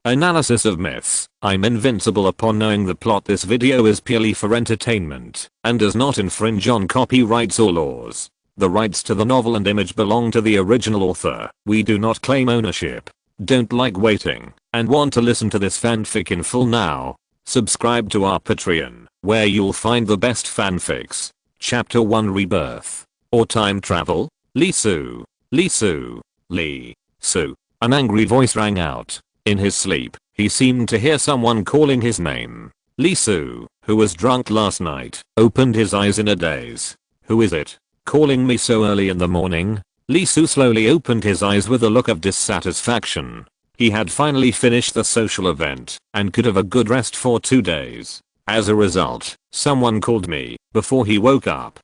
Analysis of myths. I'm invincible upon knowing the plot. This video is purely for entertainment and does not infringe on copyrights or laws. The rights to the novel and image belong to the original author. We do not claim ownership. Don't like waiting and want to listen to this fanfic in full now? Subscribe to our Patreon, where you'll find the best fanfics. Chapter 1, Rebirth. Or Time Travel? Lee Soo. An angry voice rang out. In his sleep, he seemed to hear someone calling his name. Lee Soo, who was drunk last night, opened his eyes in a daze. Who is it? Calling me so early in the morning? Lee Soo slowly opened his eyes with a look of dissatisfaction. He had finally finished the social event and could have a good rest for 2 days. As a result, someone called me before he woke up.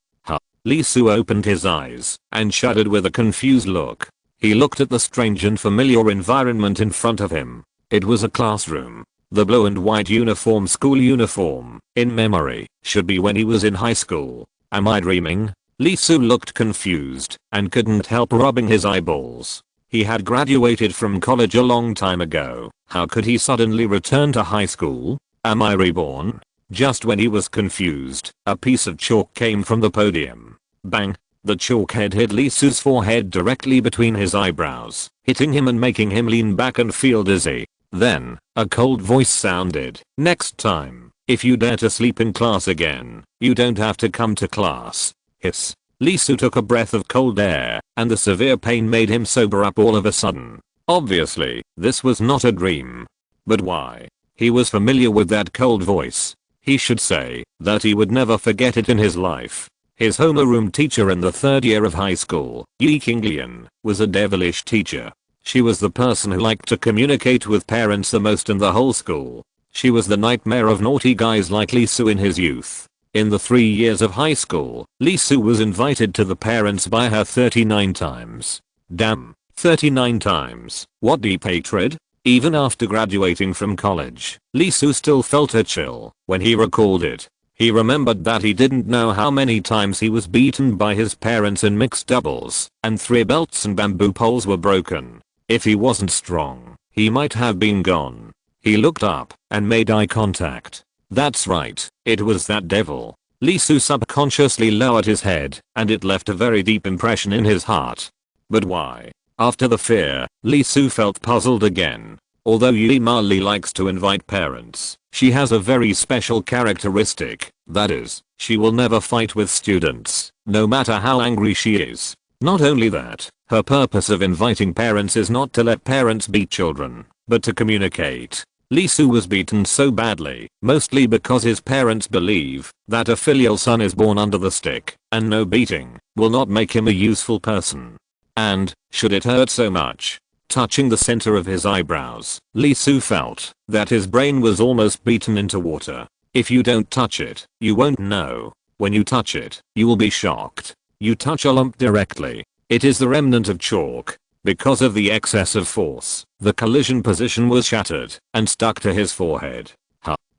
Lee Soo opened his eyes and shuddered with a confused look. He looked at the strange and familiar environment in front of him. It was a classroom. The blue and white uniform, school uniform, in memory, should be when he was in high school. Am I dreaming? Lee Soo looked confused and couldn't help rubbing his eyeballs. He had graduated from college a long time ago. How could he suddenly return to high school? Am I reborn? Just when he was confused, a piece of chalk came from the podium. Bang! The chalk head hit Lee Soo's forehead directly between his eyebrows, hitting him and making him lean back and feel dizzy. Then, a cold voice sounded. Next time, if you dare to sleep in class again, you don't have to come to class. Hiss. Lee Soo took a breath of cold air, and the severe pain made him sober up all of a sudden. Obviously, this was not a dream. But why? He was familiar with that cold voice. He should say that he would never forget it in his life. His homeroom teacher in the 3rd year of high school, Yi Kinglian, was a devilish teacher. She was the person who liked to communicate with parents the most in the whole school. She was the nightmare of naughty guys like Lee Soo in his youth. In the 3 years of high school, Lee Soo was invited to the parents by her 39 times. Damn, 39 times. What deep hatred? Even after graduating from college, Lee Soo still felt a chill when he recalled it. He remembered that he didn't know how many times he was beaten by his parents in mixed doubles, and 3 belts and bamboo poles were broken. If he wasn't strong, he might have been gone. He looked up and made eye contact. That's right, it was that devil. Lee Soo subconsciously lowered his head, and it left a very deep impression in his heart. But why? After the fear, Lee Soo felt puzzled again. Although Yi Mali likes to invite parents, she has a very special characteristic. That is, she will never fight with students, no matter how angry she is. Not only that, her purpose of inviting parents is not to let parents beat children, but to communicate. Lee Soo was beaten so badly, mostly because his parents believe that a filial son is born under the stick, and no beating will not make him a useful person. And, should it hurt so much? Touching the center of his eyebrows, Lee Soo felt that his brain was almost beaten into water. If you don't touch it, you won't know. When you touch it, you will be shocked. You touch a lump directly. It is the remnant of chalk. Because of the excess of force, the collision position was shattered and stuck to his forehead.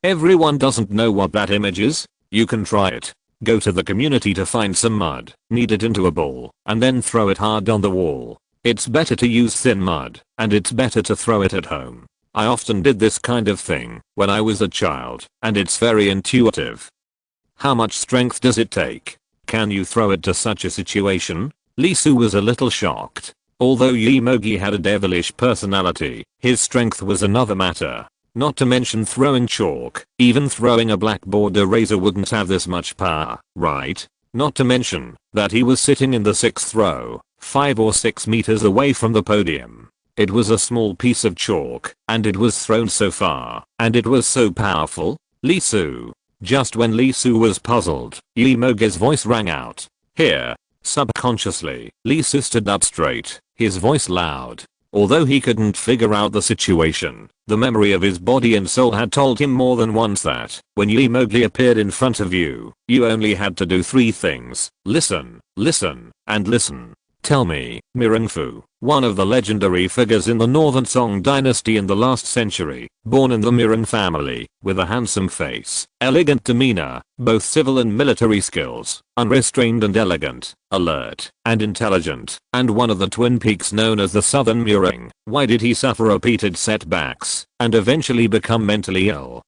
Everyone doesn't know what that image is? You can try it. Go to the community to find some mud, knead it into a ball, and then throw it hard on the wall. It's better to use thin mud, and it's better to throw it at home. I often did this kind of thing when I was a child, and it's very intuitive. How much strength does it take? Can you throw it to such a situation? Lee Soo was a little shocked. Although Yi Mogi had a devilish personality, his strength was another matter. Not to mention throwing chalk. Even throwing a blackboard eraser wouldn't have this much power, right? Not to mention that he was sitting in the 6th row, 5 or 6 meters away from the podium. It was a small piece of chalk, and it was thrown so far, and it was so powerful. Lee Soo. Just when Lee Soo was puzzled, Yi Mogi's voice rang out. Here. Subconsciously, Lee Soo stood up straight, his voice loud. Although he couldn't figure out the situation, the memory of his body and soul had told him more than once that when Yi Mogi appeared in front of you, you only had to do 3 things. Listen, listen, and listen. Tell me, Mirangfu, one of the legendary figures in the Northern Song dynasty in the last century, born in the Mirren family, with a handsome face, elegant demeanor, both civil and military skills, unrestrained and elegant, alert and intelligent, and one of the twin peaks known as the Southern Mirren. Why did he suffer repeated setbacks and eventually become mentally ill?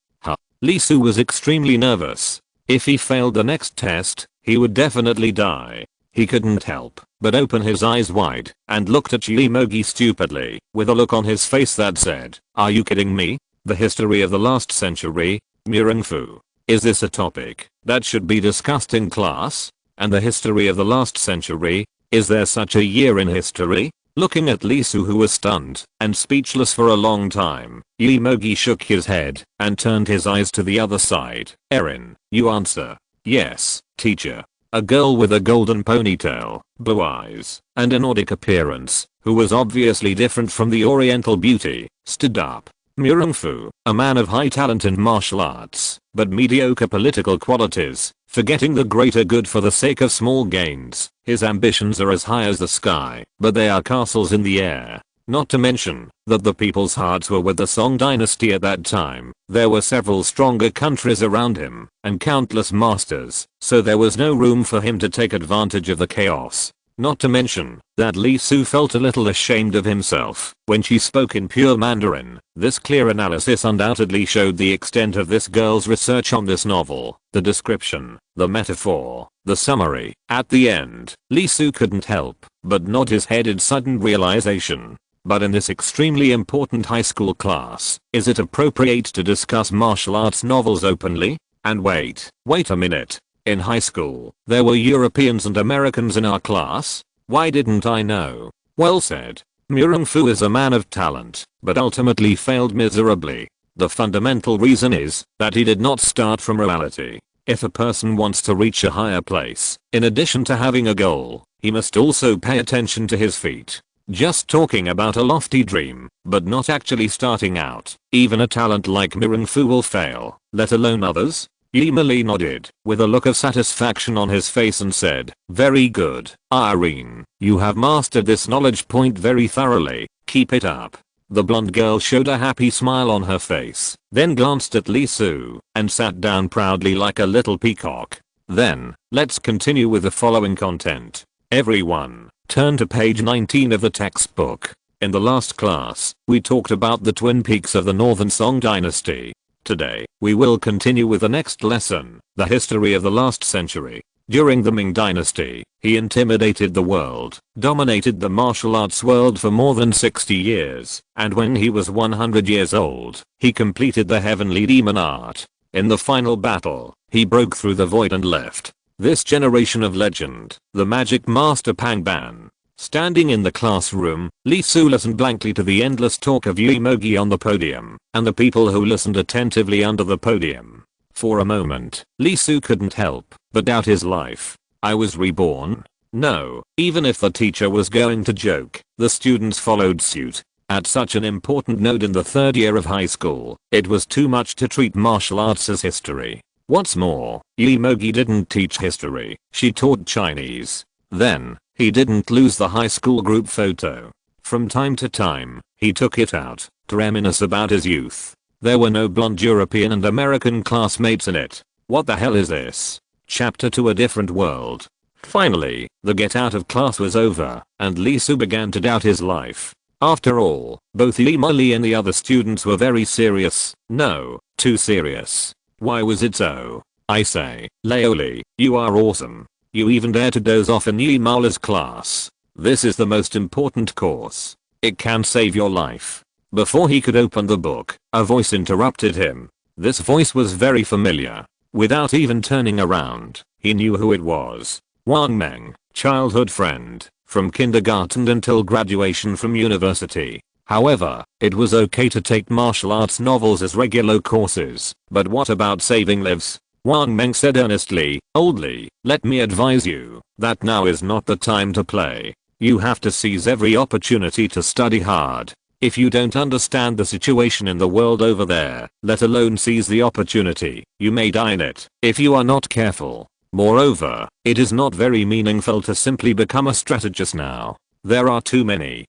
Lee Soo was extremely nervous. If he failed the next test, he would definitely die. He couldn't help but open his eyes wide and looked at Yimogi stupidly, with a look on his face that said, "Are you kidding me? The history of the last century? Mirren Fu. Is this a topic that should be discussed in class? And the history of the last century? Is there such a year in history?" Looking at Lee Soo, who was stunned and speechless for a long time, Yimogi shook his head and turned his eyes to the other side. "Erin, you answer." "Yes, teacher." A girl with a golden ponytail, blue eyes, and a Nordic appearance, who was obviously different from the Oriental beauty, stood up. Mirren Fu, a man of high talent in martial arts, but mediocre political qualities, forgetting the greater good for the sake of small gains. His ambitions are as high as the sky, but they are castles in the air. Not to mention that the people's hearts were with the Song dynasty at that time. There were several stronger countries around him, and countless masters, so there was no room for him to take advantage of the chaos. Not to mention that Lee Soo felt a little ashamed of himself when she spoke in pure Mandarin. This clear analysis undoubtedly showed the extent of this girl's research on this novel, the description, the metaphor, the summary. At the end, Lee Soo couldn't help but nod his head in sudden realization. But in this extremely important high school class, is it appropriate to discuss martial arts novels openly? And wait a minute. In high school, there were Europeans and Americans in our class? Why didn't I know? Well said. Mirren Fu is a man of talent, but ultimately failed miserably. The fundamental reason is that he did not start from reality. If a person wants to reach a higher place, in addition to having a goal, he must also pay attention to his feet. Just talking about a lofty dream, but not actually starting out, even a talent like Mirren Fu will fail, let alone others. Yimogi nodded, with a look of satisfaction on his face, and said, "Very good, Irene. You have mastered this knowledge point very thoroughly. Keep it up." The blonde girl showed a happy smile on her face, then glanced at Lee Soo, and sat down proudly like a little peacock. "Then, let's continue with the following content. Everyone, turn to page 19 of the textbook. In the last class, we talked about the Twin Peaks of the Northern Song dynasty. Today, we will continue with the next lesson, the history of the last century. During the Ming dynasty, he intimidated the world, dominated the martial arts world for more than 60 years, and when he was 100 years old, he completed the heavenly demon art. In the final battle, he broke through the void and left this generation of legend, the magic master Pang Ban. Standing in the classroom, Lee Soo listened blankly to the endless talk of Yimogi on the podium, and the people who listened attentively under the podium. For a moment, Lee Soo couldn't help but doubt his life. I was reborn? No. Even if the teacher was going to joke, the students followed suit. At such an important node in the third year of high school, it was too much to treat martial arts as history. What's more, Yimogi didn't teach history, she taught Chinese. Then, he didn't lose the high school group photo. From time to time, he took it out to reminisce about his youth. There were no blonde European and American classmates in it. What the hell is this? Chapter to a different world. Finally, the get out of class was over, and Lee Soo began to doubt his life. After all, both Yimogi and the other students were very serious. No, too serious. Why was it so? I say, Leoli, you are awesome. You even dare to doze off in Yimola's class. This is the most important course. It can save your life. Before he could open the book, a voice interrupted him. This voice was very familiar. Without even turning around, he knew who it was. Wang Meng, childhood friend, from kindergarten until graduation from university. However, it was okay to take martial arts novels as regular courses, but what about saving lives? Wang Meng said earnestly, "Old Lee, let me advise you that now is not the time to play. You have to seize every opportunity to study hard. If you don't understand the situation in the world over there, let alone seize the opportunity, you may die in it if you are not careful. Moreover, it is not very meaningful to simply become a strategist now. There are too many.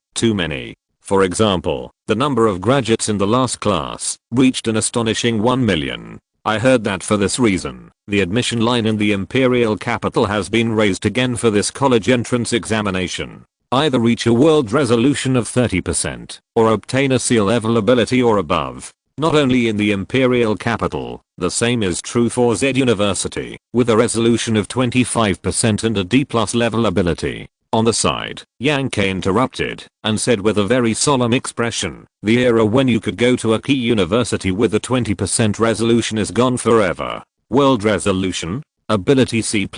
For example, the number of graduates in the last class reached an astonishing 1 million. I heard that for this reason, the admission line in the imperial capital has been raised again for this college entrance examination. Either reach a world resolution of 30% or obtain a C level ability or above. Not only in the imperial capital, the same is true for Z University, with a resolution of 25% and a D+ level ability. On the side, Yankee interrupted and said with a very solemn expression, the era when you could go to a key university with a 20% resolution is gone forever. World resolution? Ability C+?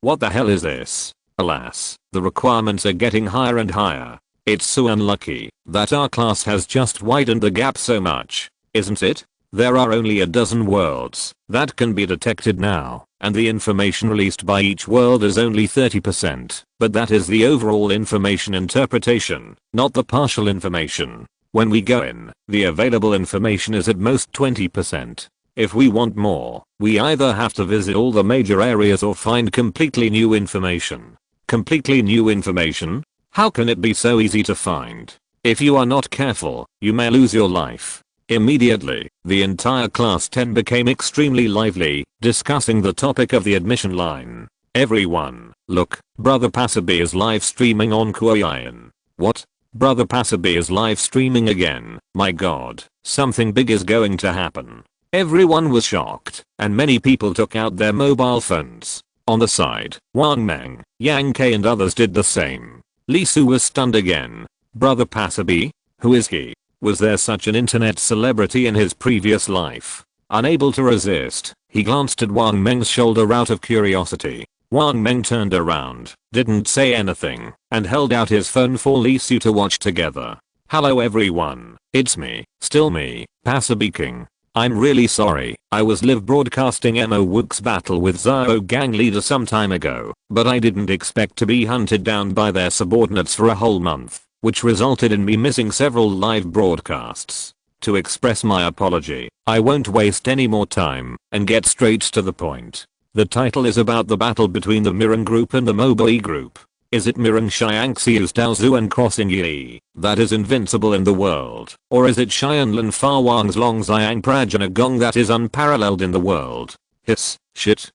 What the hell is this? Alas, the requirements are getting higher and higher. It's so unlucky that our class has just widened the gap so much, isn't it? There are only a dozen worlds that can be detected now, and the information released by each world is only 30%, but that is the overall information interpretation, not the partial information. When we go in, the available information is at most 20%. If we want more, we either have to visit all the major areas or find completely new information. Completely new information? How can it be so easy to find? If you are not careful, you may lose your life. Immediately, the entire class 10 became extremely lively, discussing the topic of the admission line. Everyone, look, Brother Passaby is live streaming on Kuoyin. What? Brother Passaby is live streaming again, my god, something big is going to happen. Everyone was shocked, and many people took out their mobile phones. On the side, Wang Meng, Yang Ke and others did the same. Li Su was stunned again. Brother Passaby? Who is he? Was there such an internet celebrity in his previous life? Unable to resist, he glanced at Wang Meng's shoulder out of curiosity. Wang Meng turned around, didn't say anything, and held out his phone for Li Su to watch together. Hello everyone, it's me, still me, Passaby King. I'm really sorry, I was live broadcasting Mo Wook's battle with Zhao gang leader some time ago, but I didn't expect to be hunted down by their subordinates for a whole month, which resulted in me missing several live broadcasts. To express my apology, I won't waste any more time and get straight to the point. The title is about the battle between the Mirren group and the Moboi group. Is it Mirren Xiangxiu's Daozu and Crossing Yi that is invincible in the world, or is it Xianlan Farwang's Long Xiang Prajna Gong that is unparalleled in the world? Hiss, shit.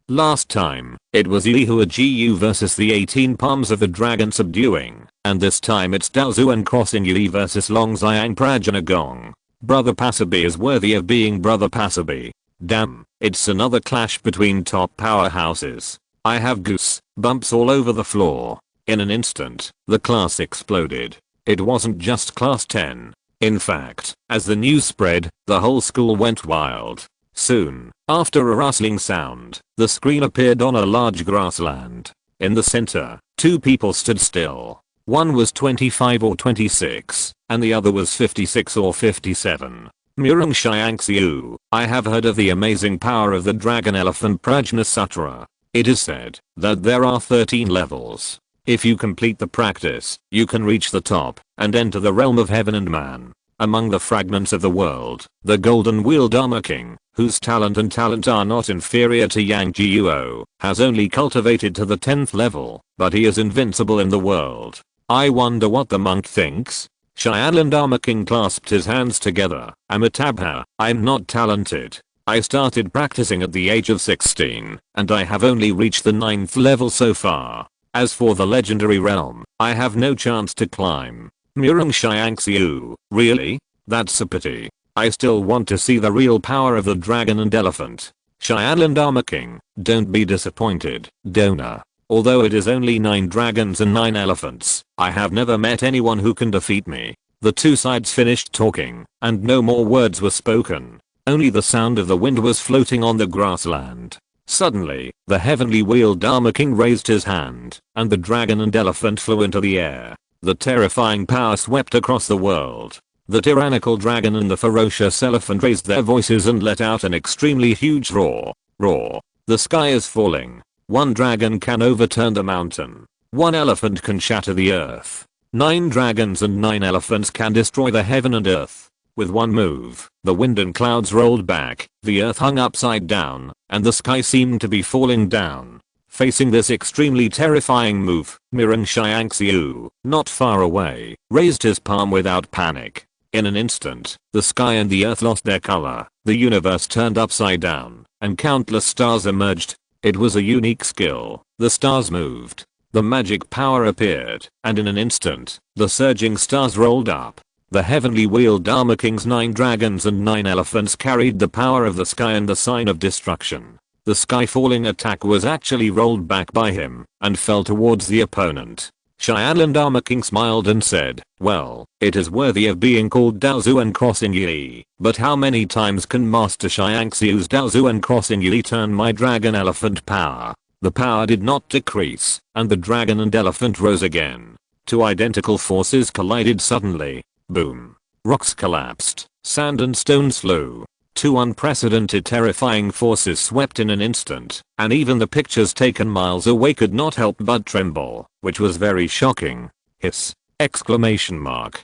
Last time, it was Yi Hua Gu versus the 18 palms of the dragon subduing, and this time it's Daozu and Crossing Yi versus Long Xiang Prajna Gong. Brother Passaby is worthy of being Brother Passaby. Damn, it's another clash between top powerhouses. I have goose bumps all over the floor. In an instant, the class exploded. It wasn't just class 10. In fact, as the news spread, the whole school went wild. Soon, after a rustling sound, the screen appeared on a large grassland. In the center, two people stood still. One was 25 or 26, and the other was 56 or 57. Murung Xiangxiu, I have heard of the amazing power of the Dragon Elephant Prajna Sutra. It is said that there are 13 levels. If you complete the practice, you can reach the top and enter the realm of heaven and man. Among the fragments of the world, the Golden Wheel Dharma King, whose talent are not inferior to Yang Jiuo, has only cultivated to the 10th level, but he is invincible in the world. I wonder what the monk thinks. Xianlan Dharma King clasped his hands together. Amitabha, I'm not talented. I started practicing at the age of 16, and I have only reached the 9th level so far. As for the legendary realm, I have no chance to climb. Murung Xiangxiu, really? That's a pity. I still want to see the real power of the dragon and elephant. Xianlan Dharma King, don't be disappointed, Dona. Although it is only 9 dragons and 9 elephants, I have never met anyone who can defeat me. The two sides finished talking, and no more words were spoken. Only the sound of the wind was floating on the grassland. Suddenly, the heavenly wheel Dharma King raised his hand, and the dragon and elephant flew into the air. The terrifying power swept across the world. The tyrannical dragon and the ferocious elephant raised their voices and let out an extremely huge roar. Roar. The sky is falling. One dragon can overturn the mountain. One elephant can shatter the earth. 9 dragons and 9 elephants can destroy the heaven and earth. With one move, the wind and clouds rolled back, the earth hung upside down, and the sky seemed to be falling down. Facing this extremely terrifying move, Mirren Xiangxiu, not far away, raised his palm without panic. In an instant, the sky and the earth lost their color, the universe turned upside down, and countless stars emerged. It was a unique skill. The stars moved. The magic power appeared, and in an instant, the surging stars rolled up. The heavenly wheeled Dharma King's 9 dragons and 9 elephants carried the power of the sky and the sign of destruction. The sky falling attack was actually rolled back by him, and fell towards the opponent. Xianlan Dharma King smiled and said, well, it is worthy of being called Daozuan Crossing Yi, but how many times can Master Xiangxiu's Daozuan Crossing Yi turn my dragon elephant power? The power did not decrease, and the dragon and elephant rose again. Two identical forces collided suddenly. Boom. Rocks collapsed, sand and stones flew. Two unprecedented terrifying forces swept in an instant, and even the pictures taken miles away could not help but tremble, which was very shocking. Hiss! Exclamation mark.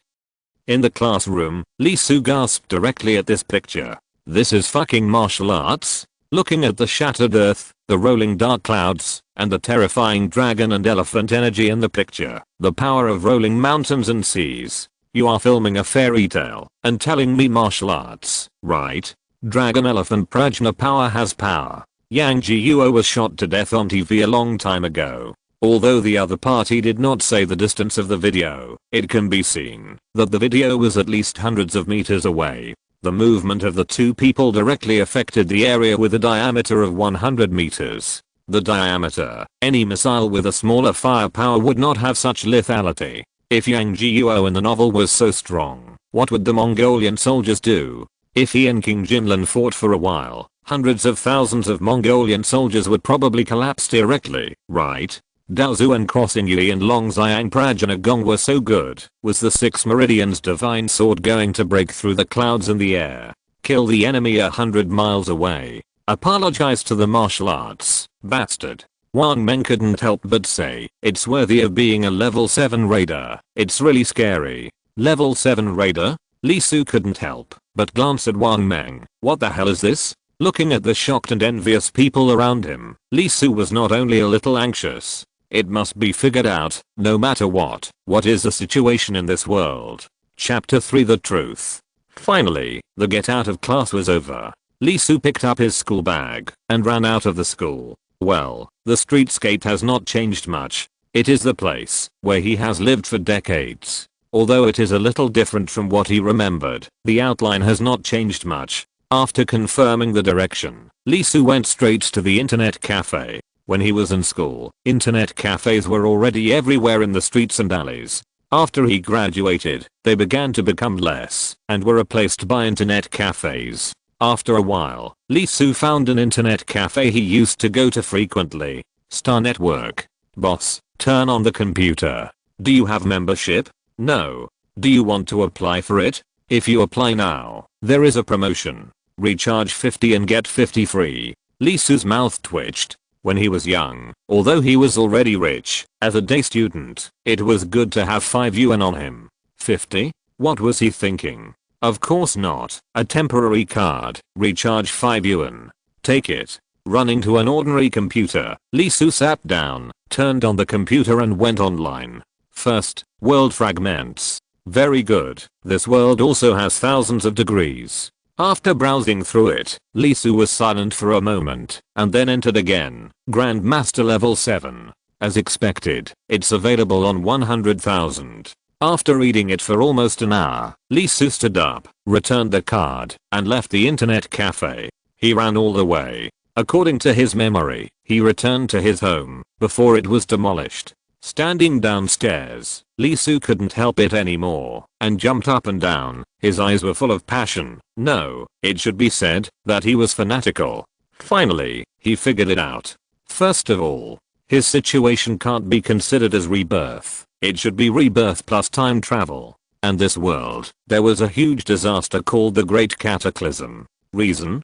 In the classroom, Li Su gasped directly at this picture. This is fucking martial arts? Looking at the shattered earth, the rolling dark clouds, and the terrifying dragon and elephant energy in the picture, the power of rolling mountains and seas. You are filming a fairy tale, and telling me martial arts, right? Dragon elephant prajna power has power. Yang Jiuo was shot to death on TV a long time ago. Although the other party did not say the distance of the video, it can be seen that the video was at least hundreds of meters away. The movement of the two people directly affected the area with a diameter of 100 meters. The diameter, any missile with a smaller firepower would not have such lethality. If Yang Jiuo in the novel was so strong, what would the Mongolian soldiers do? If he and King Jinlan fought for a while, hundreds of thousands of Mongolian soldiers would probably collapse directly, right? Daozuan Crossing Yi and Long Xiang Prajna Gong were so good. Was the 6 Meridian's divine sword going to break through the clouds in the air? Kill the enemy 100 miles away? Apologize to the martial arts, bastard. Wang Meng couldn't help but say, it's worthy of being a level 7 raider. It's really scary. Level 7 raider? Li Su couldn't help but glance at Wang Meng. What the hell is this? Looking at the shocked and envious people around him, Li Su was not only a little anxious. It must be figured out, no matter what. What is the situation in this world? Chapter 3 The Truth. Finally, the get out of class was over. Li Su picked up his school bag and ran out of the school. Well, the streetscape has not changed much. It is the place where he has lived for decades. Although it is a little different from what he remembered, the outline has not changed much. After confirming the direction, Li Su went straight to the internet cafe. When he was in school, internet cafes were already everywhere in the streets and alleys. After he graduated, they began to become less and were replaced by internet cafes. After a while, Li Su found an internet cafe he used to go to frequently. Star Network. Boss, turn on the computer. Do you have membership? No. Do you want to apply for it? If you apply now, there is a promotion. Recharge 50 and get 50 free. Li Su's mouth twitched. When he was young, although he was already rich, as a day student, it was good to have 5 yuan on him. 50? What was he thinking? Of course not. A temporary card. Recharge 5 yuan. Take it. Running to an ordinary computer, Li Su sat down, turned on the computer and went online. First, world fragments. Very good. This world also has thousands of degrees. After browsing through it, Li Su was silent for a moment, and then entered again. Grandmaster level 7. As expected, it's available on 100,000. After reading it for almost an hour, Li Su stood up, returned the card, and left the internet cafe. He ran all the way. According to his memory, he returned to his home before it was demolished. Standing downstairs, Li Su couldn't help it anymore and jumped up and down. His eyes were full of passion. No, it should be said that he was fanatical. Finally, he figured it out. First of all, his situation can't be considered as rebirth. It should be rebirth plus time travel. And this world, there was a huge disaster called the Great Cataclysm. Reason?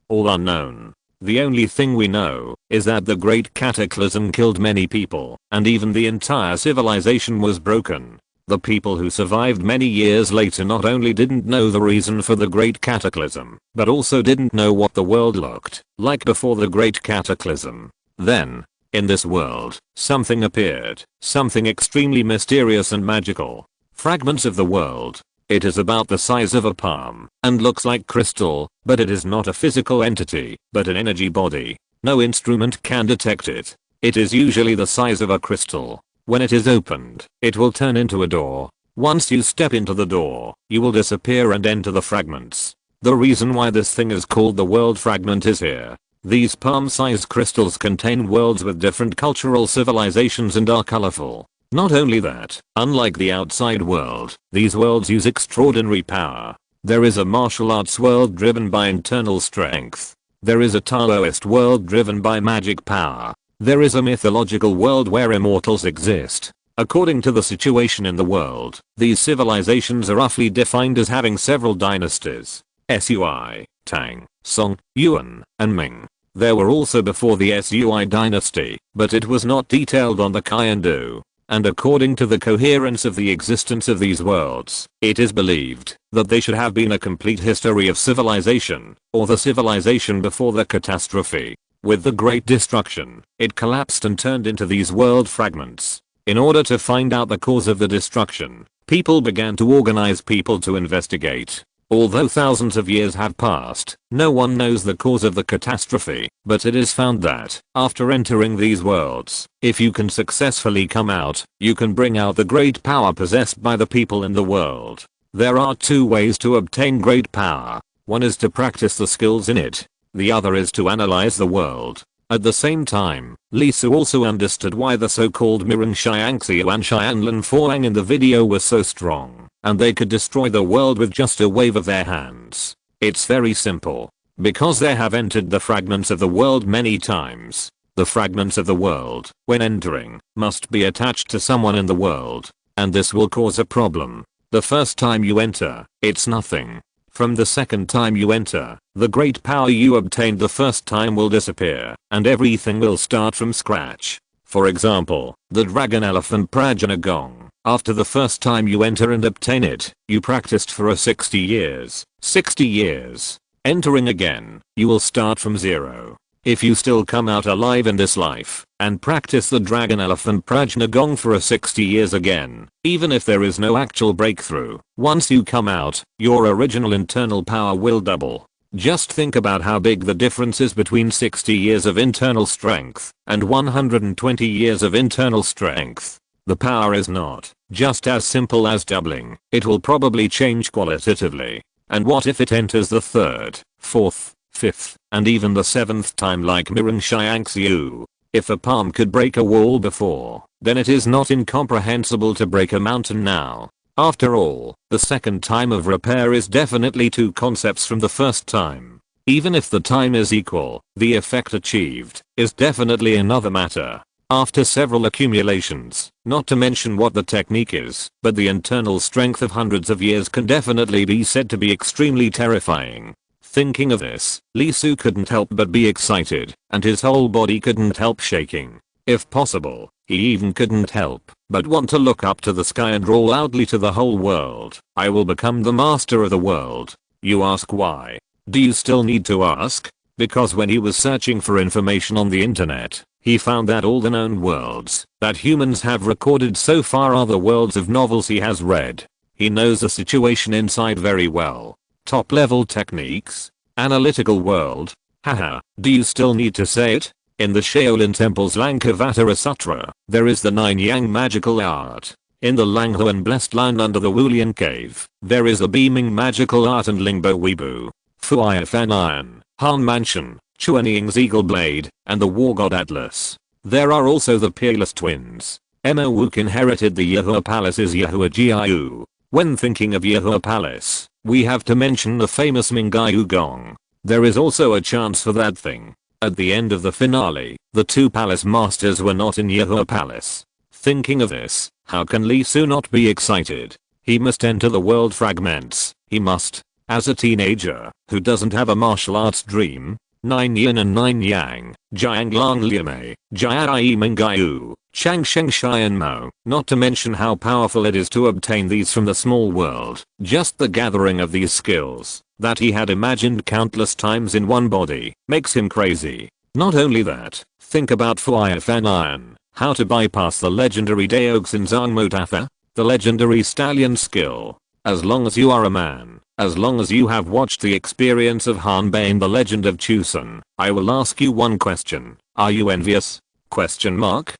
All unknown. The only thing we know is that the Great Cataclysm killed many people, and even the entire civilization was broken. The people who survived many years later not only didn't know the reason for the Great Cataclysm, but also didn't know what the world looked like before the Great Cataclysm. Then, In this world, something appeared, something extremely mysterious and magical. Fragments of the world. It is about the size of a palm, and looks like crystal, but it is not a physical entity, but an energy body. No instrument can detect it. It is usually the size of a crystal. When it is opened, it will turn into a door. Once you step into the door, you will disappear and enter the fragments. The reason why this thing is called the world fragment is here. These palm-sized crystals contain worlds with different cultural civilizations and are colorful. Not only that, unlike the outside world, these worlds use extraordinary power. There is a martial arts world driven by internal strength. There is a Taoist world driven by magic power. There is a mythological world where immortals exist. According to the situation in the world, these civilizations are roughly defined as having several dynasties. Sui, Tang, Song, Yuan, and Ming. There were also before the Sui dynasty, but it was not detailed on the Qiandu. And according to the coherence of the existence of these worlds, it is believed that they should have been a complete history of civilization, or the civilization before the catastrophe. With the Great Destruction, it collapsed and turned into these world fragments. In order to find out the cause of the destruction, people began to organize people to investigate. Although thousands of years have passed, no one knows the cause of the catastrophe, but it is found that, after entering these worlds, if you can successfully come out, you can bring out the great power possessed by the people in the world. There are two ways to obtain great power. One is to practice the skills in it. The other is to analyze the world. At the same time, Li Su also understood why the so-called Mireng Xiangxiu and Xianlan Fuang in the video were so strong, and they could destroy the world with just a wave of their hands. It's very simple. Because they have entered the fragments of the world many times. The fragments of the world, when entering, must be attached to someone in the world, and this will cause a problem. The first time you enter, it's nothing. From the second time you enter, the great power you obtained the first time will disappear, and everything will start from scratch. For example, the dragon elephant prajna gong. After the first time you enter and obtain it, you practiced for 60 years. 60 years. Entering again, you will start from zero. If you still come out alive in this life, and practice the dragon elephant prajna gong for 60 years again, even if there is no actual breakthrough, once you come out, your original internal power will double. Just think about how big the difference is between 60 years of internal strength, and 120 years of internal strength. The power is not just as simple as doubling, it will probably change qualitatively. And what if it enters the third, fourth, fifth, and even the seventh time like Mireng Xiangxiu? If a palm could break a wall before, then it is not incomprehensible to break a mountain now. After all, the second time of repair is definitely two concepts from the first time. Even if the time is equal, the effect achieved is definitely another matter. After several accumulations, not to mention what the technique is, but the internal strength of hundreds of years can definitely be said to be extremely terrifying. Thinking of this, Li Su couldn't help but be excited, and his whole body couldn't help shaking. If possible, he even couldn't help but want to look up to the sky and roar loudly to the whole world, "I will become the master of the world." You ask why? Do you still need to ask? Because when he was searching for information on the internet, he found that all the known worlds that humans have recorded so far are the worlds of novels he has read. He knows the situation inside very well. Top level techniques? Analytical world? Haha, do you still need to say it? In the Shaolin Temple's Lankavatara Sutra, there is the 9 Yang magical art. In the Langhuan Blessed Land under the Wulian Cave, there is a beaming magical art and Lingbo Weibo. Fuaya Fan Iron, Han Mansion, Chuanying's Eagle Blade, and the War God Atlas. There are also the Peerless Twins. Emma Wook inherited the Yahua Palace's Yahua Jiayu. When thinking of Yahua Palace, we have to mention the famous Mingayu Gong. There is also a chance for that thing. At the end of the finale, the two palace masters were not in Yahua Palace. Thinking of this, how can Li Su not be excited? He must enter the world fragments. He must. As a teenager, who doesn't have a martial arts dream? 9 yin and 9 yang, Jiang Lang Liame, Jiai Mingayu, Chang Sheng Xian Mo, not to mention how powerful it is to obtain these from the small world. Just the gathering of these skills, that he had imagined countless times in one body, makes him crazy. Not only that, Think about Fuayafan Iron, how to bypass the legendary Deoxinzang Motafa, the legendary stallion skill. As long as you are a man, as long as you have watched the experience of Hanbei the Legend of Chusan, I will ask you one question. Are you envious? Question mark?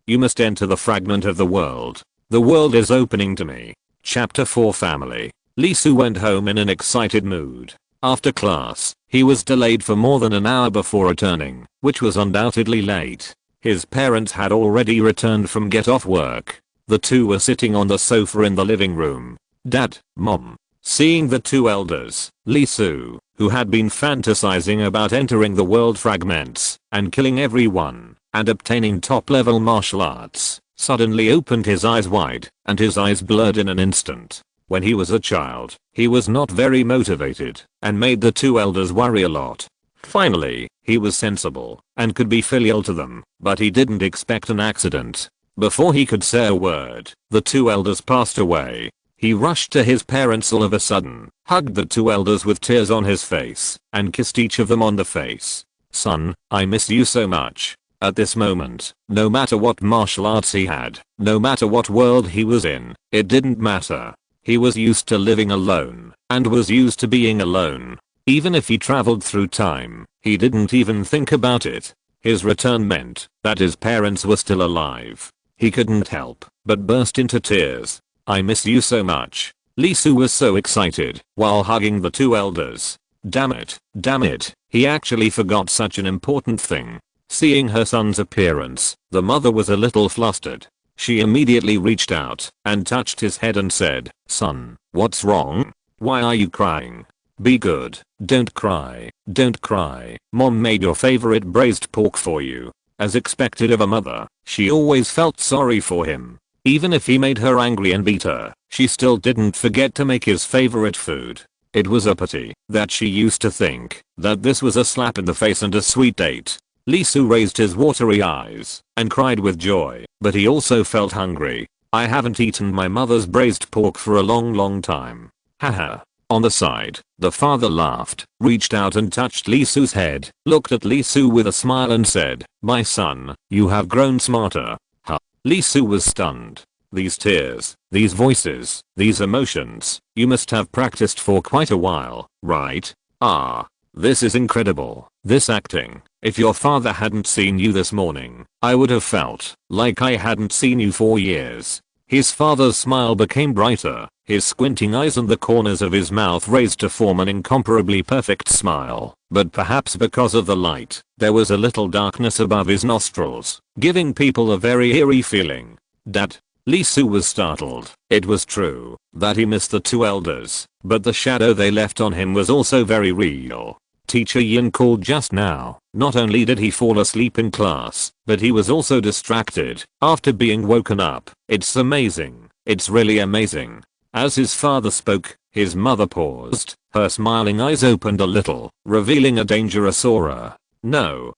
You must enter the fragment of the world. The world is opening to me. Chapter 4 Family. Lee Soo went home in an excited mood. After class, he was delayed for more than an hour before returning, which was undoubtedly late. His parents had already returned from get off work. The two were sitting on the sofa in the living room. Dad, Mom. Seeing the two elders, Lee Soo, who had been fantasizing about entering the world fragments and killing everyone and obtaining top-level martial arts, suddenly opened his eyes wide and his eyes blurred in an instant. When he was a child, he was not very motivated and made the two elders worry a lot. Finally, he was sensible and could be filial to them, but he didn't expect an accident. Before he could say a word, the two elders passed away. He rushed to his parents all of a sudden, hugged the two elders with tears on his face, and kissed each of them on the face. Son, I miss you so much. At this moment, no matter what martial arts he had, no matter what world he was in, it didn't matter. He was used to living alone, and was used to being alone. Even if he traveled through time, he didn't even think about it. His return meant that his parents were still alive. He couldn't help but burst into tears. I miss you so much. Lee Soo was so excited while hugging the two elders. Damn it, he actually forgot such an important thing. Seeing her son's appearance, the mother was a little flustered. She immediately reached out and touched his head and said, Son, what's wrong? Why are you crying? Be good, don't cry, don't cry. Mom made your favorite braised pork for you. As expected of a mother, she always felt sorry for him. Even if he made her angry and beat her, she still didn't forget to make his favorite food. It was a pity that she used to think that this was a slap in the face and a sweet date. Lee Soo raised his watery eyes and cried with joy, but he also felt hungry. I haven't eaten my mother's braised pork for a long time. Haha. On the side, the father laughed, reached out and touched Lee Soo's head, looked at Lee Soo with a smile and said, My son, you have grown smarter. Lee Soo was stunned. These tears, these voices, these emotions, you must have practiced for quite a while, right? Ah. This is incredible. This acting. If your father hadn't seen you this morning, I would have felt like I hadn't seen you for years. His father's smile became brighter, his squinting eyes and the corners of his mouth raised to form an incomparably perfect smile, but perhaps because of the light, there was a little darkness above his nostrils, giving people a very eerie feeling. Dad. Lee Soo was startled. It was true that he missed the two elders, but the shadow they left on him was also very real. Teacher Yin called just now. Not only did he fall asleep in class, but he was also distracted after being woken up. It's amazing. It's really amazing. As his father spoke, his mother paused. Her smiling eyes opened a little, revealing a dangerous aura. No,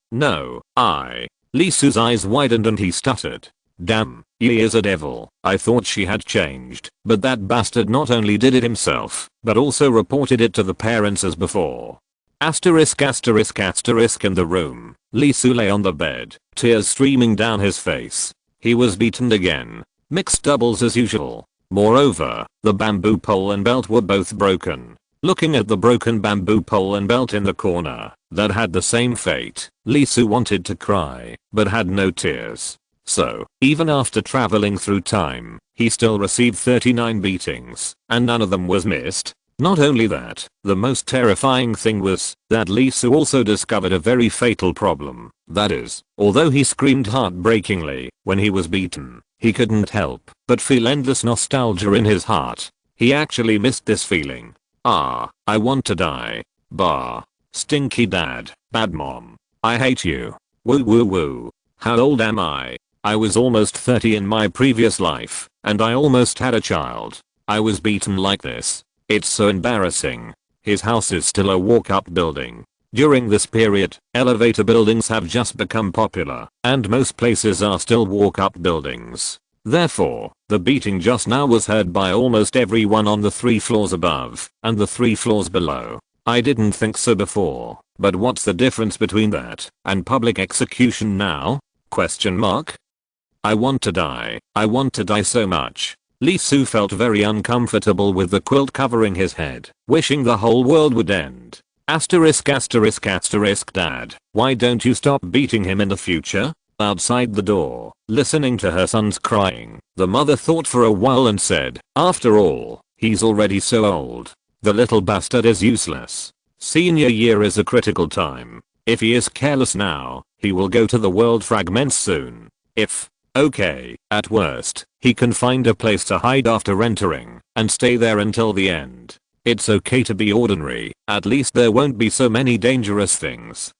Lee Soo's eyes widened and he stuttered. Damn, Yi is a devil. I thought she had changed, but that bastard not only did it himself, but also reported it to the parents as before. Asterisk in the room, Lee Soo lay on the bed, tears streaming down his face. He was beaten again. Mixed doubles as usual. Moreover, the bamboo pole and belt were both broken. Looking at the broken bamboo pole and belt in the corner, that had the same fate, Lee Soo wanted to cry, but had no tears. So, even after traveling through time, he still received 39 beatings, and none of them was missed. Not only that, the most terrifying thing was that Lee Soo also discovered a very fatal problem. That is, although he screamed heartbreakingly when he was beaten, he couldn't help but feel endless nostalgia in his heart. He actually missed this feeling. I want to die. Bah. Stinky dad, bad mom. I hate you. Woo woo woo. How old am I? I was almost 30 in my previous life, and I almost had a child. I was beaten like this. It's so embarrassing. His house is still a walk-up building. During this period, elevator buildings have just become popular, and most places are still walk-up buildings. Therefore, the beating just now was heard by almost everyone on the 3 floors above and the 3 floors below. I didn't think so before, but what's the difference between that and public execution now? Question mark. I want to die. I want to die so much. Lee Soo felt very uncomfortable with the quilt covering his head, wishing the whole world would end. Asterisk asterisk asterisk dad, why don't you stop beating him in the future? Outside the door, listening to her sons crying, the mother thought for a while and said, after all, he's already so old. The little bastard is useless. Senior year is a critical time. If he is careless now, he will go to the world fragments soon. If, okay, at worst, he can find a place to hide after entering and stay there until the end. It's okay to be ordinary, at least there won't be so many dangerous things.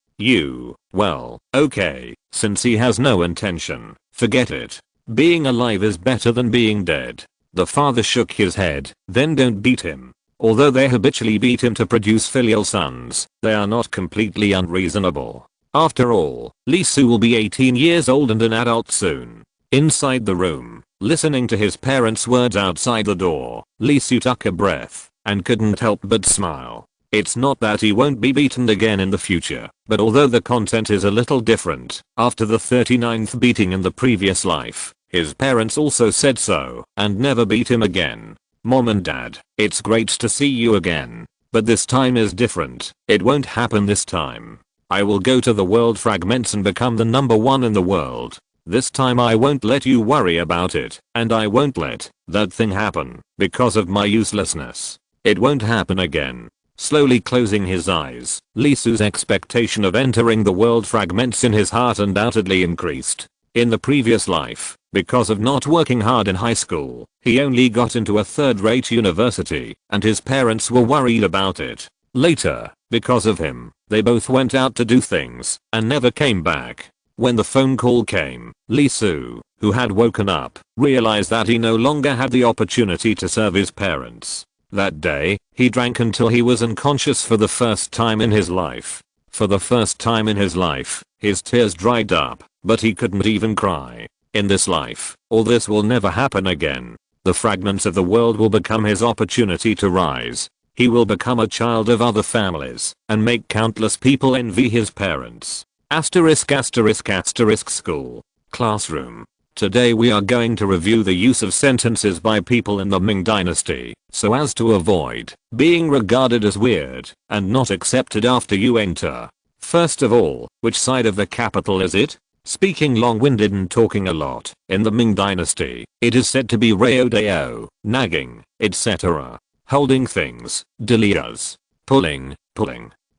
Well, okay, since he has no intention, forget it. Being alive is better than being dead. The father shook his head, then don't beat him. Although they habitually beat him to produce filial sons, they are not completely unreasonable. After all, Lee Soo will be 18 years old and an adult soon. Inside the room, listening to his parents' words outside the door, Lee Soo took a breath and couldn't help but smile. It's not that he won't be beaten again in the future, but although the content is a little different, after the 39th beating in the previous life, his parents also said so and never beat him again. Mom and dad, it's great to see you again, but this time is different. It won't happen this time. I will go to the world fragments and become the #1 in the world. This time I won't let you worry about it, and I won't let that thing happen because of my uselessness. It won't happen again. Slowly closing his eyes, Lee Soo's expectation of entering the world fragments in his heart undoubtedly increased. In the previous life, because of not working hard in high school, he only got into a third-rate university, and his parents were worried about it. Later, because of him, they both went out to do things and never came back. When the phone call came, Lee Soo, who had woken up, realized that he no longer had the opportunity to serve his parents. That day, he drank until he was unconscious for the first time in his life. For the first time in his life, his tears dried up, but he couldn't even cry. In this life, all this will never happen again. The fragments of the world will become his opportunity to rise. He will become a child of other families and make countless people envy his parents. Asterisk asterisk asterisk school. Classroom. Today we are going to review the use of sentences by people in the Ming Dynasty, so as to avoid being regarded as weird and not accepted after you enter. First of all, which side of the capital is it? Speaking long-winded and talking a lot. In the Ming Dynasty, it is said to be Reo Deo, nagging, etc. Holding things, delias. Pulling,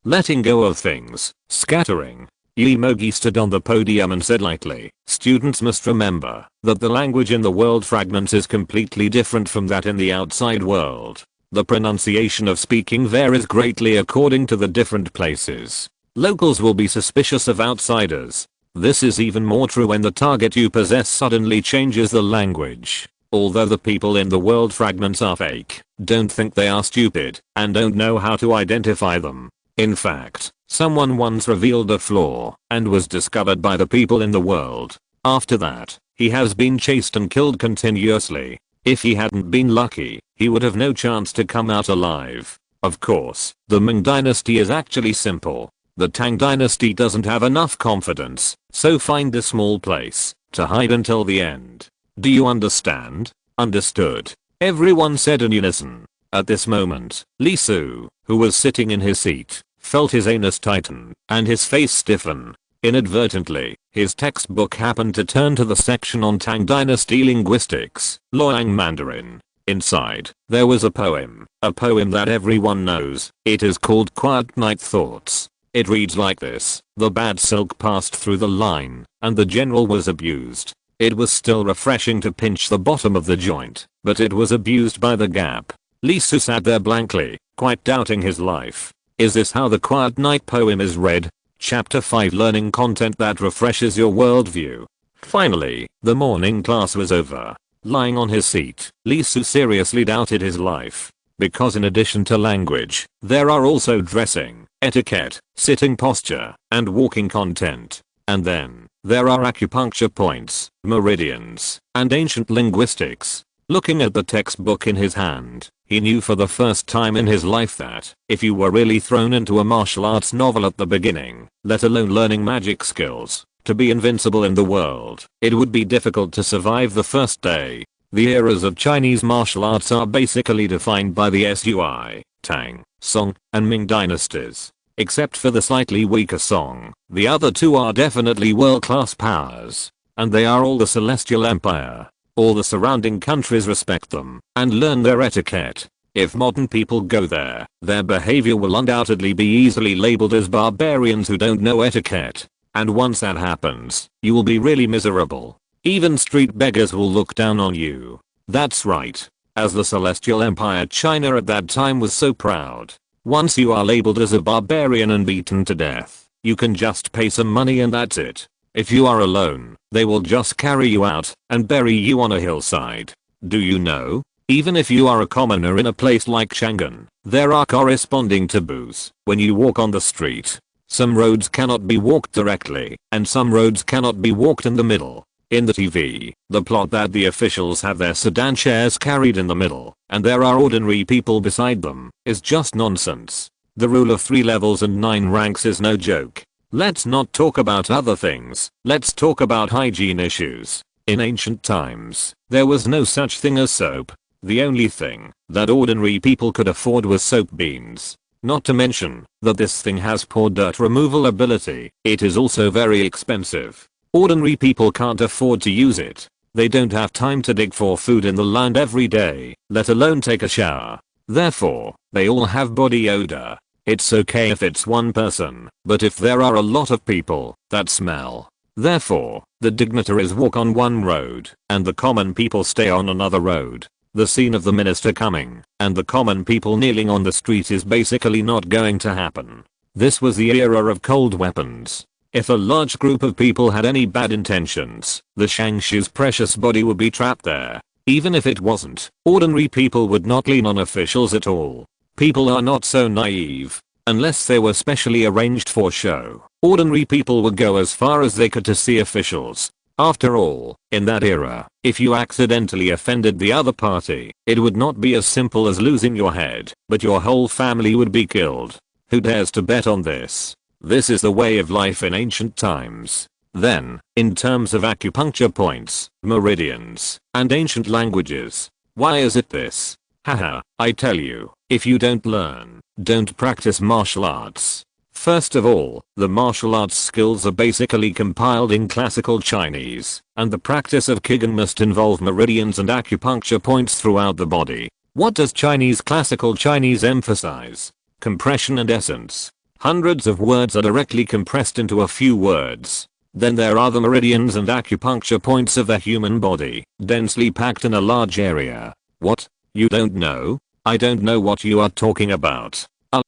letting go of things, scattering. Yi Mogi stood on the podium and said lightly, students must remember that the language in the world fragments is completely different from that in the outside world. The pronunciation of speaking varies greatly according to the different places. Locals will be suspicious of outsiders. This is even more true when the target you possess suddenly changes the language. Although the people in the world fragments are fake, don't think they are stupid and don't know how to identify them. In fact, someone once revealed a flaw and was discovered by the people in the world. After that, he has been chased and killed continuously. If he hadn't been lucky, he would have no chance to come out alive. Of course, the Ming Dynasty is actually simple. The Tang Dynasty doesn't have enough confidence, so find a small place to hide until the end. Do you understand? Understood. Everyone said in unison. At this moment, Lee Soo, who was sitting in his seat, felt his anus tighten and his face stiffen. Inadvertently, his textbook happened to turn to the section on Tang Dynasty linguistics, Luoyang Mandarin. Inside, there was a poem that everyone knows. It is called Quiet Night Thoughts. It reads like this: the bad silk passed through the line, and the general was abused. It was still refreshing to pinch the bottom of the joint, but it was abused by the gap. Lee Soo sat there blankly, quite doubting his life. Is this how the Quiet Night poem is read? Chapter 5: Learning content that refreshes your worldview. Finally, the morning class was over. Lying on his seat, Lee Soo seriously doubted his life. Because in addition to language, there are also dressing, etiquette, sitting posture, and walking content. And then, there are acupuncture points, meridians, and ancient linguistics. Looking at the textbook in his hand, He knew for the first time in his life that if you were really thrown into a martial arts novel at the beginning, let alone learning magic skills, to be invincible in the world, it would be difficult to survive the first day. The eras of Chinese martial arts are basically defined by the Sui, Tang, Song, and Ming dynasties. Except for the slightly weaker Song, the other two are definitely world-class powers. And they are all the Celestial Empire. All the surrounding countries respect them and learn their etiquette. If modern people go there, their behavior will undoubtedly be easily labeled as barbarians who don't know etiquette. And once that happens, you will be really miserable. Even street beggars will look down on you. That's right. As the Celestial Empire, China at that time was so proud. Once you are labeled as a barbarian and beaten to death, you can just pay some money and that's it. If you are alone, they will just carry you out and bury you on a hillside. Do you know? Even if you are a commoner in a place like Shanghai, there are corresponding taboos when you walk on the street. Some roads cannot be walked directly, and some roads cannot be walked in the middle. In the TV, the plot that the officials have their sedan chairs carried in the middle, and there are ordinary people beside them, is just nonsense. The rule of 3 levels and 9 ranks is no joke. Let's not talk about other things, let's talk about hygiene issues. In ancient times, there was no such thing as soap. The only thing that ordinary people could afford was soap beans. Not to mention that this thing has poor dirt removal ability. It is also very expensive. Ordinary people can't afford to use it. They don't have time to dig for food in the land every day, let alone take a shower. Therefore, they all have body odor. It's okay if it's one person, but if there are a lot of people that smell. Therefore, the dignitaries walk on one road, and the common people stay on another road. The scene of the minister coming, and the common people kneeling on the street is basically not going to happen. This was the era of cold weapons. If a large group of people had any bad intentions, the Shangshu's precious body would be trapped there. Even if it wasn't, ordinary people would not lean on officials at all. People are not so naive. Unless they were specially arranged for show, ordinary people would go as far as they could to see officials. After all, in that era, if you accidentally offended the other party, it would not be as simple as losing your head, but your whole family would be killed. Who dares to bet on this? This is the way of life in ancient times. Then, in terms of acupuncture points, meridians, and ancient languages, why is it this? Haha, I tell you, if you don't learn, don't practice martial arts. First of all, the martial arts skills are basically compiled in classical Chinese, and the practice of Qigong must involve meridians and acupuncture points throughout the body. What does classical Chinese emphasize? Compression and essence. Hundreds of words are directly compressed into a few words. Then there are the meridians and acupuncture points of the human body, densely packed in a large area. What? You don't know? I don't know what you are talking about.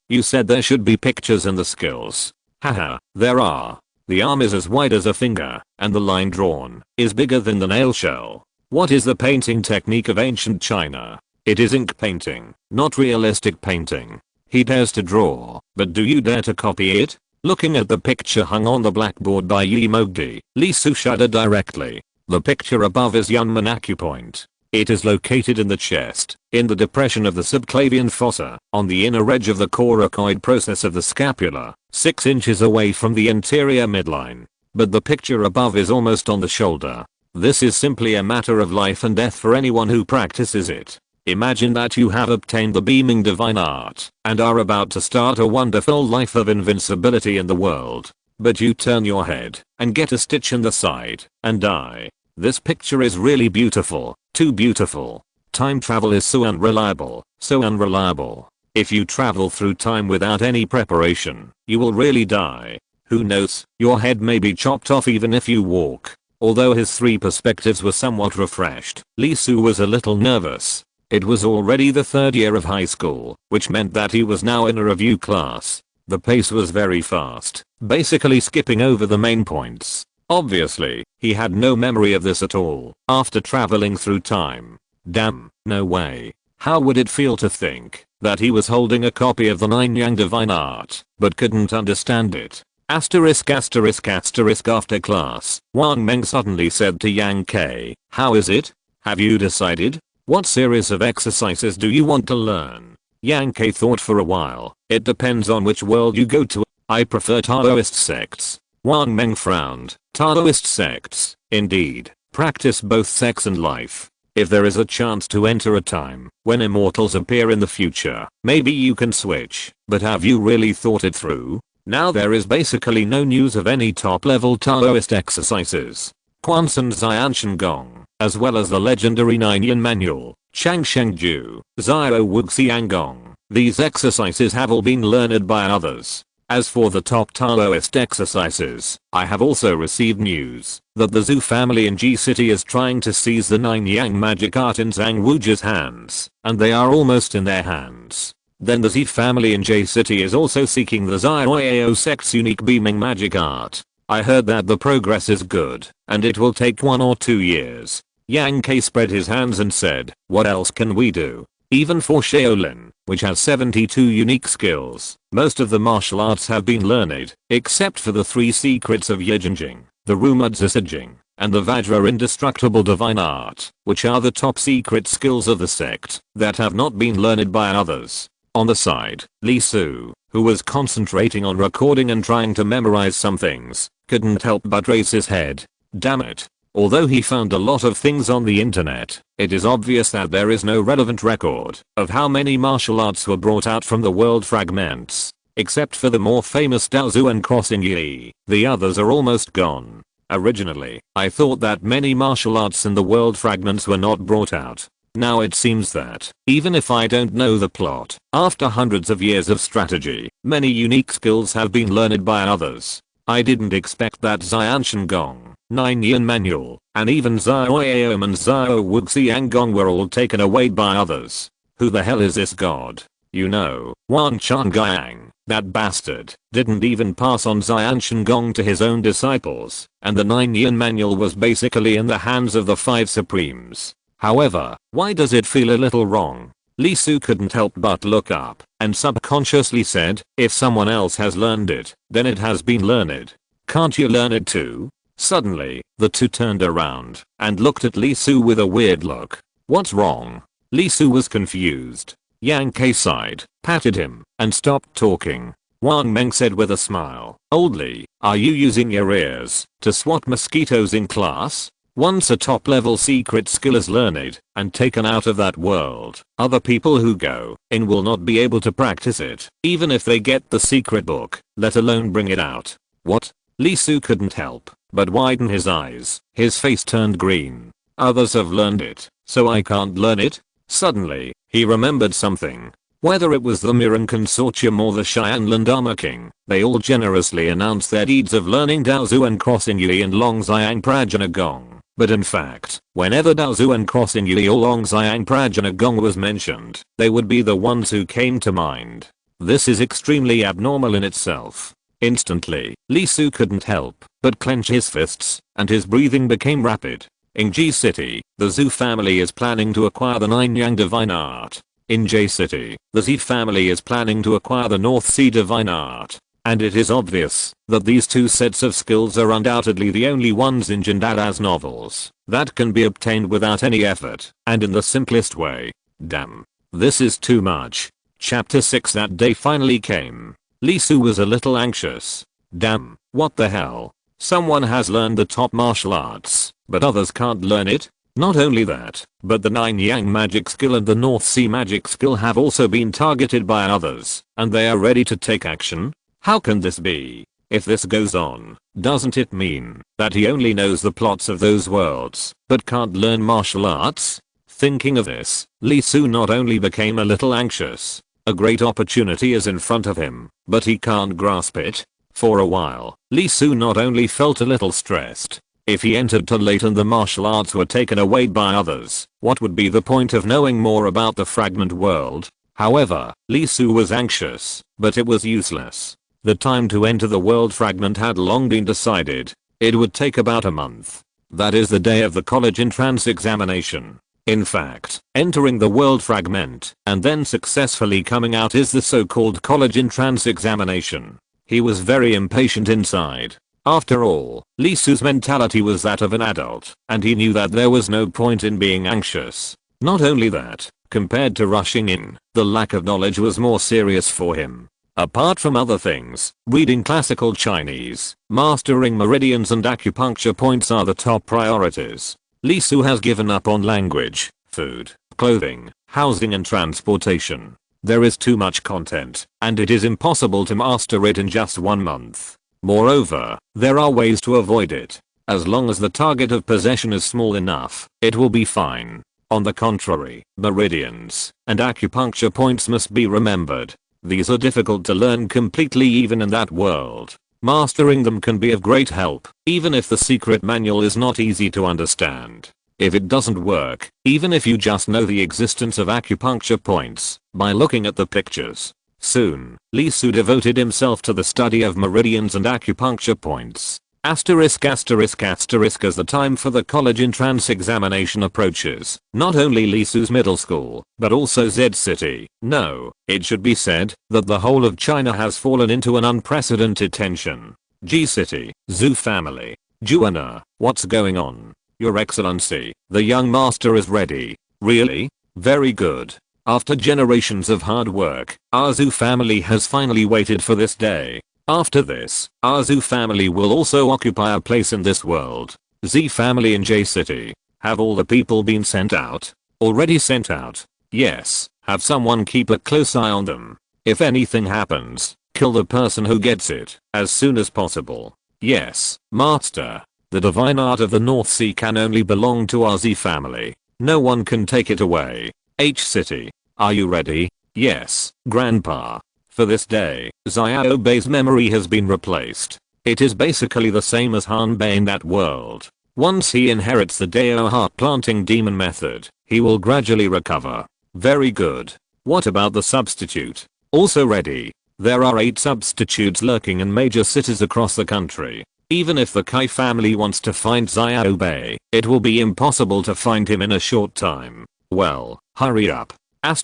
You said there should be pictures in the skills. Haha, there are. The arm is as wide as a finger, and the line drawn is bigger than the nail shell. What is the painting technique of ancient China? It is ink painting, not realistic painting. He dares to draw, but do you dare to copy it? Looking at the picture hung on the blackboard by Yi Mogdi, Li Su shuddered directly. The picture above is Yunmen acupoint. It is located in the chest, in the depression of the subclavian fossa, on the inner edge of the coracoid process of the scapula, 6 inches away from the anterior midline. But the picture above is almost on the shoulder. This is simply a matter of life and death for anyone who practices it. Imagine that you have obtained the beaming divine art, and are about to start a wonderful life of invincibility in the world. But you turn your head, and get a stitch in the side, and die. This picture is really beautiful. Too beautiful. Time travel is so unreliable, so unreliable. If you travel through time without any preparation, you will really die. Who knows, your head may be chopped off even if you walk. Although his 3 perspectives were somewhat refreshed, Li Su was a little nervous. It was already the 3rd year of high school, which meant that he was now in a review class. The pace was very fast, basically skipping over the main points. Obviously, he had no memory of this at all after traveling through time. Damn, no way. How would it feel to think that he was holding a copy of the 9 Yang divine art, but couldn't understand it? Asterisk asterisk asterisk after class, Wang Meng suddenly said to Yang K, how is it? Have you decided? What series of exercises do you want to learn? Yang Ke thought for a while. It depends on which world you go to. I prefer Taoist sects. Wang Meng frowned. Taoist sects, indeed, practice both sex and life. If there is a chance to enter a time when immortals appear in the future, maybe you can switch, but have you really thought it through? Now there is basically no news of any top-level Taoist exercises. Quansan Xianshan Gong, as well as the legendary 9-yin manual, Chang Shengju, Zio Wuxiang Gong. These exercises have all been learned by others. As for the top Taoist exercises, I have also received news that the Zhu family in G City is trying to seize the 9-yang magic art in Zhang Wuji's hands, and they are almost in their hands. Then the Z family in J City is also seeking the Zioao sect's unique beaming magic art. I heard that the progress is good, and it will take 1 or 2 years. Yang Ke spread his hands and said, what else can we do? Even for Shaolin, which has 72 unique skills, most of the martial arts have been learned, except for the 3 secrets of Yijinjing, the Rumored Zisijing, and the Vajra indestructible divine art, which are the top secret skills of the sect that have not been learned by others. On the side, Li Su, who was concentrating on recording and trying to memorize some things, couldn't help but raise his head. Damn it. Although he found a lot of things on the internet, it is obvious that there is no relevant record of how many martial arts were brought out from the world fragments. Except for the more famous Daozu and Crossing Yi, the others are almost gone. Originally, I thought that many martial arts in the world fragments were not brought out. Now it seems that, even if I don't know the plot, after hundreds of years of strategy, many unique skills have been learned by others. I didn't expect that Xianshan Gong, 9-yin manual, and even Zioao and Zio Wuxiang Gong were all taken away by others. Who the hell is this god? You know, Wan Changjiang, that bastard, didn't even pass on Xianshan Gong to his own disciples, and the 9-yin manual was basically in the hands of the 5 supremes. However, why does it feel a little wrong? Li Su couldn't help but look up, and subconsciously said, if someone else has learned it, then it has been learned. Can't you learn it too? Suddenly, the two turned around, and looked at Li Su with a weird look. What's wrong? Li Su was confused. Yang Ke sighed, patted him, and stopped talking. Wang Meng said with a smile, Old Li, are you using your ears to swat mosquitoes in class? Once a top-level secret skill is learned and taken out of that world, other people who go in will not be able to practice it, even if they get the secret book, let alone bring it out. What? Li Su couldn't help but widen his eyes. His face turned green. Others have learned it, so I can't learn it? Suddenly, he remembered something. Whether it was the Miran Consortium or the Xianlan Dharma King, they all generously announced their deeds of learning Daozu and Crossing Yi and Long Xiang Prajna Gong. But in fact, whenever Daozu and Crossing Yi or Long Xiang Prajna Gong was mentioned, they would be the ones who came to mind. This is extremely abnormal in itself. Instantly, Li Su couldn't help but clench his fists, and his breathing became rapid. In G City, the Zhu family is planning to acquire the 9-yang divine art. In J City, the Z family is planning to acquire the North Sea divine art. And it is obvious that these 2 sets of skills are undoubtedly the only ones in Jindada's novels that can be obtained without any effort and in the simplest way. Damn. This is too much. Chapter 6. That day finally came. Li Su was a little anxious. Damn, what the hell? Someone has learned the top martial arts, but others can't learn it? Not only that, but the 9-yang magic skill and the North Sea magic skill have also been targeted by others, and they are ready to take action? How can this be? If this goes on, doesn't it mean that he only knows the plots of those worlds, but can't learn martial arts? Thinking of this, Li Su not only became a little anxious. A great opportunity is in front of him, but he can't grasp it. For a while, Li Su not only felt a little stressed. If he entered too late and the martial arts were taken away by others, what would be the point of knowing more about the fragment world? However, Li Su was anxious, but it was useless. The time to enter the world fragment had long been decided. It would take about a month. That is the day of the college entrance examination. In fact, entering the world fragment and then successfully coming out is the so-called college entrance examination. He was very impatient inside. After all, Li Su's mentality was that of an adult, and he knew that there was no point in being anxious. Not only that, compared to rushing in, the lack of knowledge was more serious for him. Apart from other things, reading classical Chinese, mastering meridians and acupuncture points are the top priorities. Li Su has given up on language, food, clothing, housing and transportation. There is too much content, and it is impossible to master it in just 1 month. Moreover, there are ways to avoid it. As long as the target of possession is small enough, it will be fine. On the contrary, meridians and acupuncture points must be remembered. These are difficult to learn completely even in that world. Mastering them can be of great help, even if the secret manual is not easy to understand. If it doesn't work, even if you just know the existence of acupuncture points, by looking at the pictures. Soon, Li Su devoted himself to the study of meridians and acupuncture points. As the time for the college entrance examination approaches, not only Li Su's middle school, but also Z City. No, it should be said that the whole of China has fallen into an unprecedented tension. G City, Zhu family. Juana, what's going on? Your Excellency, the young master is ready. Really? Very good. After generations of hard work, our Zhu family has finally waited for this day. After this, our Zhu family will also occupy a place in this world. Z family in J City. Have all the people been sent out? Already sent out? Yes. Have someone keep a close eye on them. If anything happens, kill the person who gets it as soon as possible. Yes, Master. The divine art of the North Sea can only belong to our Z family. No one can take it away. H City. Are you ready? Yes, Grandpa. For this day, Xiao Bei's memory has been replaced. It is basically the same as Han Bei in that world. Once he inherits the Dao heart planting demon method, he will gradually recover. Very good. What about the substitute? Also ready. There are 8 substitutes lurking in major cities across the country. Even if the Kai family wants to find Xiao Bei, it will be impossible to find him in a short time. Well, hurry up. Time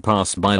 passed by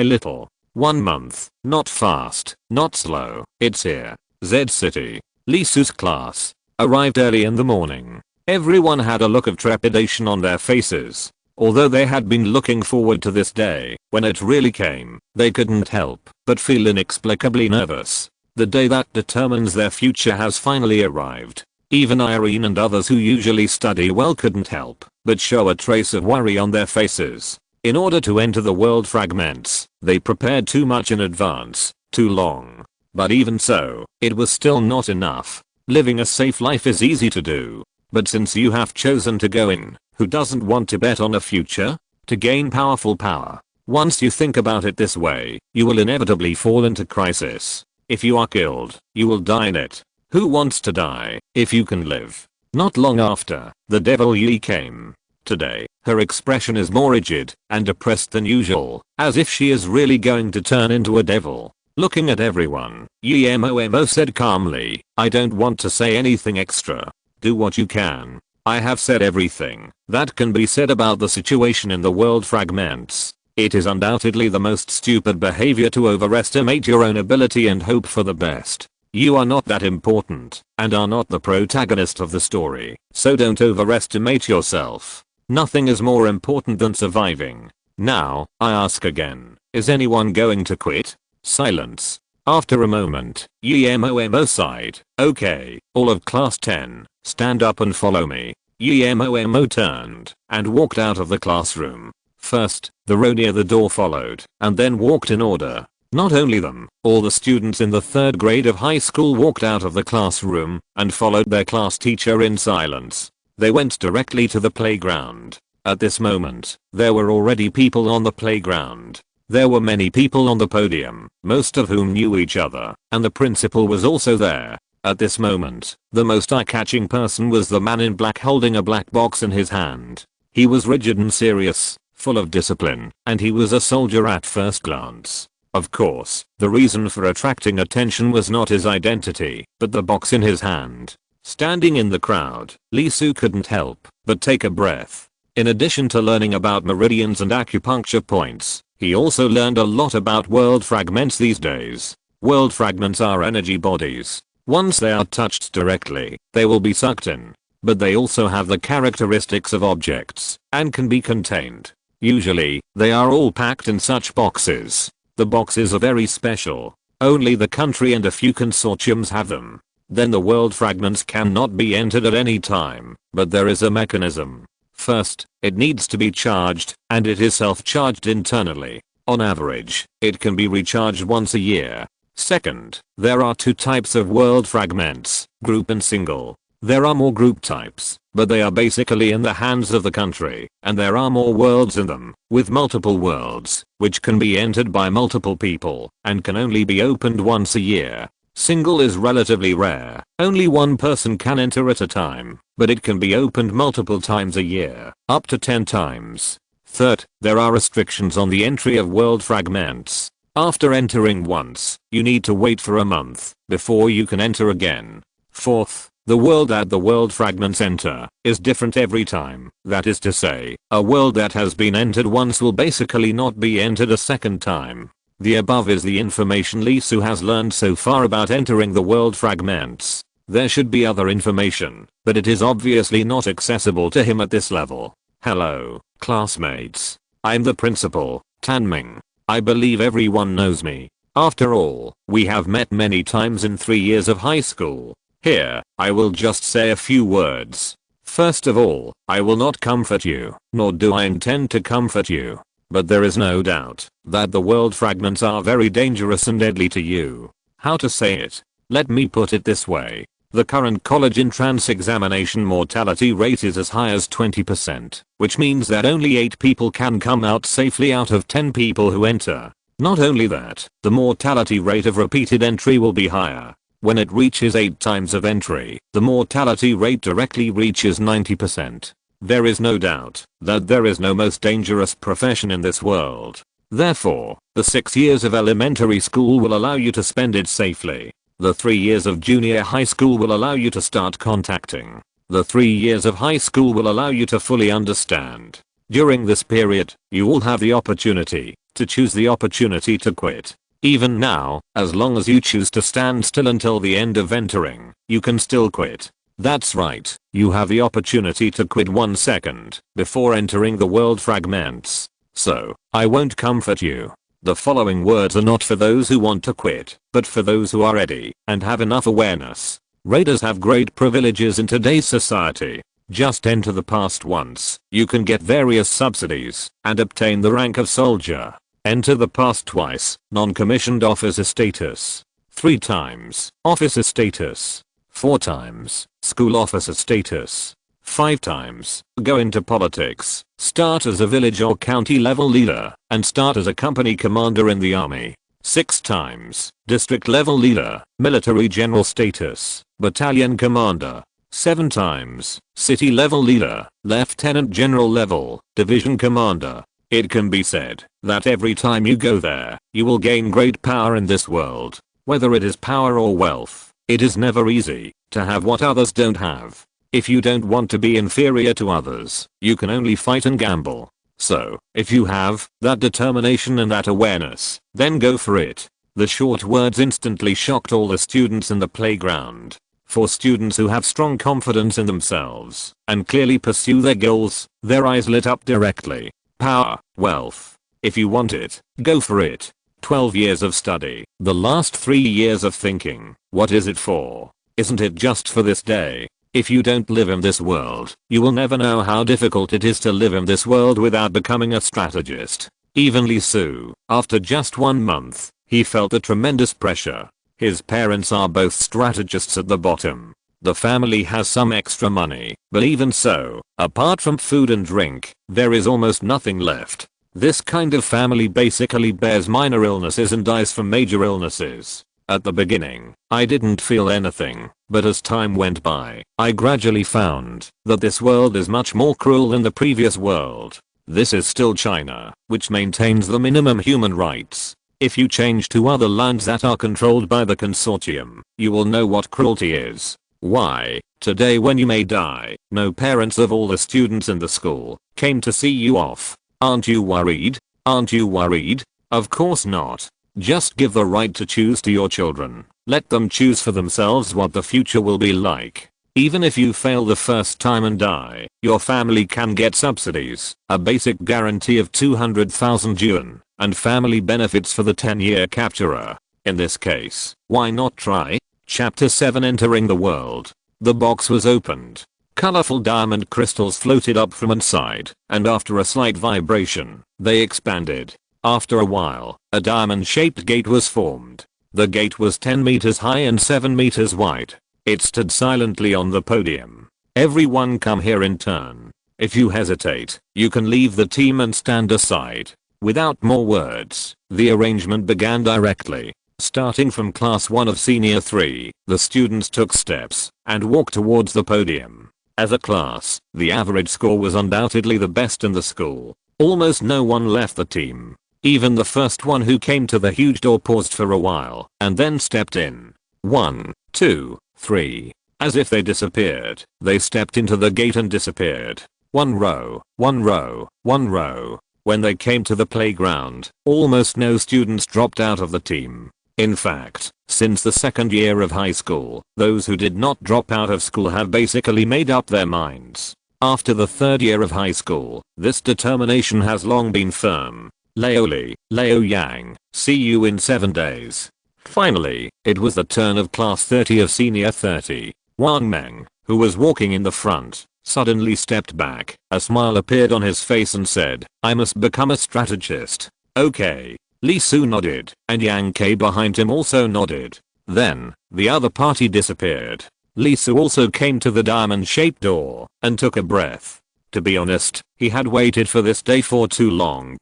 little. 1 month. Not fast, not slow. It's here. Z City. Li Su's class. Arrived early in the morning. Everyone had a look of trepidation on their faces. Although they had been looking forward to this day, when it really came, they couldn't help but feel inexplicably nervous. The day that determines their future has finally arrived. Even Irene and others who usually study well couldn't help but show a trace of worry on their faces. In order to enter the world fragments, they prepared too much in advance, too long. But even so, it was still not enough. Living a safe life is easy to do. But since you have chosen to go in, who doesn't want to bet on a future? To gain powerful power. Once you think about it this way, you will inevitably fall into crisis. If you are killed, you will die in it. Who wants to die if you can live? Not long after, the devil Yi came. Today, her expression is more rigid and depressed than usual, as if she is really going to turn into a devil. Looking at everyone, Yi Momo said calmly, I don't want to say anything extra. Do what you can. I have said everything that can be said about the situation in the world fragments. It is undoubtedly the most stupid behavior to overestimate your own ability and hope for the best. You are not that important, and are not the protagonist of the story, so don't overestimate yourself. Nothing is more important than surviving. Now, I ask again, is anyone going to quit? Silence. After a moment, Momo sighed. Okay, all of class 10, stand up and follow me. Momo turned and walked out of the classroom. First, the row near the door followed, and then walked in order. Not only them, all the students in the 3rd grade of high school walked out of the classroom and followed their class teacher in silence. They went directly to the playground. At this moment, there were already people on the playground. There were many people on the podium, most of whom knew each other, and the principal was also there. At this moment, the most eye-catching person was the man in black holding a black box in his hand. He was rigid and serious, full of discipline, and he was a soldier at first glance. Of course, the reason for attracting attention was not his identity, but the box in his hand. Standing in the crowd, Li Su couldn't help but take a breath. In addition to learning about meridians and acupuncture points, he also learned a lot about world fragments these days. World fragments are energy bodies. Once they are touched directly, they will be sucked in. but they also have the characteristics of objects and can be contained. Usually, they are all packed in such boxes. The boxes are very special. Only the country and a few consortiums have them. Then the world fragments cannot be entered at any time, but there is a mechanism. First, it needs to be charged, and it is self-charged internally. On average, it can be recharged once a year. Second, there are two types of world fragments, group and single. There are more group types, but they are basically in the hands of the country, and there are more worlds in them, with multiple worlds, which can be entered by multiple people, and can only be opened once a year. Single is relatively rare, only one person can enter at a time, but it can be opened multiple times a year, up to 10 times. Third, there are restrictions on the entry of world fragments. After entering once, you need to wait for a month before you can enter again. Fourth, the world that the world fragments enter is different every time. That is to say, a world that has been entered once will basically not be entered a second time. The above is the information Lee Su has learned so far about entering the world fragments. There should be other information, but it is obviously not accessible to him at this level. Hello, classmates. I'm the principal, Tanming. I believe everyone knows me. After all, we have met many times in 3 years of high school. Here, I will just say a few words. First of all, I will not comfort you, nor do I intend to comfort you. But there is no doubt that the world fragments are very dangerous and deadly to you. How to say it? Let me put it this way. The current college entrance examination mortality rate is as high as 20%, which means that only 8 people can come out safely out of 10 people who enter. Not only that, the mortality rate of repeated entry will be higher. When it reaches 8 times of entry, the mortality rate directly reaches 90%. There is no doubt that there is no most dangerous profession in this world. Therefore, the 6 years of elementary school will allow you to spend it safely. The 3 years of junior high school will allow you to start contacting. The 3 years of high school will allow you to fully understand. During this period, you will have the opportunity to choose the opportunity to quit. Even now, as long as you choose to stand still until the end of entering, you can still quit. That's right, you have the opportunity to quit 1 second before entering the world fragments. So, I won't comfort you. The following words are not for those who want to quit, but for those who are ready and have enough awareness. Raiders have great privileges in today's society. Just enter the past once. You can get various subsidies and obtain the rank of soldier. Enter the past twice, non-commissioned officer status. 3 times, officer status. 4 times, school officer status. 5 times, go into politics, start as a village or county level leader, and start as a company commander in the army. 6 times, district level leader, military general status, battalion commander. 7 times, city level leader, lieutenant general level, division commander. It can be said that every time you go there, you will gain great power in this world. Whether it is power or wealth, it is never easy to have what others don't have. If you don't want to be inferior to others, you can only fight and gamble. So, if you have that determination and that awareness, then go for it. The short words instantly shocked all the students in the playground. For students who have strong confidence in themselves and clearly pursue their goals, their eyes lit up directly. Power, wealth. If you want it, go for it. 12 years of study, the last 3 years of thinking, what is it for? Isn't it just for this day? If you don't live in this world, you will never know how difficult it is to live in this world without becoming a strategist. Even Lee Su, after just 1 month, he felt a tremendous pressure. His parents are both strategists at the bottom. The family has some extra money, but even so, apart from food and drink, there is almost nothing left. This kind of family basically bears minor illnesses and dies from major illnesses. At the beginning, I didn't feel anything, but as time went by, I gradually found that this world is much more cruel than the previous world. This is still China, which maintains the minimum human rights. If you change to other lands that are controlled by the consortium, you will know what cruelty is. Why, today when you may die, no parents of all the students in the school came to see you off. Aren't you worried? Aren't you worried? Of course not. Just give the right to choose to your children. Let them choose for themselves what the future will be like. Even if you fail the first time and die, your family can get subsidies, a basic guarantee of 200,000 yuan, and family benefits for the 10-year capturer. In this case, why not try? Chapter 7 Entering the World. The box was opened. Colorful diamond crystals floated up from inside, and after a slight vibration, they expanded. After a while, a diamond-shaped gate was formed. The gate was 10 meters high and 7 meters wide. It stood silently on the podium. Everyone come here in turn. If you hesitate, you can leave the team and stand aside. Without more words, the arrangement began directly. Starting from class 1 of senior 3, the students took steps and walked towards the podium. As a class, the average score was undoubtedly the best in the school. Almost no one left the team. Even the first one who came to the huge door paused for a while and then stepped in. 1, 2, 3. As if they disappeared, they stepped into the gate and disappeared. One row, one row, one row. When they came to the playground, almost no students dropped out of the team. In fact, since the second year of high school, those who did not drop out of school have basically made up their minds. After the third year of high school, this determination has long been firm. Leo Li, Leo Yang, see you in 7 days. Finally, it was the turn of class 30 of senior 30. Wang Meng, who was walking in the front, suddenly stepped back. A smile appeared on his face and said, I must become a strategist. Okay. Li Su nodded, and Yang Ke behind him also nodded. Then, the other party disappeared. Li Su also came to the diamond-shaped door and took a breath. To be honest, he had waited for this day for too long.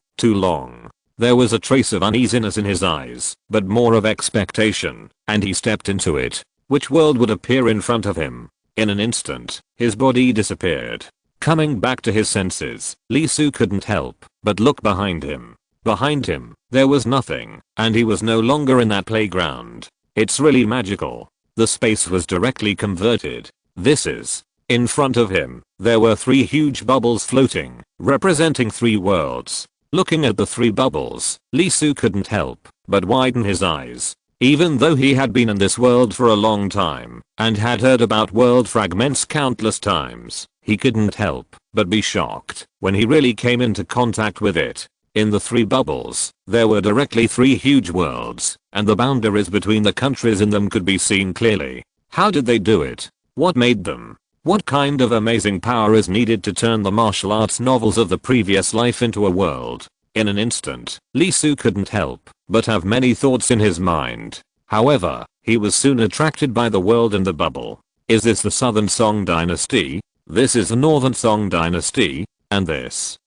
There was a trace of uneasiness in his eyes, but more of expectation, and he stepped into it. Which world would appear in front of him? In an instant, his body disappeared. Coming back to his senses, Li Su couldn't help but look behind him. Behind him, there was nothing, and he was no longer in that playground. It's really magical. The space was directly converted. In front of him, there were 3 huge bubbles floating, representing 3 worlds. Looking at the 3 bubbles, Li Su couldn't help but widen his eyes. Even though he had been in this world for a long time and had heard about world fragments countless times, he couldn't help but be shocked when he really came into contact with it. In the 3 bubbles, there were directly 3 huge worlds, and the boundaries between the countries in them could be seen clearly. How did they do it? What made them? What kind of amazing power is needed to turn the martial arts novels of the previous life into a world? In an instant, Li Su couldn't help but have many thoughts in his mind. However, he was soon attracted by the world in the bubble. Is this the Southern Song Dynasty? This is the Northern Song Dynasty. And this,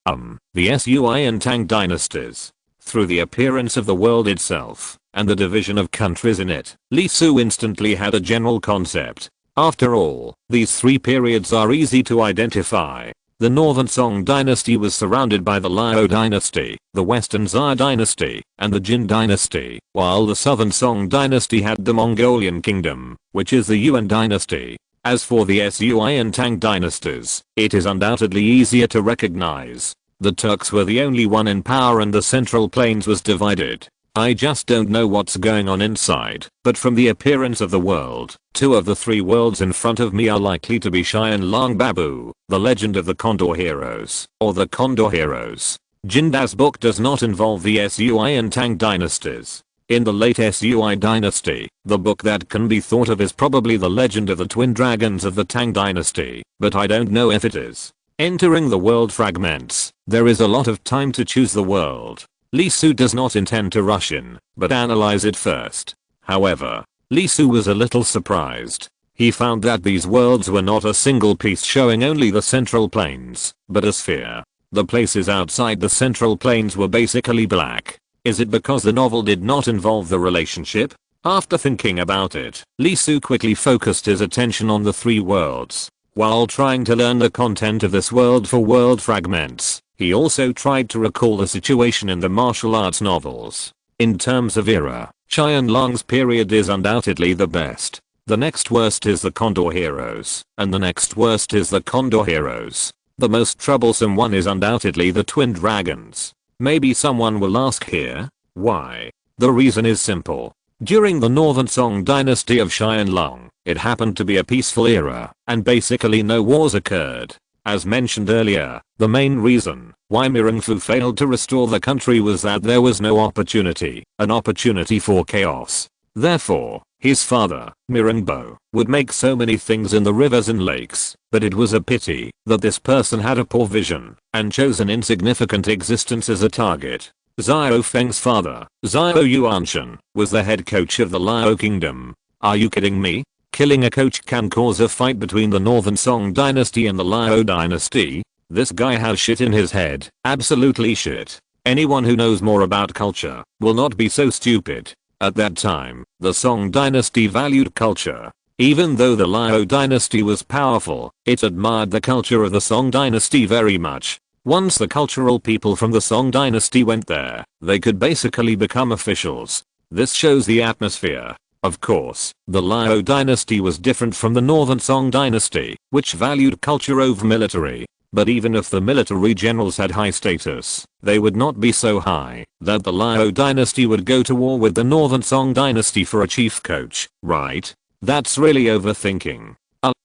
the Sui and Tang dynasties. Through the appearance of the world itself, and the division of countries in it, Li Su instantly had a general concept. After all, these 3 periods are easy to identify. The Northern Song dynasty was surrounded by the Liao dynasty, the Western Xia dynasty, and the Jin dynasty, while the Southern Song dynasty had the Mongolian kingdom, which is the Yuan dynasty. As for the Sui and Tang dynasties, it is undoubtedly easier to recognize. The Turks were the only one in power and the Central Plains was divided. I just don't know what's going on inside, but from the appearance of the world, 2 of the 3 worlds in front of me are likely to be Xian Long Babu, the legend of the Condor Heroes, or the Condor Heroes. Jinda's book does not involve the Sui and Tang dynasties. In the late Sui dynasty, the book that can be thought of is probably the legend of the twin dragons of the Tang dynasty, but I don't know if it is. Entering the world fragments, there is a lot of time to choose the world. Li Su does not intend to rush in, but analyze it first. However, Li Su was a little surprised. He found that these worlds were not a single piece showing only the central plains, but a sphere. The places outside the central plains were basically black. Is it because the novel did not involve the relationship? After thinking about it, Li Su quickly focused his attention on the 3 worlds. While trying to learn the content of this world for world fragments, he also tried to recall the situation in the martial arts novels. In terms of era, Qian Long's period is undoubtedly the best. The next worst is the Condor Heroes, and the next worst is the Condor Heroes. The most troublesome one is undoubtedly the Twin Dragons. Maybe someone will ask here, why? The reason is simple. During the Northern Song dynasty of Qianlong, it happened to be a peaceful era, and basically no wars occurred. As mentioned earlier, the main reason why Mirengfu failed to restore the country was that there was no opportunity, an opportunity for chaos. Therefore, his father, Mirengbo, would make so many things in the rivers and lakes, but it was a pity that this person had a poor vision and chose an insignificant existence as a target. Xiao Feng's father, Xiao Yuanshan, was the head coach of the Liao Kingdom. Are you kidding me? Killing a coach can cause a fight between the Northern Song dynasty and the Liao dynasty? This guy has shit in his head, absolutely shit. Anyone who knows more about culture will not be so stupid. At that time, the Song dynasty valued culture. Even though the Liao dynasty was powerful, it admired the culture of the Song dynasty very much. Once the cultural people from the Song dynasty went there, they could basically become officials. This shows the atmosphere. Of course, the Liao dynasty was different from the Northern Song dynasty, which valued culture over military. But even if the military generals had high status, they would not be so high that the Liao dynasty would go to war with the Northern Song dynasty for a chief coach, right? That's really overthinking.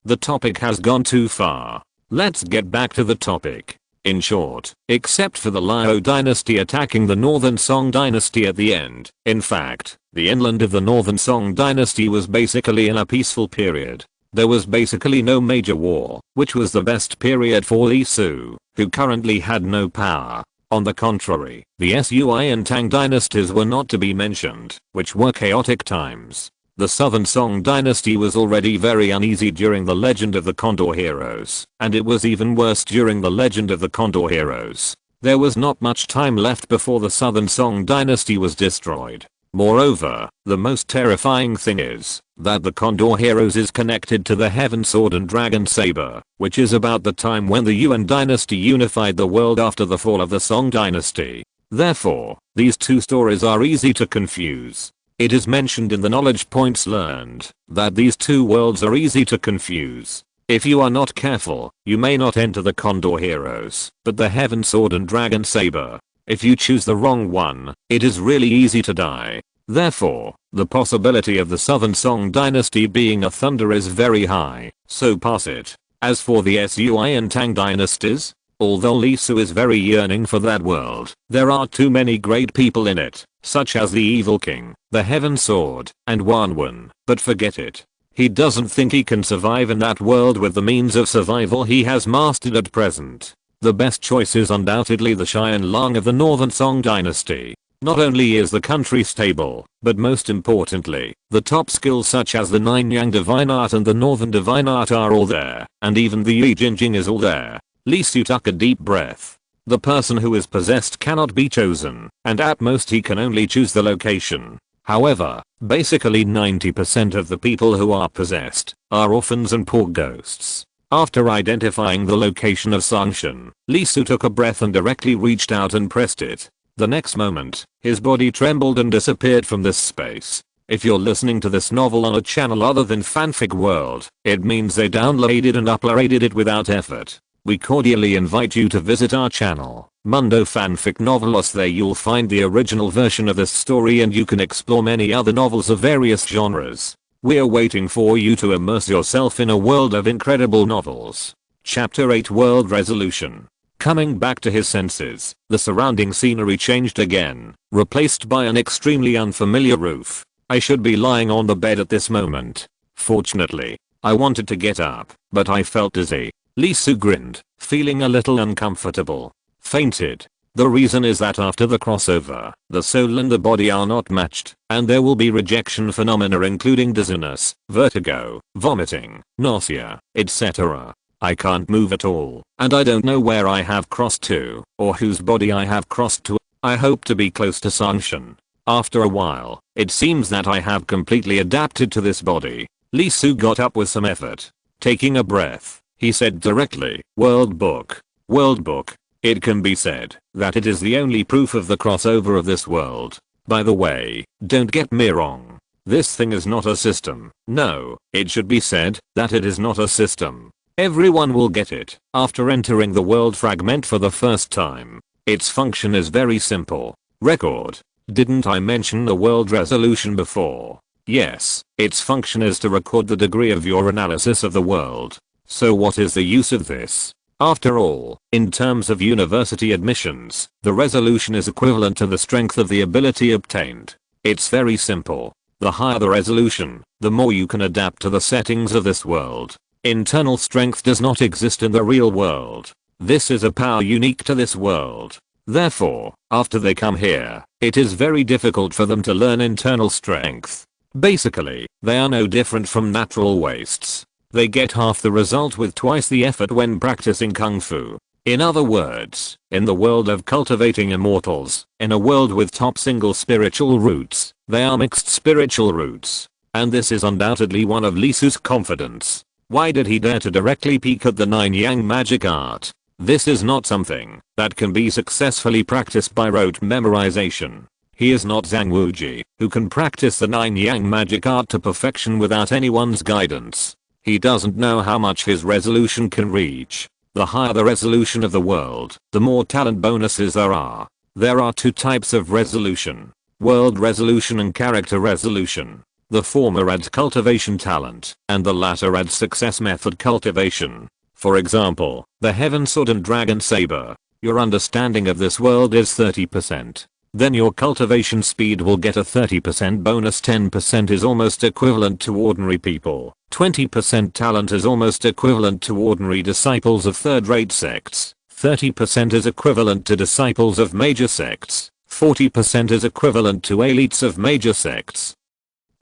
The topic has gone too far. Let's get back to the topic. In short, except for the Liao dynasty attacking the Northern Song dynasty at the end, in fact, the inland of the Northern Song dynasty was basically in a peaceful period. There was basically no major war, which was the best period for Li Su, who currently had no power. On the contrary, the Sui and Tang dynasties were not to be mentioned, which were chaotic times. The Southern Song dynasty was already very uneasy during the Legend of the Condor Heroes, and it was even worse during the Legend of the Condor Heroes. There was not much time left before the Southern Song dynasty was destroyed. Moreover, the most terrifying thing is that the Condor Heroes is connected to the Heaven Sword and Dragon Saber, which is about the time when the Yuan dynasty unified the world after the fall of the Song dynasty. Therefore, these two stories are easy to confuse. It is mentioned in the knowledge points learned that these two worlds are easy to confuse. If you are not careful, you may not enter the Condor Heroes, but the Heaven Sword and Dragon Saber. If you choose the wrong one, it is really easy to die. Therefore, the possibility of the Southern Song dynasty being a thunder is very high, so pass it. As for the Sui and Tang dynasties, although Li Su is very yearning for that world, there are too many great people in it, such as the Evil King, the Heaven Sword, and Wanwen, but forget it. He doesn't think he can survive in that world with the means of survival he has mastered at present. The best choice is undoubtedly the Qianlong of the Northern Song dynasty. Not only is the country stable, but most importantly, the top skills such as the Nine Yang Divine Art and the Northern Divine Art are all there, and even the Yi Jinjing is all there. Li Su took a deep breath. The person who is possessed cannot be chosen, and at most he can only choose the location. However, basically 90% of the people who are possessed are orphans and poor ghosts. After identifying the location of Sangshan, Li Su took a breath and directly reached out and pressed it. The next moment, his body trembled and disappeared from this space. If you're listening to this novel on a channel other than Fanfic World, it means they downloaded and uploaded it without effort. We cordially invite you to visit our channel, Mundo Fanfic Novelos. There you'll find the original version of this story and you can explore many other novels of various genres. We're waiting for you to immerse yourself in a world of incredible novels. Chapter 8 World Resolution. Coming back to his senses, the surrounding scenery changed again, replaced by an extremely unfamiliar roof. I should be lying on the bed at this moment. Fortunately, I wanted to get up, but I felt dizzy. Li Su grinned, feeling a little uncomfortable. Fainted. The reason is that after the crossover, the soul and the body are not matched, and there will be rejection phenomena including dizziness, vertigo, vomiting, nausea, etc. I can't move at all, and I don't know where I have crossed to, or whose body I have crossed to. I hope to be close to Sangshan. After a while, it seems that I have completely adapted to this body. Li Su got up with some effort. Taking a breath, he said directly, World Book. World Book. It can be said that it is the only proof of the crossover of this world. By the way, don't get me wrong. This thing is not a system. No, it should be said that it is not a system. Everyone will get it after entering the world fragment for the first time. Its function is very simple. Record. Didn't I mention the world resolution before? Yes, its function is to record the degree of your analysis of the world. So what is the use of this? After all, in terms of university admissions, the resolution is equivalent to the strength of the ability obtained. It's very simple. The higher the resolution, the more you can adapt to the settings of this world. Internal strength does not exist in the real world. This is a power unique to this world. Therefore, after they come here, it is very difficult for them to learn internal strength. Basically, they are no different from natural wastes. They get half the result with twice the effort when practicing kung fu. In other words, in the world of cultivating immortals, in a world with top single spiritual roots, they are mixed spiritual roots. And this is undoubtedly one of Lee Su's confidence. Why did he dare to directly peek at the 9 yang magic art? This is not something that can be successfully practiced by rote memorization. He is not Zhang Wuji, who can practice the 9 yang magic art to perfection without anyone's guidance. He doesn't know how much his resolution can reach. The higher the resolution of the world, the more talent bonuses there are. There are 2 types of resolution: world resolution and character resolution. The former adds cultivation talent, and the latter adds success method cultivation. For example, the Heaven Sword and Dragon Saber. Your understanding of this world is 30%. Then your cultivation speed will get a 30% bonus. 10% is almost equivalent to ordinary people. 20% talent is almost equivalent to ordinary disciples of third-rate sects. 30% is equivalent to disciples of major sects. 40% is equivalent to elites of major sects.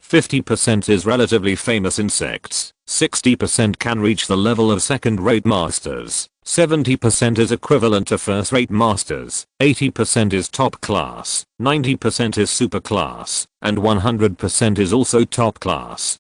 50% is relatively famous in sects. 60% can reach the level of second-rate masters. 70% is equivalent to first-rate masters. 80% is top class. 90% is super class. And 100% is also top class.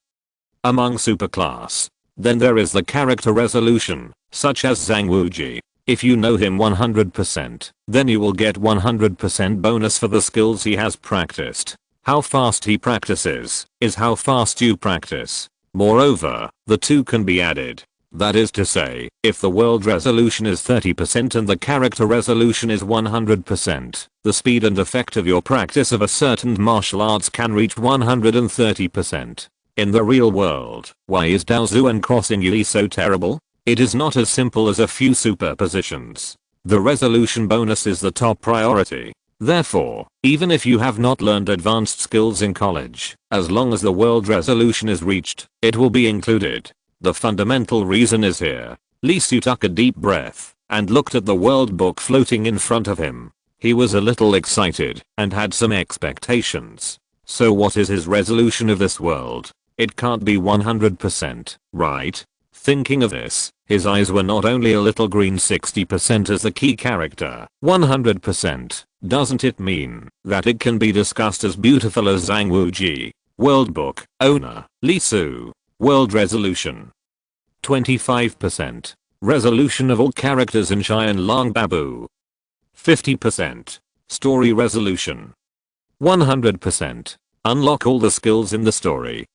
Among super class, then there is the character resolution, such as Zhang Wuji. If you know him 100%, then you will get 100% bonus for the skills he has practiced. How fast he practices is how fast you practice. Moreover, the 2 can be added. That is to say, if the world resolution is 30% and the character resolution is 100%, the speed and effect of your practice of a certain martial arts can reach 130%. In the real world, why is Dao Zhu and crossing Yi so terrible? It is not as simple as a few superpositions. The resolution bonus is the top priority. Therefore, even if you have not learned advanced skills in college, as long as the world resolution is reached, it will be included. The fundamental reason is here. Lee Su took a deep breath and looked at the world book floating in front of him. He was a little excited and had some expectations. So what is his resolution of this world? It can't be 100%, right? Thinking of this, his eyes were not only a little green. 60% as the key character. 100%. Doesn't it mean that it can be discussed as beautiful as Zhang Wuji? World book owner, Lee Su. World resolution. 25%. Resolution of all characters in Cheyenne Long Babu. 50%. Story resolution. 100%. Unlock all the skills in the story.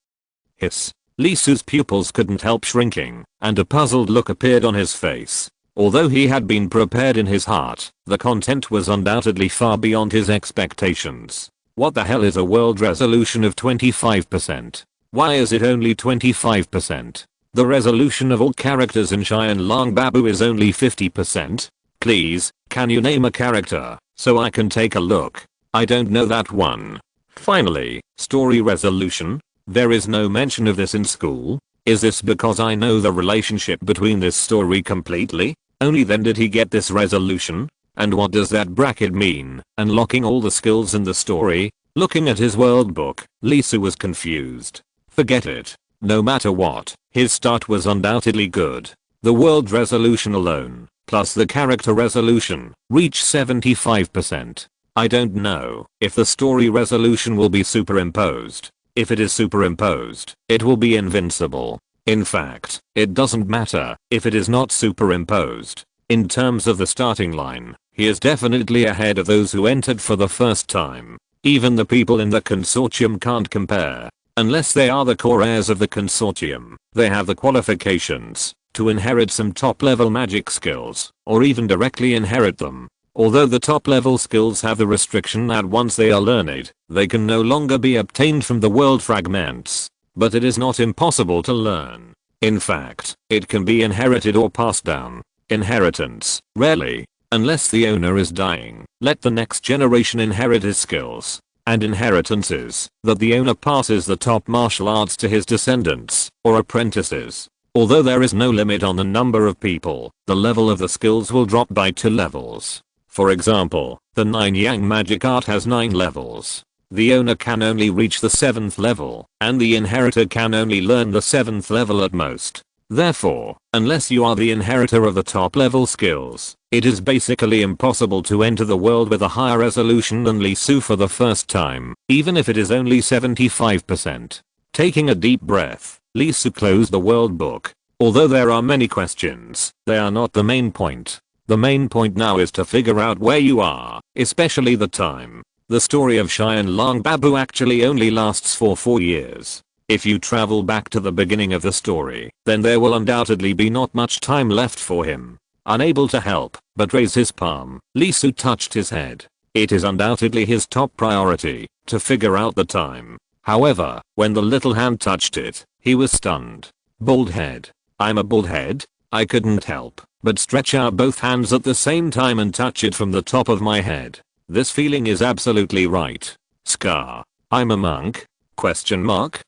Hiss. Lee Su's pupils couldn't help shrinking, and a puzzled look appeared on his face. Although he had been prepared in his heart, the content was undoubtedly far beyond his expectations. What the hell is a world resolution of 25%? Why is it only 25%? The resolution of all characters in Cheyenne Long Babu is only 50%. Please, can you name a character, so I can take a look? I don't know that one. Finally, story resolution. There is no mention of this in school. Is this because I know the relationship between this story completely? Only then did he get this resolution? And what does that bracket mean? Unlocking all the skills in the story? Looking at his world book, Lee Su was confused. Forget it. No matter what, his start was undoubtedly good. The world resolution alone, plus the character resolution, reached 75%. I don't know if the story resolution will be superimposed. If it is superimposed, it will be invincible. In fact, it doesn't matter if it is not superimposed. In terms of the starting line, he is definitely ahead of those who entered for the first time. Even the people in the consortium can't compare. Unless they are the core heirs of the consortium, they have the qualifications to inherit some top level magic skills, or even directly inherit them. Although the top level skills have the restriction that once they are learned, they can no longer be obtained from the world fragments. But it is not impossible to learn. In fact, it can be inherited or passed down. Inheritance, rarely. Unless the owner is dying, let the next generation inherit his skills. And inheritance is that the owner passes the top martial arts to his descendants, or apprentices. Although there is no limit on the number of people, the level of the skills will drop by 2 levels. For example, the 9 yang magic art has 9 levels. The owner can only reach the 7th level, and the inheritor can only learn the 7th level at most. Therefore, unless you are the inheritor of the top level skills, it is basically impossible to enter the world with a higher resolution than Lee Su for the first time, even if it is only 75%. Taking a deep breath, Lee Su closed the world book. Although there are many questions, they are not the main point. The main point now is to figure out where you are, especially the time. The story of Cheyenne Long Babu actually only lasts for 4 years. If you travel back to the beginning of the story, then there will undoubtedly be not much time left for him. Unable to help but raise his palm, Lee Su touched his head. It is undoubtedly his top priority to figure out the time. However, when the little hand touched it, he was stunned. Bald head. I'm a bald head? I couldn't help but stretch out both hands at the same time and touch it from the top of my head. This feeling is absolutely right. Scar. I'm a monk? Question mark?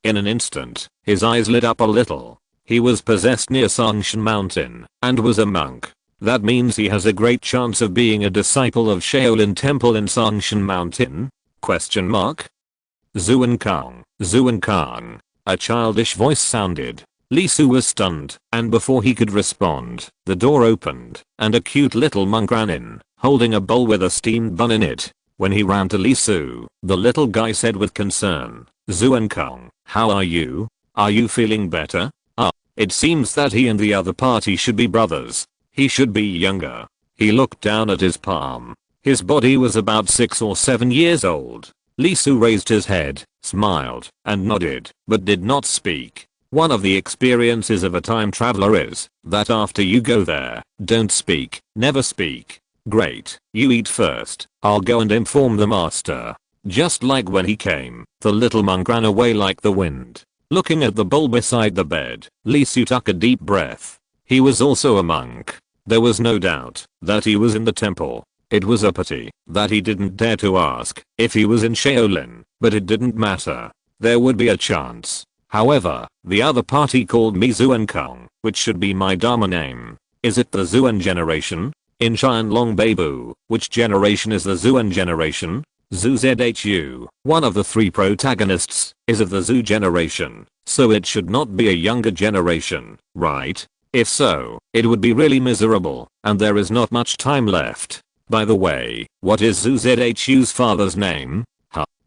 In an instant, his eyes lit up a little. He was possessed near Songshan Mountain, and was a monk. That means he has a great chance of being a disciple of Shaolin Temple in Songshan Mountain? Question mark? Zuan Kang. A childish voice sounded. Lee Su was stunned, and before he could respond, the door opened, and a cute little monk ran in, holding a bowl with a steamed bun in it. When he ran to Lee Su, the little guy said with concern, Zuan Kang, how are you? Are you feeling better? It seems that he and the other party should be brothers. He should be younger. He looked down at his palm. His body was about 6 or 7 years old. Lee Su raised his head, smiled, and nodded, but did not speak. One of the experiences of a time traveler is that after you go there, don't speak, never speak. Great, you eat first. I'll go and inform the master. Just like when he came, the little monk ran away like the wind. Looking at the bowl beside the bed, Lee Su took a deep breath. He was also a monk. There was no doubt that he was in the temple. It was a pity that he didn't dare to ask if he was in Shaolin, but it didn't matter. There would be a chance. However, the other party called me Zuan Kang, which should be my Dharma name. Is it the Zuan generation? In Cheyenne Long Babu, which generation is the Zuan generation? Zhu Zhu, one of the 3 protagonists, is of the Zhu generation, so it should not be a younger generation, right? If so, it would be really miserable, and there is not much time left. By the way, what is Zhu Zhu's father's name?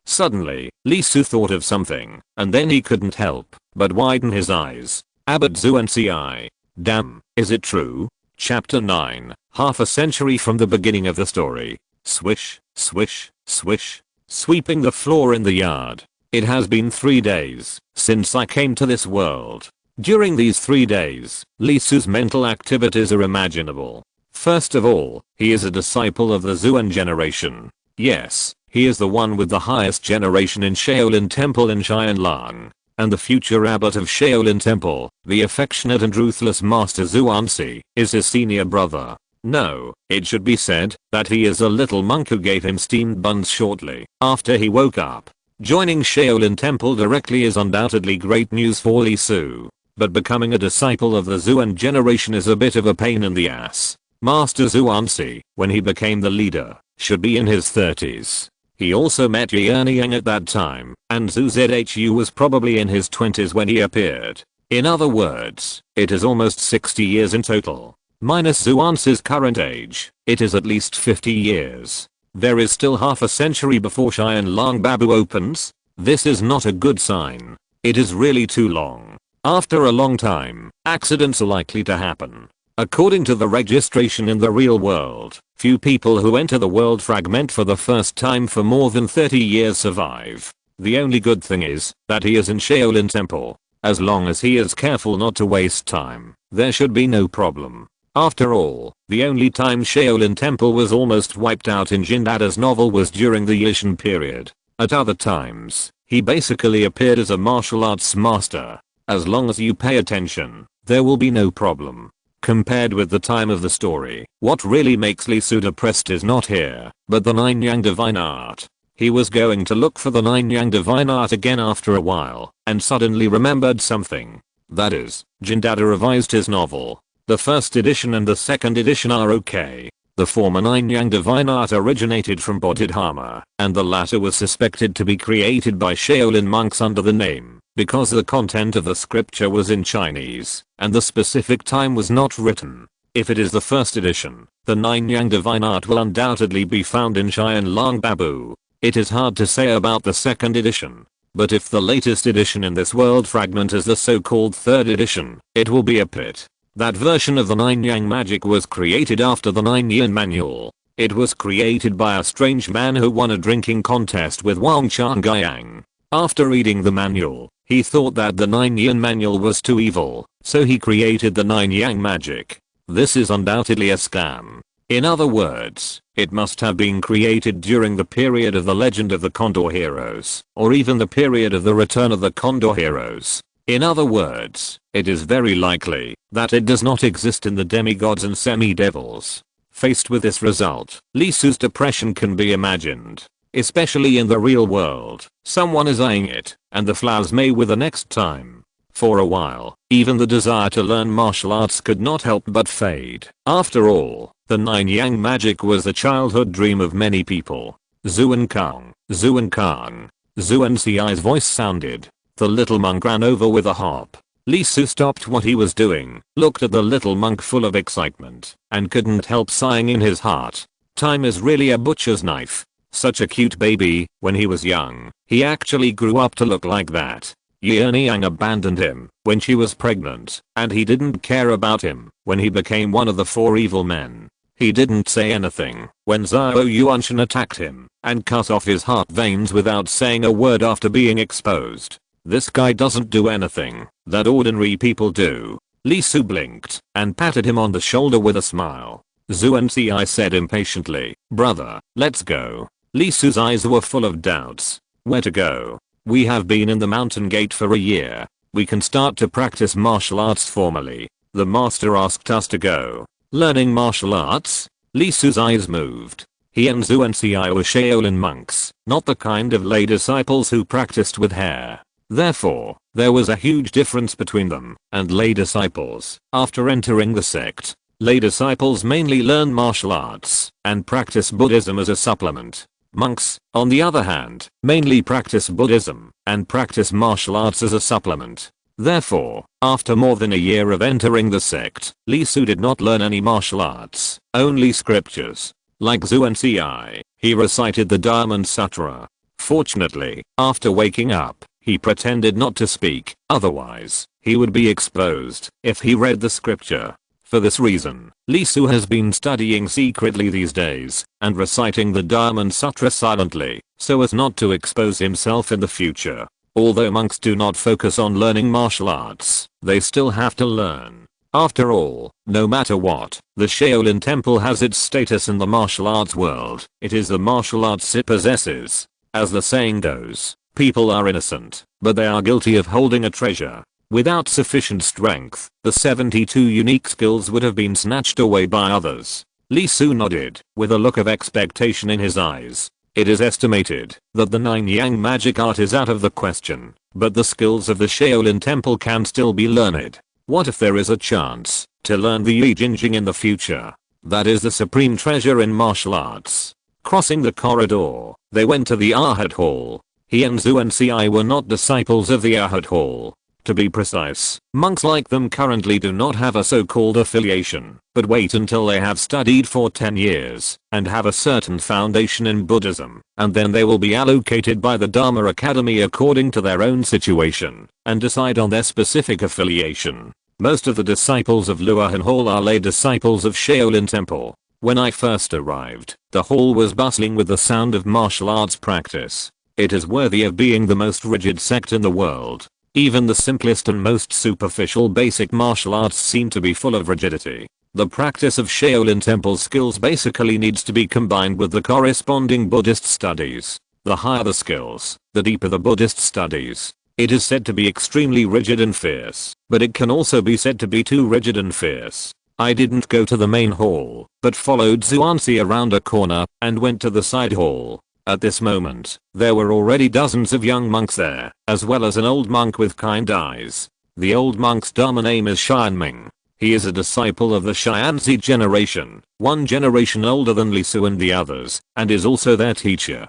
Suddenly, Lee Su thought of something, and then he couldn't help but widen his eyes. Abbot Zuan Ci. Damn, is it true? Chapter 9, half a century from the beginning of the story. Swish, swish, swish, sweeping the floor in the yard. It has been 3 days since I came to this world. During these 3 days, Lee Su's mental activities are imaginable. First of all, he is a disciple of the Zuan generation. Yes, he is the one with the highest generation in Shaolin Temple in Cheyenne Long. And the future abbot of Shaolin Temple, the affectionate and ruthless Master Zuansi, is his senior brother. No, it should be said that he is a little monk who gave him steamed buns shortly after he woke up. Joining Shaolin Temple directly is undoubtedly great news for Lee Su, but becoming a disciple of the Zuan generation is a bit of a pain in the ass. Master Zuansi, when he became the leader, should be in his 30s. He also met Yang at that time, and Zhu Zhu was probably in his 20s when he appeared. In other words, it is almost 60 years in total. Minus Zuansi's current age, it is at least 50 years. There is still half a century before Cheyenne Long Babu opens. This is not a good sign. It is really too long. After a long time, accidents are likely to happen. According to the registration in the real world, few people who enter the world fragment for the first time for more than 30 years survive. The only good thing is that he is in Shaolin Temple. As long as he is careful not to waste time, there should be no problem. After all, the only time Shaolin Temple was almost wiped out in Jindada's novel was during the Yishan period. At other times, he basically appeared as a martial arts master. As long as you pay attention, there will be no problem. Compared with the time of the story, what really makes Li Su depressed is not here, but the 9 Yang Divine Art. He was going to look for the 9 Yang Divine Art again after a while, and suddenly remembered something. That is, Jindada revised his novel. The first edition and the second edition are okay. The former 9 Yang Divine Art originated from Bodhidharma, and the latter was suspected to be created by Shaolin monks under the name, because the content of the scripture was in Chinese, and the specific time was not written. If it is the first edition, the 9 Yang Divine Art will undoubtedly be found in Cheyenne Long Babu. It is hard to say about the second edition, but if the latest edition in this world fragment is the so-called third edition, it will be a pit. That version of the 9 Yang magic was created after the 9 Yin manual. It was created by a strange man who won a drinking contest with Wang Changyang. After reading the manual, he thought that the 9 Yin manual was too evil, so he created the 9 Yang magic. This is undoubtedly a scam. In other words, it must have been created during the period of the Legend of the Condor Heroes, or even the period of the Return of the Condor Heroes. In other words, it is very likely that it does not exist in the demigods and semi-devils. Faced with this result, Li Su's depression can be imagined. Especially in the real world, someone is eyeing it, and the flowers may wither next time. For a while, even the desire to learn martial arts could not help but fade. After all, the 9 Yang magic was the childhood dream of many people. Zuan Kang, Zuan Kang. Zuan Ci's voice sounded. The little monk ran over with a hop. Li Su stopped what he was doing, looked at the little monk full of excitement, and couldn't help sighing in his heart. Time is really a butcher's knife. Such a cute baby. When he was young, he actually grew up to look like that. Yan Yang abandoned him when she was pregnant, and he didn't care about him when he became one of the 4 evil men. He didn't say anything when Zhao Yuanshan attacked him and cut off his heart veins without saying a word after being exposed. This guy doesn't do anything that ordinary people do. Li Su blinked and patted him on the shoulder with a smile. Zuan Ci said impatiently, "Brother, let's go." Li Su's eyes were full of doubts. Where to go? We have been in the mountain gate for a year. We can start to practice martial arts formally. The master asked us to go. Learning martial arts? Li Su's eyes moved. He and Zuan Ci were Shaolin monks, not the kind of lay disciples who practiced with hair. Therefore, there was a huge difference between them and lay disciples. After entering the sect, lay disciples mainly learn martial arts and practice Buddhism as a supplement. Monks, on the other hand, mainly practice Buddhism and practice martial arts as a supplement. Therefore, after more than a year of entering the sect, Li Su did not learn any martial arts, only scriptures. Like Zuan Ci, he recited the Diamond Sutra. Fortunately, after waking up, he pretended not to speak, otherwise, he would be exposed if he read the scripture. For this reason, Li Su has been studying secretly these days and reciting the Diamond Sutra silently, so as not to expose himself in the future. Although monks do not focus on learning martial arts, they still have to learn. After all, no matter what, the Shaolin Temple has its status in the martial arts world. It is the martial arts it possesses. As the saying goes, people are innocent, but they are guilty of holding a treasure. Without sufficient strength, the 72 unique skills would have been snatched away by others. Li Su nodded, with a look of expectation in his eyes. It is estimated that the 9 Yang magic art is out of the question, but the skills of the Shaolin Temple can still be learned. What if there is a chance to learn the Yi Jinjing in the future? That is the supreme treasure in martial arts. Crossing the corridor, they went to the Ahad Hall. He and Zuan Ci were not disciples of the Ahad Hall. To be precise, monks like them currently do not have a so-called affiliation, but wait until they have studied for 10 years and have a certain foundation in Buddhism, and then they will be allocated by the Dharma Academy according to their own situation and decide on their specific affiliation. Most of the disciples of Luohan Hall are lay disciples of Shaolin Temple. When I first arrived, the hall was bustling with the sound of martial arts practice. It is worthy of being the most rigid sect in the world. Even the simplest and most superficial basic martial arts seem to be full of rigidity. The practice of Shaolin temple skills basically needs to be combined with the corresponding Buddhist studies. The higher the skills, the deeper the Buddhist studies. It is said to be extremely rigid and fierce, but it can also be said to be too rigid and fierce. I didn't go to the main hall, but followed Xuanzi around a corner and went to the side hall. At this moment, there were already dozens of young monks there, as well as an old monk with kind eyes. The old monk's Dharma name is Xianming. He is a disciple of the Xianzi generation, one generation older than Li Su and the others, and is also their teacher.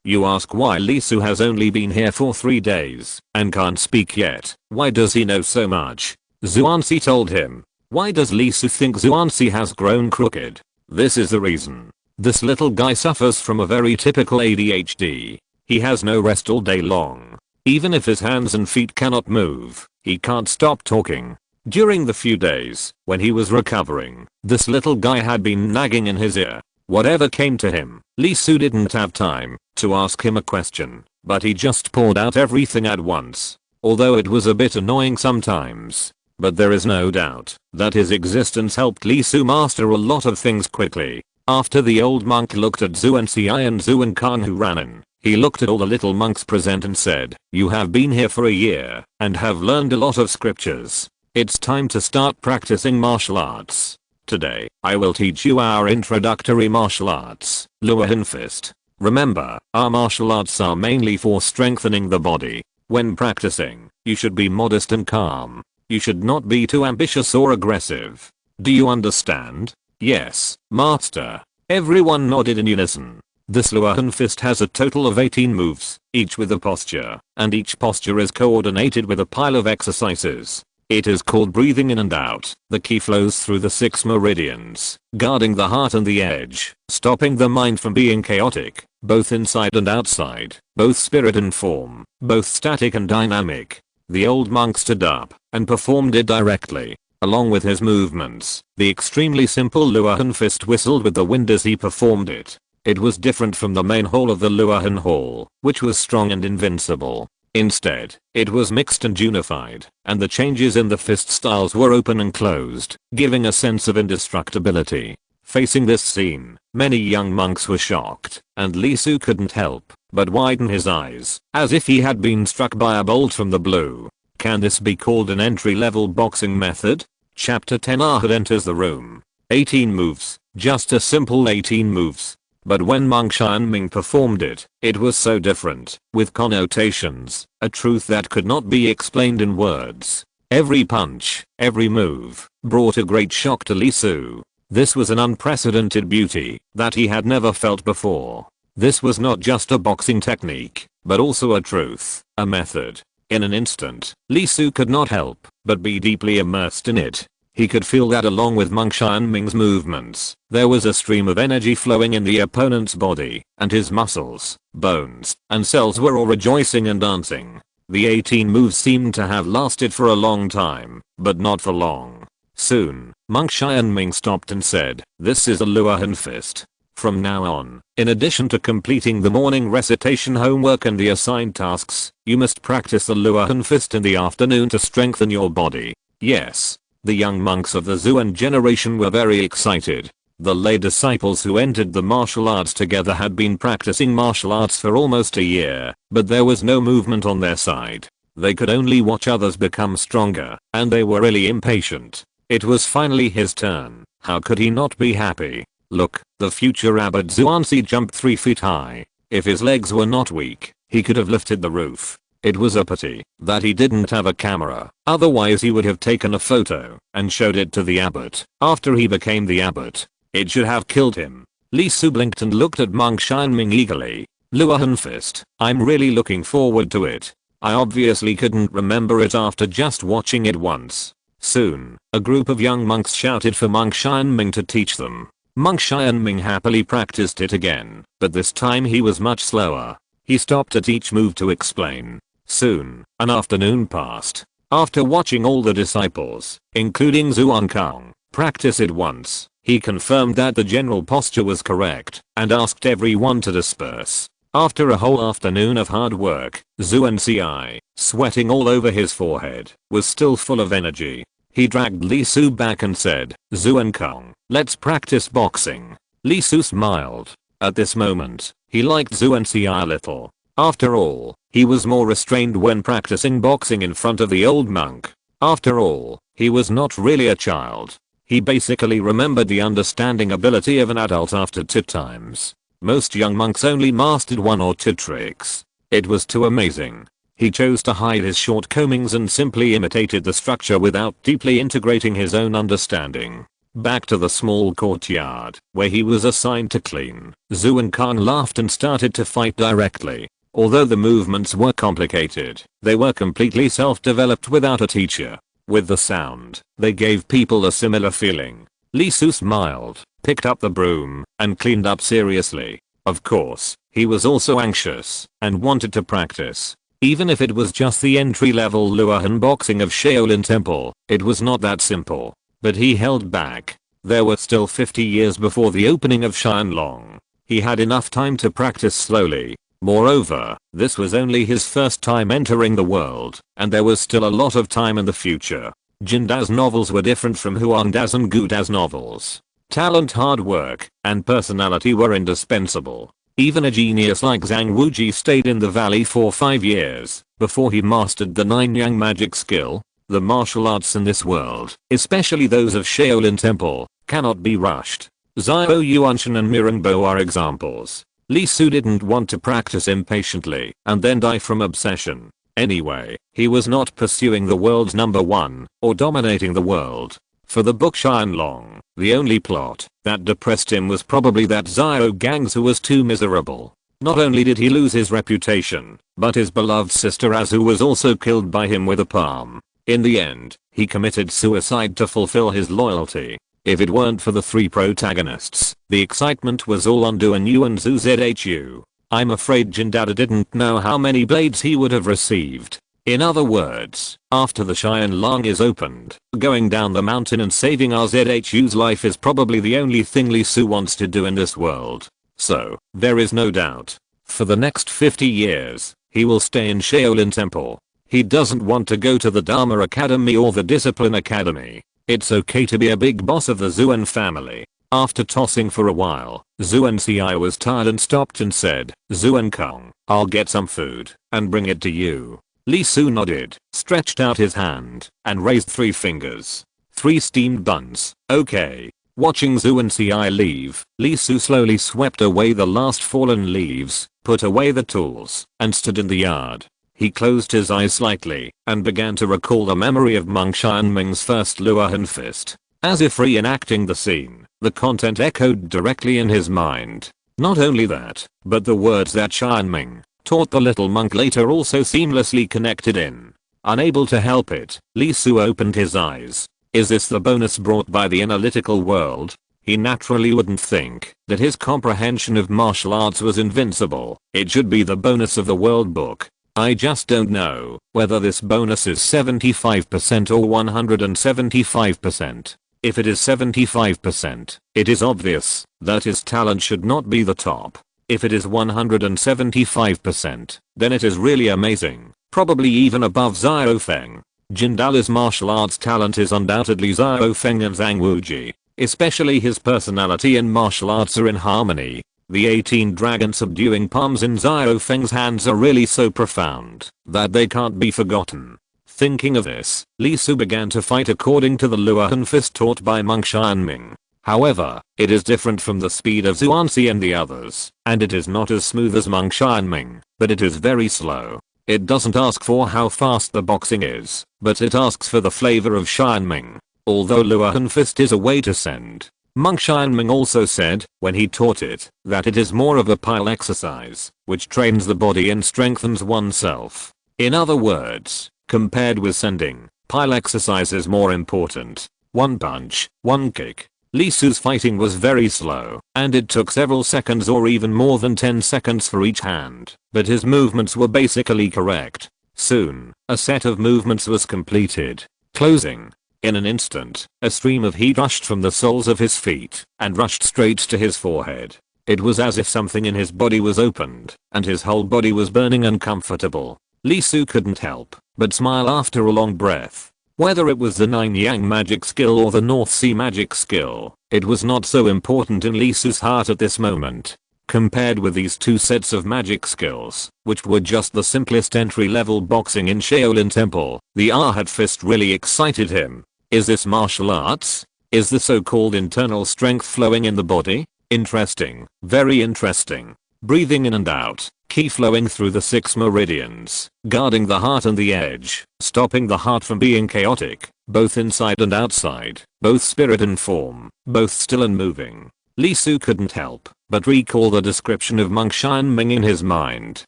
You ask why Li Su has only been here for 3 days and can't speak yet. Why does he know so much? Xuanzi told him. Why does Li Su think Xuanzi has grown crooked? This is the reason. This little guy suffers from a very typical ADHD. He has no rest all day long. Even if his hands and feet cannot move, he can't stop talking. During the few days when he was recovering, this little guy had been nagging in his ear. Whatever came to him, Li Su didn't have time to ask him a question, but he just poured out everything at once. Although it was a bit annoying sometimes. But there is no doubt that his existence helped Li Su master a lot of things quickly. After the old monk looked at Xuanzi and Xuankang who ran in, he looked at all the little monks present and said, "You have been here for a year and have learned a lot of scriptures. It's time to start practicing martial arts. Today, I will teach you our introductory martial arts, Luohan Fist. Remember, our martial arts are mainly for strengthening the body. When practicing, you should be modest and calm. You should not be too ambitious or aggressive. Do you understand?" "Yes, master." Everyone nodded in unison. This Luohan Fist has a total of 18 moves, each with a posture, and each posture is coordinated with a pile of exercises. It is called breathing in and out. The ki flows through the 6 meridians, guarding the heart and the edge, stopping the mind from being chaotic, both inside and outside, both spirit and form, both static and dynamic. The old monk stood up and performed it directly, along with his movements. The extremely simple Luohan Fist whistled with the wind as he performed it. It was different from the main hall of the Luohan Hall, which was strong and invincible. Instead, it was mixed and unified, and the changes in the fist styles were open and closed, giving a sense of indestructibility. Facing this scene, many young monks were shocked, and Li Su couldn't help but widen his eyes, as if he had been struck by a bolt from the blue. Can this be called an entry-level boxing method? Chapter 10. Ahad enters the room. 18 moves, just a simple 18 moves. But when Monk Xianming performed it, it was so different, with connotations, a truth that could not be explained in words. Every punch, every move, brought a great shock to Li Su. This was an unprecedented beauty that he had never felt before. This was not just a boxing technique, but also a truth, a method. In an instant, Li Su could not help but be deeply immersed in it. He could feel that along with Monk Xianming's movements, there was a stream of energy flowing in the opponent's body, and his muscles, bones, and cells were all rejoicing and dancing. The 18 moves seemed to have lasted for a long time, but not for long. Soon, Monk Xianming stopped and said, "This is a Luohan Fist. From now on, in addition to completing the morning recitation homework and the assigned tasks, you must practice the Luohan Fist in the afternoon to strengthen your body." Yes. The young monks of the Xuan generation were very excited. The lay disciples who entered the martial arts together had been practicing martial arts for almost a year, but there was no movement on their side. They could only watch others become stronger, and they were really impatient. It was finally his turn. How could he not be happy? Look, the future abbot Xuanzi jumped 3 feet high. If his legs were not weak, he could have lifted the roof. It was a pity that he didn't have a camera, otherwise he would have taken a photo and showed it to the abbot after he became the abbot. It should have killed him. Li Su blinked and looked at Monk Xianming eagerly. Luohan Fist, I'm really looking forward to it. I obviously couldn't remember it after just watching it once. Soon, a group of young monks shouted for Monk Xianming to teach them. Monk Xianming happily practiced it again, but this time he was much slower. He stopped at each move to explain. Soon, an afternoon passed. After watching all the disciples, including Xuankang, practice it once, he confirmed that the general posture was correct and asked everyone to disperse. After a whole afternoon of hard work, Xuanzi, sweating all over his forehead, was still full of energy. He dragged Lee Su back and said, "Zuan Kong, let's practice boxing." Lee Su smiled. At this moment, he liked Zuan Si a little. After all, he was more restrained when practicing boxing in front of the old monk. After all, he was not really a child. He basically remembered the understanding ability of an adult after 2 times. Most young monks only mastered 1 or 2 tricks. It was too amazing. He chose to hide his shortcomings and simply imitated the structure without deeply integrating his own understanding. Back to the small courtyard, where he was assigned to clean, Zuan Kang laughed and started to fight directly. Although the movements were complicated, they were completely self-developed without a teacher. With the sound, they gave people a similar feeling. Lee Su smiled, picked up the broom, and cleaned up seriously. Of course, he was also anxious, and wanted to practice. Even if it was just the entry-level Luohan boxing of Shaolin Temple, it was not that simple. But he held back. There were still 50 years before the opening of Xianlong. He had enough time to practice slowly. Moreover, this was only his first time entering the world, and there was still a lot of time in the future. Jinda's novels were different from Huangda's and Guda's novels. Talent, hard work, and personality were indispensable. Even a genius like Zhang Wuji stayed in the valley for 5 years before he mastered the 9 Yang magic skill. The martial arts in this world, especially those of Shaolin Temple, cannot be rushed. Xiao Yuanshan and Mirenbo are examples. Lee Su didn't want to practice impatiently and then die from obsession. Anyway, he was not pursuing the world's #1 or dominating the world. For the book Xianlong, the only plot that depressed him was probably that Xiao Gangsu was too miserable. Not only did he lose his reputation, but his beloved sister Azu was also killed by him with a palm. In the end, he committed suicide to fulfill his loyalty. If it weren't for the 3 protagonists, the excitement was all on Duan Yu and Zhu Zhu. I'm afraid Jindada didn't know how many blades he would have received. In other words, after the Xianlong is opened, going down the mountain and saving RZHU's life is probably the only thing Lee Su wants to do in this world. So, there is no doubt. For the next 50 years, he will stay in Shaolin Temple. He doesn't want to go to the Dharma Academy or the Discipline Academy. It's okay to be a big boss of the Zuan family. After tossing for a while, Zuan Si was tired and stopped and said, "Zuan Kong, I'll get some food and bring it to you." Lee Su nodded, stretched out his hand, and raised 3 fingers. 3 steamed buns, okay. Watching Zuan Si leave, Lee Su slowly swept away the last fallen leaves, put away the tools, and stood in the yard. He closed his eyes slightly and began to recall the memory of Monk Xianming's first Luohan fist. As if reenacting the scene, the content echoed directly in his mind. Not only that, but the words that Xianming taught the little monk later also seamlessly connected in. Unable to help it, Lee Su opened his eyes. Is this the bonus brought by the analytical world? He naturally wouldn't think that his comprehension of martial arts was invincible. It should be the bonus of the world book. I just don't know whether this bonus is 75% or 175%. If it is 75%, it is obvious that his talent should not be the top. If it is 175%, then it is really amazing, probably even above Xiao Feng. Jindal's martial arts talent is undoubtedly Xiao Feng and Zhang Wuji, especially his personality and martial arts are in harmony. The 18 dragon subduing palms in Xiao Feng's hands are really so profound that they can't be forgotten. Thinking of this, Lee Su began to fight according to the Luohan fist taught by Monk Xianming. However, it is different from the speed of Xuanzi and the others, and it is not as smooth as Monk Xianming, but it is very slow. It doesn't ask for how fast the boxing is, but it asks for the flavor of Xianming. Although Luohan fist is a way to send, Monk Xianming also said, when he taught it, that it is more of a pile exercise, which trains the body and strengthens oneself. In other words, compared with sending, pile exercise is more important. One punch, one kick. Lee Su's fighting was very slow, and it took several seconds or even more than 10 seconds for each hand, but his movements were basically correct. Soon, a set of movements was completed. Closing. In an instant, a stream of heat rushed from the soles of his feet and rushed straight to his forehead. It was as if something in his body was opened, and his whole body was burning uncomfortable. Lee Su couldn't help but smile after a long breath. Whether it was the 9 Yang magic skill or the North Sea magic skill, it was not so important in Lee Su's heart at this moment. Compared with these two sets of magic skills, which were just the simplest entry-level boxing in Shaolin Temple, the Ahad Fist really excited him. Is this martial arts? Is the so-called internal strength flowing in the body? Interesting, very interesting. Breathing in and out, ki flowing through the 6 meridians, guarding the heart and the edge, stopping the heart from being chaotic, both inside and outside, both spirit and form, both still and moving. Lee Su couldn't help but recall the description of Monk Xianming in his mind,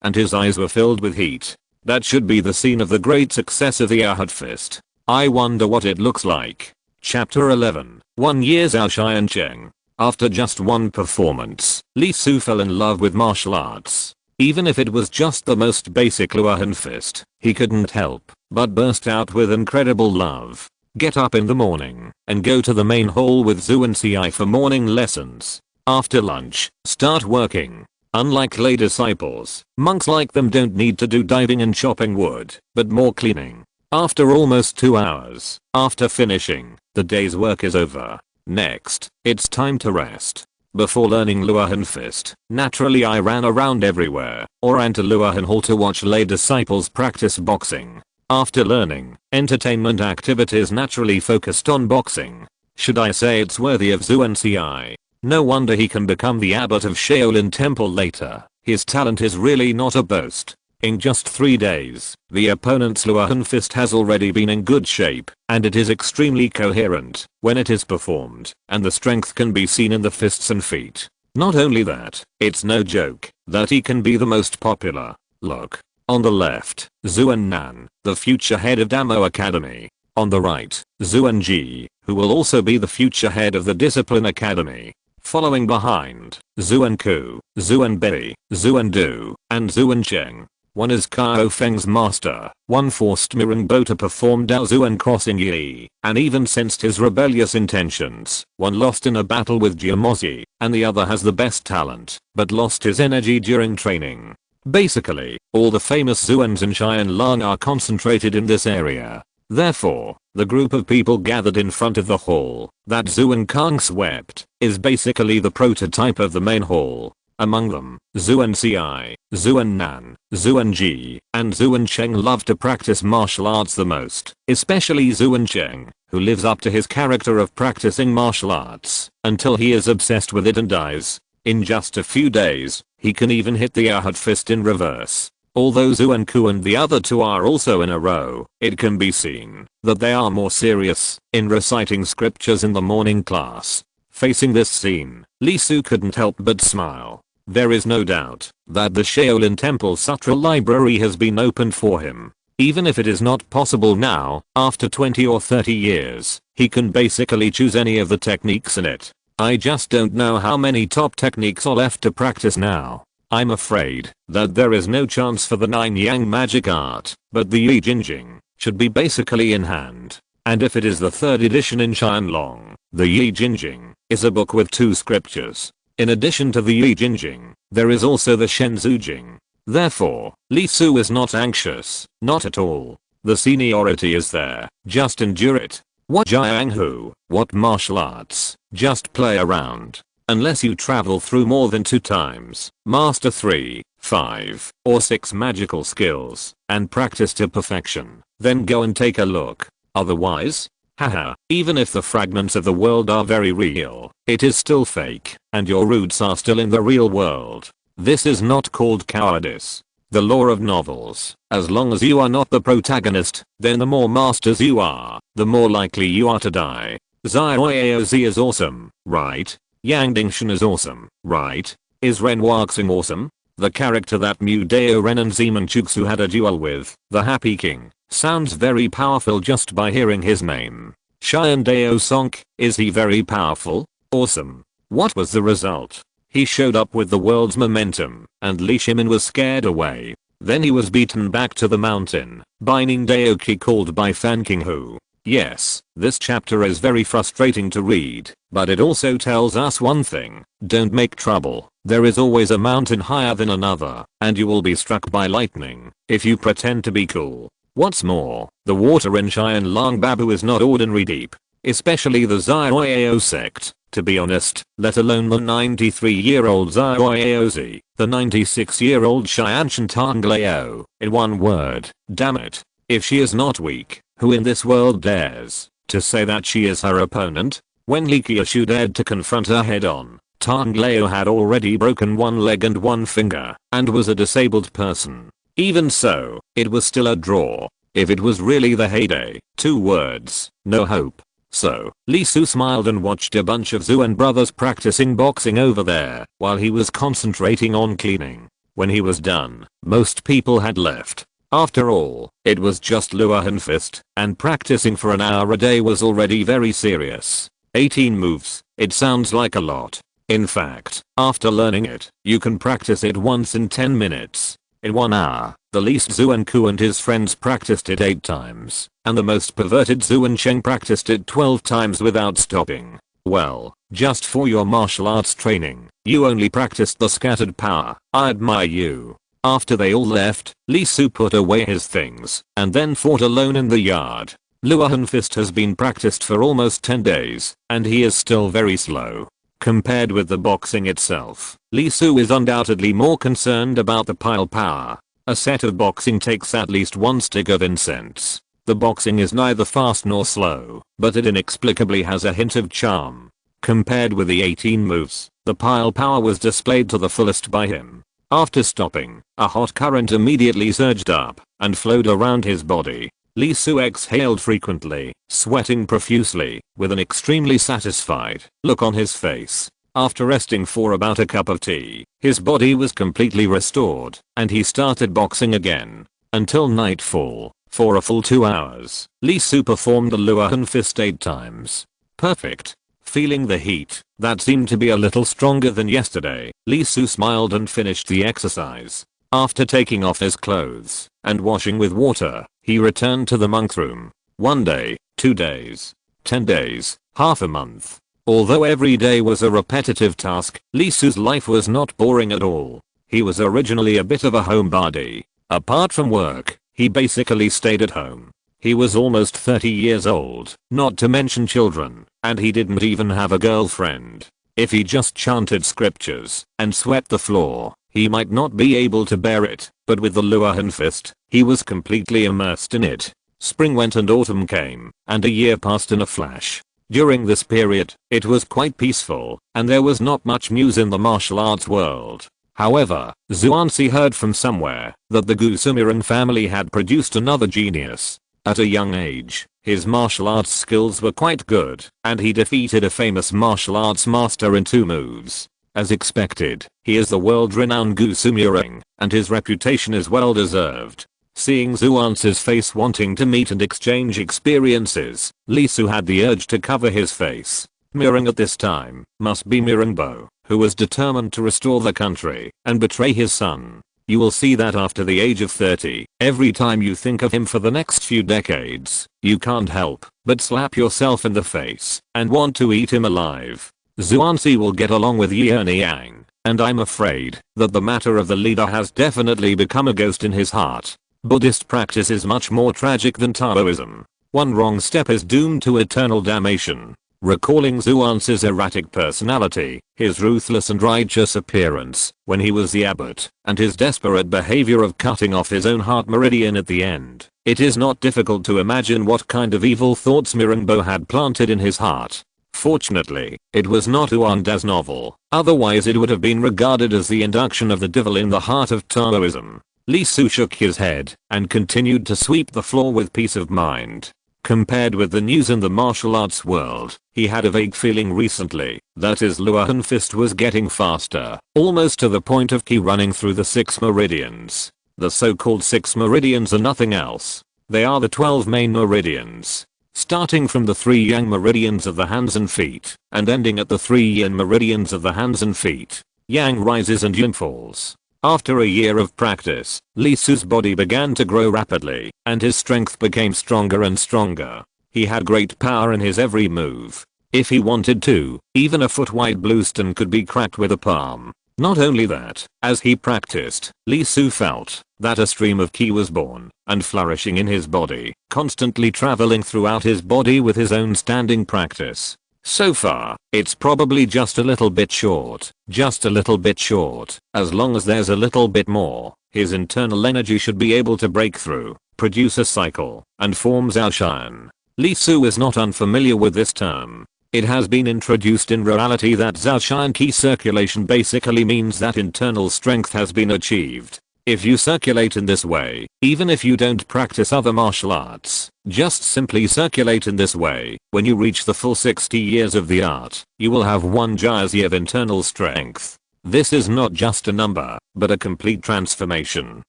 and his eyes were filled with heat. That should be the scene of the great success of the Ahad Fist. I wonder what it looks like. Chapter 11. 1 year Zhao Xiancheng. After just one performance, Lee Su fell in love with martial arts. Even if it was just the most basic Luohan Fist, he couldn't help but burst out with incredible love. Get up in the morning and go to the main hall with Zhu and Ci for morning lessons. After lunch, start working. Unlike lay disciples, monks like them don't need to do diving and chopping wood, but more cleaning. After almost 2 hours, after finishing, the day's work is over. Next, it's time to rest. Before learning Luohan Fist, naturally I ran around everywhere, or ran to Luohan Hall to watch lay disciples practice boxing. After learning, entertainment activities naturally focused on boxing. Should I say it's worthy of Zhu and Ci? No wonder he can become the abbot of Shaolin Temple later. His talent is really not a boast. In just 3 days, the opponent's Luohan Fist has already been in good shape, and it is extremely coherent when it is performed, and the strength can be seen in the fists and feet. Not only that, it's no joke that he can be the most popular. Look. On the left, Zhuan Nan, the future head of Damo Academy. On the right, Zhuan Ji, who will also be the future head of the Discipline Academy. Following behind, Zhuan Ku, Zhuan Bei, Zhuan Du, and Zhuan Cheng. One is Kao Feng's master, one forced Mirang Bo to perform Dao Zhuan crossing Yi, and even sensed his rebellious intentions. One lost in a battle with Jiamozi, and the other has the best talent, but lost his energy during training. Basically, all the famous Zhuans in Xianlang are concentrated in this area. Therefore, the group of people gathered in front of the hall that Zhuan Kang swept is basically the prototype of the main hall. Among them, Zhuan Ci, Zhuan Nan, Zhuan Ji, and Zhuan Cheng love to practice martial arts the most, especially Zhuan Cheng, who lives up to his character of practicing martial arts until he is obsessed with it and dies. In just a few days, he can even hit the Ahad Fist in reverse. Although Zhuan Ku and the other two are also in a row, it can be seen that they are more serious in reciting scriptures in the morning class. Facing this scene, Lee Su couldn't help but smile. There is no doubt that the Shaolin Temple Sutra Library has been opened for him. Even if it is not possible now, after 20 or 30 years, he can basically choose any of the techniques in it. I just don't know how many top techniques are left to practice now. I'm afraid that there is no chance for the 9 Yang magic art, but the Yi Jinjing should be basically in hand. And if it is the 3rd edition in Qianlong, the Yi Jinjing is a book with 2 scriptures. In addition to the Yi Jinjing, there is also the Shenzhu Jing. Therefore, Lee Su is not anxious, not at all. The seniority is there, just endure it. What Jiang Hu, what martial arts, just play around. Unless you travel through more than 2 times, master 3, 5, or 6 magical skills, and practice to perfection, then go and take a look. Otherwise, haha, even if the fragments of the world are very real, it is still fake, and your roots are still in the real world. This is not called cowardice. The law of novels, as long as you are not the protagonist, then the more masters you are, the more likely you are to die. Xiaozi is awesome, right? Yang Dingshan is awesome, right? Is Ren Waxing awesome? The character that Mu Dao Ren and Zeman Chuksu had a duel with, the Happy King, sounds very powerful just by hearing his name. Xian Dao Sonk, is he very powerful? Awesome. What was the result? He showed up with the world's momentum, and Li Shimin was scared away. Then he was beaten back to the mountain by Ning Daoki called by Fan King Hu. Yes, this chapter is very frustrating to read, but it also tells us one thing: don't make trouble. There is always a mountain higher than another, and you will be struck by lightning if you pretend to be cool. What's more, the water in Cheyenne Lang Babu is not ordinary deep, especially the Zioyao sect, to be honest, let alone the 93-year-old Zioyaozi, the 96-year-old Cheyenne Shantanglao. In one word, damn it. If she is not weak, who in this world dares to say that she is her opponent? When Li Qiushu dared to confront her head on, Tanglao had already broken one leg and one finger, and was a disabled person. Even so, it was still a draw. If it was really the heyday, 2 words, no hope. So, Lee Su smiled and watched a bunch of Zuan brothers practicing boxing over there, while he was concentrating on cleaning. When he was done, most people had left. After all, it was just Luohan Fist, and practicing for an hour a day was already very serious. 18 moves, it sounds like a lot. In fact, after learning it, you can practice it once in 10 minutes. In 1 hour, the least Zuan-ku and his friends practiced it 8 times, and the most perverted Zuan Cheng practiced it 12 times without stopping. Well, just for your martial arts training, you only practiced the scattered power. I admire you. After they all left, Lee Su put away his things, and then fought alone in the yard. Luohan Fist has been practiced for almost 10 days, and he is still very slow. Compared with the boxing itself, Lee Su is undoubtedly more concerned about the pile power. A set of boxing takes at least 1 stick of incense. The boxing is neither fast nor slow, but it inexplicably has a hint of charm. Compared with the 18 moves, the pile power was displayed to the fullest by him. After stopping, a hot current immediately surged up and flowed around his body. Lee Su exhaled frequently, sweating profusely, with an extremely satisfied look on his face. After resting for about a cup of tea, his body was completely restored, and he started boxing again. Until nightfall, for a full 2 hours, Lee Su performed the Luohan Fist 8 times. Perfect. Feeling the heat that seemed to be a little stronger than yesterday, Lee Su smiled and finished the exercise. After taking off his clothes and washing with water, he returned to the monk room. 1 day, 2 days, 10 days, half a month. Although every day was a repetitive task, Lee Su's life was not boring at all. He was originally a bit of a homebody. Apart from work, he basically stayed at home. He was almost 30 years old, not to mention children, and he didn't even have a girlfriend. If he just chanted scriptures and swept the floor, he might not be able to bear it, but with the Luohan Fist, he was completely immersed in it. Spring went and autumn came, and a year passed in a flash. During this period, it was quite peaceful, and there was not much news in the martial arts world. However, Zhuangzi heard from somewhere that the Gusumirang family had produced another genius. At a young age, his martial arts skills were quite good, and he defeated a famous martial arts master in 2 moves. As expected, he is the world-renowned Gusumirang, and his reputation is well deserved. Seeing Zhuangzi's face wanting to meet and exchange experiences, Lee Su had the urge to cover his face. Mirang at this time must be Mirangbo, who was determined to restore the country and betray his son. You will see that after the age of 30, every time you think of him for the next few decades, you can't help but slap yourself in the face and want to eat him alive. Zhuangzi will get along with Yang, and I'm afraid that the matter of the leader has definitely become a ghost in his heart. Buddhist practice is much more tragic than Taoism. One wrong step is doomed to eternal damnation. Recalling Zhuangzi's erratic personality, his ruthless and righteous appearance when he was the abbot, and his desperate behavior of cutting off his own heart meridian at the end, it is not difficult to imagine what kind of evil thoughts Mirangbo had planted in his heart. Fortunately, it was not Huanda's novel, otherwise it would have been regarded as the induction of the devil in the heart of Taoism. Lee Su shook his head and continued to sweep the floor with peace of mind. Compared with the news in the martial arts world, he had a vague feeling recently that his Luohan Fist was getting faster, almost to the point of ki running through the 6 meridians. The so-called 6 meridians are nothing else. They are the 12 main meridians, starting from the 3 yang meridians of the hands and feet, and ending at the 3 yin meridians of the hands and feet. Yang rises and yin falls. After a year of practice, Lee Su's body began to grow rapidly, and his strength became stronger and stronger. He had great power in his every move. If he wanted to, even a foot-wide bluestone could be cracked with a palm. Not only that, as he practiced, Lee Su felt that a stream of ki was born and flourishing in his body, constantly traveling throughout his body with his own standing practice. So far, it's probably just a little bit short, just a little bit short. As long as there's a little bit more, his internal energy should be able to break through, produce a cycle, and form Zhaoshan. Lee Su is not unfamiliar with this term. It has been introduced in reality that Zhaoshan ki circulation basically means that internal strength has been achieved. If you circulate in this way, even if you don't practice other martial arts, just simply circulate in this way, when you reach the full 60 years of the art, you will have 1 Jiazi of internal strength. This is not just a number, but a complete transformation.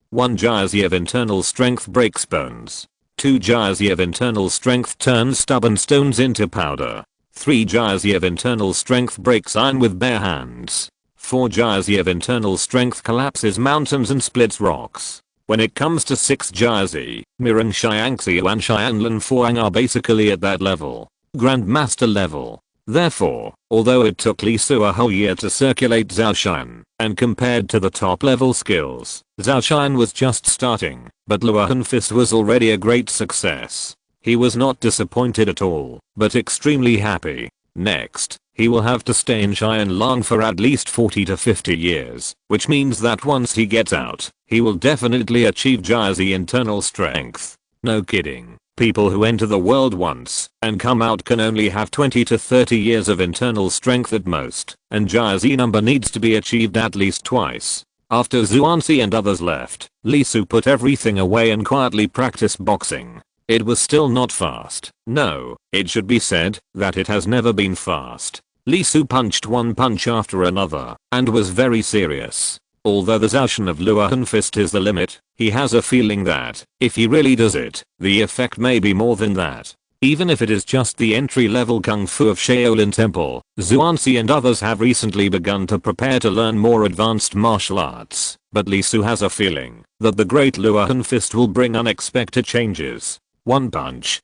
1 Jiazi of internal strength breaks bones. 2 Jiazi of internal strength turns stubborn stones into powder. 3 Jiazi of internal strength breaks iron with bare hands. 4 Jiazi of internal strength collapses mountains and splits rocks. When it comes to 6 Jiazi, Mireng Xiangxiu and Xianlan Fuang are basically at that level. Grandmaster level. Therefore, although it took Lee Su a whole year to circulate Zhaoshan, and compared to the top level skills, Zhaoshan was just starting, but Luohan Fist was already a great success. He was not disappointed at all, but extremely happy. Next, he will have to stay in Xianlang for at least 40 to 50 years, which means that once he gets out, he will definitely achieve Jiazi internal strength. No kidding. People who enter the world once and come out can only have 20 to 30 years of internal strength at most, and Jiazi number needs to be achieved at least twice. After Zhuangzi and others left, Lee Su put everything away and quietly practiced boxing. It was still not fast. No, it should be said that it has never been fast. Lee Su punched one punch after another and was very serious. Although the Zhaoshan of Luohan Fist is the limit, he has a feeling that, if he really does it, the effect may be more than that. Even if it is just the entry-level Kung Fu of Shaolin Temple, Zhuangzi and others have recently begun to prepare to learn more advanced martial arts, but Lee Su has a feeling that the great Luohan Fist will bring unexpected changes. One punch,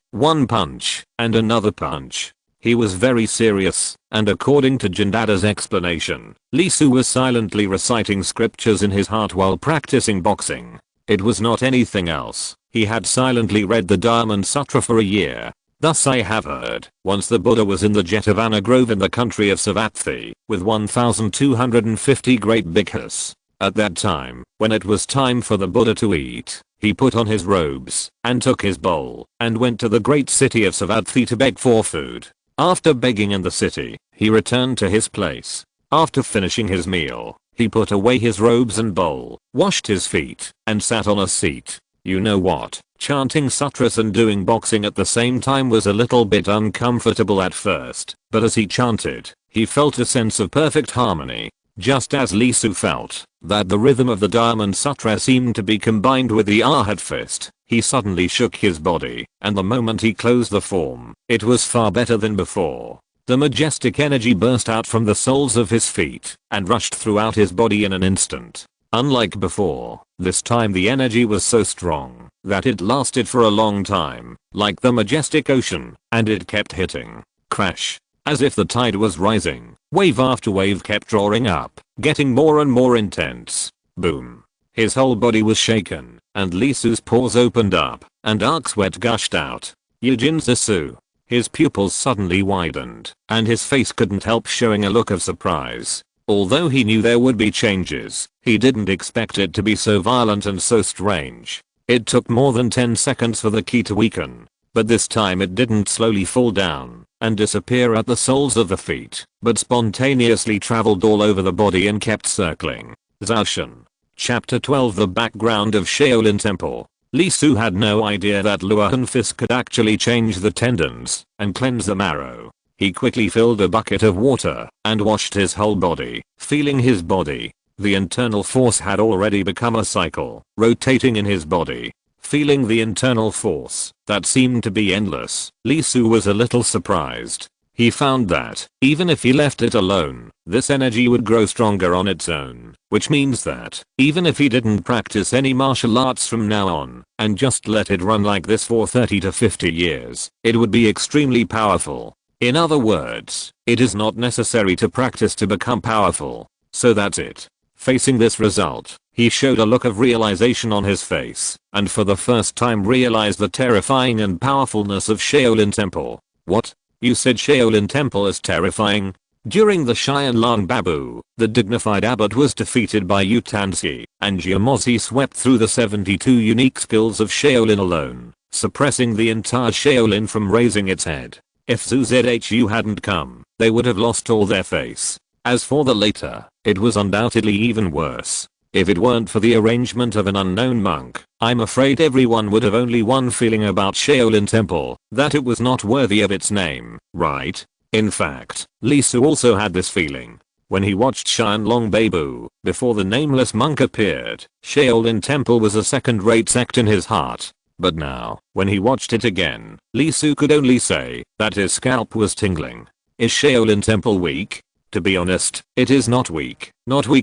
and another punch. He was very serious, and according to Jindada's explanation, Lee Su was silently reciting scriptures in his heart while practicing boxing. It was not anything else. He had silently read the Diamond Sutra for a year. Thus I have heard, once the Buddha was in the Jetavana Grove in the country of Savatthi, with 1,250 great bhikkhus. At that time, when it was time for the Buddha to eat, he put on his robes, and took his bowl, and went to the great city of Savatthi to beg for food. After begging in the city, he returned to his place. After finishing his meal, he put away his robes and bowl, washed his feet, and sat on a seat. You know what? Chanting sutras and doing boxing at the same time was a little bit uncomfortable at first, but as he chanted, he felt a sense of perfect harmony. Just as Lee Su felt that the rhythm of the Diamond Sutra seemed to be combined with the Arhat Fist, he suddenly shook his body, and the moment he closed the form, it was far better than before. The majestic energy burst out from the soles of his feet and rushed throughout his body in an instant. Unlike before, this time the energy was so strong that it lasted for a long time, like the majestic ocean, and it kept hitting. Crash. As if the tide was rising, wave after wave kept roaring up, getting more and more intense. Boom. His whole body was shaken, and Lee Su's pores opened up, and dark sweat gushed out. Yujin Zisu. His pupils suddenly widened, and his face couldn't help showing a look of surprise. Although he knew there would be changes, he didn't expect it to be so violent and so strange. It took more than 10 seconds for the ki to weaken, but this time it didn't slowly fall down and disappear at the soles of the feet, but spontaneously traveled all over the body and kept circling. Zhaoshan. Chapter 12 The Background of Shaolin Temple. Lee Su had no idea that Luohan Fist could actually change the tendons and cleanse the marrow. He quickly filled a bucket of water and washed his whole body, feeling his body. The internal force had already become a cycle, rotating in his body. Feeling the internal force that seemed to be endless, Lee Su was a little surprised. He found that, even if he left it alone, this energy would grow stronger on its own, which means that, even if he didn't practice any martial arts from now on, and just let it run like this for 30 to 50 years, it would be extremely powerful. In other words, it is not necessary to practice to become powerful. So that's it. Facing this result, he showed a look of realization on his face, and for the first time realized the terrifying and powerfulness of Shaolin Temple. What? You said Shaolin Temple is terrifying? During the Xianlong Babu, the dignified abbot was defeated by Yu Tanzi, and Jiamozi swept through the 72 unique skills of Shaolin alone, suppressing the entire Shaolin from raising its head. If Zhu Zhu hadn't come, they would have lost all their face. As for the later, it was undoubtedly even worse. If it weren't for the arrangement of an unknown monk, I'm afraid everyone would have only one feeling about Shaolin Temple, that it was not worthy of its name, right? In fact, Li Su also had this feeling. When he watched Xianlong Babu, before the nameless monk appeared, Shaolin Temple was a second-rate sect in his heart. But now, when he watched it again, Li Su could only say that his scalp was tingling. Is Shaolin Temple weak? To be honest, it is not weak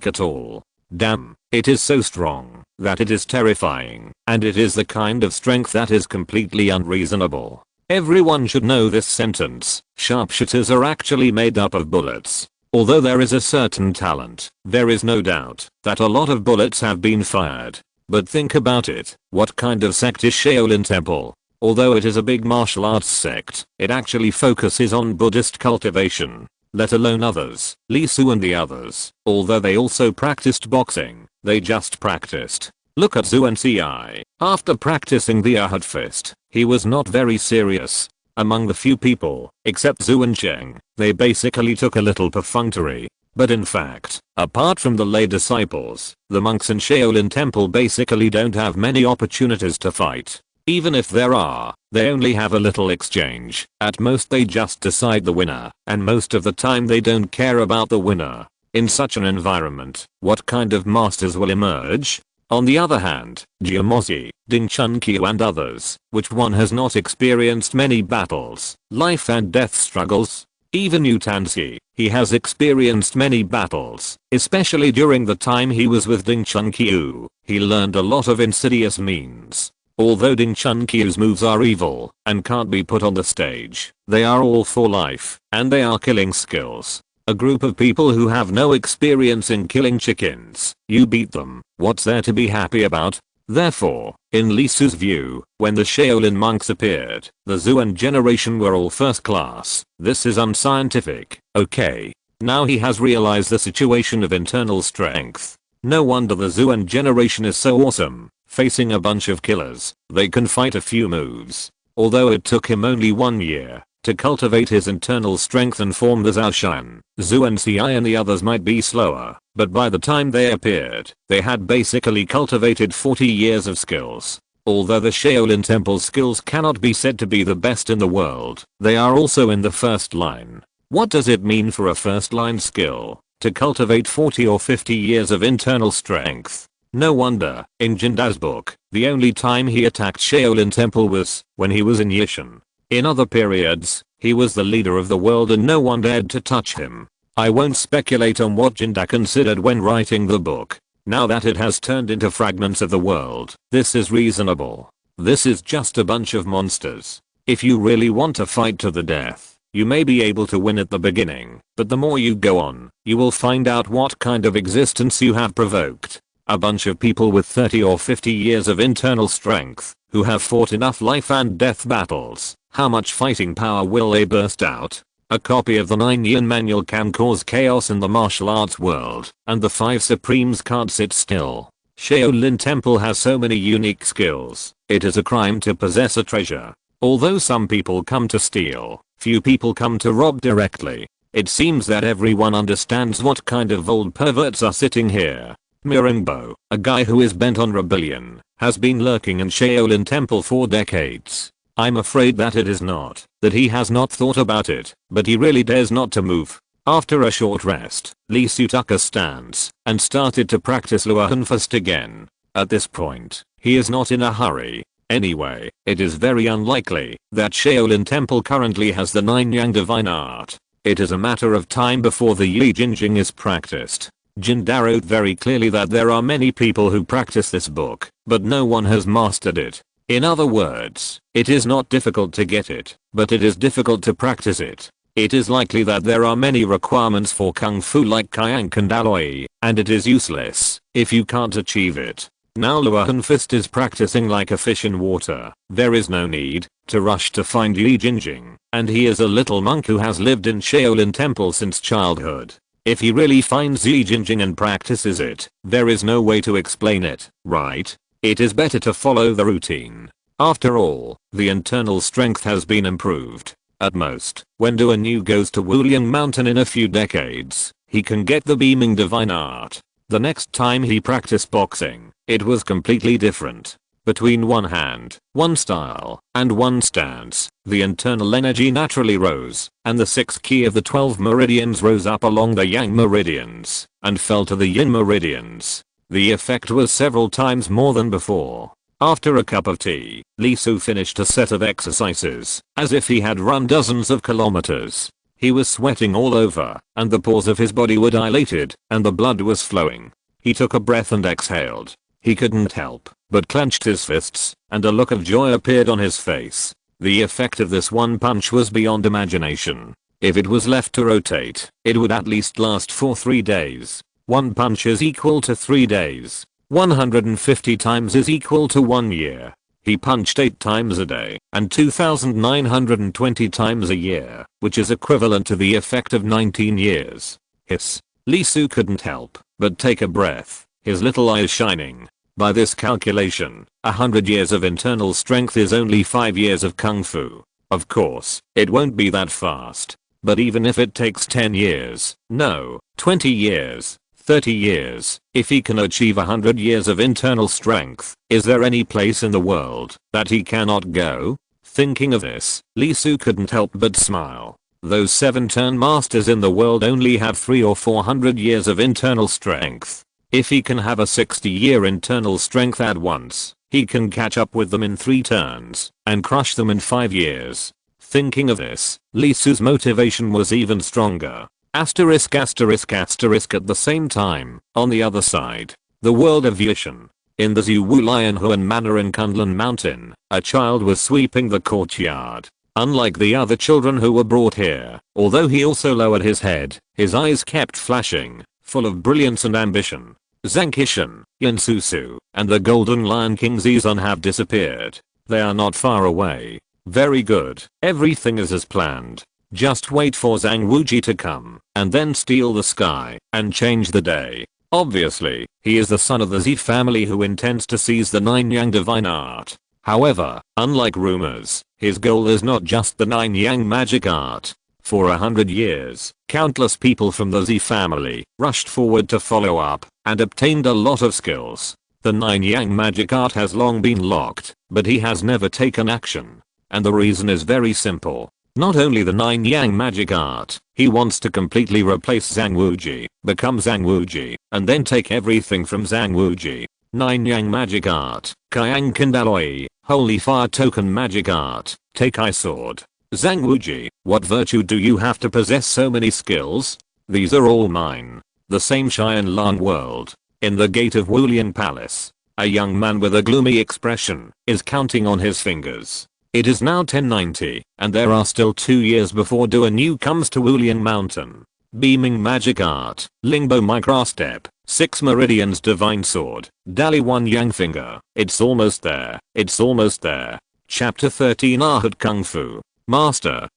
at all. Damn, it is so strong that it is terrifying, and it is the kind of strength that is completely unreasonable. Everyone should know this sentence. Sharpshooters are actually made up of bullets. Although there is a certain talent, there is no doubt that a lot of bullets have been fired. But think about it, what kind of sect is Shaolin Temple? Although it is a big martial arts sect, it actually focuses on Buddhist cultivation. Let alone others, Li Su and the others, although they also practiced boxing, they just practiced. Look at Zhu and Ci. After practicing the Ahad Fist, he was not very serious. Among the few people, except Zhu and Cheng, they basically took a little perfunctory. But in fact, apart from the lay disciples, the monks in Shaolin Temple basically don't have many opportunities to fight. Even if there are, they only have a little exchange. At most they just decide the winner, and most of the time they don't care about the winner. In such an environment, what kind of masters will emerge? On the other hand, Jiamozi, Ding Chunqiu and others, which one has not experienced many battles, life and death struggles? Even Yu Tanzi, he has experienced many battles, especially during the time he was with Ding Chunqiu. He learned a lot of insidious means. Although Ding Chunqiu's moves are evil and can't be put on the stage, they are all for life, and they are killing skills. A group of people who have no experience in killing chickens, you beat them, what's there to be happy about? Therefore, in Li Su's view, when the Shaolin monks appeared, the Zuan generation were all first class. This is unscientific, okay. Now he has realized the situation of internal strength. No wonder the Zuan generation is so awesome. Facing a bunch of killers, they can fight a few moves. Although it took him only 1 year to cultivate his internal strength and form the Zhaoshan, Zhu and Ci and the others might be slower, but by the time they appeared, they had basically cultivated 40 years of skills. Although the Shaolin Temple skills cannot be said to be the best in the world, they are also in the first line. What does it mean for a first line skill to cultivate 40 or 50 years of internal strength? No wonder, in Jinda's book, the only time he attacked Shaolin Temple was when he was in Yishan. In other periods, he was the leader of the world and no one dared to touch him. I won't speculate on what Jinda considered when writing the book. Now that it has turned into fragments of the world, this is reasonable. This is just a bunch of monsters. If you really want to fight to the death, you may be able to win at the beginning, but the more you go on, you will find out what kind of existence you have provoked. A bunch of people with 30 or 50 years of internal strength, who have fought enough life and death battles. How much fighting power will they burst out? A copy of the 9 Yin manual can cause chaos in the martial arts world, and the 5 supremes can't sit still. Shaolin Temple has so many unique skills, it is a crime to possess a treasure. Although some people come to steal, few people come to rob directly. It seems that everyone understands what kind of old perverts are sitting here. Mirimbo, a guy who is bent on rebellion, has been lurking in Shaolin Temple for decades. I'm afraid that it is not that he has not thought about it, but he really dares not to move. After a short rest, Li Su took a stance and started to practice Luohan Fist again. At this point, he is not in a hurry. Anyway, it is very unlikely that Shaolin Temple currently has the 9 Yang Divine Art. It is a matter of time before the Yi Jinjing is practiced. Jinda wrote very clearly that there are many people who practice this book, but no one has mastered it. In other words, it is not difficult to get it, but it is difficult to practice it. It is likely that there are many requirements for kung fu like Kyank and Alloy, and it is useless if you can't achieve it. Now Luohan Fist is practicing like a fish in water. There is no need to rush to find Yi Jinjing, and he is a little monk who has lived in Shaolin Temple since childhood. If he really finds Yi Jinjing and practices it, there is no way to explain it, right? It is better to follow the routine. After all, the internal strength has been improved. At most, when Duan Yu goes to Wuliang Mountain in a few decades, he can get the beaming divine art. The next time he practiced boxing, it was completely different. Between one hand, one style, and one stance, the internal energy naturally rose, and the 6th key of the 12 meridians rose up along the yang meridians, and fell to the yin meridians. The effect was several times more than before. After a cup of tea, Li Su finished a set of exercises, as if he had run dozens of kilometers. He was sweating all over, and the pores of his body were dilated, and the blood was flowing. He took a breath and exhaled. He couldn't help but clenched his fists, and a look of joy appeared on his face. The effect of this one punch was beyond imagination. If it was left to rotate, it would at least last for 3 days. One punch is equal to 3 days. 150 times is equal to 1 year. He punched 8 times a day, and 2,920 times a year, which is equivalent to the effect of 19 years. Hiss. Li Su couldn't help but take a breath, his little eyes shining. By this calculation, 100 years of internal strength is only 5 years of kung fu. Of course, it won't be that fast. But even if it takes 10 years, no, 20 years, 30 years, if he can achieve 100 years of internal strength, is there any place in the world that he cannot go? Thinking of this, Li Su couldn't help but smile. Those 7 turn masters in the world only have 300 or 400 years of internal strength. If he can have a 60-year internal strength at once, he can catch up with them in 3 turns and crush them in 5 years. Thinking of this, Li Su's motivation was even stronger. Asterisk asterisk asterisk at the same time, on the other side, the world of Yushan. In the Zhuwu Lianhuan Manor in Kunlun Mountain, a child was sweeping the courtyard. Unlike the other children who were brought here, although he also lowered his head, his eyes kept flashing, full of brilliance and ambition. Zhang Qishan, Yin Susu, and the Golden Lion King Zizun have disappeared. They are not far away. Very good, everything is as planned. Just wait for Zhang Wuji to come, and then steal the sky, and change the day. Obviously, he is the son of the Zi family who intends to seize the 9 Yang divine art. However, unlike rumors, his goal is not just the 9 Yang magic art. For 100 years, countless people from the Zi family rushed forward to follow up, and obtained a lot of skills. The 9 Yang magic art has long been locked, but he has never taken action. And the reason is very simple. Not only the 9 Yang magic art, he wants to completely replace Zhang Wuji, become Zhang Wuji, and then take everything from Zhang Wuji. 9 Yang magic art, Kyank Alloy, Holy Fire Token magic art, Take Eye Sword. Zhang Wuji, what virtue do you have to possess so many skills? These are all mine. The same Cheyenne Lan world. In the gate of Wulian Palace, a young man with a gloomy expression is counting on his fingers. It is now 1090, and there are still 2 years before Duan Yu comes to Wulian Mountain. Beaming magic art, Lingbo microstep, 6 meridians divine sword, Dali 1 yang finger. It's almost there, it's almost there. Chapter 13 Ahad Kung Fu. Master,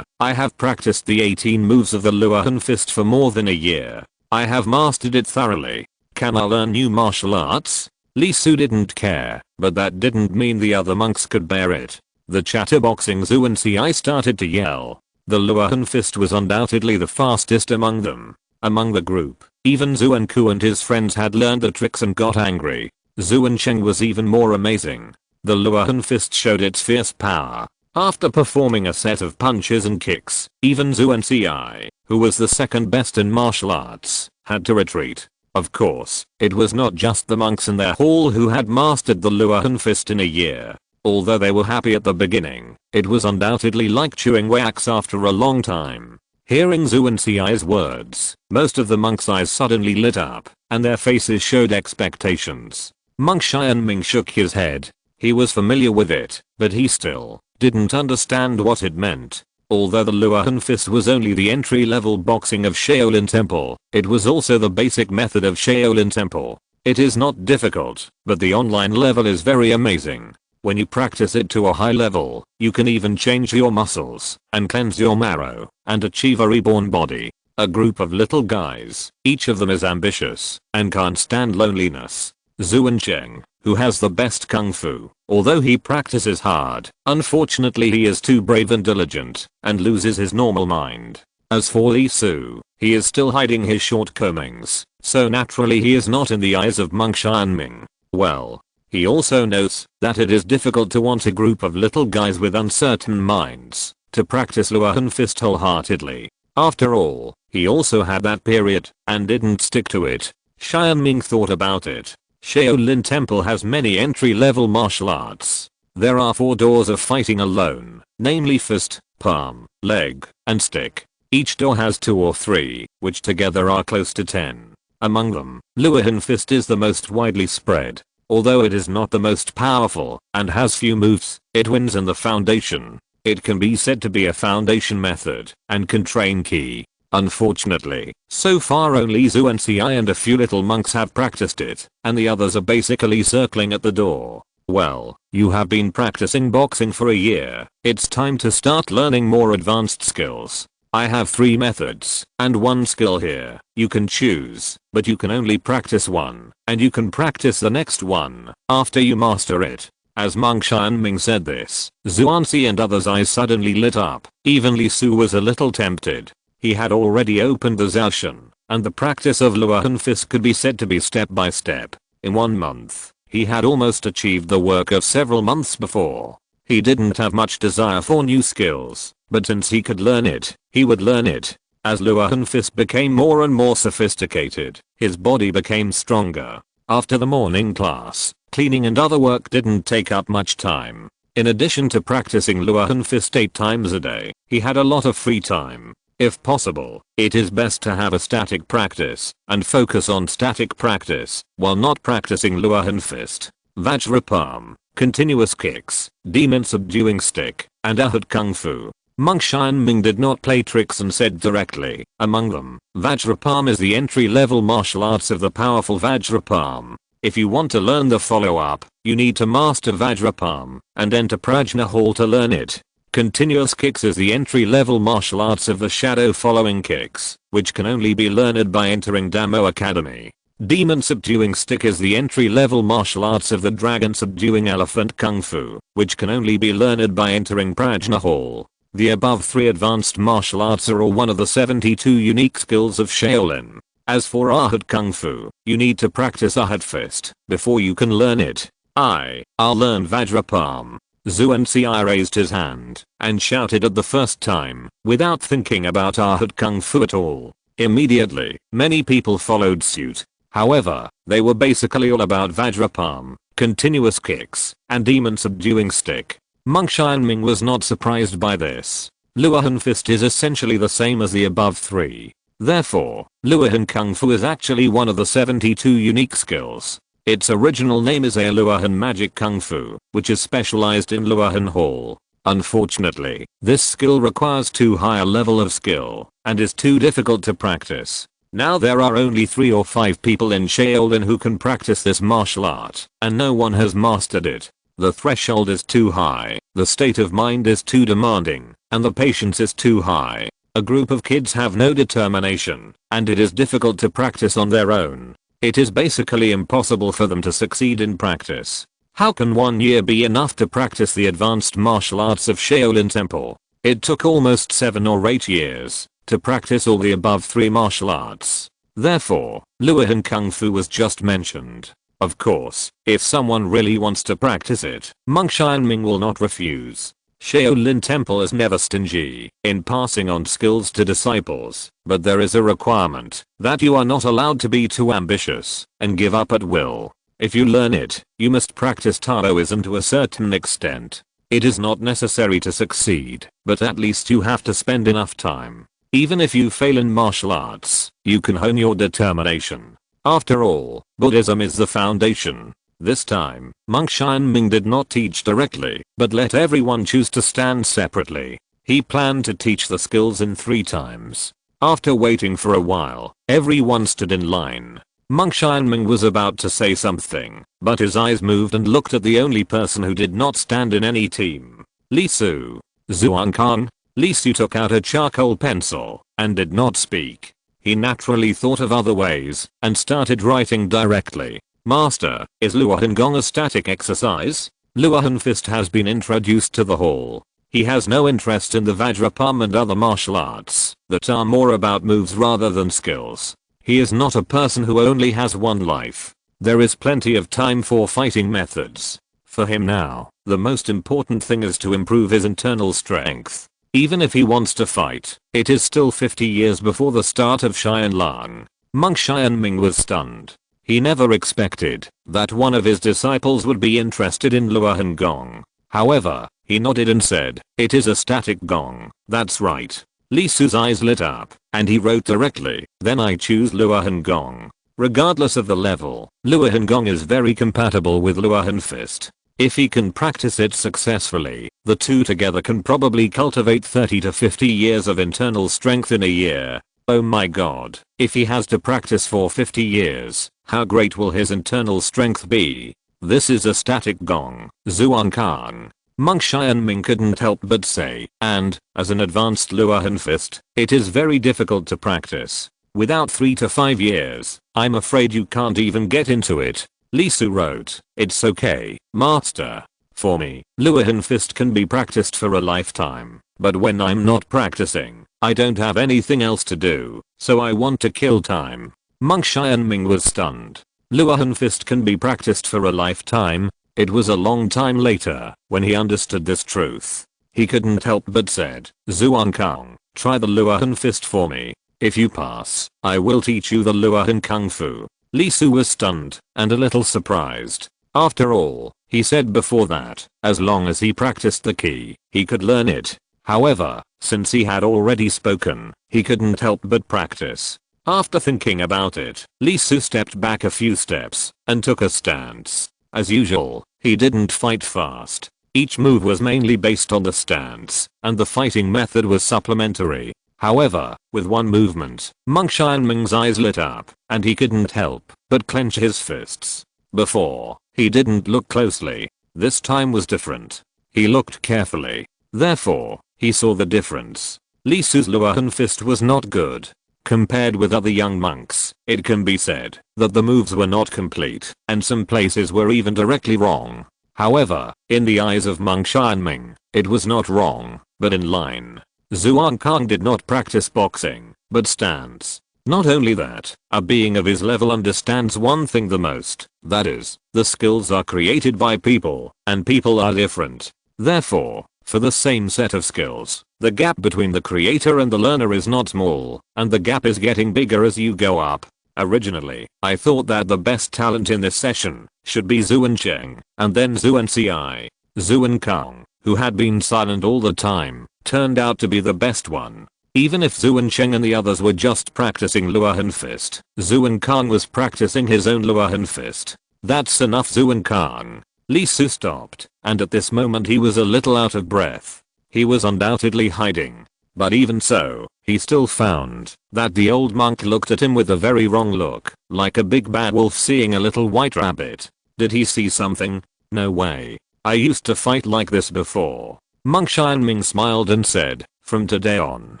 I have practiced the 18 moves of the Luohan Fist for more than a year. I have mastered it thoroughly. Can I learn new martial arts? Li Su didn't care, but that didn't mean the other monks could bear it. The chatterboxing Zhu and Ci started to yell. The Luohan Fist was undoubtedly the fastest among them. Among the group, even Zhu and Ku and his friends had learned the tricks and got angry. Zhu and Cheng was even more amazing. The Luohan Fist showed its fierce power. After performing a set of punches and kicks, even Zhu and Ci, who was the second best in martial arts, had to retreat. Of course, it was not just the monks in their hall who had mastered the Luohan Fist in a year. Although they were happy at the beginning, it was undoubtedly like chewing wax after a long time. Hearing Zhu and Ci's words, most of the monks' eyes suddenly lit up, and their faces showed expectations. Monk Xianming shook his head. He was familiar with it, but he still didn't understand what it meant. Although the Luohan Fist was only the entry-level boxing of Shaolin Temple, it was also the basic method of Shaolin Temple. It is not difficult, but the online level is very amazing. When you practice it to a high level, you can even change your muscles, and cleanse your marrow, and achieve a reborn body. A group of little guys, each of them is ambitious, and can't stand loneliness. Zuan Cheng, who has the best kung fu, although he practices hard, unfortunately he is too brave and diligent, and loses his normal mind. As for Li Su, he is still hiding his shortcomings, so naturally he is not in the eyes of Monk Xianming. Well, he also knows that it is difficult to want a group of little guys with uncertain minds to practice Luohan Fist wholeheartedly. After all, he also had that period and didn't stick to it. Xianming thought about it. Shaolin Temple has many entry-level martial arts. There are 4 doors of fighting alone, namely fist, palm, leg, and stick. Each door has 2 or 3, which together are close to 10. Among them, Luohan Fist is the most widely spread. Although it is not the most powerful and has few moves, it wins in the foundation. It can be said to be a foundation method and can train ki. Unfortunately, so far only Zuan Ci and a few little monks have practiced it, and the others are basically circling at the door. Well, you have been practicing boxing for a year. It's time to start learning more advanced skills. I have 3 methods and 1 skill here. You can choose, but you can only practice one, and you can practice the next one after you master it. As Monk Xianming said this, Zuan Ci and others' eyes suddenly lit up. Even Li Su was a little tempted. He had already opened the Zaoshan, and the practice of Luohan Fist could be said to be step by step. In 1 month, he had almost achieved the work of several months before. He didn't have much desire for new skills, but since he could learn it, he would learn it. As Luohan Fist became more and more sophisticated, his body became stronger. After the morning class, cleaning and other work didn't take up much time. In addition to practicing Luohan Fist 8 times a day, he had a lot of free time. If possible, it is best to have a static practice and focus on static practice while not practicing Luohan Fist. Vajra Palm, continuous kicks, demon subduing stick, and Ahad Kung Fu. Monk Xianming did not play tricks and said directly, among them, Vajra Palm is the entry-level martial arts of the powerful Vajra Palm. If you want to learn the follow-up, you need to master Vajra Palm and enter Prajna Hall to learn it. Continuous kicks is the entry-level martial arts of the shadow following kicks, which can only be learned by entering Damo Academy. Demon subduing stick is the entry-level martial arts of the dragon subduing elephant kung fu, which can only be learned by entering Prajna Hall. The above 3 advanced martial arts are all one of the 72 unique skills of Shaolin. As for Ahad Kung Fu, you need to practice Ahad Fist before you can learn it. I'll learn Vajra Palm. Zuan Ci raised his hand and shouted at the first time, without thinking about Ahad Kung Fu at all. Immediately, many people followed suit. However, they were basically all about Vajra Palm, continuous kicks, and demon subduing stick. Monk Xianming was not surprised by this. Luohan Fist is essentially the same as the above 3. Therefore, Luohan Kung Fu is actually one of the 72 unique skills. Its original name is Luohan Magic Kung Fu, which is specialized in Luohan Hall. Unfortunately, this skill requires too high a level of skill, and is too difficult to practice. Now there are only 3 or 5 people in Shaolin who can practice this martial art, and no one has mastered it. The threshold is too high, the state of mind is too demanding, and the patience is too high. A group of kids have no determination, and it is difficult to practice on their own. It is basically impossible for them to succeed in practice. How can 1 year be enough to practice the advanced martial arts of Shaolin Temple? It took almost 7 or 8 years to practice all the above 3 martial arts. Therefore, Luohan Kung Fu was just mentioned. Of course, if someone really wants to practice it, Monk Xianming will not refuse. Shaolin Temple is never stingy in passing on skills to disciples, but there is a requirement that you are not allowed to be too ambitious and give up at will. If you learn it, you must practice Taoism to a certain extent. It is not necessary to succeed, but at least you have to spend enough time. Even if you fail in martial arts, you can hone your determination. After all, Buddhism is the foundation. This time, Monk Xianming did not teach directly, but let everyone choose to stand separately. He planned to teach the skills in 3 times. After waiting for a while, everyone stood in line. Monk Xianming was about to say something, but his eyes moved and looked at the only person who did not stand in any team. Li Su. Zuankang. Li Su took out a charcoal pencil and did not speak. He naturally thought of other ways and started writing directly. Master, is Luohan Gong a static exercise? Luohan Fist has been introduced to the hall. He has no interest in the Vajrapam and other martial arts that are more about moves rather than skills. He is not a person who only has one life. There is plenty of time for fighting methods. For him now, the most important thing is to improve his internal strength. Even if he wants to fight, it is still 50 years before the start of Xianlang. Monk Xianming was stunned. He never expected that one of his disciples would be interested in Luohan Gong. However, he nodded and said, "It is a static gong, that's right." Li Su's eyes lit up, and he wrote directly, "Then I choose Luohan Gong." Regardless of the level, Luohan Gong is very compatible with Luohan Fist. If he can practice it successfully, the two together can probably cultivate 30 to 50 years of internal strength in a year. Oh my god, if he has to practice for 50 years, how great will his internal strength be? This is a static gong, Zuankang. Monk Xianming couldn't help but say, and, as an advanced Luohan Fist, it is very difficult to practice. Without 3 to 5 years, I'm afraid you can't even get into it. Li Su wrote, "It's okay, master. For me, Luohan Fist can be practiced for a lifetime, but when I'm not practicing, I don't have anything else to do, so I want to kill time." Monk Xianming was stunned. Luohan Fist can be practiced for a lifetime? It was a long time later when he understood this truth. He couldn't help but said, "Zuankang, try the Luohan Fist for me. If you pass, I will teach you the Luohan Kung Fu." Li Su was stunned and a little surprised. After all, he said before that, as long as he practiced the key, he could learn it. However, since he had already spoken, he couldn't help but practice. After thinking about it, Li Su stepped back a few steps and took a stance. As usual, he didn't fight fast. Each move was mainly based on the stance, and the fighting method was supplementary. However, with one movement, Monk Xianming's eyes lit up, and he couldn't help but clench his fists. Before, he didn't look closely. This time was different. He looked carefully. Therefore, he saw the difference. Li Su's Luohan Fist was not good. Compared with other young monks, it can be said that the moves were not complete, and some places were even directly wrong. However, in the eyes of Monk Xianming, it was not wrong, but in line. Zuankang did not practice boxing, but stance. Not only that, a being of his level understands one thing the most, that is, the skills are created by people, and people are different. Therefore, for the same set of skills, the gap between the creator and the learner is not small, and the gap is getting bigger as you go up. Originally, I thought that the best talent in this session should be Zuancheng, and then Zuanci. Zuankang, who had been silent all the time, turned out to be the best one. Even if Zuancheng and the others were just practicing Luohan Fist, Zuankang was practicing his own Luohan Fist. That's enough, Zuankang. Li Su stopped, and at this moment he was a little out of breath. He was undoubtedly hiding. But even so, he still found that the old monk looked at him with a very wrong look, like a big bad wolf seeing a little white rabbit. Did he see something? No way. I used to fight like this before. Monk Xianming smiled and said, "From today on,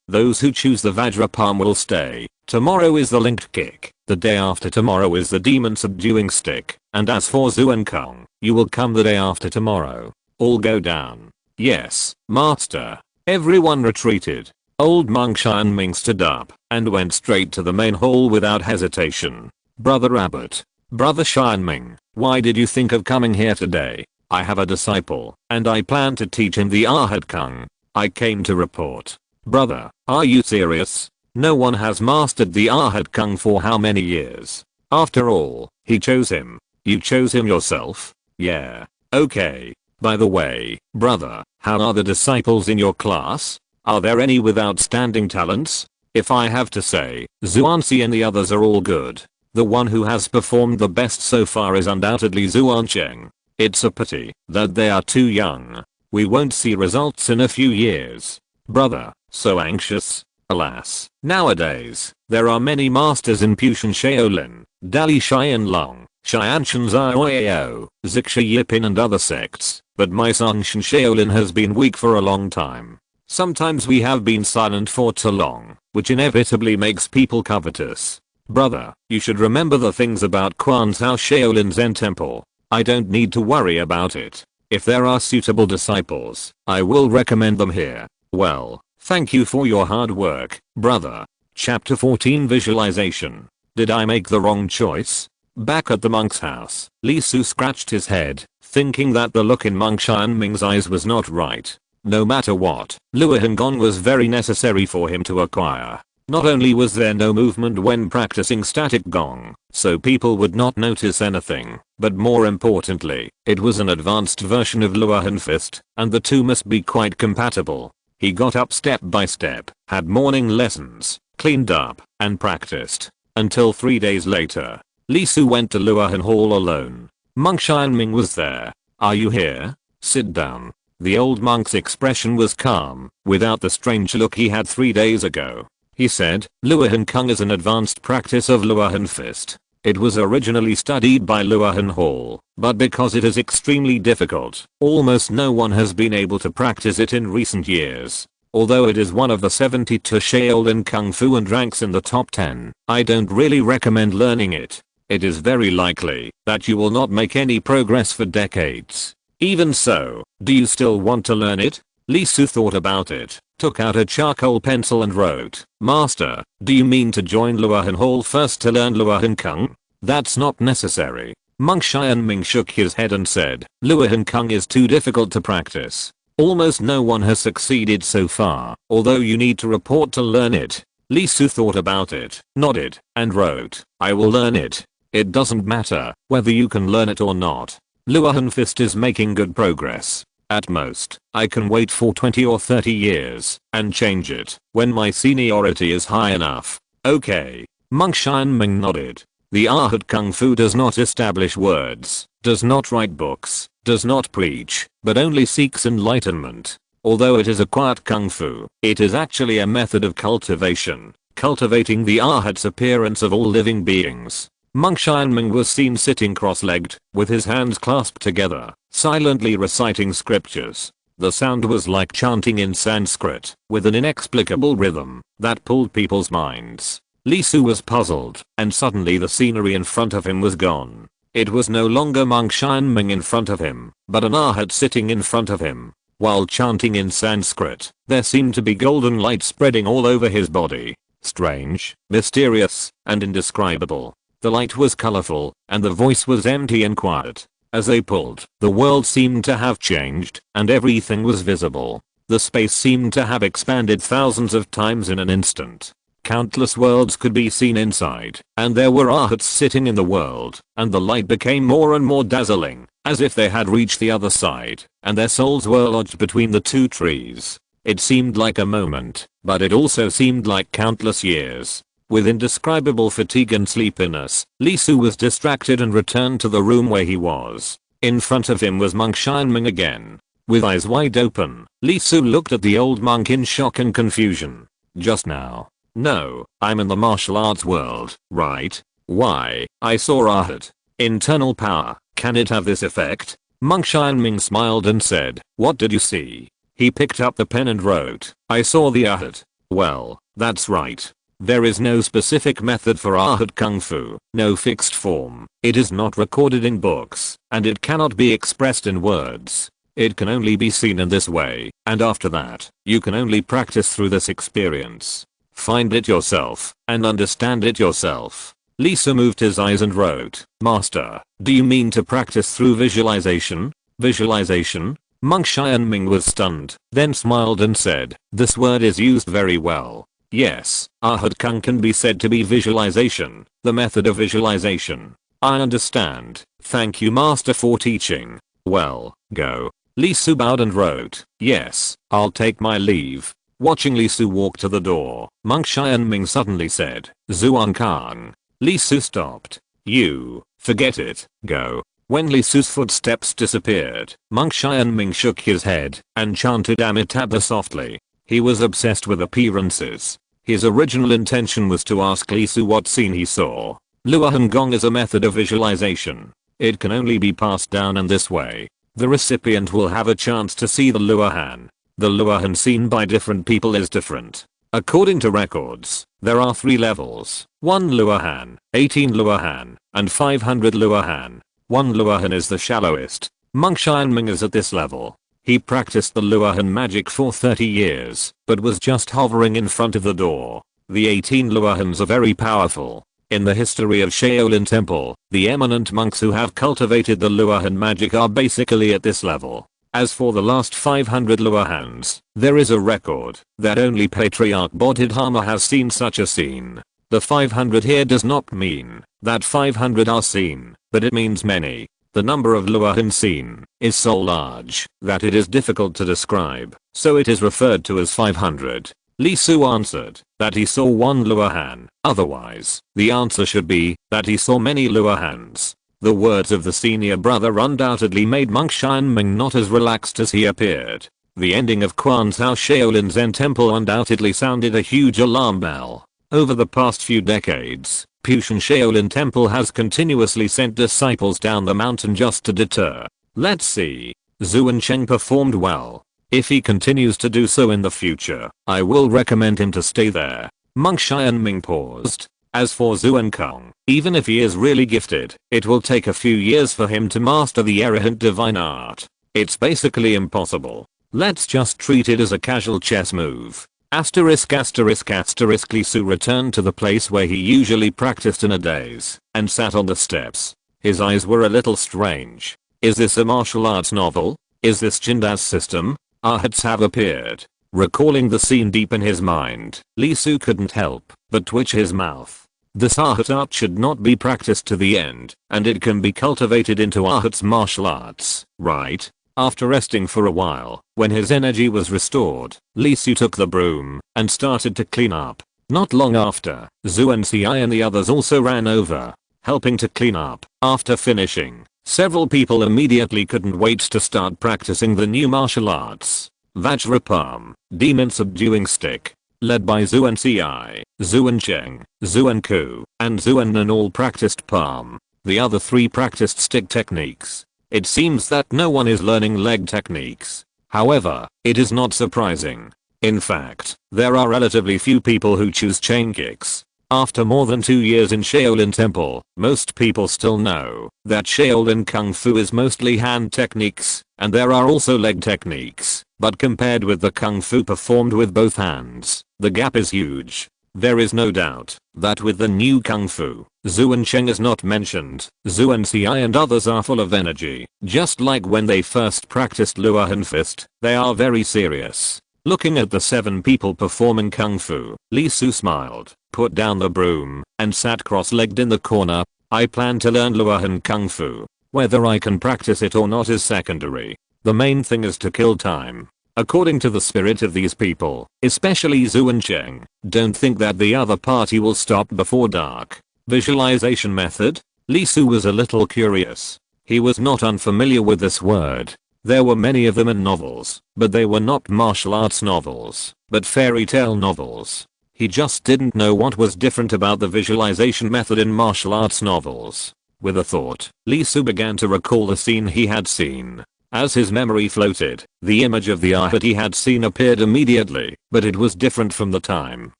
those who choose the Vajrapalm will stay. Tomorrow is the linked kick. The day after tomorrow is the demon subduing stick. And as for Zuankang, you will come the day after tomorrow. All go down." "Yes, master." Everyone retreated. Old Monk Xianming stood up and went straight to the main hall without hesitation. "Brother Abbot. Brother Xianming, why did you think of coming here today? I have a disciple, and I plan to teach him the Ahad Kung. I came to report." "Brother, are you serious? No one has mastered the Ahad Kung for how many years? After all, he chose him. You chose him yourself?" "Yeah. Okay. By the way, brother, how are the disciples in your class? Are there any with outstanding talents?" "If I have to say, Zuanci and the others are all good. The one who has performed the best so far is undoubtedly Zuancheng. It's a pity that they are too young. We won't see results in a few years." Brother, so anxious. Alas, nowadays, there are many masters in Pushan Shaolin, Dali Xian Long, Xianshan Zioao, Zixa Yipin and other sects, but my Songshan Shaolin has been weak for a long time. Sometimes we have been silent for too long, which inevitably makes people covetous. Brother, you should remember the things about Quanzhou Shaolin Zen Temple. I don't need to worry about it. If there are suitable disciples, I will recommend them here. Well, thank you for your hard work, brother. Chapter 14 Visualization. Did I make the wrong choice? Back at the monk's house, Li Su scratched his head, thinking that the look in Monk Xianming's eyes was not right. No matter what, Luohan Gong was very necessary for him to acquire. Not only was there no movement when practicing static gong, so people would not notice anything, but more importantly, it was an advanced version of Luohan Fist, and the two must be quite compatible. He got up step by step, had morning lessons, cleaned up, and practiced. Until 3 days later, Li Su went to Luohan Hall alone. Monk Xianming was there. Are you here? Sit down. The old monk's expression was calm, without the strange look he had 3 days ago. He said, Luohan Kung is an advanced practice of Luohan Fist. It was originally studied by Luohan Hall, but because it is extremely difficult, almost no one has been able to practice it in recent years. Although it is one of the 72 Shaolin Kung Fu and ranks in the top 10, I don't really recommend learning it. It is very likely that you will not make any progress for decades. Even so, do you still want to learn it? Li Su thought about it, took out a charcoal pencil and wrote, Master, do you mean to join Luohan Hall first to learn Luohan Kung? That's not necessary. Monk Xianming shook his head and said, Luohan Kung is too difficult to practice. Almost no one has succeeded so far, although you need to report to learn it. Li Su thought about it, nodded, and wrote, I will learn it. It doesn't matter whether you can learn it or not. Luohan Fist is making good progress. At most, I can wait for 20 or 30 years and change it when my seniority is high enough. Okay. Monk Xianming nodded. The Arhat Kung Fu does not establish words, does not write books, does not preach, but only seeks enlightenment. Although it is a quiet Kung Fu, it is actually a method of cultivation, cultivating the Arhat's appearance of all living beings. Monk Xianming was seen sitting cross-legged, with his hands clasped together, silently reciting scriptures. The sound was like chanting in Sanskrit, with an inexplicable rhythm that pulled people's minds. Li Su was puzzled, and suddenly the scenery in front of him was gone. It was no longer Monk Xianming in front of him, but an Arhat sitting in front of him. While chanting in Sanskrit, there seemed to be golden light spreading all over his body. Strange, mysterious, and indescribable. The light was colorful, and the voice was empty and quiet. As they pulled, the world seemed to have changed, and everything was visible. The space seemed to have expanded thousands of times in an instant. Countless worlds could be seen inside, and there were Arhats sitting in the world, and the light became more and more dazzling, as if they had reached the other side, and their souls were lodged between the two trees. It seemed like a moment, but it also seemed like countless years. With indescribable fatigue and sleepiness, Li Su was distracted and returned to the room where he was. In front of him was Monk Xianming again. With eyes wide open, Li Su looked at the old monk in shock and confusion. Just now. No, I'm in the martial arts world, right? Why, I saw Arhat. Internal power, can it have this effect? Monk Xianming smiled and said, what did you see? He picked up the pen and wrote, I saw the Arhat. Well, that's right. There is no specific method for Arhat Kung Fu, no fixed form. It is not recorded in books, and it cannot be expressed in words. It can only be seen in this way, and after that, you can only practice through this experience. Find it yourself, and understand it yourself. Li Su moved his eyes and wrote, Master, do you mean to practice through visualization? Visualization? Monk Xianming was stunned, then smiled and said, this word is used very well. Yes, Arhat Kung can be said to be visualization, the method of visualization. I understand. Thank you Master for teaching. Well, go. Li Su bowed and wrote, yes, I'll take my leave. Watching Li Su walk to the door, Monk Xianming suddenly said, Zuan Kang. Li Su stopped. You, forget it, go. When Li Su's footsteps disappeared, Monk Xianming shook his head and chanted Amitabha softly. He was obsessed with appearances. His original intention was to ask Lee Su what scene he saw. Luohan Gong is a method of visualization. It can only be passed down in this way. The recipient will have a chance to see the Luohan. The Luohan seen by different people is different. According to records, there are 3 levels: 1 Luohan, 18 Luohan, and 500 Luohan. 1 Luohan is the shallowest. Monk Xianming is at this level. He practiced the Luohan magic for 30 years, but was just hovering in front of the door. The 18 Luohans are very powerful. In the history of Shaolin Temple, the eminent monks who have cultivated the Luohan magic are basically at this level. As for the last 500 Luohans, there is a record that only Patriarch Bodhidharma has seen such a scene. The 500 here does not mean that 500 are seen, but it means many. The number of Luohan seen is so large that it is difficult to describe, so it is referred to as 500. Lee Su answered that he saw 1 Luohan, otherwise, the answer should be that he saw many Luohans. The words of the senior brother undoubtedly made Monk Xianming not as relaxed as he appeared. The ending of Quanzhou Shaolin Zen Temple undoubtedly sounded a huge alarm bell. Over the past few decades, Pushan Shaolin Temple has continuously sent disciples down the mountain just to deter. Let's see. Zuan Cheng performed well. If he continues to do so in the future, I will recommend him to stay there. Monk Xianming paused. As for Zuan Kong, even if he is really gifted, it will take a few years for him to master the errant divine art. It's basically impossible. Let's just treat it as a casual chess move. Asterisk asterisk asterisk. Lee Su returned to the place where he usually practiced in a daze, and sat on the steps. His eyes were a little strange. Is this a martial arts novel? Is this Jinda's system? Ahats have appeared. Recalling the scene deep in his mind, Lee Su couldn't help but twitch his mouth. This Ahat art should not be practiced to the end, and it can be cultivated into Ahat's martial arts, right? After resting for a while, when his energy was restored, Lee Su took the broom and started to clean up. Not long after, Zuan Xiai and the others also ran over, helping to clean up. After finishing, several people immediately couldn't wait to start practicing the new martial arts. Vajrapalm, Demon Subduing Stick, led by Zuan Xiai, Zuan Cheng, Zuan Ku, and Zuan Nan all practiced palm. The other 3 practiced stick techniques. It seems that no one is learning leg techniques. However, it is not surprising. In fact, there are relatively few people who choose chain kicks. After more than 2 years in Shaolin Temple, most people still know that Shaolin Kung Fu is mostly hand techniques, and there are also leg techniques, but compared with the Kung Fu performed with both hands, the gap is huge. There is no doubt that with the new Kung Fu, Zuan Cheng is not mentioned. Zuan Xiai and others are full of energy, just like when they first practiced Luohan Fist. They are very serious. Looking at the 7 people performing Kung Fu, Lee Su smiled, put down the broom, and sat cross-legged in the corner. I plan to learn Luohan Kung Fu. Whether I can practice it or not is secondary. The main thing is to kill time. According to the spirit of these people, especially Zuan Cheng, don't think that the other party will stop before dark. Visualization method? Lee Su was a little curious. He was not unfamiliar with this word. There were many of them in novels, but they were not martial arts novels, but fairy tale novels. He just didn't know what was different about the visualization method in martial arts novels. With a thought, Lee Su began to recall the scene he had seen. As his memory floated, the image of the Ahat he had seen appeared immediately, but it was different from the time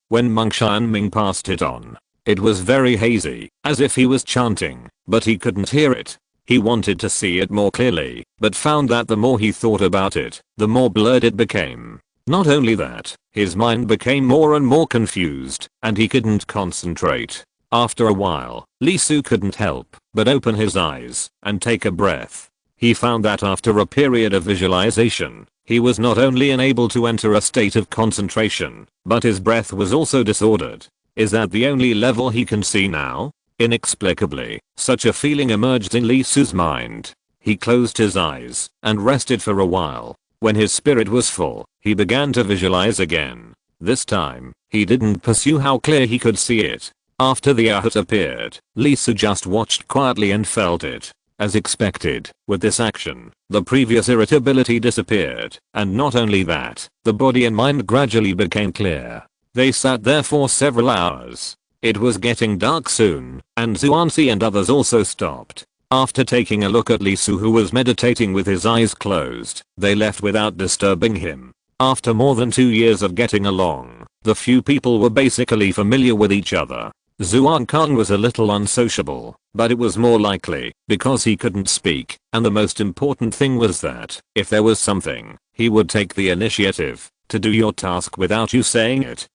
when Monk Xianming passed it on. It was very hazy, as if he was chanting, but he couldn't hear it. He wanted to see it more clearly, but found that the more he thought about it, the more blurred it became. Not only that, his mind became more and more confused, and he couldn't concentrate. After a while, Lee Su couldn't help but open his eyes and take a breath. He found that after a period of visualization, he was not only unable to enter a state of concentration, but his breath was also disordered. Is that the only level he can see now? Inexplicably, such a feeling emerged in Lee Su's mind. He closed his eyes and rested for a while. When his spirit was full, he began to visualize again. This time, he didn't pursue how clear he could see it. After the Ahat appeared, Lee Su just watched quietly and felt it. As expected, with this action, the previous irritability disappeared, and not only that, the body and mind gradually became clear. They sat there for several hours. It was getting dark soon, and Zhuangzi and others also stopped. After taking a look at Li Su, who was meditating with his eyes closed, they left without disturbing him. After more than 2 years of getting along, the few people were basically familiar with each other. Zhuangkang was a little unsociable, but it was more likely because he couldn't speak, and the most important thing was that if there was something, he would take the initiative to do your task without you saying it.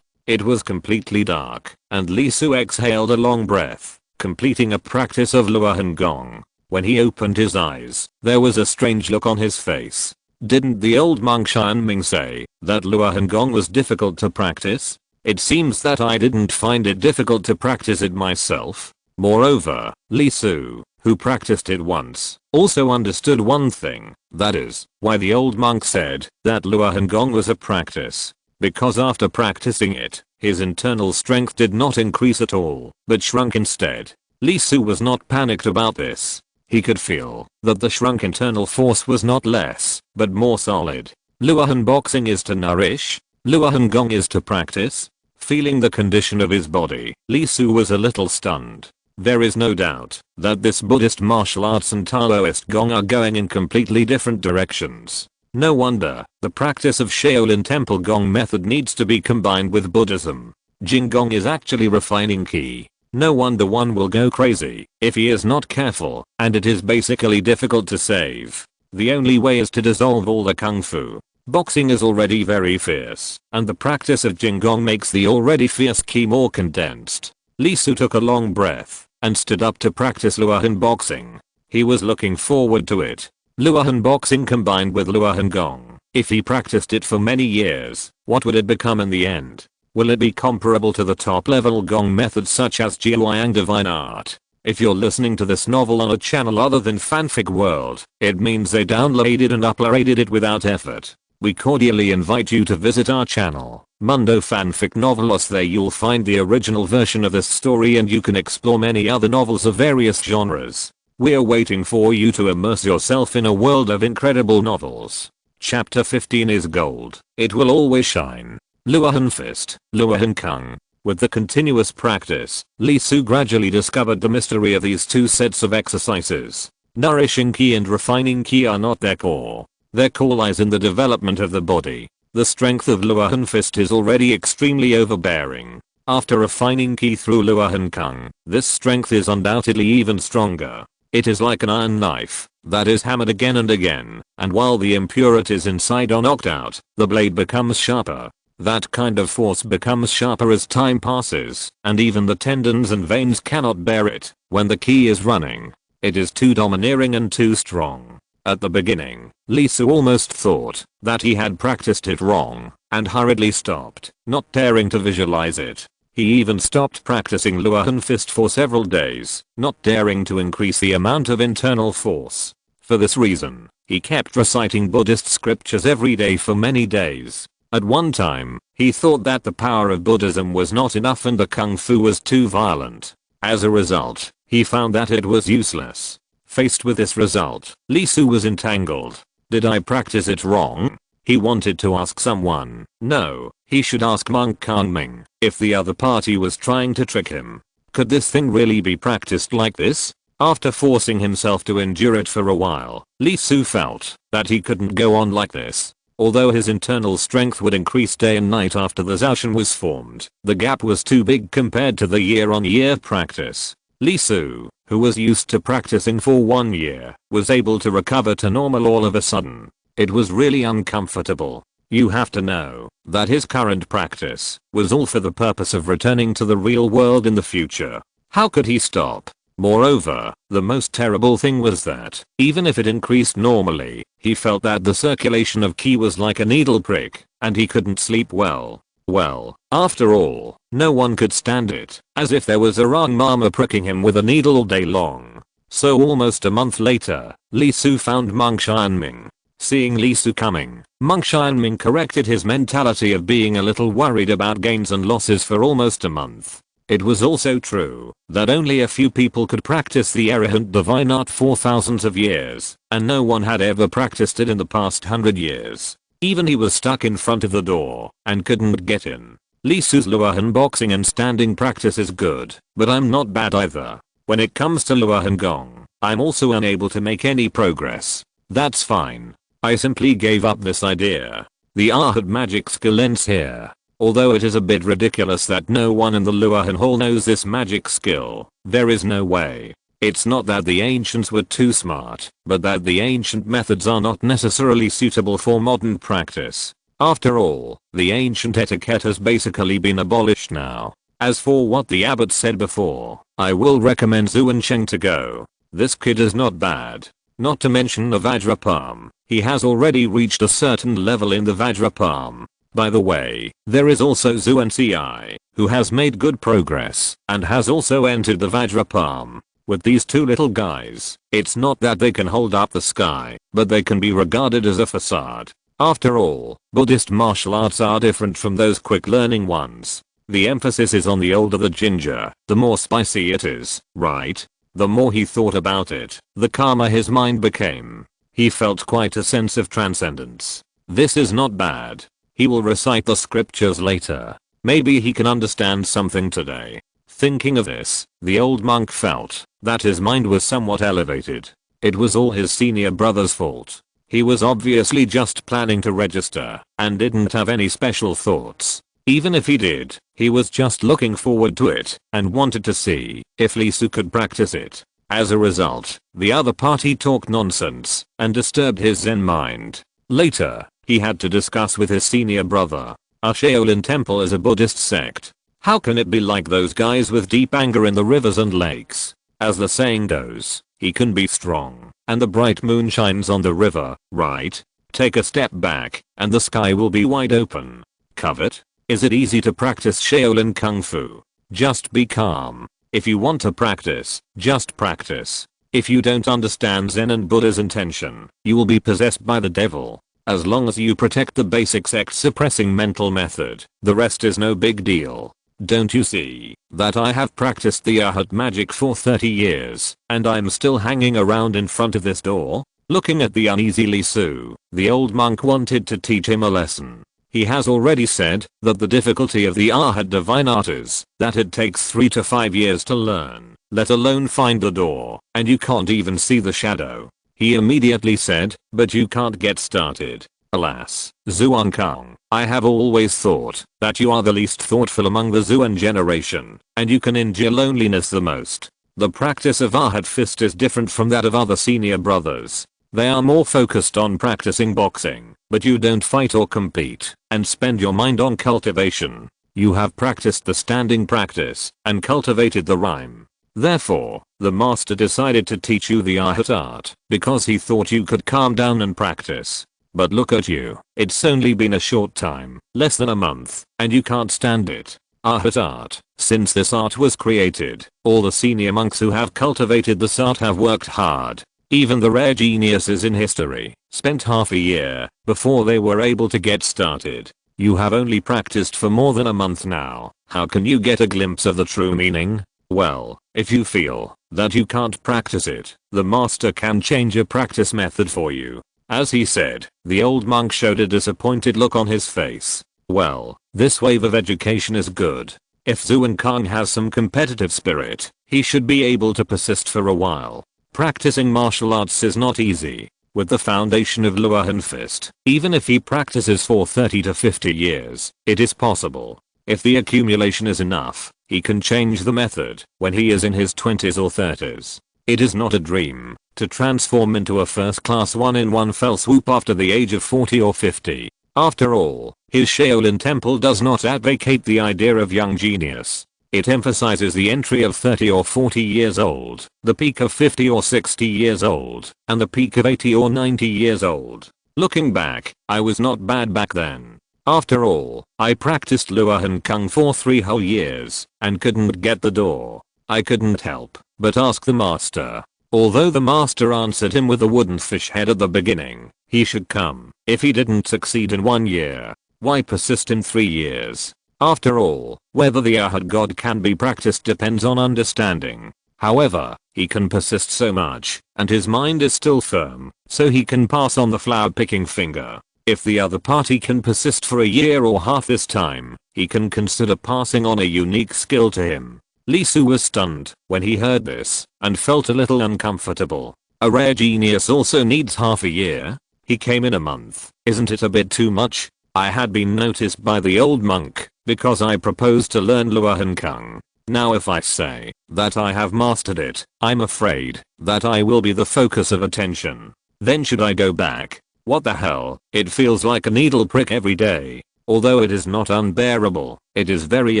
It was completely dark, and Li Su exhaled a long breath, completing a practice of Luohan Gong. When he opened his eyes, there was a strange look on his face. Didn't the old monk Xianming say that Luohan Gong was difficult to practice? It seems that I didn't find it difficult to practice it myself. Moreover, Li Su, who practiced it once, also understood one thing, that is, why the old monk said that Luohan Gong was a practice. Because after practicing it, his internal strength did not increase at all, but shrunk instead. Li Su was not panicked about this. He could feel that the shrunk internal force was not less, but more solid. Luohan boxing is to nourish, Luohan Gong is to practice. Feeling the condition of his body, Li Su was a little stunned. There is no doubt that this Buddhist martial arts and Taoist Gong are going in completely different directions. No wonder the practice of Shaolin Temple Gong method needs to be combined with Buddhism. Jing Gong is actually refining Qi. No wonder one will go crazy if he is not careful, and it is basically difficult to save. The only way is to dissolve all the Kung Fu. Boxing is already very fierce, and the practice of Jing Gong makes the already fierce Qi more condensed. Li Su took a long breath and stood up to practice Luohan boxing. He was looking forward to it. Luohan boxing combined with Luohan Gong. If he practiced it for many years, what would it become in the end? Will it be comparable to the top level Gong methods such as Jiuyang Divine Art? If you're listening to this novel on a channel other than Fanfic World, it means they downloaded and uploaded it without effort. We cordially invite you to visit our channel, Mundo Fanfic Novelos. There you'll find the original version of this story, and you can explore many other novels of various genres. We're waiting for you to immerse yourself in a world of incredible novels. Chapter 15 is gold. It will always shine. Luohan Fist, Luohan Kung. With the continuous practice, Li Su gradually discovered the mystery of these two sets of exercises. Nourishing Qi and refining Qi are not their core. Their core lies in the development of the body. The strength of Luohan Fist is already extremely overbearing. After refining Qi through Luohan Kung, this strength is undoubtedly even stronger. It is like an iron knife that is hammered again and again, and while the impurities inside are knocked out, the blade becomes sharper. That kind of force becomes sharper as time passes, and even the tendons and veins cannot bear it. When the Qi is running, it is too domineering and too strong. At the beginning, Li Su almost thought that he had practiced it wrong, and hurriedly stopped, not daring to visualize it. He even stopped practicing Luohan Fist for several days, not daring to increase the amount of internal force. For this reason, he kept reciting Buddhist scriptures every day for many days. At one time, he thought that the power of Buddhism was not enough and the Kung Fu was too violent. As a result, he found that it was useless. Faced with this result, Li Su was entangled. Did I practice it wrong? He wanted to ask someone. No, he should ask Monk Kanming if the other party was trying to trick him. Could this thing really be practiced like this? After forcing himself to endure it for a while, Li Su felt that he couldn't go on like this. Although his internal strength would increase day and night after the Zaoshan was formed, the gap was too big compared to the year-on-year practice. Li Su, who was used to practicing for 1 year, was able to recover to normal all of a sudden. It was really uncomfortable. You have to know that his current practice was all for the purpose of returning to the real world in the future. How could he stop? Moreover, the most terrible thing was that, even if it increased normally, he felt that the circulation of Qi was like a needle prick, and he couldn't sleep well. Well, after all, no one could stand it, as if there was a wrong mama pricking him with a needle all day long. So almost a month later, Li Su found Monk Xianming. Seeing Li Su coming, Monk Xianming corrected his mentality of being a little worried about gains and losses for almost a month. It was also true that only a few people could practice the errant divine art for thousands of years, and no one had ever practiced it in the past 100 years. Even he was stuck in front of the door and couldn't get in. Lee Su's Luohan boxing and standing practice is good, but I'm not bad either. When it comes to Luohan Gong, I'm also unable to make any progress. That's fine. I simply gave up this idea. The Ahad magic skill ends here. Although it is a bit ridiculous that no one in the Luohan Hall knows this magic skill, there is no way. It's not that the ancients were too smart, but that the ancient methods are not necessarily suitable for modern practice. After all, the ancient etiquette has basically been abolished now. As for what the abbot said before, I will recommend Zuan Cheng to go. This kid is not bad. Not to mention the Vajrapalm, he has already reached a certain level in the Vajrapalm. By the way, there is also Zuan Ci, who has made good progress and has also entered the Vajrapalm. With these two little guys, it's not that they can hold up the sky, but they can be regarded as a facade. After all, Buddhist martial arts are different from those quick learning ones. The emphasis is on the older the ginger, the more spicy it is, right? The more he thought about it, the calmer his mind became. He felt quite a sense of transcendence. This is not bad. He will recite the scriptures later. Maybe he can understand something today. Thinking of this, the old monk felt that his mind was somewhat elevated. It was all his senior brother's fault. He was obviously just planning to register and didn't have any special thoughts. Even if he did, he was just looking forward to it and wanted to see if Lee Su could practice it. As a result, the other party talked nonsense and disturbed his Zen mind. Later, he had to discuss with his senior brother. A Shaolin temple is a Buddhist sect. How can it be like those guys with deep anger in the rivers and lakes? As the saying goes, he can be strong, and the bright moon shines on the river, right? Take a step back, and the sky will be wide open. Covet? Is it easy to practice Shaolin Kung Fu? Just be calm. If you want to practice, just practice. If you don't understand Zen and Buddha's intention, you will be possessed by the devil. As long as you protect the basic sect suppressing mental method, the rest is no big deal. Don't you see that I have practiced the Ahad magic for 30 years, and I'm still hanging around in front of this door? Looking at the uneasy Lee Su, the old monk wanted to teach him a lesson. He has already said that the difficulty of the Ahad divine art is that it takes 3 to 5 years to learn, let alone find the door, and you can't even see the shadow. He immediately said, but you can't get started. Alas, Zuan Kang, I have always thought that you are the least thoughtful among the Zuan generation, and you can endure loneliness the most. The practice of Ahad Fist is different from that of other senior brothers. They are more focused on practicing boxing, but you don't fight or compete, and spend your mind on cultivation. You have practiced the standing practice, and cultivated the rhyme. Therefore, the master decided to teach you the Ahad art, because he thought you could calm down and practice. But look at you, it's only been a short time, less than a month, and you can't stand it. Ahad art. Since this art was created, all the senior monks who have cultivated this art have worked hard. Even the rare geniuses in history spent half a year before they were able to get started. You have only practiced for more than a month now. How can you get a glimpse of the true meaning? Well, if you feel that you can't practice it, the master can change your practice method for you. As he said, the old monk showed a disappointed look on his face. Well, this wave of education is good. If Zuan Kang has some competitive spirit, he should be able to persist for a while. Practicing martial arts is not easy. With the foundation of Luohan Fist, even if he practices for 30 to 50 years, it is possible. If the accumulation is enough, he can change the method when he is in his 20s or 30s. It is not a dream to transform into a first-class one in one fell swoop after the age of 40 or 50. After all, his Shaolin temple does not advocate the idea of young genius. It emphasizes the entry of 30 or 40 years old, the peak of 50 or 60 years old, and the peak of 80 or 90 years old. Looking back, I was not bad back then. After all, I practiced Luohan Kung for 3 whole years, and couldn't get the door. I couldn't help but ask the master. Although the master answered him with a wooden fish head at the beginning, he should come if he didn't succeed in 1 year. Why persist in 3 years? After all, whether the Ahad god can be practiced depends on understanding. However, he can persist so much, and his mind is still firm, so he can pass on the flower picking finger. If the other party can persist for a year or half this time, he can consider passing on a unique skill to him. Lee Su was stunned when he heard this, and felt a little uncomfortable. A rare genius also needs half a year? He came in a month. Isn't it a bit too much? I had been noticed by the old monk, because I proposed to learn Luohan Kung. Now if I say that I have mastered it, I'm afraid that I will be the focus of attention. Then should I go back? What the hell? It feels like a needle prick every day. Although it is not unbearable, it is very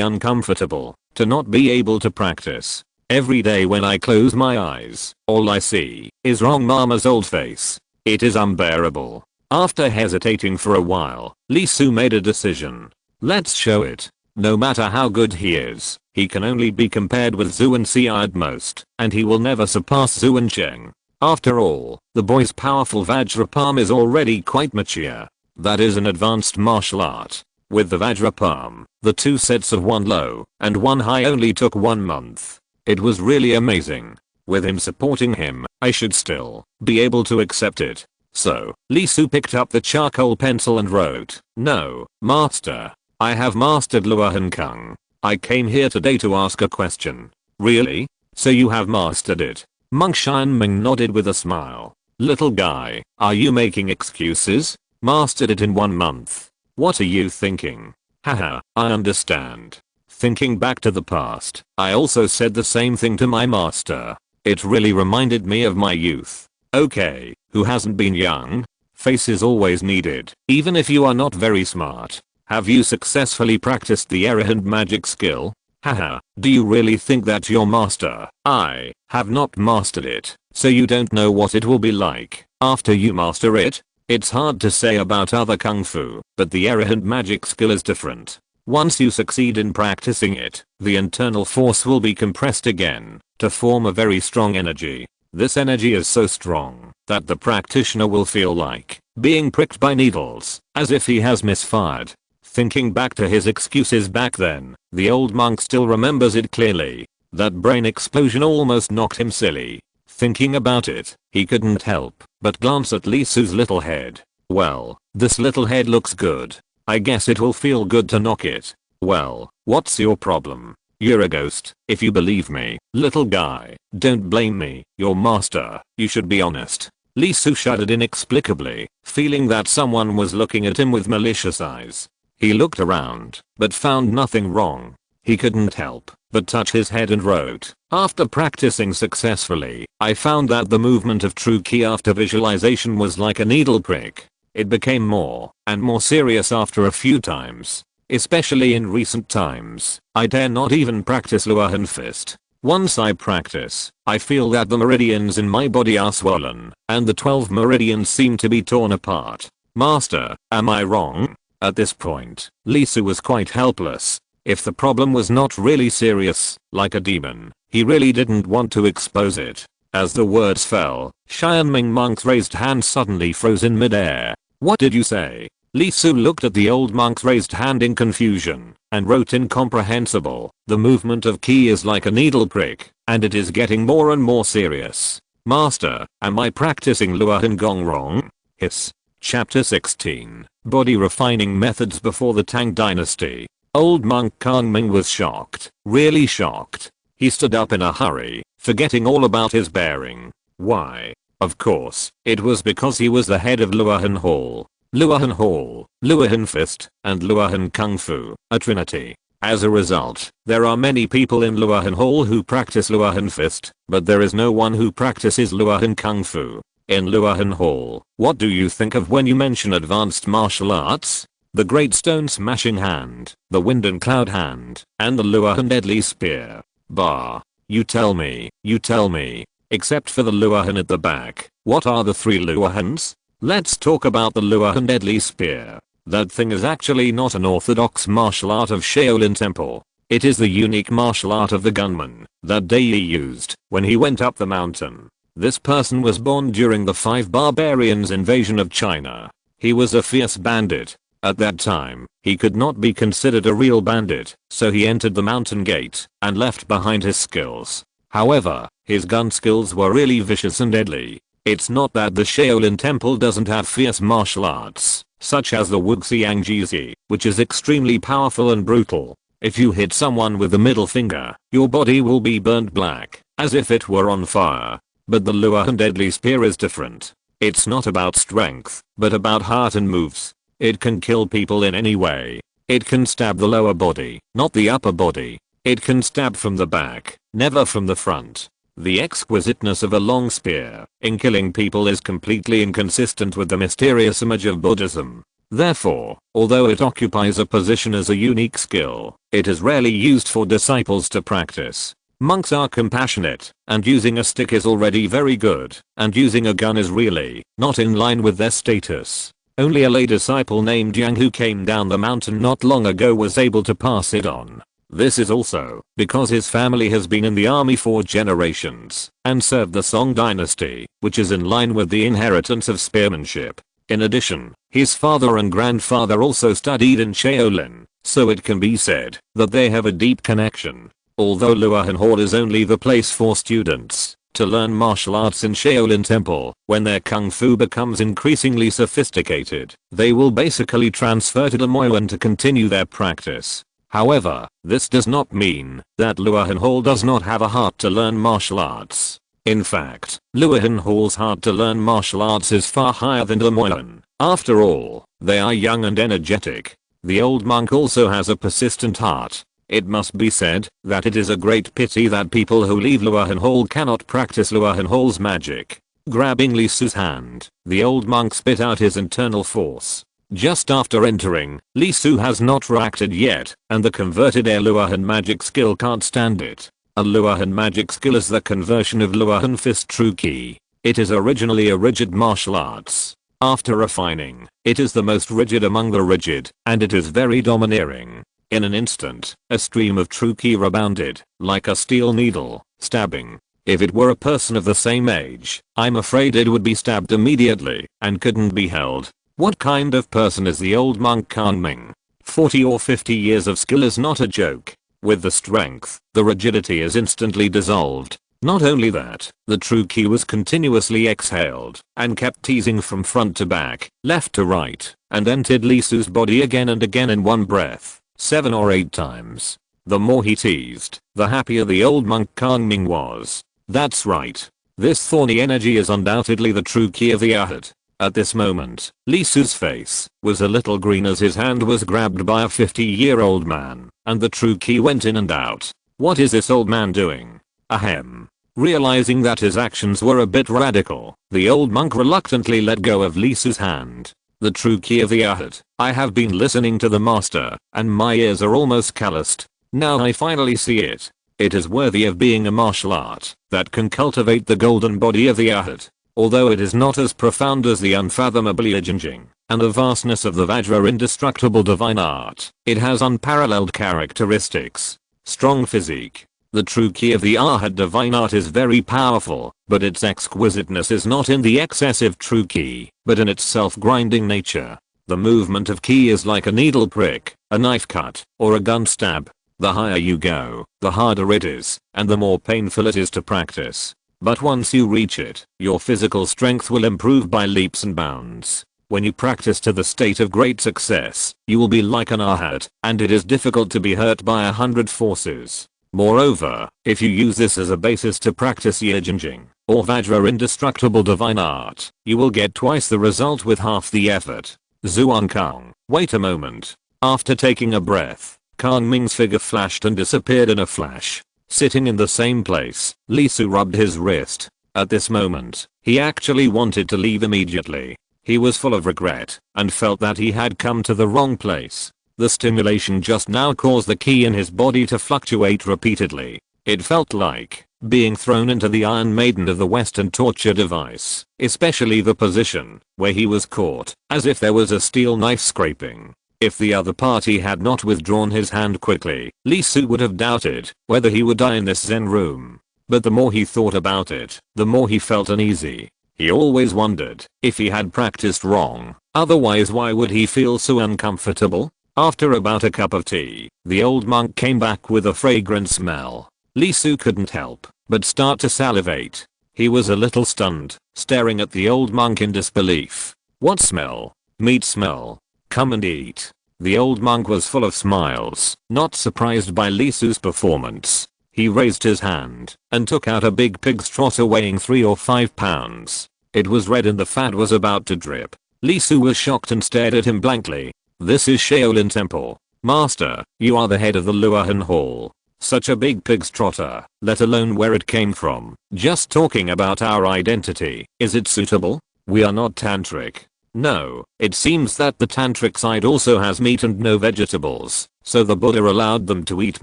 uncomfortable to not be able to practice. Every day when I close my eyes, all I see is wrong mama's old face. It is unbearable. After hesitating for a while, Lee Su made a decision. Let's show it. No matter how good he is, he can only be compared with Zhu and Xia at most, and he will never surpass Zhu and Cheng. After all, the boy's powerful Vajra palm is already quite mature. That is an advanced martial art. With the Vajra palm, the 2 sets of 1 low and 1 high only took 1 month. It was really amazing. With him supporting him, I should still be able to accept it. So, Lee Su picked up the charcoal pencil and wrote, "No, master. I have mastered Luohan Kung. I came here today to ask a question." "Really? So you have mastered it?" Monk Xianming nodded with a smile. "Little guy, are you making excuses? Mastered it in 1 month. What are you thinking?" "Haha, I understand." Thinking back to the past, I also said the same thing to my master. It really reminded me of my youth. Okay, who hasn't been young? Face is always needed, even if you are not very smart. Have you successfully practiced the Arahant magic skill? Haha, do you really think that your master? I have not mastered it, so you don't know what it will be like after you master it? It's hard to say about other kung fu, but the Arahant magic skill is different. Once you succeed in practicing it, the internal force will be compressed again to form a very strong energy. This energy is so strong that the practitioner will feel like being pricked by needles, as if he has misfired. Thinking back to his excuses back then, the old monk still remembers it clearly. That brain explosion almost knocked him silly. Thinking about it, he couldn't help but glance at Lee Su's little head. Well, this little head looks good. I guess it will feel good to knock it. Well, what's your problem? You're a ghost, if you believe me, little guy. Don't blame me, your master. You should be honest. Lee Su shuddered inexplicably, feeling that someone was looking at him with malicious eyes. He looked around, but found nothing wrong. He couldn't help but touch his head and wrote, "After practicing successfully, I found that the movement of true ki after visualization was like a needle prick. It became more and more serious after a few times. Especially in recent times, I dare not even practice Luohan Fist. Once I practice, I feel that the meridians in my body are swollen, and the 12 meridians seem to be torn apart. Master, am I wrong?" At this point, Lee Su was quite helpless. If the problem was not really serious, like a demon, he really didn't want to expose it. As the words fell, Xianming Monk's raised hand suddenly froze in midair. "What did you say?" Lee Su looked at the old monk's raised hand in confusion, and wrote incomprehensible. "The movement of ki is like a needle prick, and it is getting more and more serious. Master, am I practicing Luohan Gong wrong?" Hiss. Chapter 16. Body Refining Methods Before the Tang Dynasty. Old monk Kangming was shocked, really shocked. He stood up in a hurry, forgetting all about his bearing. Why? Of course, it was because he was the head of Luohan Hall. Luohan Hall, Luohan Fist, and Luohan Kung Fu, a trinity. As a result, there are many people in Luohan Hall who practice Luohan Fist, but there is no one who practices Luohan Kung Fu. In Luohan Hall, what do you think of when you mention advanced martial arts? The Great Stone Smashing Hand, the Wind and Cloud Hand, and the Luohan Deadly Spear. Bah. You tell me. Except for the Luohan at the back, what are the 3 Luohans? Let's talk about the Luohan Deadly Spear. That thing is actually not an orthodox martial art of Shaolin Temple. It is the unique martial art of the gunman that Dai Yi used when he went up the mountain. This person was born during the 5 barbarians' invasion of China. He was a fierce bandit, At that time, he could not be considered a real bandit, so he entered the mountain gate and left behind his skills. However, his gun skills were really vicious and deadly. It's not that the Shaolin Temple doesn't have fierce martial arts, such as the Wuxiangjizi, which is extremely powerful and brutal. If you hit someone with the middle finger, your body will be burnt black, as if it were on fire. But the Luohan deadly spear is different. It's not about strength, but about heart and moves. It can kill people in any way. It can stab the lower body, not the upper body. It can stab from the back, never from the front. The exquisiteness of a long spear in killing people is completely inconsistent with the mysterious image of Buddhism. Therefore, although it occupies a position as a unique skill, it is rarely used for disciples to practice. Monks are compassionate, and using a stick is already very good, and using a gun is really not in line with their status. Only a lay disciple named Yang who came down the mountain not long ago was able to pass it on. This is also because his family has been in the army for generations and served the Song dynasty, which is in line with the inheritance of spearmanship. In addition, his father and grandfather also studied in Shaolin, so it can be said that they have a deep connection. Although Luohan Hall is only the place for students to learn martial arts in Shaolin Temple, when their kung fu becomes increasingly sophisticated, they will basically transfer to Lemoyuan to continue their practice. However, this does not mean that Luohan Hall does not have a heart to learn martial arts. In fact, Luohan Hall's heart to learn martial arts is far higher than Lemoyuan. After all, they are young and energetic. The old monk also has a persistent heart. It must be said that it is a great pity that people who leave Luohan Hall cannot practice Luohan Hall's magic. Grabbing Li Su's hand, the old monk spit out his internal force. Just after entering, Li Su has not reacted yet, and the converted air Luohan magic skill can't stand it. A Luohan magic skill is the conversion of Luohan fist true ki. It is originally a rigid martial arts. After refining, it is the most rigid among the rigid, and it is very domineering. In an instant, a stream of true ki rebounded, like a steel needle, stabbing. If it were a person of the same age, I'm afraid it would be stabbed immediately, and couldn't be held. What kind of person is the old monk Kanming? 40 or 50 years of skill is not a joke. With the strength, the rigidity is instantly dissolved. Not only that, the true ki was continuously exhaled, and kept teasing from front to back, left to right, and entered Li Su's body again and again in one breath. 7 or 8 times. The more he teased, the happier the old monk Kanming was. That's right. This thorny energy is undoubtedly the true ki of the Arhat. At this moment, Li Su's face was a little green as his hand was grabbed by a 50-year-old man, and the true ki went in and out. What is this old man doing? Ahem. Realizing that his actions were a bit radical, the old monk reluctantly let go of Li Su's hand. The true ki of the Arhat. I have been listening to the master, and my ears are almost calloused. Now I finally see it. It is worthy of being a martial art that can cultivate the golden body of the Arhat. Although it is not as profound as the unfathomable Yijinjing and the vastness of the Vajra indestructible divine art, it has unparalleled characteristics. Strong physique. The true ki of the Arhat divine art is very powerful, but its exquisiteness is not in the excessive true ki, but in its self-grinding nature. The movement of ki is like a needle prick, a knife cut, or a gun stab. The higher you go, the harder it is, and the more painful it is to practice. But once you reach it, your physical strength will improve by leaps and bounds. When you practice to the state of great success, you will be like an Arhat, and it is difficult to be hurt by 100 forces. Moreover, if you use this as a basis to practice Yijinjing, or Vajra indestructible divine art, you will get twice the result with half the effort. Zuankang, wait a moment. After taking a breath, Kanming's figure flashed and disappeared in a flash. Sitting in the same place, Li Su rubbed his wrist. At this moment, he actually wanted to leave immediately. He was full of regret, and felt that he had come to the wrong place. The stimulation just now caused the ki in his body to fluctuate repeatedly. It felt like being thrown into the Iron Maiden of the Western torture device, especially the position where he was caught, as if there was a steel knife scraping. If the other party had not withdrawn his hand quickly, Li Su would have doubted whether he would die in this Zen room. But the more he thought about it, the more he felt uneasy. He always wondered if he had practiced wrong. Otherwise why would he feel so uncomfortable? After about a cup of tea, the old monk came back with a fragrant smell. Lee Su couldn't help but start to salivate. He was a little stunned, staring at the old monk in disbelief. What smell? Meat smell. Come and eat. The old monk was full of smiles, not surprised by Lee Su's performance. He raised his hand and took out a big pig's trotter weighing 3 or 5 pounds. It was red and the fat was about to drip. Lee Su was shocked and stared at him blankly. This is Shaolin Temple. Master, you are the head of the Luohan Hall. Such a big pig's trotter, let alone where it came from. Just talking about our identity, is it suitable? We are not tantric. No, it seems that the tantric side also has meat and no vegetables, so the Buddha allowed them to eat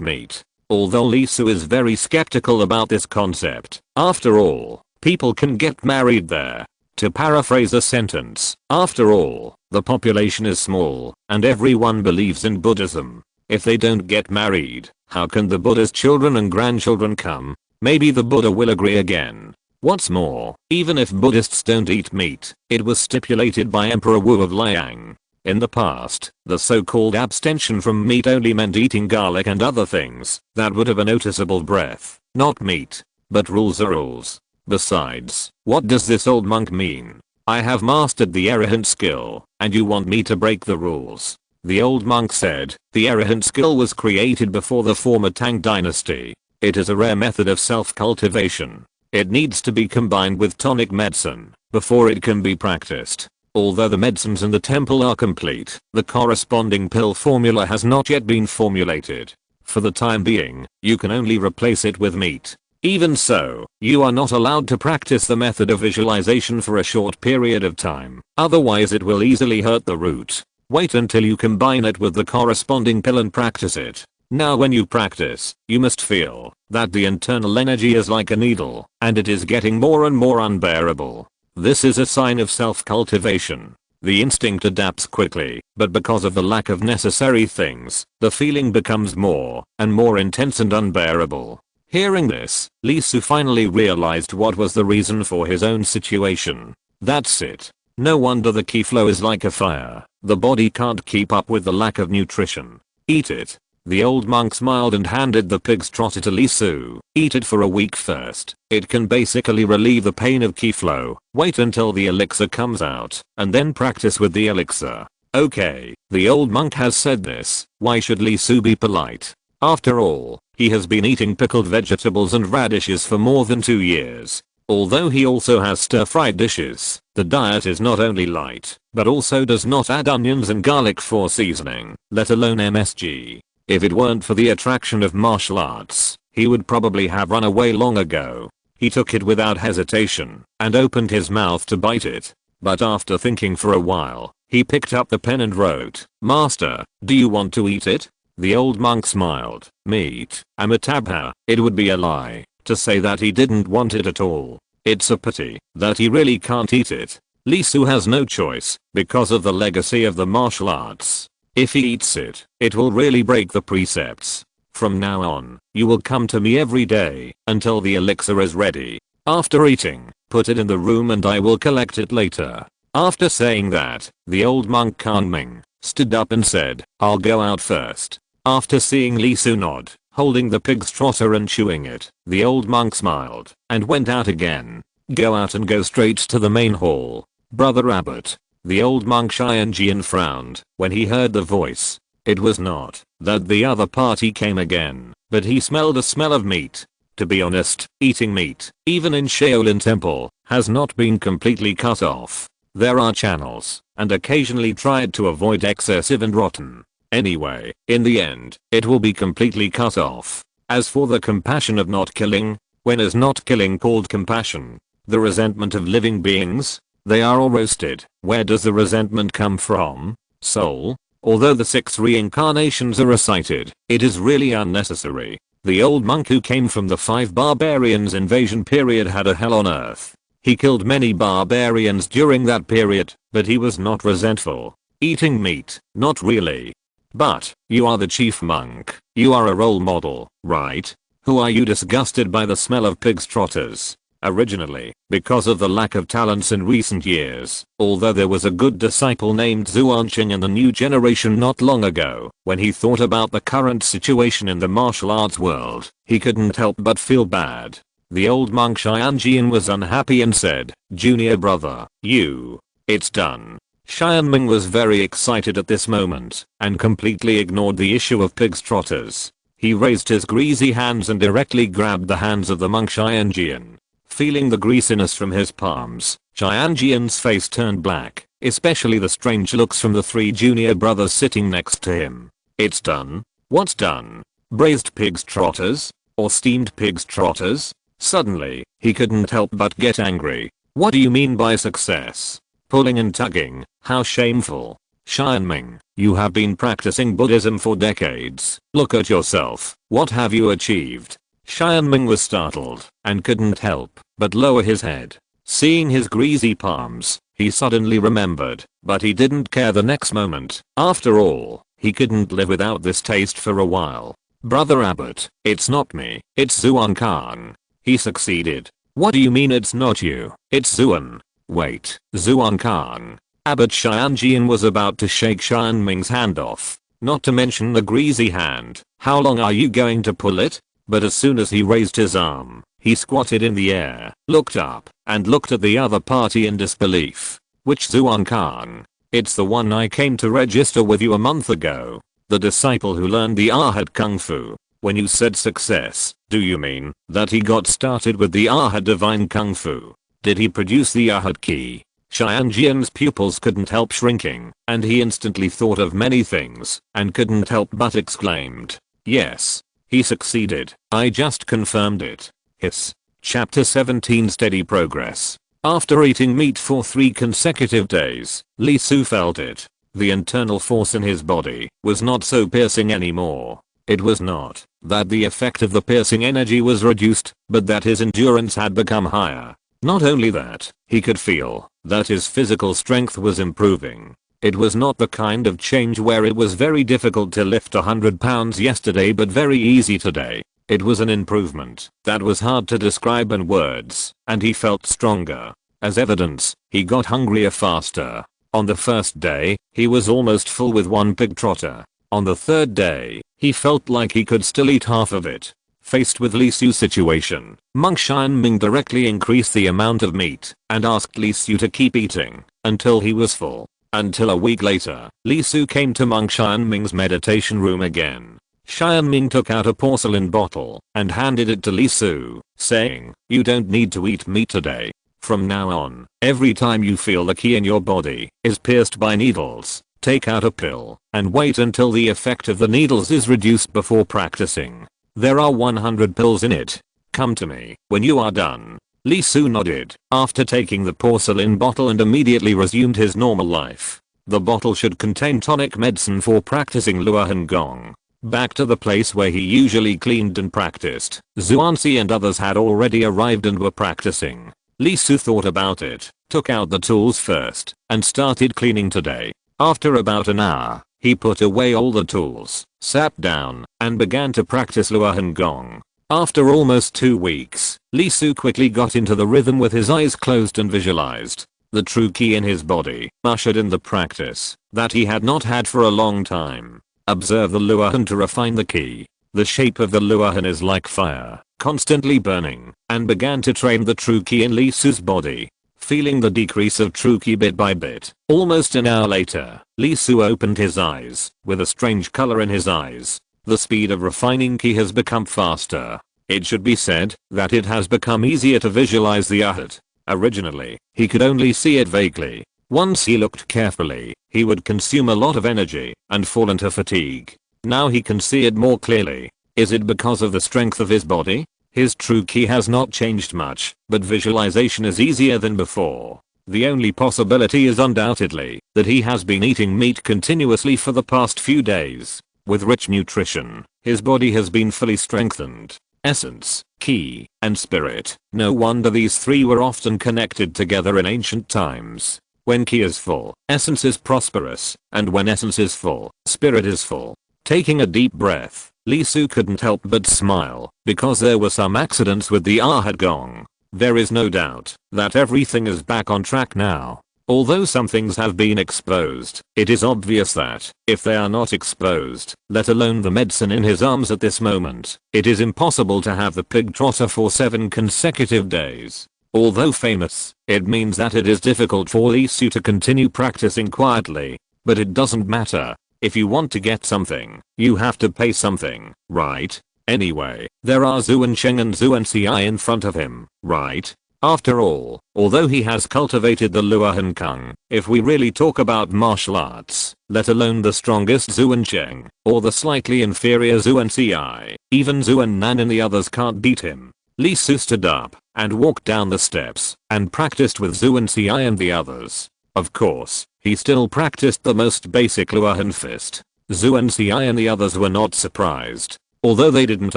meat. Although Lee Su is very skeptical about this concept. After all, people can get married there. To paraphrase a sentence, after all, the population is small, and everyone believes in Buddhism. If they don't get married, how can the Buddha's children and grandchildren come? Maybe the Buddha will agree again. What's more, even if Buddhists don't eat meat, it was stipulated by Emperor Wu of Liang. In the past, the so-called abstention from meat only meant eating garlic and other things that would have a noticeable breath, not meat. But rules are rules. Besides, what does this old monk mean? I have mastered the arahant skill, and you want me to break the rules? The old monk said, the arahant skill was created before the former Tang dynasty. It is a rare method of self-cultivation. It needs to be combined with tonic medicine before it can be practiced. Although the medicines in the temple are complete, the corresponding pill formula has not yet been formulated. For the time being, you can only replace it with meat. Even so, you are not allowed to practice the method of visualization for a short period of time, otherwise it will easily hurt the root. Wait until you combine it with the corresponding pill and practice it. Now when you practice, you must feel that the internal energy is like a needle, and it is getting more and more unbearable. This is a sign of self-cultivation. The instinct adapts quickly, but because of the lack of necessary things, the feeling becomes more and more intense and unbearable. Hearing this, Lee Su finally realized what was the reason for his own situation. That's it. No wonder the ki flow is like a fire. The body can't keep up with the lack of nutrition. Eat it. The old monk smiled and handed the pig's trotter to Lee Su. Eat it for a week first. It can basically relieve the pain of ki flow. Wait until the elixir comes out, and then practice with the elixir. Okay, the old monk has said this. Why should Lee Su be polite? After all, he has been eating pickled vegetables and radishes for more than 2 years. Although he also has stir-fried dishes, the diet is not only light, but also does not add onions and garlic for seasoning, let alone MSG. If it weren't for the attraction of martial arts, he would probably have run away long ago. He took it without hesitation and opened his mouth to bite it. But after thinking for a while, he picked up the pen and wrote, "Master, do you want to eat it?" The old monk smiled. Meat, Amitabha, it would be a lie to say that he didn't want it at all. It's a pity that he really can't eat it. Lee Su has no choice because of the legacy of the martial arts. If he eats it, it will really break the precepts. From now on, you will come to me every day until the elixir is ready. After eating, put it in the room and I will collect it later. After saying that, the old monk Kanming stood up and said, I'll go out first. After seeing Lee Su nod, holding the pig's trotter and chewing it, the old monk smiled and went out again. Go out and go straight to the main hall. Brother Abbot. The old monk Xianjian frowned when he heard the voice. It was not that the other party came again, but he smelled a smell of meat. To be honest, eating meat, even in Shaolin Temple, has not been completely cut off. There are channels, and occasionally tried to avoid excessive and rotten. Anyway, in the end, it will be completely cut off. As for the compassion of not killing, when is not killing called compassion? The resentment of living beings? They are all roasted. Where does the resentment come from? Soul? Although the 6 reincarnations are recited, it is really unnecessary. The old monk who came from the 5 barbarians invasion period had a hell on earth. He killed many barbarians during that period, but he was not resentful. Eating meat, not really. But, you are the chief monk. You are a role model, right? Who are you disgusted by the smell of pig's trotters? Originally, because of the lack of talents in recent years, although there was a good disciple named Zuanqing in the new generation not long ago, when he thought about the current situation in the martial arts world, he couldn't help but feel bad. The old monk Xianjian was unhappy and said, "Junior brother, it's done." Xianming was very excited at this moment, and completely ignored the issue of pig's trotters. He raised his greasy hands and directly grabbed the hands of the monk Xianjian. Feeling the greasiness from his palms, Xianjian's face turned black, especially the strange looks from the 3 junior brothers sitting next to him. "It's done? What's done? Braised pig's trotters? Or steamed pig's trotters?" Suddenly, he couldn't help but get angry. "What do you mean by success? Pulling and tugging, how shameful. Xianming, you have been practicing Buddhism for decades. Look at yourself, what have you achieved?" Xianming was startled, and couldn't help but lower his head. Seeing his greasy palms, he suddenly remembered, but he didn't care the next moment. After all, he couldn't live without this taste for a while. "Brother Abbot, it's not me, it's Zuan Khan." He succeeded. "What do you mean it's not you? It's Zuan." "Wait, Zuan Khan." Abbot Xianjian was about to shake Xianming's hand off, not to mention the greasy hand. "How long are you going to pull it?" But as soon as he raised his arm, he squatted in the air, looked up, and looked at the other party in disbelief. "Which Zuan Khan?" "It's the one I came to register with you a month ago. The disciple who learned the Arhat Kung Fu." "When you said success, do you mean that he got started with the Arhat Divine Kung Fu? Did he produce the Arhat Key?" Xianjian's pupils couldn't help shrinking, and he instantly thought of many things, and couldn't help but exclaimed, "Yes. He succeeded. I just confirmed it." Hiss. Chapter 17 Steady Progress. After eating meat for 3 consecutive days, Li Su felt it. The internal force in his body was not so piercing anymore. It was not that the effect of the piercing energy was reduced, but that his endurance had become higher. Not only that, he could feel that his physical strength was improving. It was not the kind of change where it was very difficult to lift 100 pounds yesterday but very easy today. It was an improvement that was hard to describe in words, and he felt stronger. As evidence, he got hungrier faster. On the first day, he was almost full with 1 pig trotter. On the 3rd day, he felt like he could still eat half of it. Faced with Li Su's situation, Monk Xianming directly increased the amount of meat and asked Li Su to keep eating until he was full. Until a week later, Li Su came to Monk Xianming's meditation room again. Xianming took out a porcelain bottle and handed it to Li Su, saying, "You don't need to eat meat today. From now on, every time you feel the ki in your body is pierced by needles, take out a pill and wait until the effect of the needles is reduced before practicing. There are 100 pills in it. Come to me when you are done." Li Su nodded after taking the porcelain bottle and immediately resumed his normal life. The bottle should contain tonic medicine for practicing Luohan Gong. Back to the place where he usually cleaned and practiced, Zuanzi and others had already arrived and were practicing. Li Su thought about it, took out the tools first, and started cleaning today. After about an hour, he put away all the tools, sat down, and began to practice Luohan Gong. After almost 2 weeks, Li Su quickly got into the rhythm with his eyes closed and visualized the true ki in his body, ushered in the practice that he had not had for a long time. Observe the Luohan to refine the ki. The shape of the Luohan is like fire, constantly burning, and began to train the true ki in Li Su's body. Feeling the decrease of true ki bit by bit, almost an hour later, Li Su opened his eyes, with a strange color in his eyes. The speed of refining ki has become faster. It should be said that it has become easier to visualize the Arhat. Originally, he could only see it vaguely. Once he looked carefully, he would consume a lot of energy and fall into fatigue. Now he can see it more clearly. Is it because of the strength of his body? His true ki has not changed much, but visualization is easier than before. The only possibility is undoubtedly that he has been eating meat continuously for the past few days. With rich nutrition, his body has been fully strengthened. Essence, ki, and spirit. No wonder these 3 were often connected together in ancient times. When ki is full, essence is prosperous, and when essence is full, spirit is full. Taking a deep breath, Li Su couldn't help but smile, because there were some accidents with the Arhat Gong. There is no doubt that everything is back on track now. Although some things have been exposed, it is obvious that, if they are not exposed, let alone the medicine in his arms at this moment, it is impossible to have the pig trotter for 7 consecutive days. Although famous, it means that it is difficult for Lee Su to continue practicing quietly. But it doesn't matter. If you want to get something, you have to pay something, right? Anyway, there are Zhu Wencheng and Zhu Enci in front of him, right? After all, although he has cultivated the Luohan Kung, if we really talk about martial arts, let alone the strongest Zhu Wencheng, or the slightly inferior Zhu Enci, even Zhu Ennan and the others can't beat him. Lee Su stood up and walked down the steps and practiced with Zhu Enci and the others. Of course, he still practiced the most basic Luohan fist. Zhu Enci and the others were not surprised. Although they didn't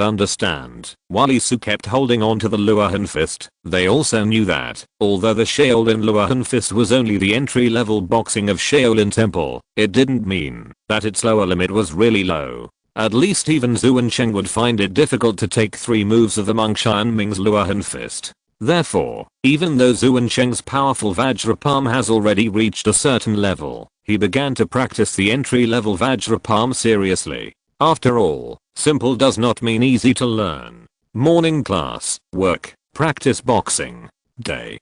understand why Lee Su kept holding on to the Luohan fist, they also knew that, although the Shaolin Luohan fist was only the entry-level boxing of Shaolin Temple, it didn't mean that its lower limit was really low. At least even Zhu Wencheng would find it difficult to take 3 moves of the monk Xianming's Luohan fist. Therefore, even though Zhu Wencheng's powerful Vajra Palm has already reached a certain level, he began to practice the entry-level Vajra Palm seriously. After all, simple does not mean easy to learn. Morning class, work, practice boxing. Day,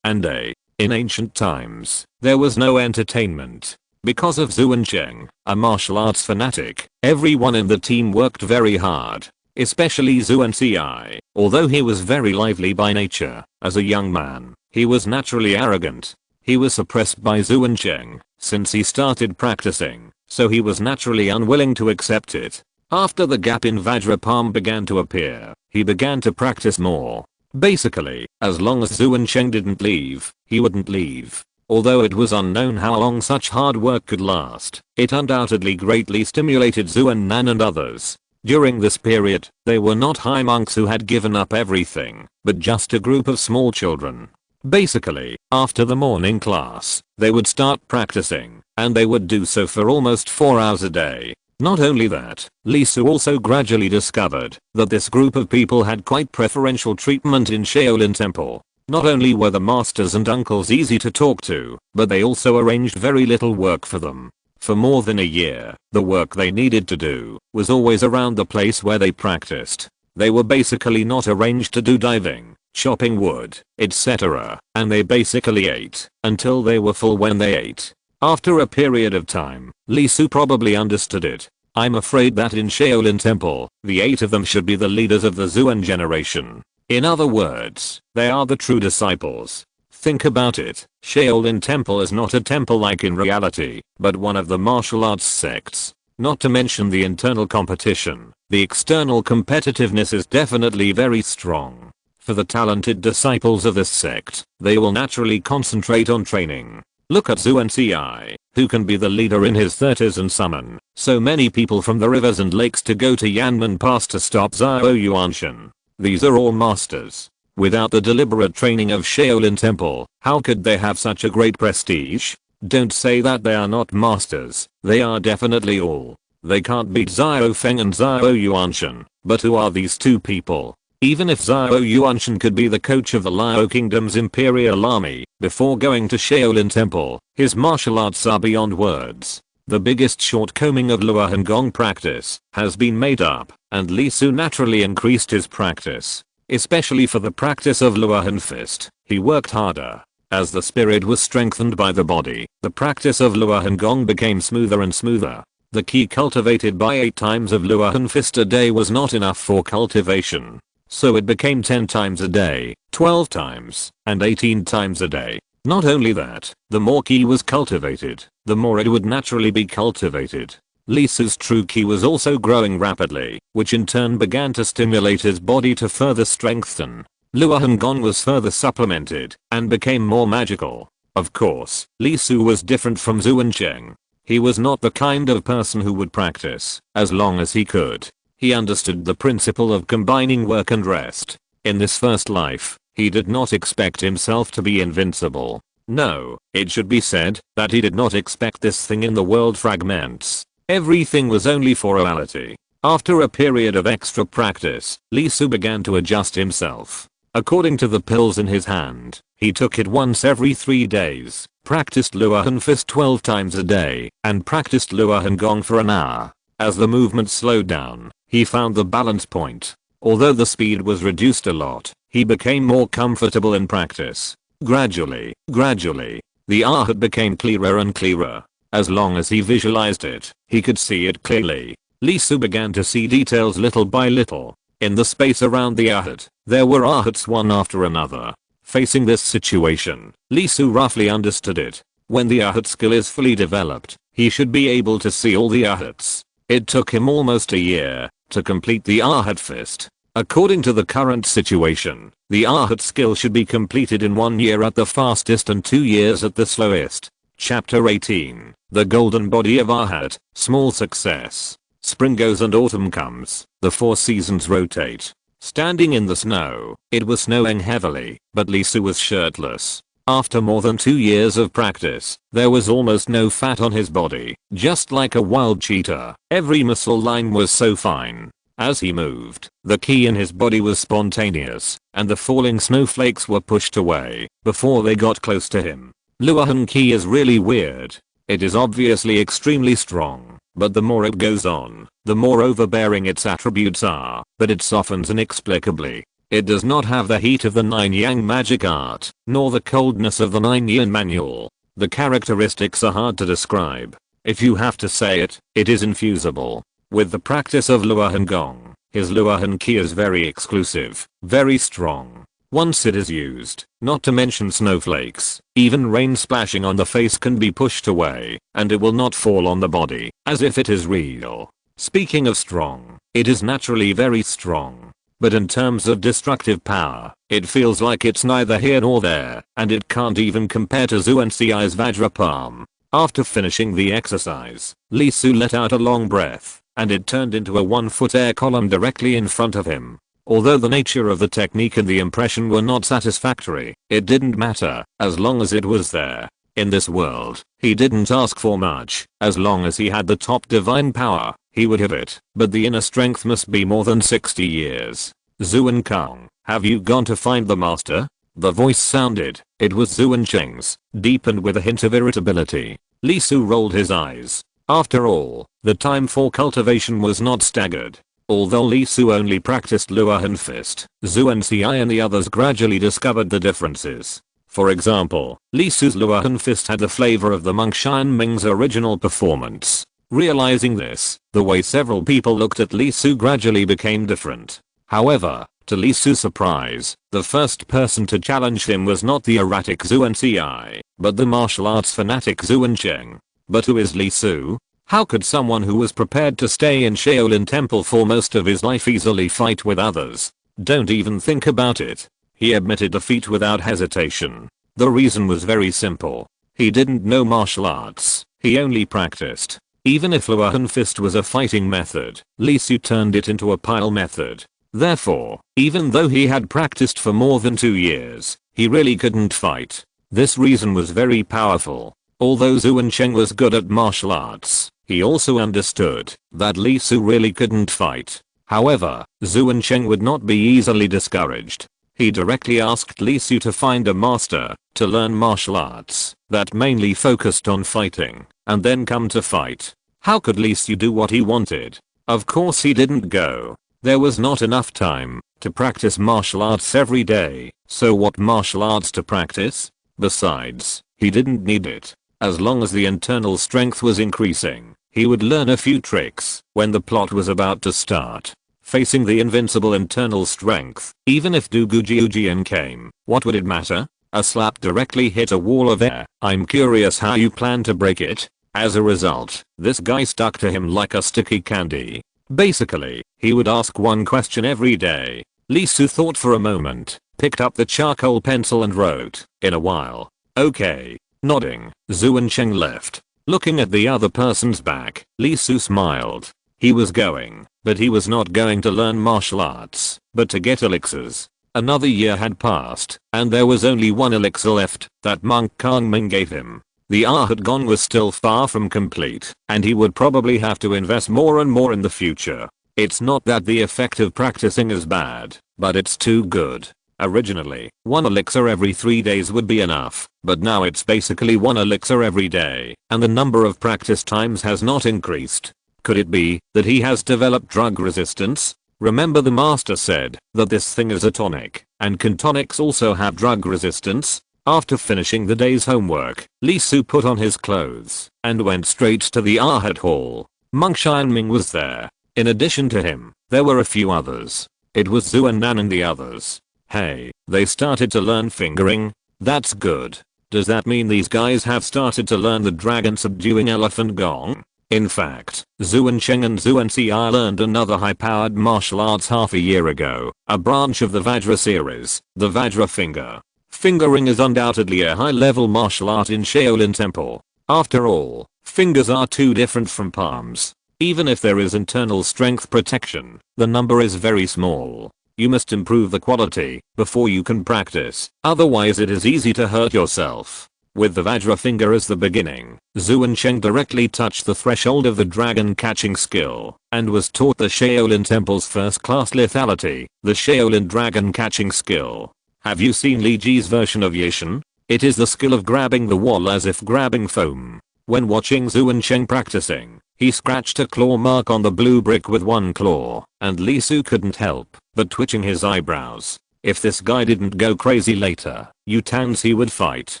and day. In ancient times, there was no entertainment. Because of Zhu Wencheng, a martial arts fanatic, everyone in the team worked very hard. Especially Zhu Enci. Although he was very lively by nature, as a young man, he was naturally arrogant. He was suppressed by Zhu Wencheng since he started practicing, so he was naturally unwilling to accept it. After the gap in Vajra Palm began to appear, he began to practice more. Basically, as long as Zhu Wencheng didn't leave, he wouldn't leave. Although it was unknown how long such hard work could last, it undoubtedly greatly stimulated Zhu Ennan and others. During this period, they were not high monks who had given up everything, but just a group of small children. Basically, after the morning class, they would start practicing, and they would do so for almost 4 hours a day. Not only that, Lee Su also gradually discovered that this group of people had quite preferential treatment in Shaolin Temple. Not only were the masters and uncles easy to talk to, but they also arranged very little work for them. For more than a year, the work they needed to do was always around the place where they practiced. They were basically not arranged to do diving, chopping wood, etc., and they basically ate until they were full when they ate. After a period of time, Lee Su probably understood it. I'm afraid that in Shaolin Temple, the 8 of them should be the leaders of the Zhuan generation. In other words, they are the true disciples. Think about it, Shaolin Temple is not a temple like in reality, but one of the martial arts sects. Not to mention the internal competition, the external competitiveness is definitely very strong. For the talented disciples of this sect, they will naturally concentrate on training. Look at Zhu Enci, who can be the leader in his 30s and summon so many people from the rivers and lakes to go to Yanmen Pass to stop Zhao Yuanshan. These are all masters. Without the deliberate training of Shaolin Temple, how could they have such a great prestige? Don't say that they are not masters, they are definitely all. They can't beat Zhao Feng and Zhao Yuanshan, but who are these 2 people? Even if Zhao Yuanshan could be the coach of the Liao Kingdom's Imperial Army before going to Shaolin Temple, his martial arts are beyond words. The biggest shortcoming of Luohan Gong practice has been made up, and Lee Su naturally increased his practice. Especially for the practice of Luohan fist, he worked harder. As the spirit was strengthened by the body, the practice of Luohan Gong became smoother and smoother. The ki cultivated by 8 times of Luohan fist a day was not enough for cultivation. So it became 10 times a day, 12 times, and 18 times a day. Not only that, the more ki was cultivated, the more it would naturally be cultivated. Lee Su's true ki was also growing rapidly, which in turn began to stimulate his body to further strengthen. Luohan Gong was further supplemented and became more magical. Of course, Lee Su was different from Zhu Wencheng. He was not the kind of person who would practice as long as he could. He understood the principle of combining work and rest. In this first life, he did not expect himself to be invincible. No, it should be said that he did not expect this thing in the world fragments. Everything was only formality. After a period of extra practice, Lee Su began to adjust himself. According to the pills in his hand, he took it once every 3 days, practiced Luohan Fist 12 times a day, and practiced Luohan Gong for an hour. As the movement slowed down, he found the balance point. Although the speed was reduced a lot, he became more comfortable in practice. Gradually, the Arhat became clearer and clearer. As long as he visualized it, he could see it clearly. Lee Su began to see details little by little. In the space around the Arhat, there were Arhats one after another. Facing this situation, Lee Su roughly understood it. When the Arhat skill is fully developed, he should be able to see all the Arhats. It took him almost a year to complete the Arhat Fist. According to the current situation, the Arhat skill should be completed in 1 year at the fastest and 2 years at the slowest. Chapter 18. The Golden Body of Arhat. Small success. Spring goes and autumn comes. The 4 seasons rotate. Standing in the snow, it was snowing heavily, but Lee Su was shirtless. After more than 2 years of practice, there was almost no fat on his body, just like a wild cheetah. Every muscle line was so fine. As he moved, the ki in his body was spontaneous, and the falling snowflakes were pushed away before they got close to him. Luohan ki is really weird. It is obviously extremely strong, but the more it goes on, the more overbearing its attributes are, but it softens inexplicably. It does not have the heat of the 9 Yang magic art, nor the coldness of the 9 Yin manual. The characteristics are hard to describe. If you have to say it, it is infusible. With the practice of Luohan Gong, his Luohan Ki is very exclusive, very strong. Once it is used, not to mention snowflakes, even rain splashing on the face can be pushed away, and it will not fall on the body, as if it is real. Speaking of strong, it is naturally very strong. But in terms of destructive power, it feels like it's neither here nor there, and it can't even compare to Zhu and Ci's Vajra Palm. After finishing the exercise, Lee Su let out a long breath, and it turned into a 1-foot air column directly in front of him. Although the nature of the technique and the impression were not satisfactory, it didn't matter, as long as it was there. In this world, he didn't ask for much. As long as he had the top divine power, he would have it, but the inner strength must be more than 60 years. Zuan Kang, have you gone to find the master? The voice sounded. It was Zuan Cheng's, deepened with a hint of irritability. Lee Su rolled his eyes. After all, the time for cultivation was not staggered. Although Lee Su only practiced Luohan Fist, Zhu and Ci and the others gradually discovered the differences. For example, Lee Su's Luohan Fist had the flavor of the monk Xian Ming's original performance. Realizing this, the way several people looked at Lee Su gradually became different. However, to Lee Su's surprise, the first person to challenge him was not the erratic Zhu and Ci, but the martial arts fanatic Zhu and Cheng. But who is Lee Su? How could someone who was prepared to stay in Shaolin Temple for most of his life easily fight with others? Don't even think about it. He admitted defeat without hesitation. The reason was very simple. He didn't know martial arts. He only practiced. Even if Luohan Fist was a fighting method, Lee Su turned it into a pile method. Therefore, even though he had practiced for more than 2 years, he really couldn't fight. This reason was very powerful. Although Zhu and Cheng was good at martial arts, he also understood that Lee Su really couldn't fight. However, Zhu and Cheng would not be easily discouraged. He directly asked Lee Su to find a master to learn martial arts that mainly focused on fighting, and then come to fight. How could Lee Su do what he wanted? Of course he didn't go. There was not enough time to practice martial arts every day, so what martial arts to practice? Besides, he didn't need it. As long as the internal strength was increasing, he would learn a few tricks when the plot was about to start. Facing the invincible internal strength, even if Du Gujiujian came, what would it matter? A slap directly hit a wall of air. I'm curious how you plan to break it. As a result, this guy stuck to him like a sticky candy. Basically, he would ask one question every day. Lee Su thought for a moment, picked up the charcoal pencil and wrote, in a while. Okay. Nodding, Zhu and Cheng left. Looking at the other person's back, Lee Su smiled. He was going, but he was not going to learn martial arts, but to get elixirs. Another year had passed, and there was only one elixir left that monk Kang Ming gave him. The Arhat Gong was still far from complete, and he would probably have to invest more and more in the future. It's not that the effect of practicing is bad, but it's too good. Originally, 1 elixir every 3 days would be enough, but now it's basically 1 elixir every day, and the number of practice times has not increased. Could it be that he has developed drug resistance? Remember the master said that this thing is a tonic, and can tonics also have drug resistance? After finishing the day's homework, Lee Su put on his clothes and went straight to the Arhat Hall. Monk Xianming was there. In addition to him, there were a few others. It was Zhu and Nan and the others. Hey, they started to learn fingering? That's good. Does that mean these guys have started to learn the dragon subduing elephant gong? In fact, Zhu Cheng and Zhu Ci learned another high-powered martial arts half a year ago, a branch of the Vajra series, the Vajra finger. Fingering is undoubtedly a high-level martial art in Shaolin Temple. After all, fingers are too different from palms. Even if there is internal strength protection, the number is very small. You must improve the quality before you can practice, otherwise it is easy to hurt yourself. With the Vajra finger as the beginning, Zhu Cheng directly touched the threshold of the dragon catching skill, and was taught the Shaolin Temple's first-class lethality, the Shaolin dragon catching skill. Have you seen Li Ji's version of Yishan? It is the skill of grabbing the wall as if grabbing foam. When watching Zhu Cheng practicing, he scratched a claw mark on the blue brick with one claw, and Li Su couldn't help but twitching his eyebrows. If this guy didn't go crazy later, you towns he would fight.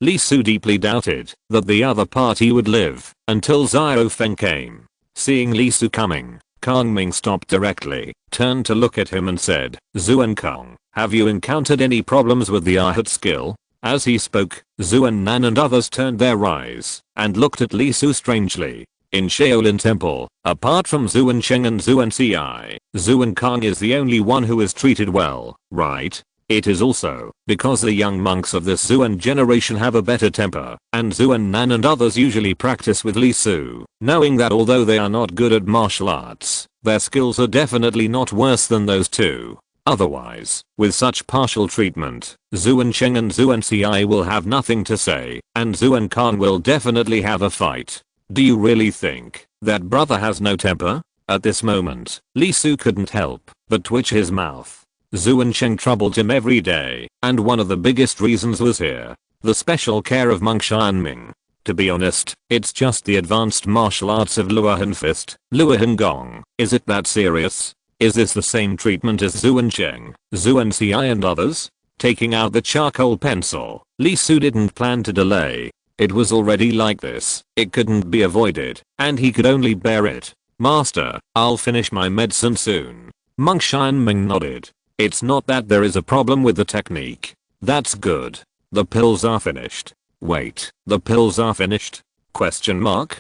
Li Su deeply doubted that the other party would live until Xiao Feng came. Seeing Li Su coming, Kang Ming stopped directly, turned to look at him and said, Zhu Kang, have you encountered any problems with the Arhat skill? As he spoke, Zhu Nan and others turned their eyes and looked at Li Su strangely. In Shaolin Temple, apart from Zhu Cheng and Zhu Ci, Zhu Kang is the only one who is treated well, right? It is also because the young monks of this Zhuan generation have a better temper, and Zhu Nan and others usually practice with Li Su, knowing that although they are not good at martial arts, their skills are definitely not worse than those two. Otherwise, with such partial treatment, Zhu Cheng and Zhu Ci will have nothing to say, and Zhu Kang will definitely have a fight. Do you really think that brother has no temper? At this moment, Li Su couldn't help but twitch his mouth. Zhu Cheng troubled him every day, and one of the biggest reasons was here, the special care of Monk Xianming. To be honest, it's just the advanced martial arts of Luohan Fist, Luohan Gong. Is it that serious? Is this the same treatment as Zhu Cheng, Zhu Ci and others? Taking out the charcoal pencil, Li Su didn't plan to delay. It was already like this, it couldn't be avoided, and he could only bear it. Master, I'll finish my medicine soon. Monk Xianming nodded. It's not that there is a problem with the technique. That's good. The pills are finished. Wait, the pills are finished? Question mark?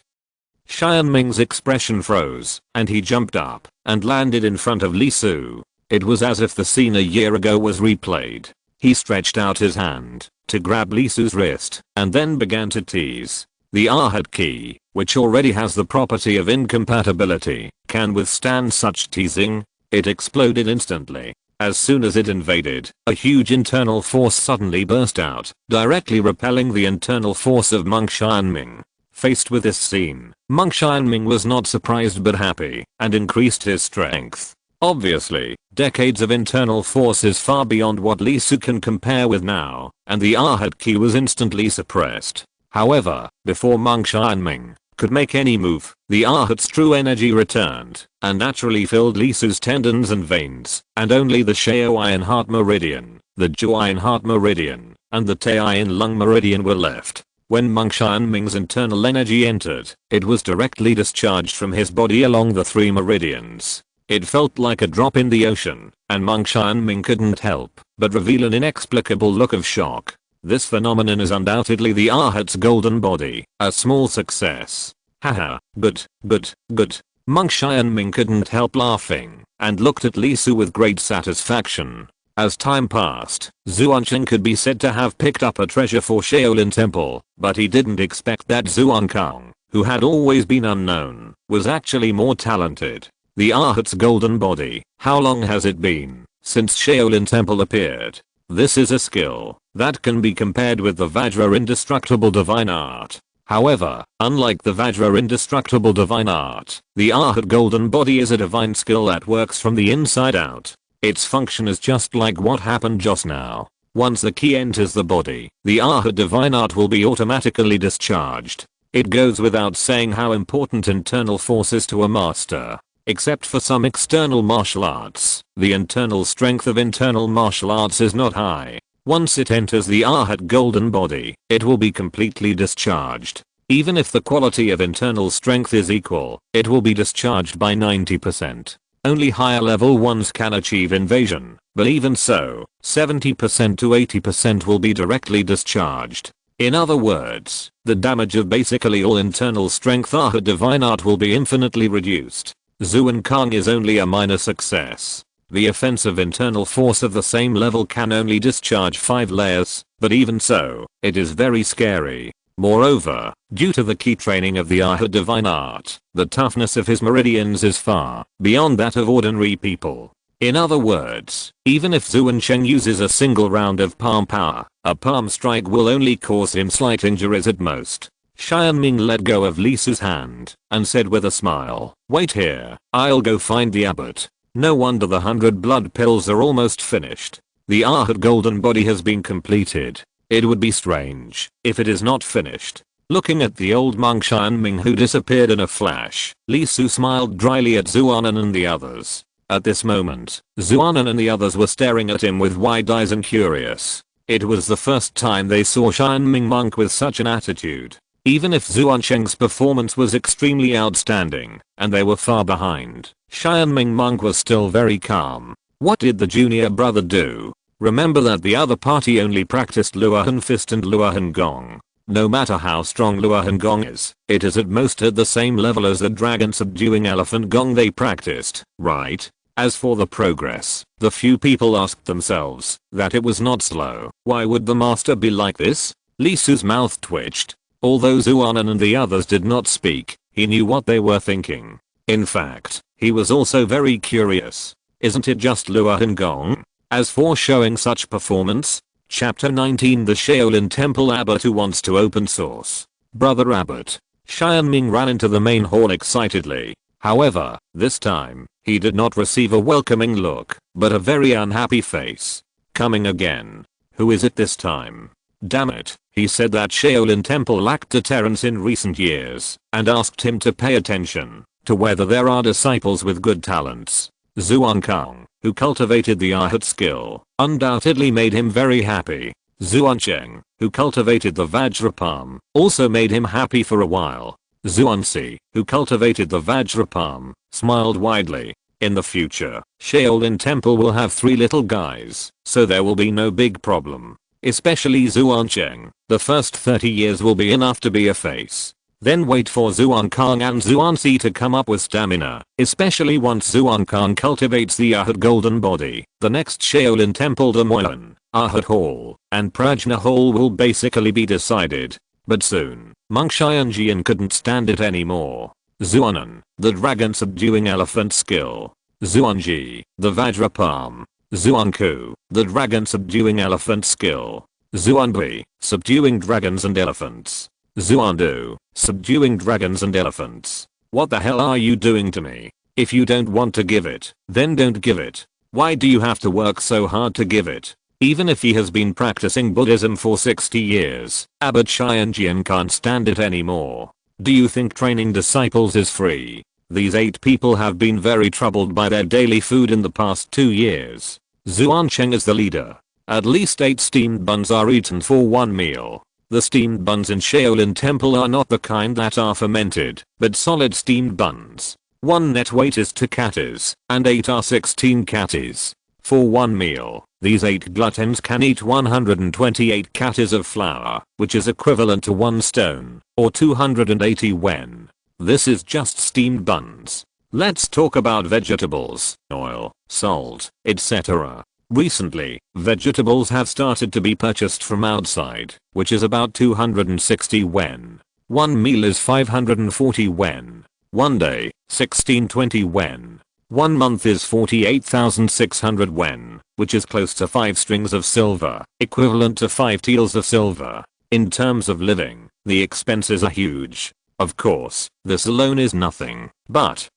Xianming's expression froze, and he jumped up and landed in front of Li Su. It was as if the scene a year ago was replayed. He stretched out his hand to grab Li Su's wrist, and then began to tease. The Arhat key, which already has the property of incompatibility, can withstand such teasing. It exploded instantly. As soon as it invaded, a huge internal force suddenly burst out, directly repelling the internal force of Monk Xianming. Faced with this scene, Monk Xianming was not surprised but happy, and increased his strength. Obviously, decades of internal force is far beyond what Li Su can compare with now, and the Arhat key was instantly suppressed. However, before Monk Xianming could make any move, the Arhat's true energy returned, and naturally filled Li Su's tendons and veins, and only the Shaoian heart meridian, the Juoian heart meridian, and the Taiyan lung meridian were left. When Monk Xianming's internal energy entered, it was directly discharged from his body along the 3 meridians. It felt like a drop in the ocean, and Monk Xianming couldn't help but reveal an inexplicable look of shock. This phenomenon is undoubtedly the Arhat's golden body, a small success. Haha, good. Monk Xianming couldn't help laughing, and looked at Li Su with great satisfaction. As time passed, Zhu Cheng could be said to have picked up a treasure for Shaolin Temple, but he didn't expect that Zhu Kang, who had always been unknown, was actually more talented. The Arhat's golden body, how long has it been since Shaolin Temple appeared? This is a skill that can be compared with the Vajra indestructible divine art. However, unlike the Vajra indestructible divine art, the Arhat golden body is a divine skill that works from the inside out. Its function is just like what happened just now. Once the key enters the body, the Aha divine art will be automatically discharged. It goes without saying how important internal force is to a master. Except for some external martial arts, the internal strength of internal martial arts is not high. Once it enters the Ahat golden body, it will be completely discharged. Even if the quality of internal strength is equal, it will be discharged by 90%. Only higher level ones can achieve invasion, but even so, 70% to 80% will be directly discharged. In other words, the damage of basically all internal strength Aha divine art will be infinitely reduced. Zuan Kang is only a minor success. The offensive internal force of the same level can only discharge 5 layers, but even so, it is very scary. Moreover, due to the key training of the Aha divine art, the toughness of his meridians is far beyond that of ordinary people. In other words, even if Zuan Cheng uses a single round of palm power, a palm strike will only cause him slight injuries at most. Xianming let go of Li Su's hand and said with a smile, "Wait here, I'll go find the abbot." No wonder the 100 blood pills are almost finished. The Ahat golden body has been completed. It would be strange if it is not finished. Looking at the old monk Xianming who disappeared in a flash, Li Su smiled dryly at Zuanan and the others. At this moment, Zuanan and the others were staring at him with wide eyes and curious. It was the first time they saw Xianming monk with such an attitude. Even if Zuan Cheng's performance was extremely outstanding, and they were far behind, Xianming monk was still very calm. What did the junior brother do? Remember that the other party only practiced Luohan Fist and Luohan Gong. No matter how strong Luohan Gong is, it is at most at the same level as the dragon subduing elephant gong they practiced, right? As for the progress, the few people asked themselves that it was not slow. Why would the master be like this? Li Su's mouth twitched. Although Zuanan and the others did not speak, he knew what they were thinking. In fact, he was also very curious. Isn't it just Luohan Gong? As for showing such performance, Chapter 19 The Shaolin Temple Abbot who wants to open source. Brother Abbot. Xianming ran into the main hall excitedly. However, this time, he did not receive a welcoming look, but a very unhappy face. Coming again. Who is it this time? Damn it, he said that Shaolin Temple lacked deterrence in recent years, and asked him to pay attention to whether there are disciples with good talents. Zuan Kang, who cultivated the Ahat skill, undoubtedly made him very happy. Zuan Cheng, who cultivated the Vajrapalm, also made him happy for a while. Zuan Si, who cultivated the Vajrapalm, smiled widely. In the future, Shaolin Temple will have 3 little guys, so there will be no big problem. Especially Zuan Cheng, the first 30 years will be enough to be a face. Then wait for Zuan Kang and Zuan Si to come up with stamina, especially once Zuan Kang cultivates the Ahat golden body. The next Shaolin Temple Demoyan, Ahat Hall, and Prajna Hall will basically be decided. But soon, Monk Xianjian couldn't stand it anymore. Zuanan, the dragon subduing elephant skill. Zuanji, the Vajrapalm. Zuanku, the dragon subduing elephant skill. Zuanbui, subduing dragons and elephants. Zuandu, subduing dragons and elephants. What the hell are you doing to me? If you don't want to give it, then don't give it. Why do you have to work so hard to give it? Even if he has been practicing Buddhism for 60 years, Abbot Xianjian can't stand it anymore. Do you think training disciples is free? These 8 people have been very troubled by their daily food in the past 2 years. Zuan Cheng is the leader. At least 8 steamed buns are eaten for one meal. The steamed buns in Shaolin Temple are not the kind that are fermented, but solid steamed buns. 1 net weight is 2 catties, and 8 are 16 catties. For one meal, these 8 gluttons can eat 128 catties of flour, which is equivalent to 1 stone, or 280 wen. This is just steamed buns. Let's talk about vegetables, oil, salt, etc. Recently, vegetables have started to be purchased from outside, which is about 260 wen. One meal is 540 wen. One day, 1620 wen. 1 month is 48,600 wen, which is close to 5 strings of silver, equivalent to 5 taels of silver. In terms of living, the expenses are huge. Of course, this alone is nothing, but,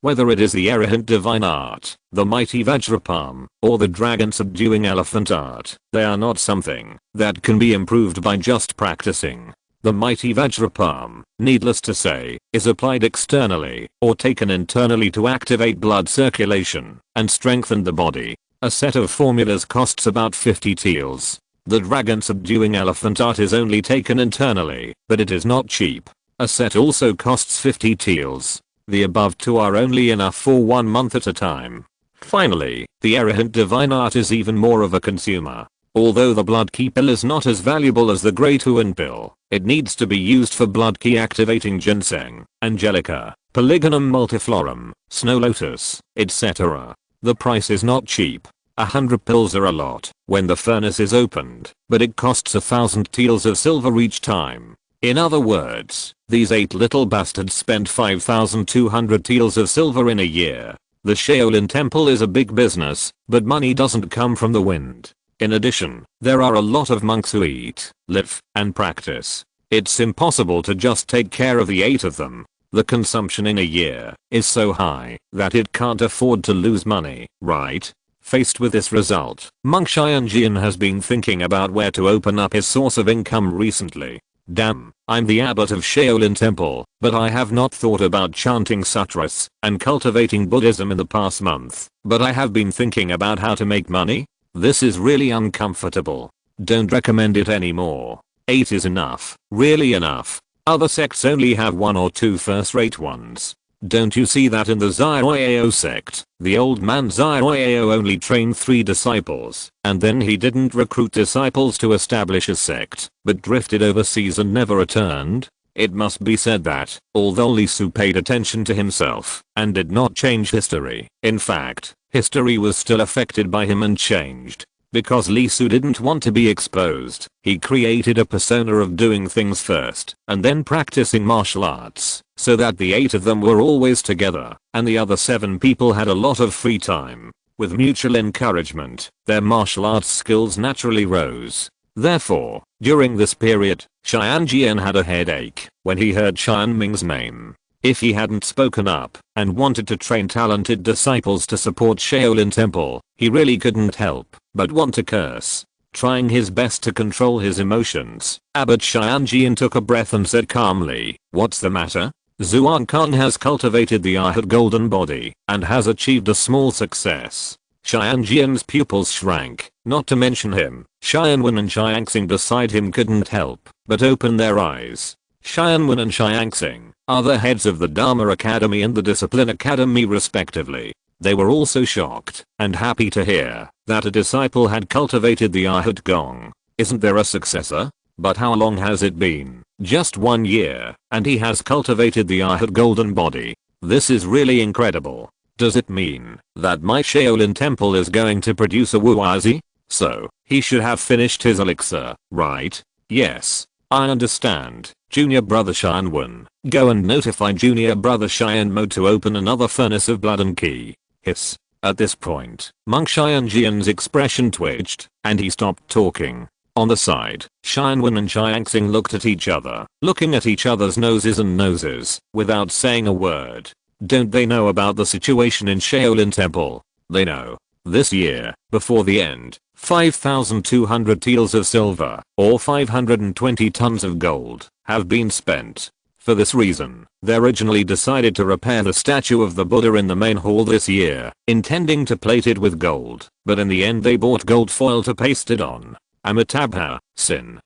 Whether it is the arrogant divine art, the mighty Vajrapalm, or the dragon subduing elephant art, they are not something that can be improved by just practicing. The mighty Vajrapalm, needless to say, is applied externally or taken internally to activate blood circulation and strengthen the body. A set of formulas costs about 50 taels. The dragon subduing elephant art is only taken internally, but it is not cheap. A set also costs 50 taels. The above two are only enough for 1 month at a time. Finally, the arrogant divine art is even more of a consumer. Although the blood key pill is not as valuable as the great Huan pill, it needs to be used for blood key activating ginseng, angelica, polygonum multiflorum, snow lotus, etc. The price is not cheap. 100 pills are a lot when the furnace is opened, but it costs 1,000 taels of silver each time. In other words, these 8 little bastards spent 5,200 taels of silver in a year. The Shaolin Temple is a big business, but money doesn't come from the wind. In addition, there are a lot of monks who eat, live, and practice. It's impossible to just take care of the 8 of them. The consumption in a year is so high that it can't afford to lose money, right? Faced with this result, Monk Xianjian has been thinking about where to open up his source of income recently. Damn, I'm the abbot of Shaolin Temple, but I have not thought about chanting sutras and cultivating Buddhism in the past month, but I have been thinking about how to make money. This is really uncomfortable. Don't recommend it anymore. 8 is enough, really enough. Other sects only have 1 or 2 first-rate ones. Don't you see that in the Zioao sect? The old man Zioao only trained 3 disciples, and then he didn't recruit disciples to establish a sect, but drifted overseas and never returned. It must be said that, although Li Su paid attention to himself and did not change history, in fact, history was still affected by him and changed. Because Li Su didn't want to be exposed, he created a persona of doing things first and then practicing martial arts, so that the 8 of them were always together, and the other 7 people had a lot of free time. With mutual encouragement, their martial arts skills naturally rose. Therefore, during this period, Xianjian had a headache when he heard Xianming's name. If he hadn't spoken up and wanted to train talented disciples to support Shaolin Temple, he really couldn't help but want to curse. Trying his best to control his emotions, Abbot Xianjian took a breath and said calmly, "What's the matter? Zuan Khan has cultivated the Ahad golden body and has achieved a small success." Xianjian's pupils shrank, not to mention him. Xianwen and Xiangxing beside him couldn't help but open their eyes. Xianwen and Xiangxing are the heads of the Dharma Academy and the Discipline Academy respectively. They were also shocked and happy to hear that a disciple had cultivated the Ahad Gong. Isn't there a successor? But how long has it been? Just 1 year, and he has cultivated the Ahad golden body. This is really incredible. Does it mean that my Shaolin Temple is going to produce a Wuazi? So, he should have finished his elixir, right? Yes. I understand. Junior brother Xianwen, go and notify junior brother Xianmo to open another furnace of blood and key. Hiss. At this point, Monk Xianjian's expression twitched, and he stopped talking. On the side, Xianwen and Xiangxing looked at each other, looking at each other's noses and noses, without saying a word. Don't they know about the situation in Shaolin Temple? They know. This year, before the end, 5,200 taels of silver, or 520 tons of gold, have been spent. For this reason, they originally decided to repair the statue of the Buddha in the main hall this year, intending to plate it with gold, but in the end they bought gold foil to paste it on. Amitabha, sin,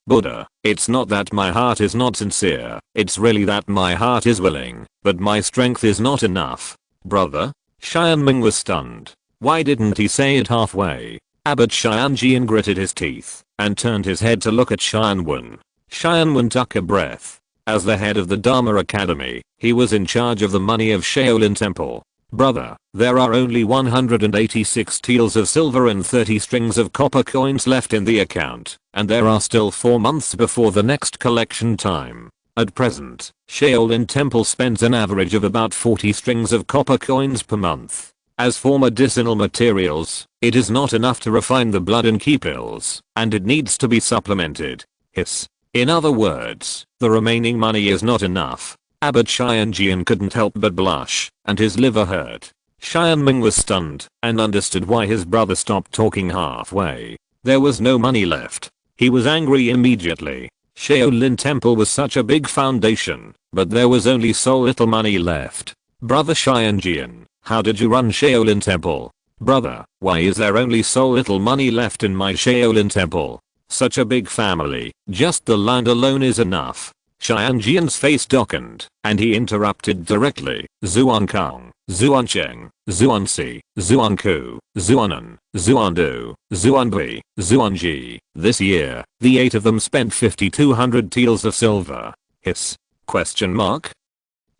Buddha, it's not that my heart is not sincere, it's really that my heart is willing, but my strength is not enough. Brother? Xianming was stunned. Why didn't he say it halfway? Abbot Xianjian gritted his teeth and turned his head to look at Xianwen. Xianwen took a breath. As the head of the Dharma Academy, he was in charge of the money of Shaolin Temple. Brother, there are only 186 taels of silver and 30 strings of copper coins left in the account, and there are still 4 months before the next collection time. At present, Shaolin Temple spends an average of about 40 strings of copper coins per month. As for medicinal materials, it is not enough to refine the blood and key pills, and it needs to be supplemented. Hiss. In other words, the remaining money is not enough. Abbot Xianjian couldn't help but blush, and his liver hurt. Xianming was stunned and understood why his brother stopped talking halfway. There was no money left. He was angry immediately. Shaolin Temple was such a big foundation, but there was only so little money left. Brother Xianjian, how did you run Shaolin Temple? Brother, why is there only so little money left in my Shaolin Temple? Such a big family, just the land alone is enough. Xianjian's face darkened, and he interrupted directly. Zuankang, Zuancheng, Zuansi, Zuanku, Zuanan, Zuandu, Zuanbui, Zuanji. This year, the 8 of them spent 5,200 taels of silver. Hiss? Question mark?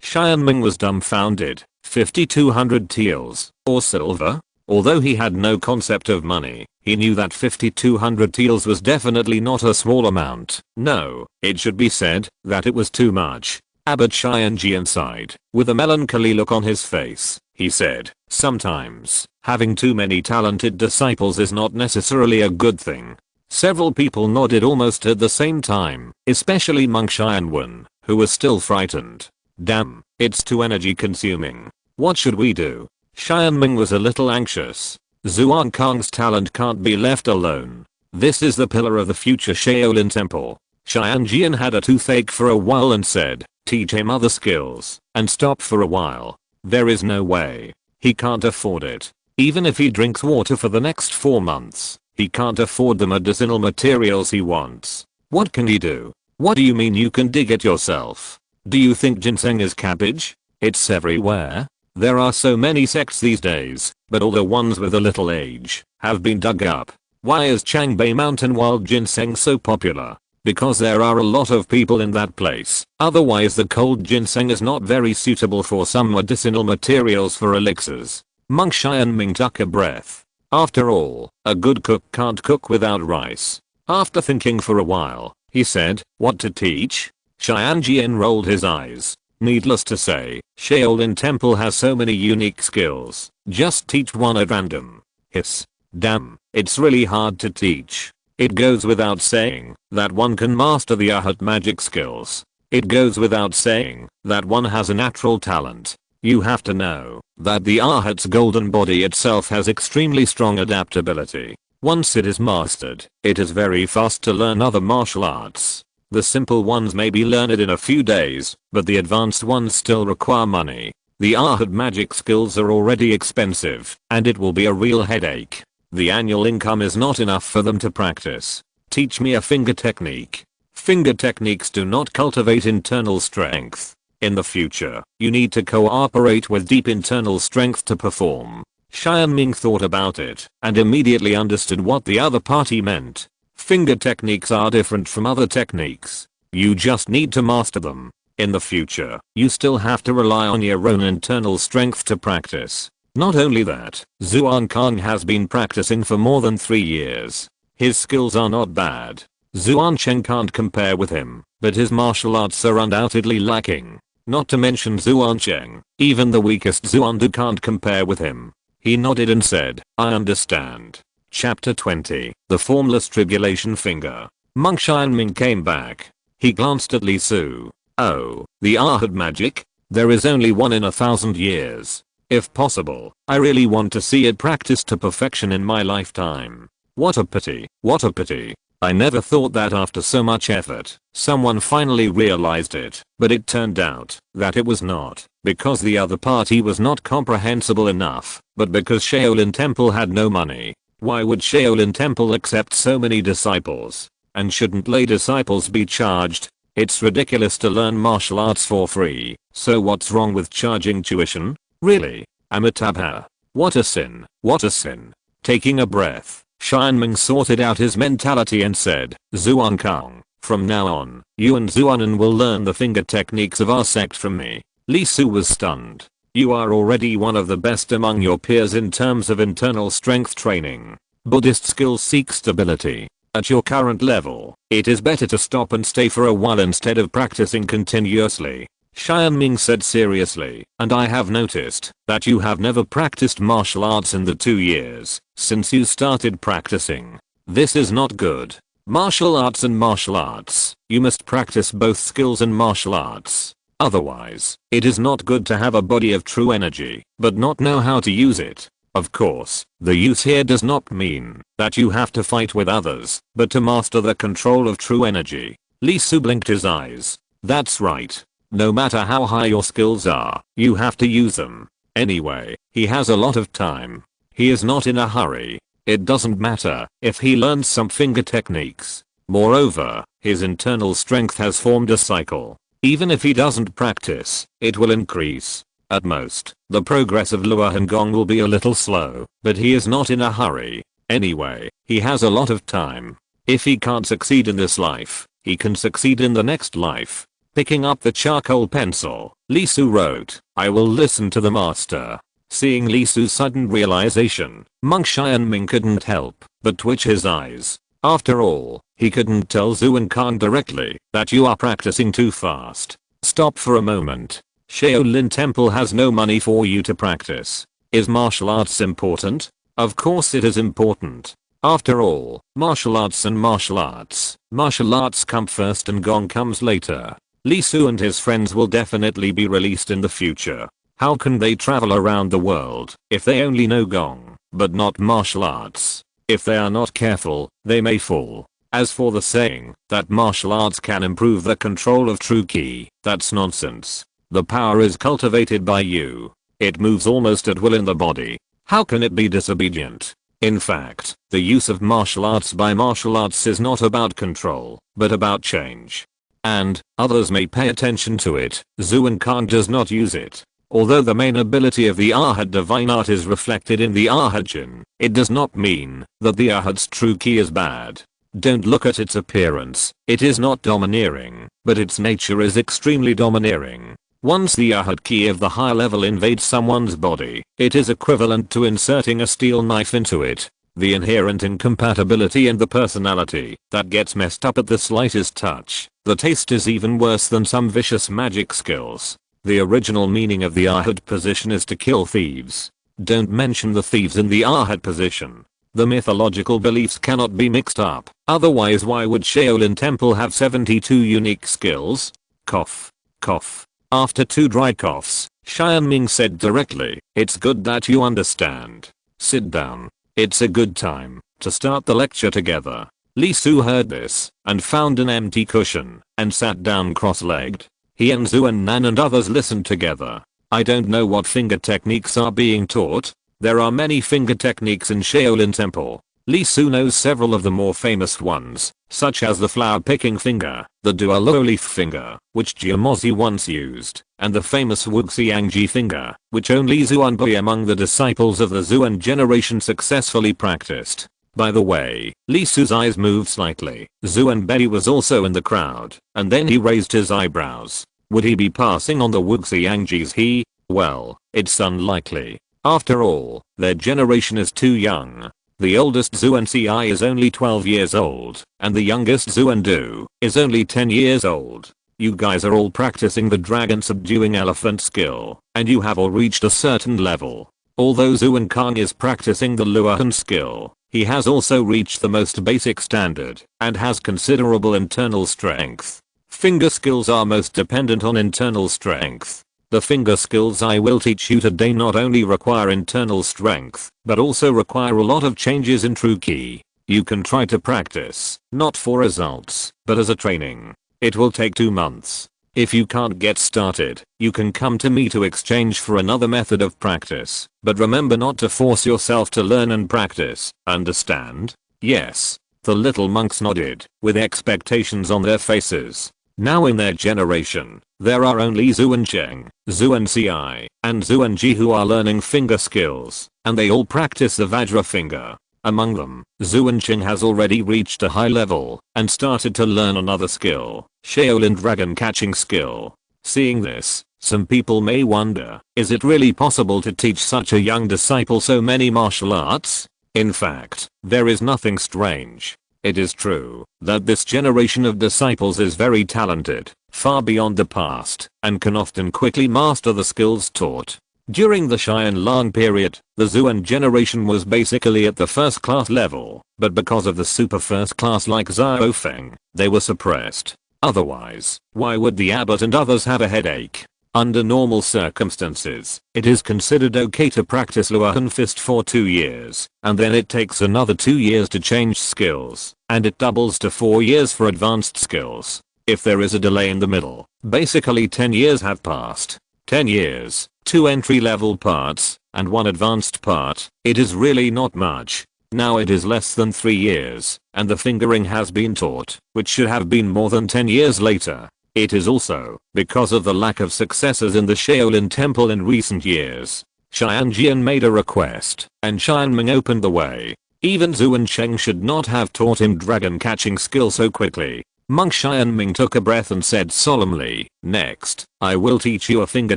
Xianming was dumbfounded. 5,200 taels, or silver? Although he had no concept of money, he knew that 5,200 taels was definitely not a small amount. No, it should be said that it was too much. Abbot Xianjian sighed. With a melancholy look on his face, he said, sometimes, having too many talented disciples is not necessarily a good thing. Several people nodded almost at the same time, especially Monk Xianwen, who was still frightened. Damn, it's too energy consuming. What should we do? Xianming was a little anxious. Zuankang's talent can't be left alone. This is the pillar of the future Shaolin Temple. Xianjian had a toothache for a while and said, teach him other skills, and stop for a while. There is no way. He can't afford it. Even if he drinks water for the next 4 months, he can't afford the medicinal materials he wants. What can he do? What do you mean you can dig it yourself? Do you think ginseng is cabbage? It's everywhere. There are so many sects these days, but all the ones with a little age have been dug up. Why is Changbei Mountain wild ginseng so popular? Because there are a lot of people in that place. Otherwise the cold ginseng is not very suitable for some medicinal materials for elixirs. Monk Xianming took a breath. After all, a good cook can't cook without rice. After thinking for a while, he said, what to teach? Xianjian rolled his eyes. Needless to say, Shaolin Temple has so many unique skills. Just teach one at random. Hiss. Damn, it's really hard to teach. It goes without saying that one can master the Ahat magic skills. It goes without saying that one has a natural talent. You have to know that the Ahat's golden body itself has extremely strong adaptability. Once it is mastered, it is very fast to learn other martial arts. The simple ones may be learned in a few days, but the advanced ones still require money. The Ahat magic skills are already expensive, and it will be a real headache. The annual income is not enough for them to practice. Teach me a finger technique. Finger techniques do not cultivate internal strength. In the future, you need to cooperate with deep internal strength to perform. Xianming thought about it, and immediately understood what the other party meant. Finger techniques are different from other techniques. You just need to master them. In the future, you still have to rely on your own internal strength to practice. Not only that, Zuankang has been practicing for more than 3 years. His skills are not bad. Zuancheng can't compare with him, but his martial arts are undoubtedly lacking. Not to mention Zuancheng, even the weakest Zuandu can't compare with him. He nodded and said, I understand. Chapter 20, The Formless Tribulation Finger. Monk Xianming came back. He glanced at Li Su. Oh, the Ahat magic? There is only one in 1,000 years. If possible, I really want to see it practiced to perfection in my lifetime. What a pity, what a pity. I never thought that after so much effort, someone finally realized it, but it turned out that it was not because the other party was not comprehensible enough, but because Shaolin Temple had no money. Why would Shaolin Temple accept so many disciples? And shouldn't lay disciples be charged? It's ridiculous to learn martial arts for free, so what's wrong with charging tuition? Really? Amitabha. What a sin, what a sin. Taking a breath, Xianming sorted out his mentality and said, Zuankang, from now on, you and Zuanan will learn the finger techniques of our sect from me. Li Su was stunned. You are already one of the best among your peers in terms of internal strength training. Buddhist skills seek stability. At your current level, it is better to stop and stay for a while instead of practicing continuously. Xianming said seriously, and I have noticed that you have never practiced martial arts in the 2 years since you started practicing. This is not good. Martial arts and martial arts. You must practice both skills and martial arts. Otherwise, it is not good to have a body of true energy, but not know how to use it. Of course, the use here does not mean that you have to fight with others, but to master the control of true energy. Lee Su blinked his eyes. That's right. No matter how high your skills are, you have to use them. Anyway, he has a lot of time. He is not in a hurry. It doesn't matter if he learns some finger techniques. Moreover, his internal strength has formed a cycle. Even if he doesn't practice, it will increase. At most, the progress of Luohan Gong will be a little slow, but he is not in a hurry. Anyway, he has a lot of time. If he can't succeed in this life, he can succeed in the next life. Picking up the charcoal pencil, Lee Su wrote, "I will listen to the master." Seeing Lee Su's sudden realization, Monk Xianming couldn't help but twitch his eyes. After all, he couldn't tell Zuan Khan directly that you are practicing too fast. Stop for a moment. Shaolin Temple has no money for you to practice. Is martial arts important? Of course it is important. After all, martial arts and martial arts. Martial arts come first and Gong comes later. Lee Su and his friends will definitely be released in the future. How can they travel around the world if they only know Gong, but not martial arts? If they are not careful, they may fall. As for the saying that martial arts can improve the control of true ki, that's nonsense. The power is cultivated by you. It moves almost at will in the body. How can it be disobedient? In fact, the use of martial arts by martial arts is not about control, but about change. And, others may pay attention to it, Zuan Khan does not use it. Although the main ability of the Ahad divine art is reflected in the Ahad Jin, it does not mean that the Ahad's true ki is bad. Don't look at its appearance, it is not domineering, but its nature is extremely domineering. Once the Ahad ki of the high level invades someone's body, it is equivalent to inserting a steel knife into it. The inherent incompatibility and the personality that gets messed up at the slightest touch. The taste is even worse than some vicious magic skills. The original meaning of the Ahad position is to kill thieves. Don't mention the thieves in the Ahad position. The mythological beliefs cannot be mixed up, otherwise why would Shaolin Temple have 72 unique skills? Cough. Cough. After 2 dry coughs, Xianming said directly, "It's good that you understand. Sit down. It's a good time to start the lecture together." Lee Su heard this and found an empty cushion and sat down cross-legged. He and Zuan Nan and others listened together. I don't know what finger techniques are being taught. There are many finger techniques in Shaolin Temple. Lee Su knows several of the more famous ones, such as the flower picking finger, the dual leaf finger, which Jiamozi once used, and the famous Wuxiangji finger, which only Zuanbei among the disciples of the Zuan generation successfully practiced. By the way, Lee Su's eyes moved slightly. Zuanbei was also in the crowd, and then he raised his eyebrows. Would he be passing on the Wuxiangjis? Well, it's unlikely. After all, their generation is too young. The oldest Zuan Ci is only 12 years old, and the youngest Zuan Du is only 10 years old. You guys are all practicing the dragon subduing elephant skill, and you have all reached a certain level. Although Zuan Kang is practicing the Luohan skill, he has also reached the most basic standard, and has considerable internal strength. Finger skills are most dependent on internal strength. The finger skills I will teach you today not only require internal strength, but also require a lot of changes in true ki. You can try to practice, not for results, but as a training. It will take 2 months. If you can't get started, you can come to me to exchange for another method of practice, but remember not to force yourself to learn and practice, understand? Yes. The little monks nodded, with expectations on their faces. Now in their generation, there are only Zuan Cheng, Zuan Ci, and Zuan Ji who are learning finger skills, and they all practice the Vajra finger. Among them, Zuan Cheng has already reached a high level, and started to learn another skill, Shaolin dragon catching skill. Seeing this, some people may wonder, is it really possible to teach such a young disciple so many martial arts? In fact, there is nothing strange. It is true that this generation of disciples is very talented, far beyond the past, and can often quickly master the skills taught. During the Xianlang period, the Zuan generation was basically at the first class level, but because of the super first class like Zhao Feng, they were suppressed. Otherwise, why would the abbot and others have a headache? Under normal circumstances, it is considered okay to practice Luohan Fist for 2 years, and then it takes another 2 years to change skills, and it doubles to 4 years for advanced skills. If there is a delay in the middle, basically 10 years have passed. 10 years, 2 entry-level parts, and 1 advanced part, it is really not much. Now it is less than 3 years, and the fingering has been taught, which should have been more than 10 years later. It is also because of the lack of successors in the Shaolin Temple in recent years. Xianjian made a request, and Xianming opened the way. Even Zhu and Cheng should not have taught him dragon catching skill so quickly. Monk Xianming took a breath and said solemnly, "Next, I will teach you a finger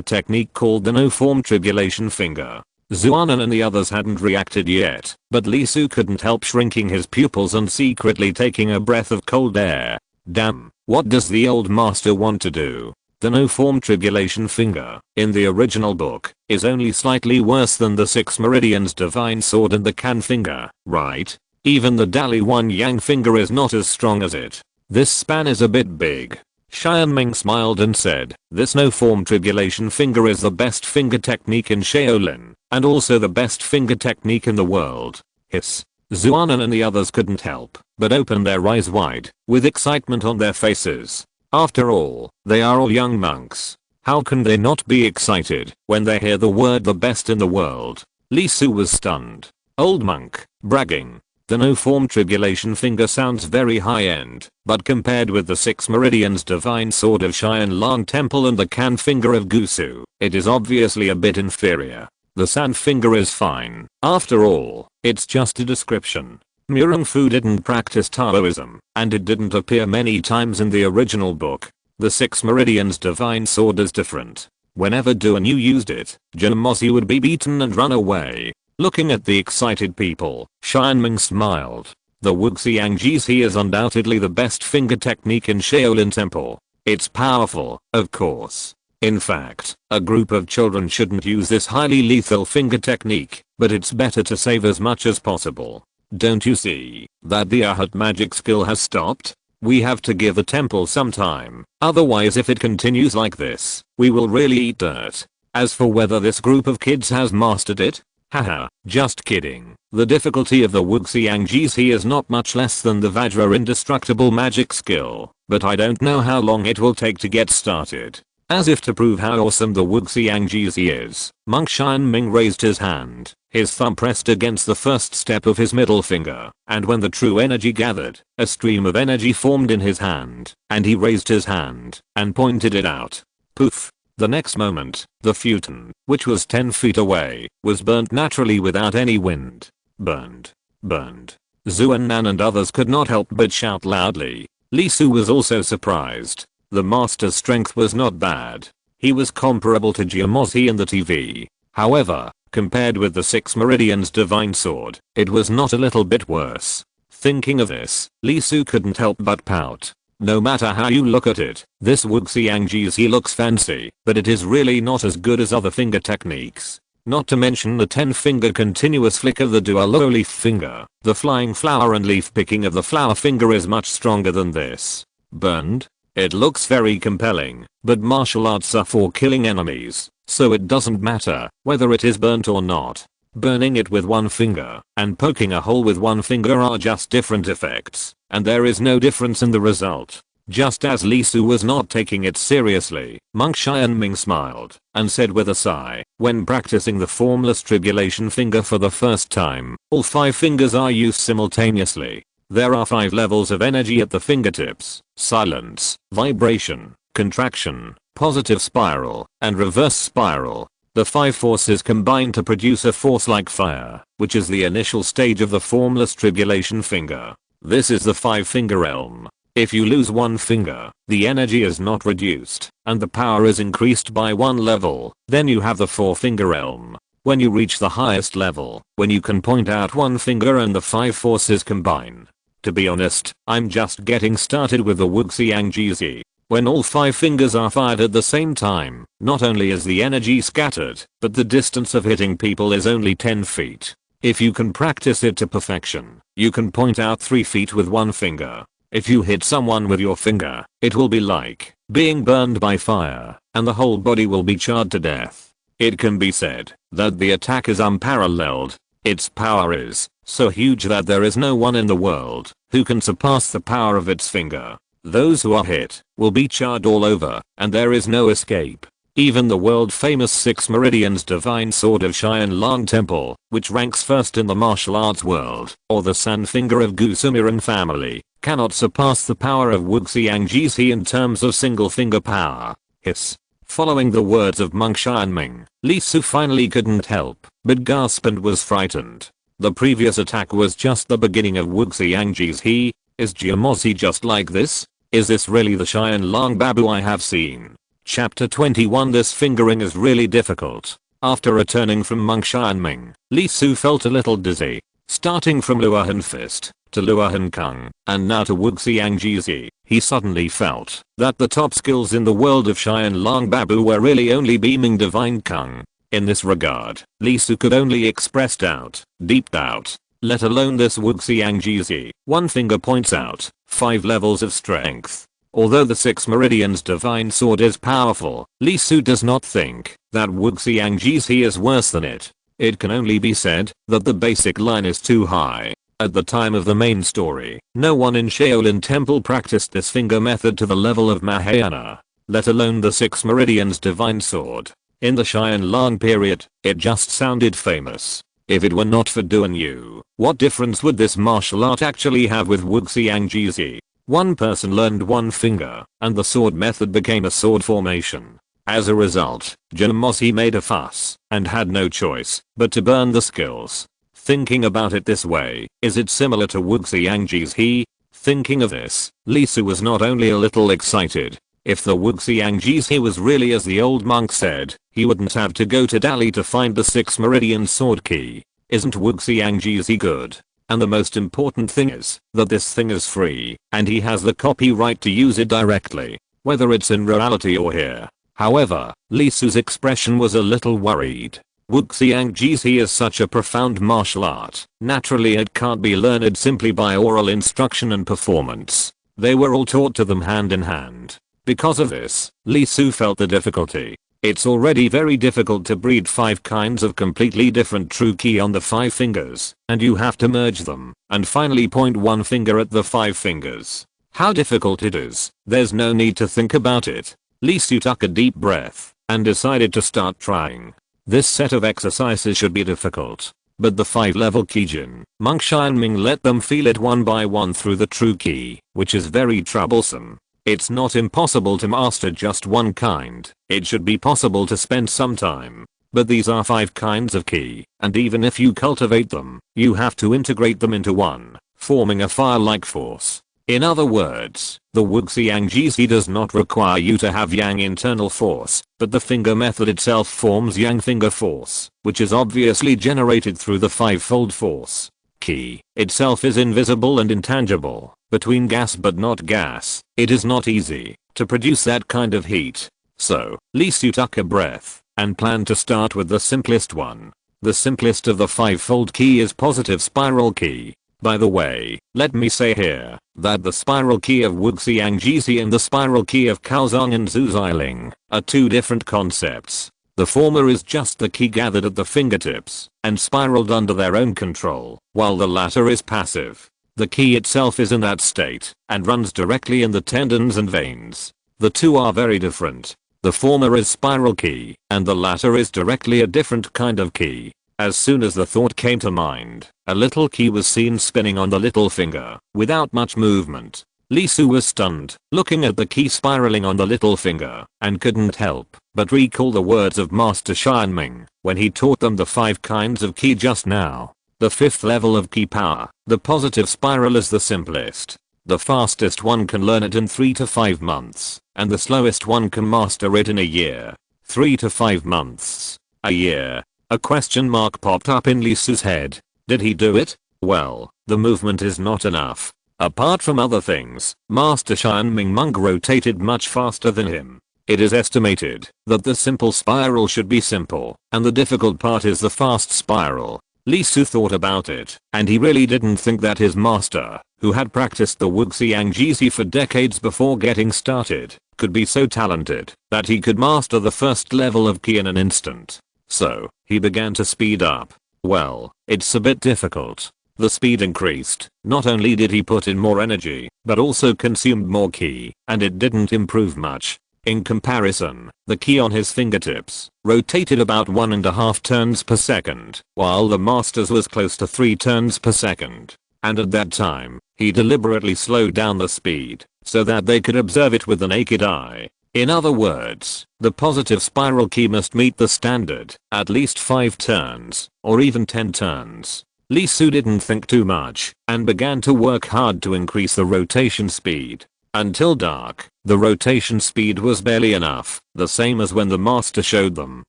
technique called the no-form tribulation finger." Zuanan and the others hadn't reacted yet, but Li Su couldn't help shrinking his pupils and secretly taking a breath of cold air. Damn, what does the old master want to do? The no-form tribulation finger, in the original book, is only slightly worse than the 6 meridians divine sword and the can finger, right? Even the Dali One Yang finger is not as strong as it. This span is a bit big. Xianming smiled and said, "This no-form tribulation finger is the best finger technique in Shaolin, and also the best finger technique in the world." Hiss. Zuanan and the others couldn't help but open their eyes wide, with excitement on their faces. After all, they are all young monks. How can they not be excited when they hear the word "the best in the world"? Li Su was stunned. Old monk, bragging. The no-form tribulation finger sounds very high-end, but compared with the 6 meridians divine sword of Xianlan Temple and the can finger of Gusu, it is obviously a bit inferior. The San finger is fine. After all, it's just a description. Murong Fu didn't practice Taoism, and it didn't appear many times in the original book. The 6 meridians divine sword is different. Whenever Duan Yu used it, Jimosi would be beaten and run away. Looking at the excited people, Xianming smiled. The Wuxiang Jizhi is undoubtedly the best finger technique in Shaolin Temple. It's powerful, of course. In fact, a group of children shouldn't use this highly lethal finger technique, but it's better to save as much as possible. Don't you see that the Ahut magic skill has stopped? We have to give the temple some time, otherwise if it continues like this, we will really eat dirt. As for whether this group of kids has mastered it, haha, just kidding. The difficulty of the Wuxiang Jizhi is not much less than the Vajra indestructible magic skill, but I don't know how long it will take to get started. As if to prove how awesome the Wuxiang Jizhi is, Monk Xianming raised his hand, his thumb pressed against the first step of his middle finger, and when the true energy gathered, a stream of energy formed in his hand, and he raised his hand, and pointed it out. Poof. The next moment, the futon, which was 10 feet away, was burnt naturally without any wind. Burned. Burned. Zuanan and others could not help but shout loudly. Li Su was also surprised. The master's strength was not bad. He was comparable to Jimosi in the TV. However, compared with the 6 meridians divine sword, it was not a little bit worse. Thinking of this, Li Su couldn't help but pout. No matter how you look at it, this Wuxiang Jizhi looks fancy, but it is really not as good as other finger techniques. Not to mention the 10-finger continuous flick of the dual leaf finger. The flying flower and leaf picking of the flower finger is much stronger than this. Burned? It looks very compelling, but martial arts are for killing enemies, so it doesn't matter whether it is burnt or not. Burning it with one finger and poking a hole with one finger are just different effects, and there is no difference in the result. Just as Li Su was not taking it seriously, Monk Xianming smiled and said with a sigh, when practicing the formless tribulation finger for the first time, all 5 fingers are used simultaneously. There are 5 levels of energy at the fingertips: silence, vibration, contraction, positive spiral, and reverse spiral. The 5 forces combine to produce a force like fire, which is the initial stage of the formless tribulation finger. This is the 5-finger realm. If you lose one finger, the energy is not reduced, and the power is increased by 1 level. Then you have the 4-finger realm. When you reach the highest level, when you can point out one finger and the 5 forces combine. To be honest, I'm just getting started with the Wuxiang Jizhi. When all 5 fingers are fired at the same time, not only is the energy scattered, but the distance of hitting people is only 10 feet. If you can practice it to perfection, you can point out 3 feet with one finger. If you hit someone with your finger, it will be like being burned by fire, and the whole body will be charred to death. It can be said that the attack is unparalleled. Its power is so huge that there is no one in the world who can surpass the power of its finger. Those who are hit will be charred all over, and there is no escape. Even the world famous 6 Meridians divine sword of Xianlong Temple, which ranks first in the martial arts world, or the Sun Finger of Gusumiran family, cannot surpass the power of Wuxiangjisi in terms of single finger power. Hiss. Following the words of Monk Xianming, Li Su finally couldn't help but gasp and was frightened. The previous attack was just the beginning of Wuxiangjisi. Is Jiamozi just like this? Is this really the Xianlong Babu I have seen? Chapter 21. This fingering is really difficult. After returning from Monk Xianming, Li Su felt a little dizzy. Starting from Luohan Fist, to Luohan Kung, and now to Wuxiangjisi, he suddenly felt that the top skills in the world of Xianlong Babu were really only beaming Divine Kung. In this regard, Li Su could only express doubt, deep doubt, let alone this Wuxiangjisi. One finger points out 5 levels of strength. Although the 6 Meridians divine sword is powerful, Li Su does not think that Wuxiangjisi is worse than it. It can only be said that the basic line is too high. At the time of the main story, no one in Shaolin Temple practiced this finger method to the level of Mahayana, let alone the 6 Meridians divine sword. In the Xianlong period, it just sounded famous. If it were not for Duan Yu, what difference would this martial art actually have with Wuxiangjisi? One person learned one finger, and the sword method became a sword formation. As a result, Jiamozi made a fuss, and had no choice but to burn the skills. Thinking about it this way, is it similar to Wuxiangjisi? Thinking of this, Li Su was not only a little excited. If the Wuxiangjisi was really as the old monk said, he wouldn't have to go to Dali to find the 6 Meridian sword key. Isn't Wuxiangjisi good? And the most important thing is that this thing is free, and he has the copyright to use it directly, whether it's in reality or here. However, Li Su's expression was a little worried. Wuxiangjisi is such a profound martial art. Naturally it can't be learned simply by oral instruction and performance. They were all taught to them hand in hand. Because of this, Li Su felt the difficulty. It's already very difficult to breed 5 kinds of completely different true ki on the 5 fingers, and you have to merge them, and finally point one finger at the 5 fingers. How difficult it is, there's no need to think about it. Li Su took a deep breath, and decided to start trying. This set of exercises should be difficult. But the 5-level Kijin, Monk Xianming let them feel it one by one through the true ki, which is very troublesome. It's not impossible to master just one kind, it should be possible to spend some time. But these are 5 kinds of ki, and even if you cultivate them, you have to integrate them into one, forming a fire-like force. In other words, the Wuxiangjisi does not require you to have yang internal force, but the finger method itself forms yang finger force, which is obviously generated through the 5-fold force. Ki itself is invisible and intangible, between gas but not gas. It is not easy to produce that kind of heat. So, Li Su took a breath, and planned to start with the simplest one. The simplest of the 5-fold ki is positive spiral ki. By the way, let me say here, that the spiral ki of Wuxiangjisi and the spiral ki of Kaozong and Zhuxiling are 2 different concepts. The former is just the ki gathered at the fingertips, and spiraled under their own control, while the latter is passive. The ki itself is in that state, and runs directly in the tendons and veins. The 2 are very different. The former is spiral ki, and the latter is directly a different kind of ki. As soon as the thought came to mind, a little ki was seen spinning on the little finger, without much movement. Li Su was stunned, looking at the ki spiraling on the little finger, and couldn't help but recall the words of Master Xianming, when he taught them the 5 kinds of ki just now. The 5th level of ki power, the positive spiral, is the simplest. The fastest one can learn it in 3 to 5 months, and the slowest one can master it in a year. 3 to 5 months. A year. A question mark popped up in Li Su's head. Did he do it? Well, the movement is not enough. Apart from other things, Master Xianming Monk rotated much faster than him. It is estimated that the simple spiral should be simple, and the difficult part is the fast spiral. Li Su thought about it, and he really didn't think that his master who had practiced the Wuxiangjizi for decades before getting started, could be so talented that he could master the first level of Qi in an instant. So, he began to speed up. Well, it's a bit difficult. The speed increased. Not only did he put in more energy, but also consumed more Qi, and it didn't improve much. In comparison, the Qi on his fingertips rotated about 1.5 turns per second, while the master's was close to 3 turns per second. And at that time, he deliberately slowed down the speed, so that they could observe it with the naked eye. In other words, the positive spiral Qi must meet the standard, at least 5 turns, or even 10 turns. Li Su didn't think too much, and began to work hard to increase the rotation speed. Until dark, the rotation speed was barely enough, the same as when the master showed them.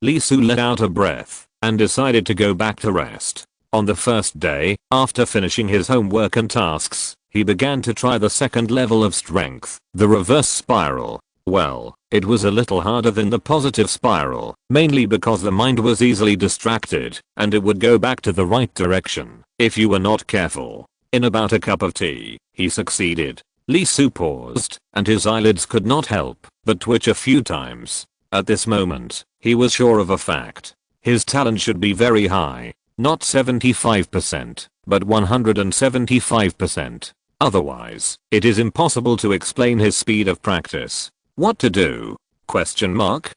Li Su let out a breath, and decided to go back to rest. On the first day, after finishing his homework and tasks, he began to try the second level of strength, the reverse spiral. Well, it was a little harder than the positive spiral, mainly because the mind was easily distracted, and it would go back to the right direction, if you were not careful. In about a cup of tea, he succeeded. Li Su paused, and his eyelids could not help but twitch a few times. At this moment, he was sure of a fact. His talent should be very high. Not 75%, but 175%. Otherwise, it is impossible to explain his speed of practice. What to do? Question mark?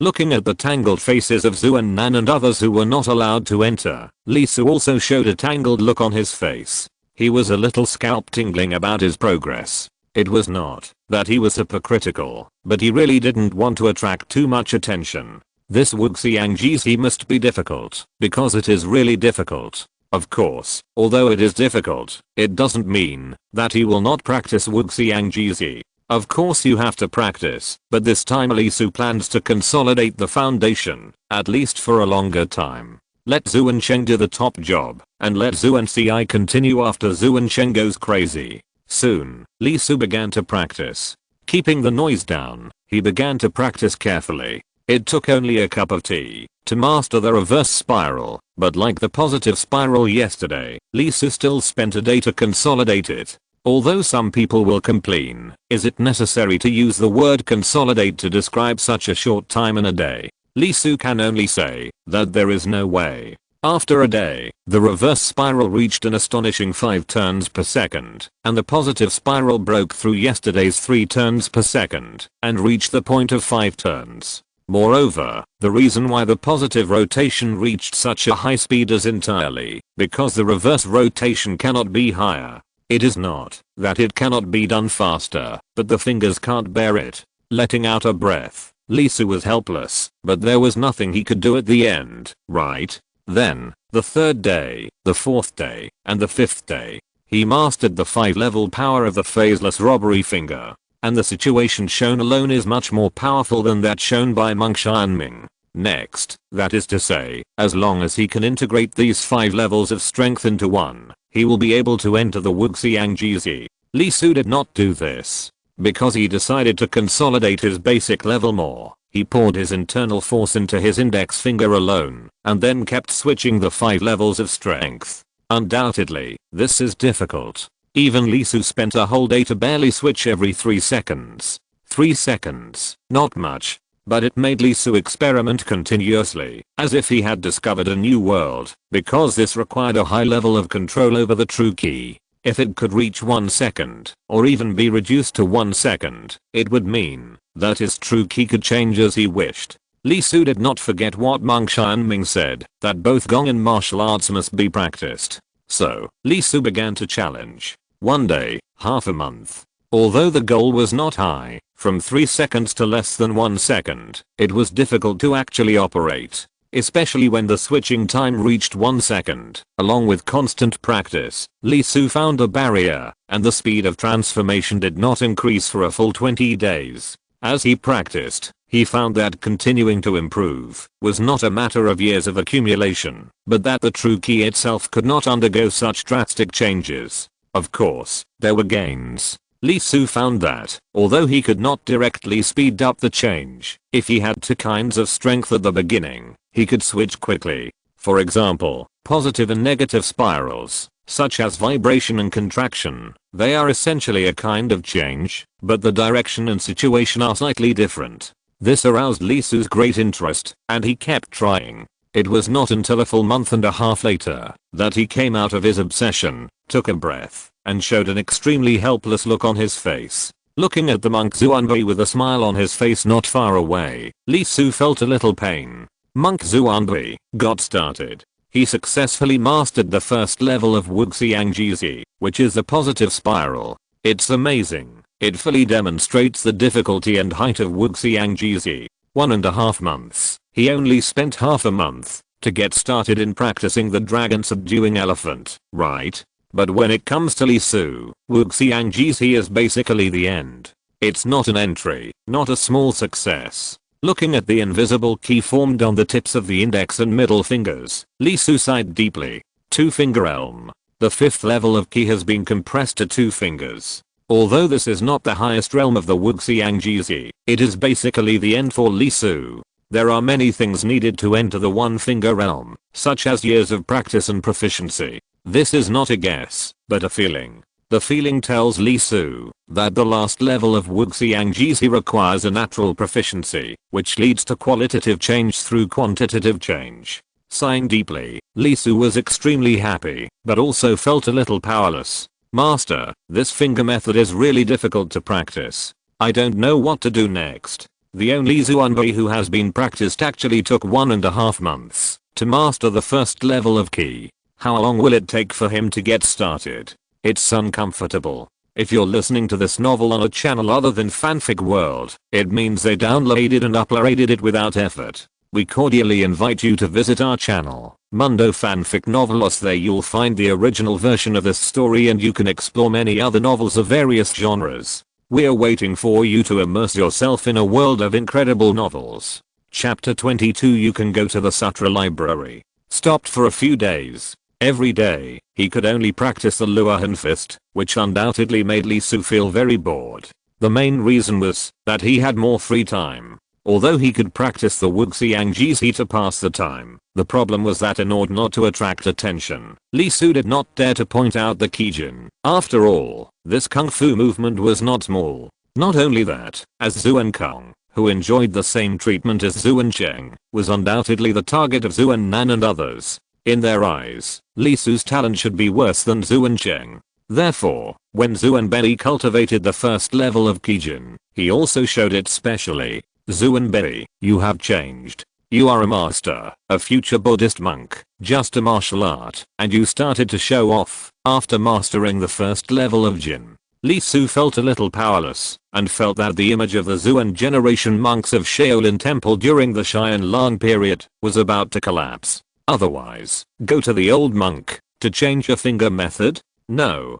Looking at the tangled faces of Zhu and Nan and others who were not allowed to enter, Li Su also showed a tangled look on his face. He was a little scalp tingling about his progress. It was not that he was hypocritical, but he really didn't want to attract too much attention. This Wuxiangjizi must be difficult, because it is really difficult. Of course, although it is difficult, it doesn't mean that he will not practice Wuxiangjizi. Of course you have to practice, but this time Li Su plans to consolidate the foundation, at least for a longer time. Let Zhu and Cheng do the top job, and let Zhu and Ci continue after Zhu and Cheng goes crazy. Soon, Li Su began to practice. Keeping the noise down, he began to practice carefully. It took only a cup of tea to master the reverse spiral, but like the positive spiral yesterday, Li Su still spent a day to consolidate it. Although some people will complain, is it necessary to use the word consolidate to describe such a short time in a day? Li Su can only say that there is no way. After a day, the reverse spiral reached an astonishing 5 turns per second, and the positive spiral broke through yesterday's 3 turns per second, and reached the point of 5 turns. Moreover, the reason why the positive rotation reached such a high speed is entirely because the reverse rotation cannot be higher. It is not that it cannot be done faster, but the fingers can't bear it. Letting out a breath, Li Su was helpless, but there was nothing he could do at the end, right? Then, the third day, the fourth day, and the fifth day, he mastered the 5-level power of the phaseless robbery finger. And the situation shown alone is much more powerful than that shown by Monk Xianming. Next, that is to say, as long as he can integrate these 5 levels of strength into one, he will be able to enter the Wuxiangjizi. Li Su did not do this, because he decided to consolidate his basic level more. He poured his internal force into his index finger alone, and then kept switching the 5 levels of strength. Undoubtedly, this is difficult. Even Li Su spent a whole day to barely switch every 3 seconds. 3 seconds, not much, but it made Li Su experiment continuously, as if he had discovered a new world, because this required a high level of control over the true Qi. If it could reach 1 second, or even be reduced to 1 second, it would mean that his true Qi could change as he wished. Li Su did not forget what Monk Xianming said, that both Gong and martial arts must be practiced. So, Li Su began to challenge. One day, half a month. Although the goal was not high, from 3 seconds to less than 1 second, it was difficult to actually operate. Especially when the switching time reached 1 second. Along with constant practice, Li Su found a barrier, and the speed of transformation did not increase for a full 20 days. As he practiced, he found that continuing to improve was not a matter of years of accumulation, but that the true Qi itself could not undergo such drastic changes. Of course, there were gains. Li Su found that, although he could not directly speed up the change, if he had 2 kinds of strength at the beginning, he could switch quickly. For example, positive and negative spirals. such as vibration and contraction. They are essentially a kind of change, but the direction and situation are slightly different. This aroused Lee Su's great interest, and he kept trying. It was not until a full month and a half later that he came out of his obsession, took a breath, and showed an extremely helpless look on his face. Looking at the monk Xuanbei with a smile on his face not far away, Lee Su felt a little pain. Monk Xuanbei got started. He successfully mastered the first level of Wuxiangjizi, which is a positive spiral. It's amazing. It fully demonstrates the difficulty and height of Wuxiangjizi. 1.5 months. He only spent half a month to get started in practicing the dragon subduing elephant, right? But when it comes to Lee Su, Wuxiangjizi is basically the end. It's not an entry, not a small success. Looking at the invisible key formed on the tips of the index and middle fingers, Lee Su sighed deeply. 2-finger elm. The 5th level of key has been compressed to 2 fingers. Although this is not the highest realm of the Wuxiangjizi, it is basically the end for Lee Su. There are many things needed to enter the 1-finger realm, such as years of practice and proficiency. This is not a guess, but a feeling. The feeling tells Lee Su that the last level of Wuxiangjizi requires a natural proficiency, which leads to qualitative change through quantitative change. Sighing deeply, Lee Su was extremely happy, but also felt a little powerless. Master, this finger method is really difficult to practice. I don't know what to do next. The only Xuanbei who has been practiced actually took 1.5 months to master the first level of key. How long will it take for him to get started? It's uncomfortable. If you're listening to this novel on a channel other than Fanfic World, it means they downloaded and uploaded it without effort. We cordially invite you to visit our channel, Mundo Fanfic Novelos. There you'll find the original version of this story and you can explore many other novels of various genres. We're waiting for you to immerse yourself in a world of incredible novels. Chapter 22. You can go to the Sutra library. Stopped for a few days. Every day, he could only practice the Luohan fist, which undoubtedly made Lee Su feel very bored. The main reason was that he had more free time. Although he could practice the Wuxiangjizi to pass the time, the problem was that in order not to attract attention, Lee Su did not dare to point out the Kijin. After all, this kung fu movement was not small. Not only that, as Zuan Kong, who enjoyed the same treatment as Zuan Cheng, was undoubtedly the target of Zuan Nan and others. In their eyes, Lee Su's talent should be worse than Zuan Cheng. Therefore, when Zuan Bei cultivated the first level of Kijin, he also showed it specially. Zuan Bei, you have changed. You are a master, a future Buddhist monk, just a martial art, and you started to show off after mastering the first level of Jin. Lee Su felt a little powerless, and felt that the image of the Zuan generation monks of Shaolin Temple during the Xianlang period was about to collapse. Otherwise, go to the old monk to change a finger method? No.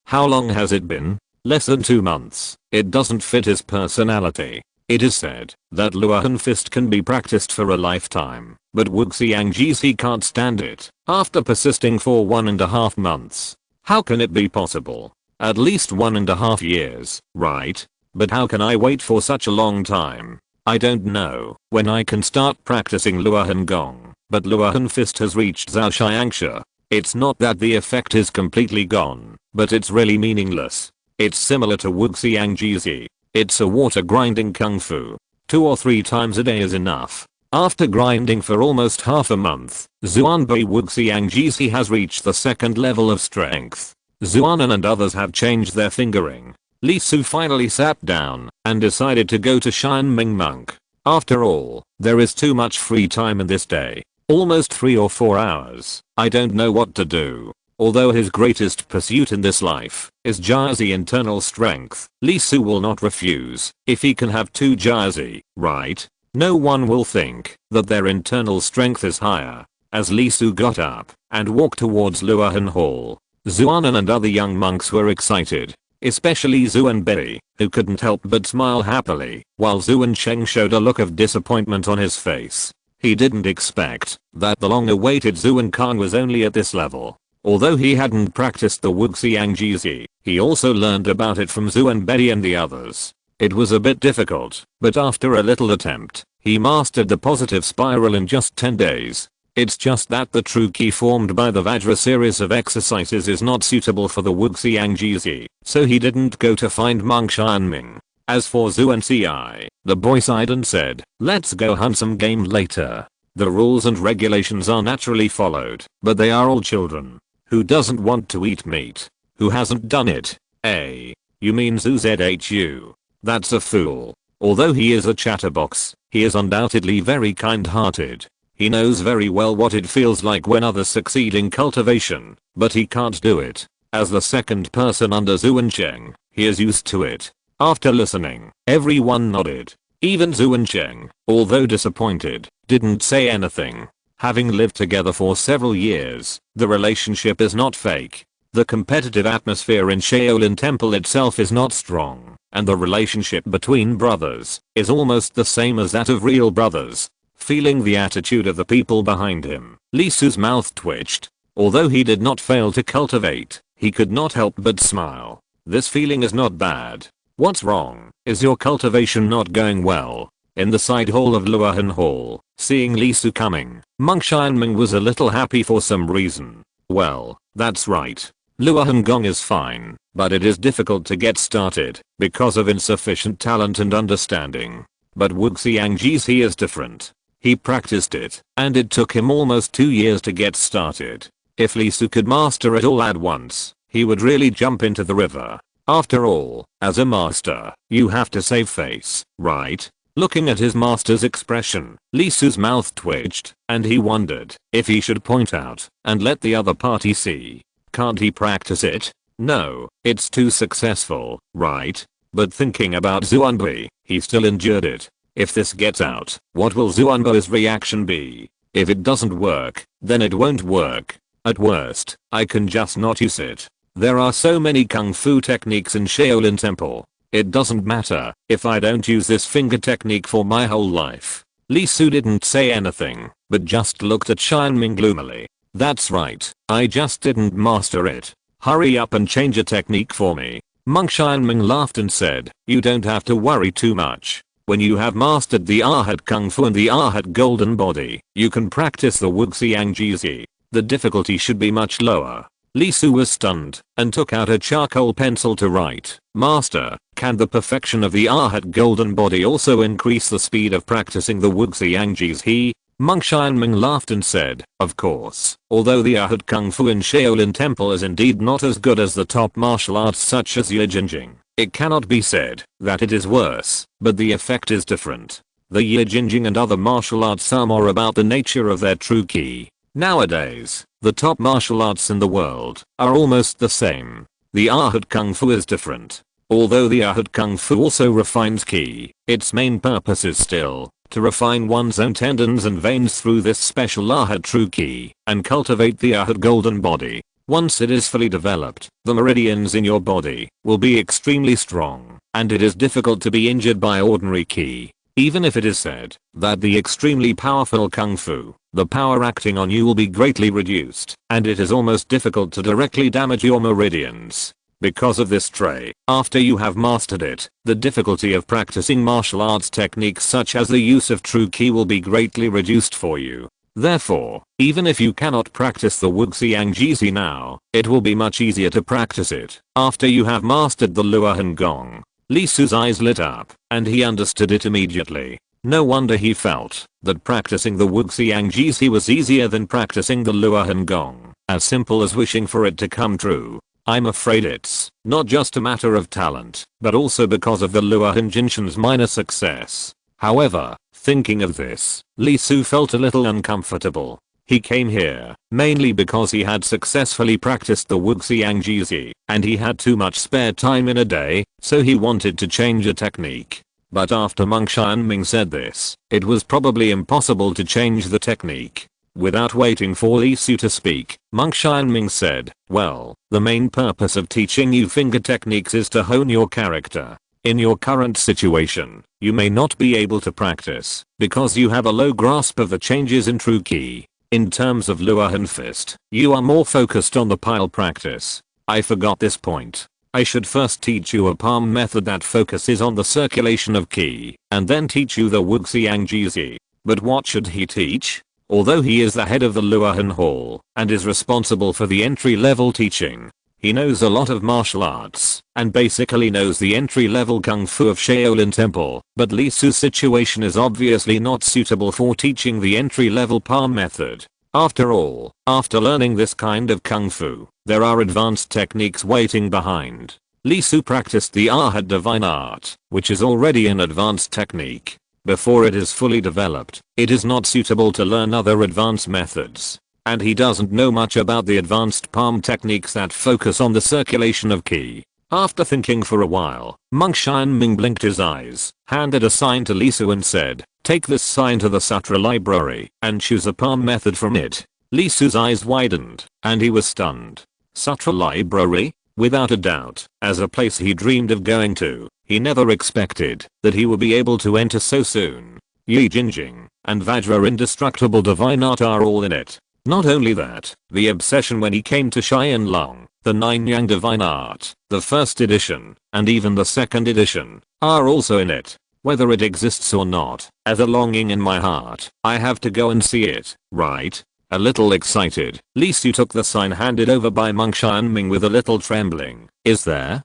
How long has it been? Less than 2 months. It doesn't fit his personality. It is said that Luohan fist can be practiced for a lifetime, but Wuxiangjizi can't stand it after persisting for 1.5 months. How can it be possible? At least 1.5 years, right? But how can I wait for such a long time? I don't know when I can start practicing Luohan Gong, but Luohan fist has reached Zhao Xiangsha. It's not that the effect is completely gone, but it's really meaningless. It's similar to Wuxiangjizi. It's a water grinding kung fu. 2 or 3 times a day is enough. After grinding for almost half a month, Xuanbei Wuxiangjizi has reached the 2nd level of strength. Xuanan and others have changed their fingering. Lee Su finally sat down and decided to go to Xianming Monk. After all, there is too much free time in this day. Almost 3 or 4 hours. I don't know what to do. Although his greatest pursuit in this life is Jiazi internal strength, Lee Su will not refuse if he can have 2 Jiazi, right? No one will think that their internal strength is higher. As Lee Su got up and walked towards Luohan Hall, Xuanan and other young monks were excited, especially Zuan Bei, who couldn't help but smile happily, while Zuan Cheng showed a look of disappointment on his face. He didn't expect that the long-awaited Zuan Kong was only at this level. Although he hadn't practiced the Wuxiangjizi, he also learned about it from Zuan Bei and the others. It was a bit difficult, but after a little attempt, he mastered the positive spiral in just 10 days. It's just that the true ki formed by the Vajra series of exercises is not suitable for the Wuxiangjizi, so he didn't go to find Monk Xianming. As for Zhu and Ci, the boy sighed and said, let's go hunt some game later. The rules and regulations are naturally followed, but they are all children. Who doesn't want to eat meat? Who hasn't done it? You mean Zhu Zhu? That's a fool. Although he is a chatterbox, he is undoubtedly very kind-hearted. He knows very well what it feels like when others succeed in cultivation, but he can't do it. As the second person under Zhu and Cheng, he is used to it. After listening, everyone nodded. Even Zhu and Cheng, although disappointed, didn't say anything. Having lived together for several years, the relationship is not fake. The competitive atmosphere in Shaolin Temple itself is not strong, and the relationship between brothers is almost the same as that of real brothers. Feeling the attitude of the people behind him, Li Su's mouth twitched. Although he did not fail to cultivate, he could not help but smile. This feeling is not bad. What's wrong? Is your cultivation not going well? In the side hall of Luohan Hall, seeing Li Su coming, Monk Xianming was a little happy for some reason. Well, that's right. Luohan Gong is fine, but it is difficult to get started because of insufficient talent and understanding. But Wuxiangjizi is different. He practiced it, and it took him almost 2 years to get started. If Li Su could master it all at once, he would really jump into the river. After all, as a master, you have to save face, right? Looking at his master's expression, Li Su's mouth twitched, and he wondered if he should point out and let the other party see. Can't he practice it? No, it's too successful, right? But thinking about Xuanbei, he still endured it. If this gets out, what will Xuanbei's reaction be? If it doesn't work, then it won't work. At worst, I can just not use it. There are so many kung fu techniques in Shaolin Temple. It doesn't matter if I don't use this finger technique for my whole life. Li Su didn't say anything, but just looked at Xianming gloomily. That's right, I just didn't master it. Hurry up and change a technique for me. Monk Xianming laughed and said, you don't have to worry too much. When you have mastered the Arhat Kung Fu and the Arhat Golden Body, you can practice the Wuxiangjizi. The difficulty should be much lower. Li Su was stunned and took out a charcoal pencil to write, Master, can the perfection of the Arhat Golden Body also increase the speed of practicing the Wuxiangjizi? Monk Xianming laughed and said, of course. Although the Arhat Kung Fu in Shaolin Temple is indeed not as good as the top martial arts such as Yijinjing, it cannot be said that it is worse, but the effect is different. The Yijinjing and other martial arts are more about the nature of their true ki. Nowadays, the top martial arts in the world are almost the same. The Arhat Kung Fu is different. Although the Arhat Kung Fu also refines ki, its main purpose is still to refine one's own tendons and veins through this special Arhat true ki and cultivate the Arhat Golden Body. Once it is fully developed, the meridians in your body will be extremely strong, and it is difficult to be injured by ordinary ki. Even if it is said that the extremely powerful Kung Fu, the power acting on you will be greatly reduced, and it is almost difficult to directly damage your meridians. Because of this trait, after you have mastered it, the difficulty of practicing martial arts techniques such as the use of true ki will be greatly reduced for you. Therefore, even if you cannot practice the Wuxiangjizi now, it will be much easier to practice it after you have mastered the Luohan Gong. Li Su's eyes lit up, and he understood it immediately. No wonder he felt that practicing the Wuxiangjizi was easier than practicing the Luohan Gong, as simple as wishing for it to come true. I'm afraid it's not just a matter of talent, but also because of the Luohan Jinshan's minor success. However, thinking of this, Li Su felt a little uncomfortable. He came here mainly because he had successfully practiced the Wuxiangjizi, and he had too much spare time in a day, so he wanted to change a technique. But after Monk Xianming said this, it was probably impossible to change the technique. Without waiting for Li Su to speak, Monk Xianming said, well, the main purpose of teaching you finger techniques is to hone your character. In your current situation, you may not be able to practice because you have a low grasp of the changes in true ki. In terms of Luohan Fist, you are more focused on the pile practice. I forgot this point. I should first teach you a palm method that focuses on the circulation of ki, and then teach you the Wuxiangjizi. But what should he teach? Although he is the head of the Luohan Hall and is responsible for the entry-level teaching, he knows a lot of martial arts and basically knows the entry-level kung fu of Shaolin Temple, but Li Su's situation is obviously not suitable for teaching the entry-level palm method. After all, after learning this kind of kung fu, there are advanced techniques waiting behind. Li Su practiced the Ahad divine art, which is already an advanced technique. Before it is fully developed, it is not suitable to learn other advanced methods. And he doesn't know much about the advanced palm techniques that focus on the circulation of qi. After thinking for a while, Monk Xianming blinked his eyes, handed a sign to Li Su and said, "Take this sign to the Sutra library and choose a palm method from it." Li Su's eyes widened, and he was stunned. Sutra library? Without a doubt, as a place he dreamed of going to, he never expected that he would be able to enter so soon. Yi Jinjing and Vajra indestructible divine art are all in it. Not only that, the obsession when he came to Xianlong, the Nine Yang divine art, the first edition, and even the second edition, are also in it. Whether it exists or not, as a longing in my heart, I have to go and see it, right? A little excited, Li Su took the sign handed over by Monk Xianming with a little trembling. Is there?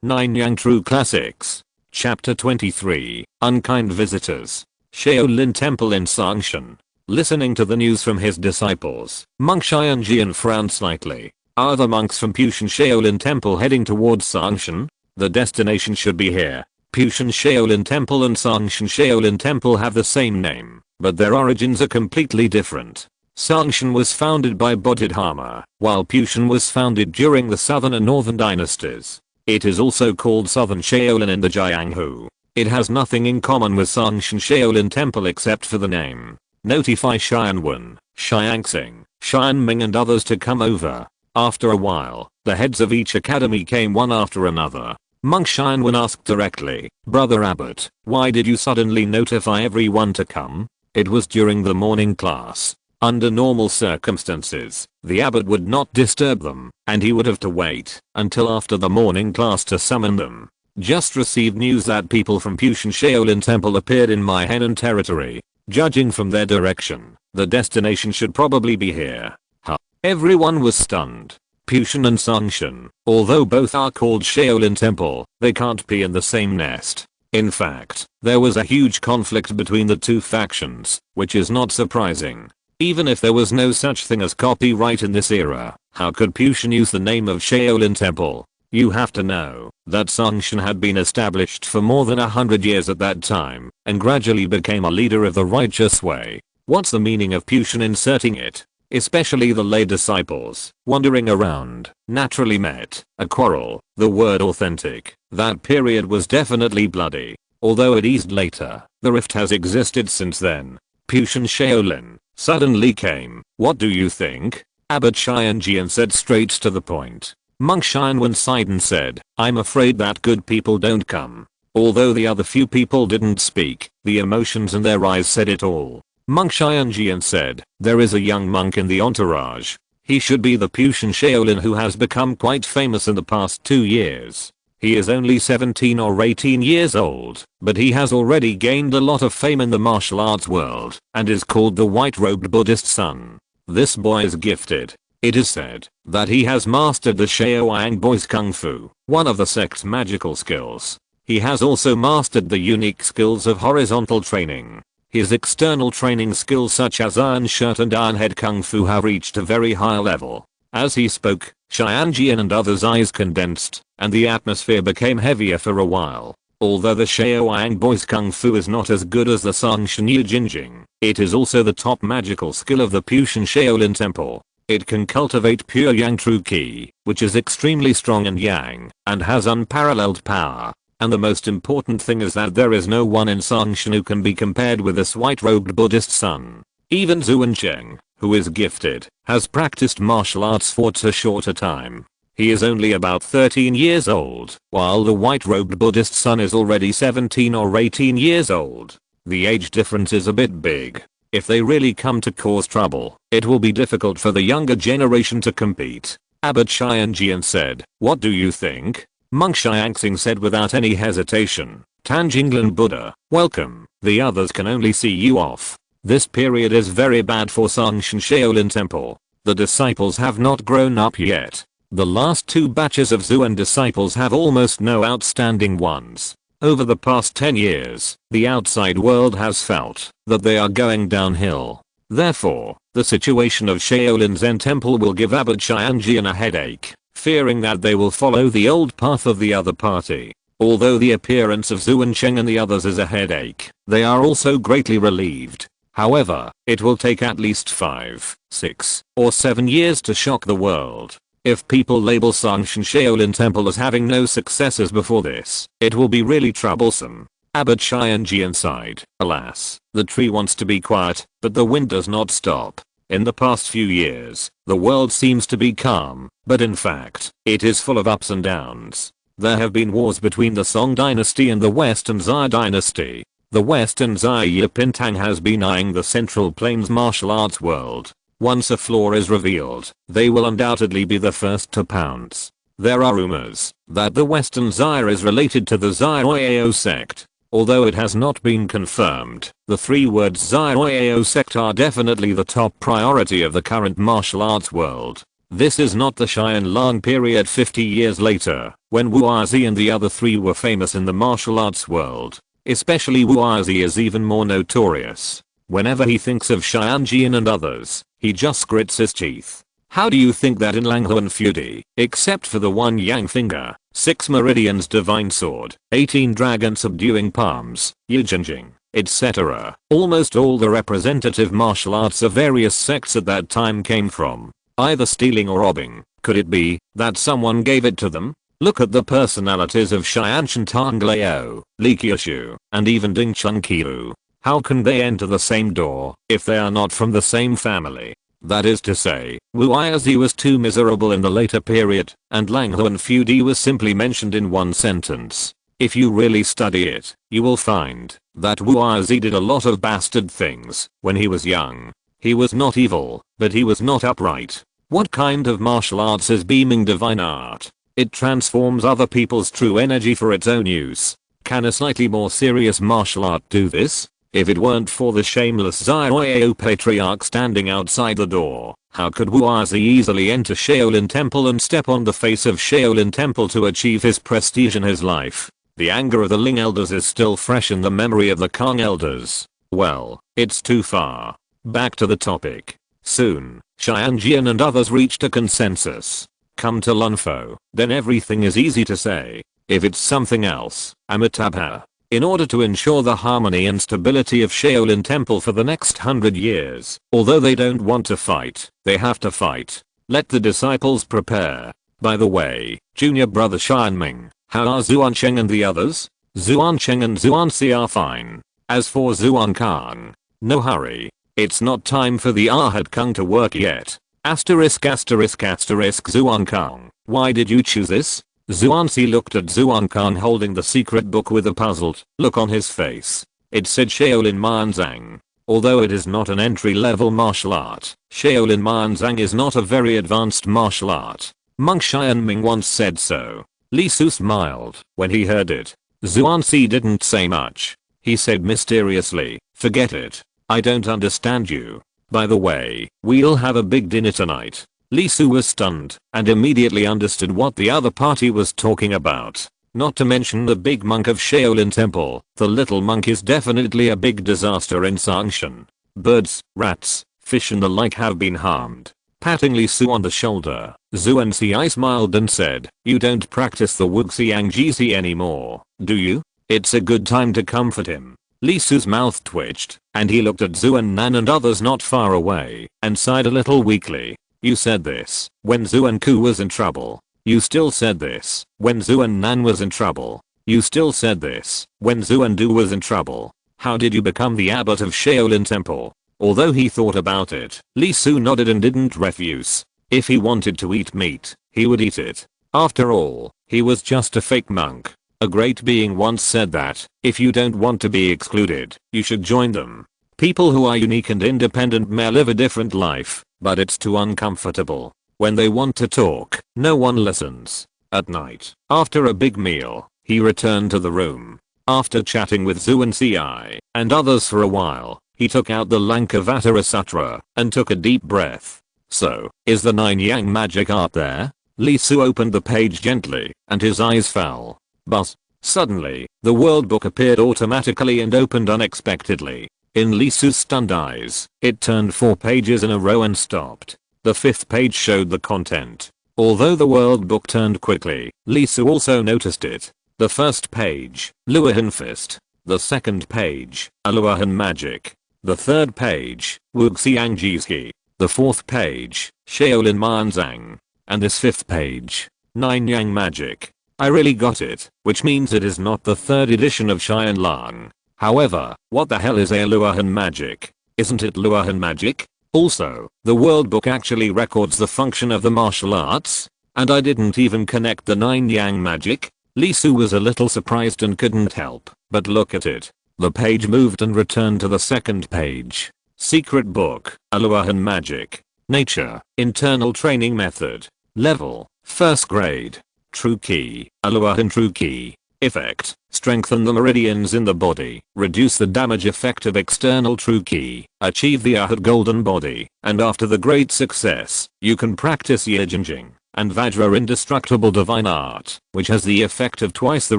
Nine Yang True Classics. Chapter 23, Unkind Visitors. Shaolin Temple in Sangshan. Listening to the news from his disciples, Monk Xianjian frowned slightly. Are the monks from Pushan Shaolin Temple heading towards Sangshan? The destination should be here. Pushan Shaolin Temple and Sangshan Shaolin Temple have the same name, but their origins are completely different. Sangshan was founded by Bodhidharma, while Pushan was founded during the southern and northern dynasties. It is also called Southern Shaolin in the Jianghu. It has nothing in common with Sangshan Shaolin Temple except for the name. Notify Xianwen, Xiangxing, Xianming and others to come over. After a while, the heads of each academy came one after another. Monk Xianwen asked directly, "Brother Abbot, why did you suddenly notify everyone to come?" It was during the morning class. Under normal circumstances, the abbot would not disturb them, and he would have to wait until after the morning class to summon them. Just received news that people from Pushan Shaolin Temple appeared in my Henan territory. Judging from their direction, the destination should probably be here. Huh. Everyone was stunned. Pushan and Sangshan, although both are called Shaolin Temple, they can't be in the same nest. In fact, there was a huge conflict between the two factions, which is not surprising. Even if there was no such thing as copyright in this era, how could Pushan use the name of Shaolin Temple? You have to know that Sangshan had been established for more than 100 years at that time, and gradually became a leader of the righteous way. What's the meaning of Pushan inserting it? Especially the lay disciples, wandering around, naturally met a quarrel. The word authentic. That period was definitely bloody. Although it eased later, the rift has existed since then. Pushan Shaolin suddenly came. What do you think? Abbot Xianjian said straight to the point. Monk Xianwen sighed and said, "I'm afraid that good people don't come." Although the other few people didn't speak, the emotions in their eyes said it all. Monk Xianjian said, "There is a young monk in the entourage. He should be the Pushan Shaolin who has become quite famous in the past 2 years. He is only 17 or 18 years old, but he has already gained a lot of fame in the martial arts world and is called the White-Robed Buddhist Son. This boy is gifted. It is said that he has mastered the Shaoyang Boys Kung Fu, one of the sect's magical skills. He has also mastered the unique skills of horizontal training. His external training skills such as Iron Shirt and Iron Head Kung Fu have reached a very high level." As he spoke, Xianjian and others' eyes condensed, and the atmosphere became heavier for a while. Although the Shaoyang Boys Kung Fu is not as good as the Sangshan Yi Jinjing, it is also the top magical skill of the Pushan Shaolin Temple. It can cultivate pure Yang True Qi, which is extremely strong and Yang, and has unparalleled power. And the most important thing is that there is no one in Sangshan who can be compared with this white-robed Buddhist son. Even Zhuan Cheng, who is gifted, has practiced martial arts for too short a time. He is only about 13 years old, while the white-robed Buddhist son is already 17 or 18 years old. The age difference is a bit big. If they really come to cause trouble, it will be difficult for the younger generation to compete. Abbot Xianjian said, "What do you think?" Monk Xiangxing said without any hesitation, "Tanjinglan Buddha, welcome. The others can only see you off." This period is very bad for Sangshan Shaolin Temple. The disciples have not grown up yet. The last 2 batches of Zuan disciples have almost no outstanding ones. Over the past 10 years, the outside world has felt that they are going downhill. Therefore, the situation of Shaolin Zen Temple will give Abbot Xianjian a headache, fearing that they will follow the old path of the other party. Although the appearance of Zuan Cheng and the others is a headache, they are also greatly relieved. However, it will take at least 5, 6, or 7 years to shock the world. If people label Sangshan Shaolin Temple as having no successors before this, it will be really troublesome. Abbot Xianjian sighed. Alas, the tree wants to be quiet, but the wind does not stop. In the past few years, the world seems to be calm, but in fact, it is full of ups and downs. There have been wars between the Song dynasty and the Western Xia dynasty. The Western Xia Yipintang has been eyeing the Central Plains martial arts world. Once a flaw is revealed, they will undoubtedly be the first to pounce. There are rumors that the Western Xia is related to the Xia sect. Although it has not been confirmed, the 3 words Xia sect are definitely the top priority of the current martial arts world. This is not the Xianlang period 50 years later, when Wu'erzi and the other 3 were famous in the martial arts world. Especially Wu'erzi is even more notorious. Whenever he thinks of Xianjian and others, he just grits his teeth. How do you think that in Langhuan Feudi, except for the 1 Yang finger, 6 meridians divine sword, 18 dragon subduing palms, Yijinjing, etc., almost all the representative martial arts of various sects at that time came from either stealing or robbing? Could it be that someone gave it to them? Look at the personalities of Xianshan Tangleo, Li Qiushu, and even Ding Chunqiu. How can they enter the same door if they are not from the same family? That is to say, Wu'erzi was too miserable in the later period, and Langhuan Feudi was simply mentioned in 1 sentence. If you really study it, you will find that Wu'erzi did a lot of bastard things when he was young. He was not evil, but he was not upright. What kind of martial arts is beaming divine art? It transforms other people's true energy for its own use. Can a slightly more serious martial art do this? If it weren't for the shameless Xia patriarch standing outside the door, how could Wu'erzi easily enter Shaolin Temple and step on the face of Shaolin Temple to achieve his prestige in his life? The anger of the Ling elders is still fresh in the memory of the Kang elders. Well, it's too far. Back to the topic. Soon, Xianjian and others reached a consensus. Come to Lunfo, then everything is easy to say. If it's something else, Amitabha. In order to ensure the harmony and stability of Shaolin Temple for the next 100 years, although they don't want to fight, they have to fight. Let the disciples prepare. By the way, junior brother Xianming, how are Zuancheng and the others? Zuancheng and Zuanxi are fine. As for Zuankang, no hurry. It's not time for the Arhat Kung to work yet. Asterisk asterisk asterisk Zuankang, why did you choose this? Zuanxi looked at Zuankang holding the secret book with a puzzled look on his face. It said Shaolin Manzang. Although it is not an entry-level martial art, Shaolin Manzang is not a very advanced martial art. Monk Xianming once said so. Li Su smiled when he heard it. Zuanxi didn't say much. He said mysteriously, forget it. I don't understand you. By the way, we'll have a big dinner tonight. Li Su was stunned and immediately understood what the other party was talking about. Not to mention the big monk of Shaolin Temple, the little monk is definitely a big disaster in Sangshan. Birds, rats, fish and the like have been harmed. Patting Li Su on the shoulder, Zuanxi smiled and said, you don't practice the Wuxiang Jizi anymore, do you? It's a good time to comfort him. Li Su's mouth twitched, and he looked at Zuan Nan and others not far away, and sighed a little weakly. You said this when Zuan Ku was in trouble. You still said this when Zuan Nan was in trouble. You still said this when Zuan Du was in trouble. How did you become the abbot of Shaolin Temple? Although he thought about it, Li Su nodded and didn't refuse. If he wanted to eat meat, he would eat it. After all, he was just a fake monk. A great being once said that, if you don't want to be excluded, you should join them. People who are unique and independent may live a different life, but it's too uncomfortable. When they want to talk, no one listens. At night, after a big meal, he returned to the room. After chatting with Zuan Ci and others for a while, He took out the Lankavatara Sutra and took a deep breath. So, is the 9 yang magic art there? Lee Su opened the page gently, and his eyes fell. But, suddenly, the world book appeared automatically and opened unexpectedly. In Lee Su's stunned eyes, it turned 4 pages in a row and stopped. The 5th page showed the content. Although the world book turned quickly, Lee Su also noticed it. The first page, Luohan Fist. The second page, Aluohan Magic. The third page, Wuxiang Jizhi. The fourth page, Shaolin Manzang. And this 5th page, 9 Yang Magic. I really got it, which means it is not the 3rd edition of Xian Lang. However, what the hell is a Luohan Magic? Isn't it Luohan Magic? Also, the world book actually records the function of the martial arts, and I didn't even connect the 9 Yang Magic. Lee Su was a little surprised and couldn't help but look at it. The page moved and returned to the 2nd page. Secret book, Aluohan Magic. Nature, internal training method. Level, 1st grade. True key, Aluohan True key. Effect, strengthen the meridians in the body, reduce the damage effect of external true key, achieve the Arhat golden body, and after the great success, you can practice Yijinjing and Vajra indestructible divine art, which has the effect of twice the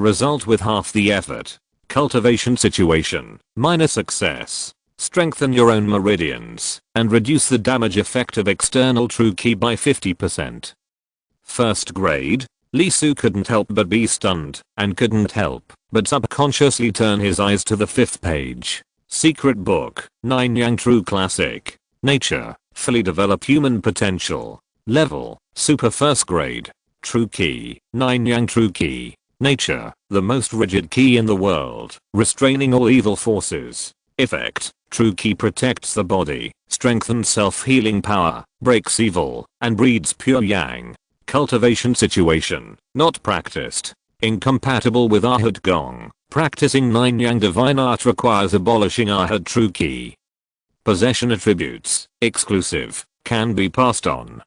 result with half the effort. Cultivation situation, minor success. Strengthen your own meridians, and reduce the damage effect of external true key by 50%. 1st grade, Lee Su couldn't help but be stunned, and couldn't help but subconsciously turn his eyes to the 5th page. Secret book, 9 Yang True Classic. Nature, fully develop human potential. Level, super 1st grade. True key, 9 Yang True key. Nature, the most rigid key in the world, restraining all evil forces. Effect, true key protects the body, strengthens self-healing power, breaks evil, and breeds pure yang. Cultivation situation, not practiced. Incompatible with Arhat Gong. Practicing 9 Yang divine art requires abolishing Arhat true key. Possession attributes, exclusive, can be passed on.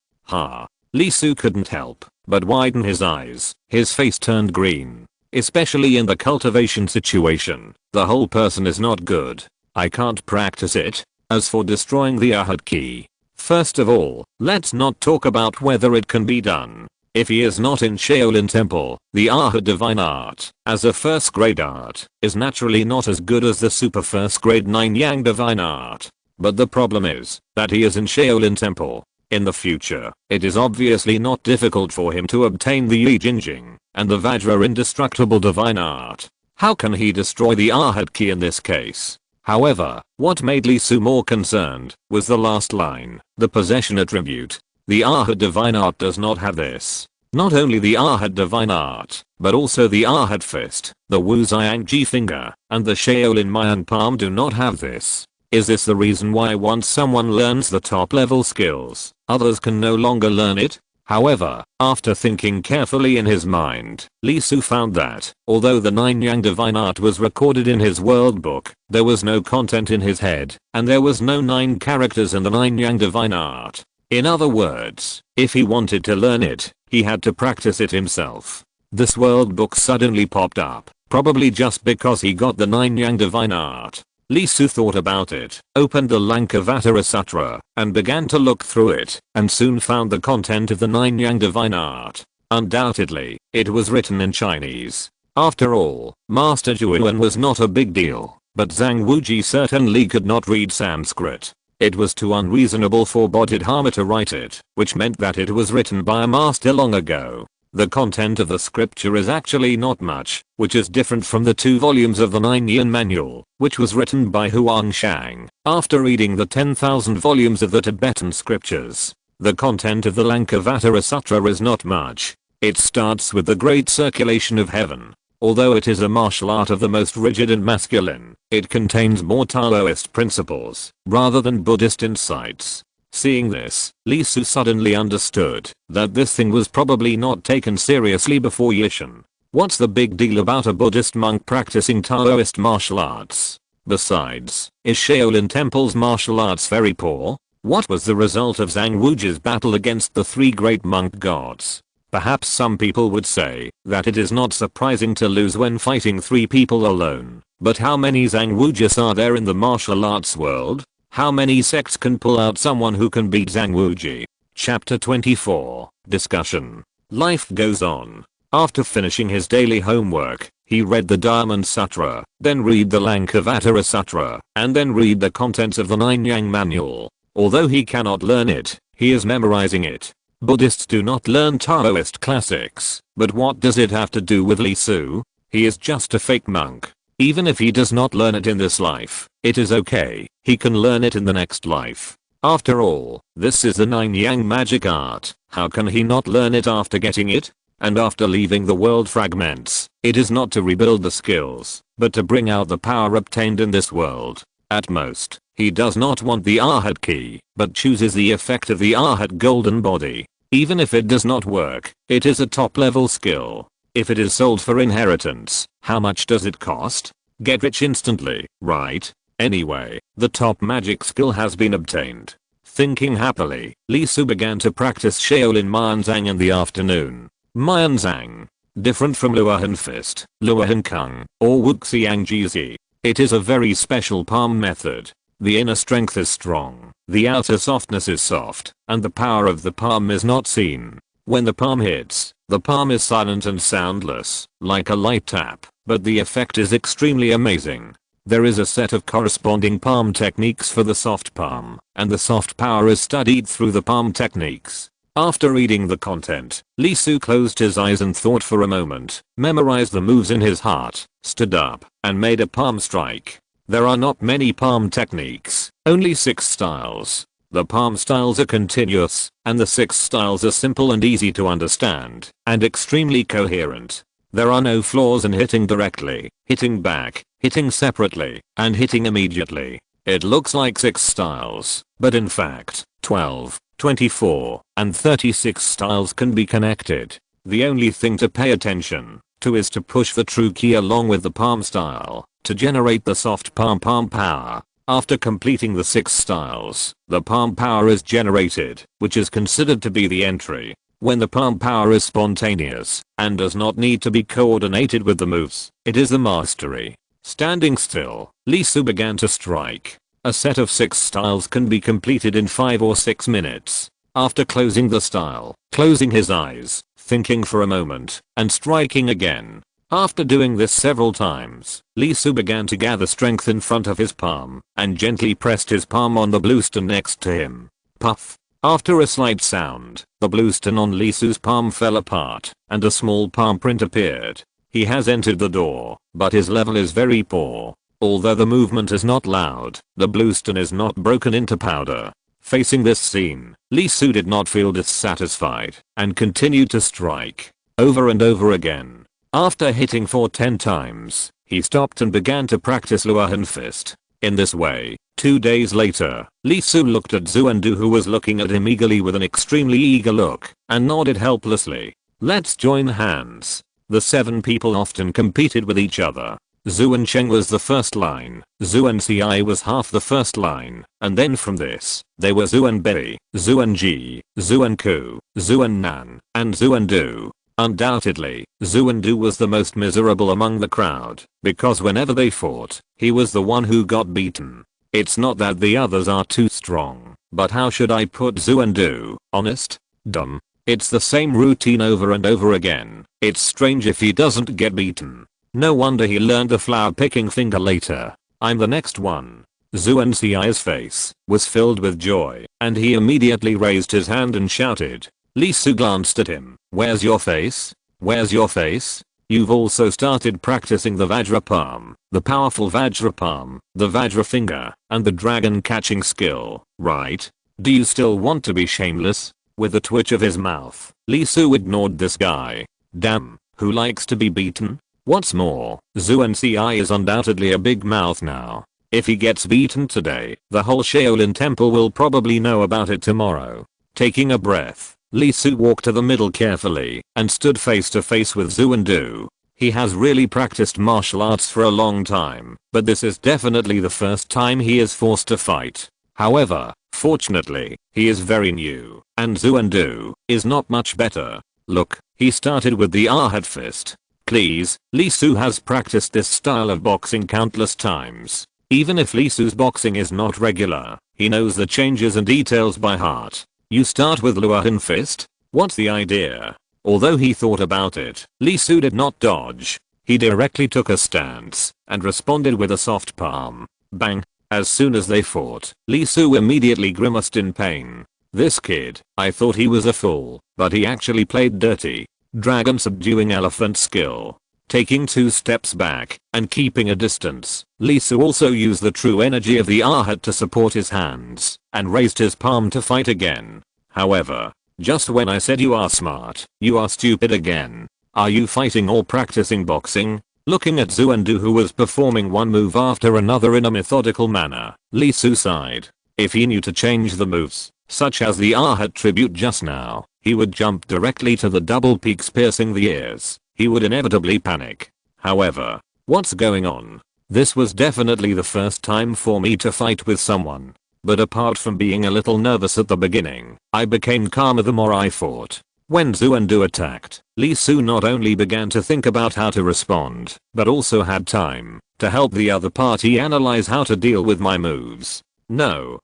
Lee Su couldn't help but widen his eyes. His face turned green. Especially in the cultivation situation, the whole person is not good. I can't practice it. As for destroying the Arhat key, first of all, let's not talk about whether it can be done. If he is not in Shaolin Temple, the Arhat divine art, as a 1st grade art, is naturally not as good as the super 1st grade 9 Yang divine art. But the problem is that he is in Shaolin Temple. In the future, it is obviously not difficult for him to obtain the Yijinjing and the Vajra indestructible divine art. How can he destroy the Arhat key in this case? However, what made Lee Su more concerned was the last line, the possession attribute. The Arhat divine art does not have this. Not only the Arhat divine art, but also the Arhat fist, the Wuxiang Ji finger, and the Shaolin Mayan palm do not have this. Is this the reason why once someone learns the top level skills, others can no longer learn it? However, after thinking carefully in his mind, Lee Su found that, although the 9 Yang divine art was recorded in his world book, there was no content in his head, and there was no 9 characters in the 9 Yang divine art. In other words, if he wanted to learn it, he had to practice it himself. This world book suddenly popped up, probably just because he got the 9 Yang divine art. Lee Su thought about it, opened the Lankavatara Sutra, and began to look through it, and soon found the content of the 9 Yang divine art. Undoubtedly, it was written in Chinese. After all, Master Zhuan was not a big deal, but Zhang Wuji certainly could not read Sanskrit. It was too unreasonable for Bodhidharma to write it, which meant that it was written by a master long ago. The content of the scripture is actually not much, which is different from the 2 volumes of the 9 Yin manual, which was written by Huang Shang after reading the 10,000 volumes of the Tibetan scriptures. The content of the Lankavatara Sutra is not much. It starts with the great circulation of heaven. Although it is a martial art of the most rigid and masculine, it contains more Taoist principles rather than Buddhist insights. Seeing this, Lee Su suddenly understood that this thing was probably not taken seriously before Yishan. What's the big deal about a Buddhist monk practicing Taoist martial arts? Besides, is Shaolin Temple's martial arts very poor? What was the result of Zhang Wuji's battle against the 3 great monk gods? Perhaps some people would say that it is not surprising to lose when fighting 3 people alone, but how many Zhang Wujis are there in the martial arts world? How many sects can pull out someone who can beat Zhang Wuji? Chapter 24. Discussion. Life goes on. After finishing his daily homework, he read the Diamond Sutra, then read the Lankavatara Sutra, and then read the contents of the 9 Yang Manual. Although he cannot learn it, he is memorizing it. Buddhists do not learn Taoist classics, but what does it have to do with Li Su? He is just a fake monk. Even if he does not learn it in this life, it is okay, he can learn it in the next life. After all, this is the 9 Yang magic art, how can he not learn it after getting it? And after leaving the world fragments, it is not to rebuild the skills, but to bring out the power obtained in this world. At most, he does not want the Arhat key, but chooses the effect of the Arhat golden body. Even if it does not work, it is a top level skill. If it is sold for inheritance, how much does it cost? Get rich instantly, right? Anyway, the top magic skill has been obtained. Thinking happily, Li Su began to practice Shaolin Mianzang in the afternoon. Mianzang. Different from Luohan Fist, Luohan Kung, or Wuxiang Jizi. It is a very special palm method. The inner strength is strong, the outer softness is soft, and the power of the palm is not seen. When the palm hits, the palm is silent and soundless, like a light tap, but the effect is extremely amazing. There is a set of corresponding palm techniques for the soft palm, and the soft power is studied through the palm techniques. After reading the content, Li Su closed his eyes and thought for a moment, memorized the moves in his heart, stood up, and made a palm strike. There are not many palm techniques, only 6 styles. The palm styles are continuous, and the 6 styles are simple and easy to understand, and extremely coherent. There are no flaws in hitting directly, hitting back, hitting separately, and hitting immediately. It looks like 6 styles, but in fact, 12, 24, and 36 styles can be connected. The only thing to pay attention to is to push the true key along with the palm style, to generate the soft palm power. After completing the 6 styles, the palm power is generated, which is considered to be the entry. When the palm power is spontaneous, and does not need to be coordinated with the moves, it is the mastery. Standing still, Li Su began to strike. A set of 6 styles can be completed in 5 or 6 minutes. After closing the style, closing his eyes, thinking for a moment, and striking again. After doing this several times, Li Su began to gather strength in front of his palm, and gently pressed his palm on the bluestone next to him. Puff. After a slight sound, the bluestone on Li Su's palm fell apart, and a small palm print appeared. He has entered the door, but his level is very poor. Although the movement is not loud, the bluestone is not broken into powder. Facing this scene, Li Su did not feel dissatisfied, and continued to strike. Over and over again. After hitting for 10 times, he stopped and began to practice Luohan Fist. In this way, 2 days later, Li Su looked at Xuandu, who was looking at him eagerly with an extremely eager look, and nodded helplessly. Let's join hands. The 7 people often competed with each other. Zuan Cheng was the first line, Zuan Ci was half the first line, and then from this, they were Zuan Bei, Zuan Ji, Zuan Ku, Zuan Nan, and Zuan Du. Undoubtedly, Xuandu was the most miserable among the crowd, because whenever they fought, he was the one who got beaten. It's not that the others are too strong, but how should I put Xuandu? Honest? Dumb. It's the same routine over and over again. It's strange if he doesn't get beaten. No wonder he learned the flower picking finger later. I'm the next one. Zuan Ci's face was filled with joy, and he immediately raised his hand and shouted. Li Su glanced at him. Where's your face? Where's your face? You've also started practicing the Vajra palm, the powerful Vajra palm, the Vajra finger, and the dragon catching skill, right? Do you still want to be shameless? With a twitch of his mouth, Li Su ignored this guy. Damn, who likes to be beaten? What's more, Zuan Ci is undoubtedly a big mouth now. If he gets beaten today, the whole Shaolin temple will probably know about it tomorrow. Taking a breath, Li Su walked to the middle carefully and stood face to face with Xuandu. He has really practiced martial arts for a long time, but this is definitely the first time he is forced to fight. However, fortunately, he is very new, and Xuandu is not much better. Look, he started with the Ahad fist. Please, Lee Su has practiced this style of boxing countless times. Even if Lee Su's boxing is not regular, he knows the changes and details by heart. You start with Luahan fist? What's the idea? Although he thought about it, Lee Su did not dodge. He directly took a stance and responded with a soft palm. Bang! As soon as they fought, Lee Su immediately grimaced in pain. This kid, I thought he was a fool, but he actually played dirty. Dragon subduing elephant skill. Taking 2 steps back and keeping a distance, Lee Su also used the true energy of the Ahad to support his hands and raised his palm to fight again. However, just when I said you are smart, you are stupid again. Are you fighting or practicing boxing? Looking at Xuandu, who was performing one move after another in a methodical manner, Lee Su sighed. If he knew to change the moves, such as the Ahad tribute just now, he would jump directly to the double peaks piercing the ears. He would inevitably panic. However, what's going on? This was definitely the first time for me to fight with someone. But apart from being a little nervous at the beginning, I became calmer the more I fought. When Xuandu attacked, Lee Su not only began to think about how to respond, but also had time to help the other party analyze how to deal with my moves. No.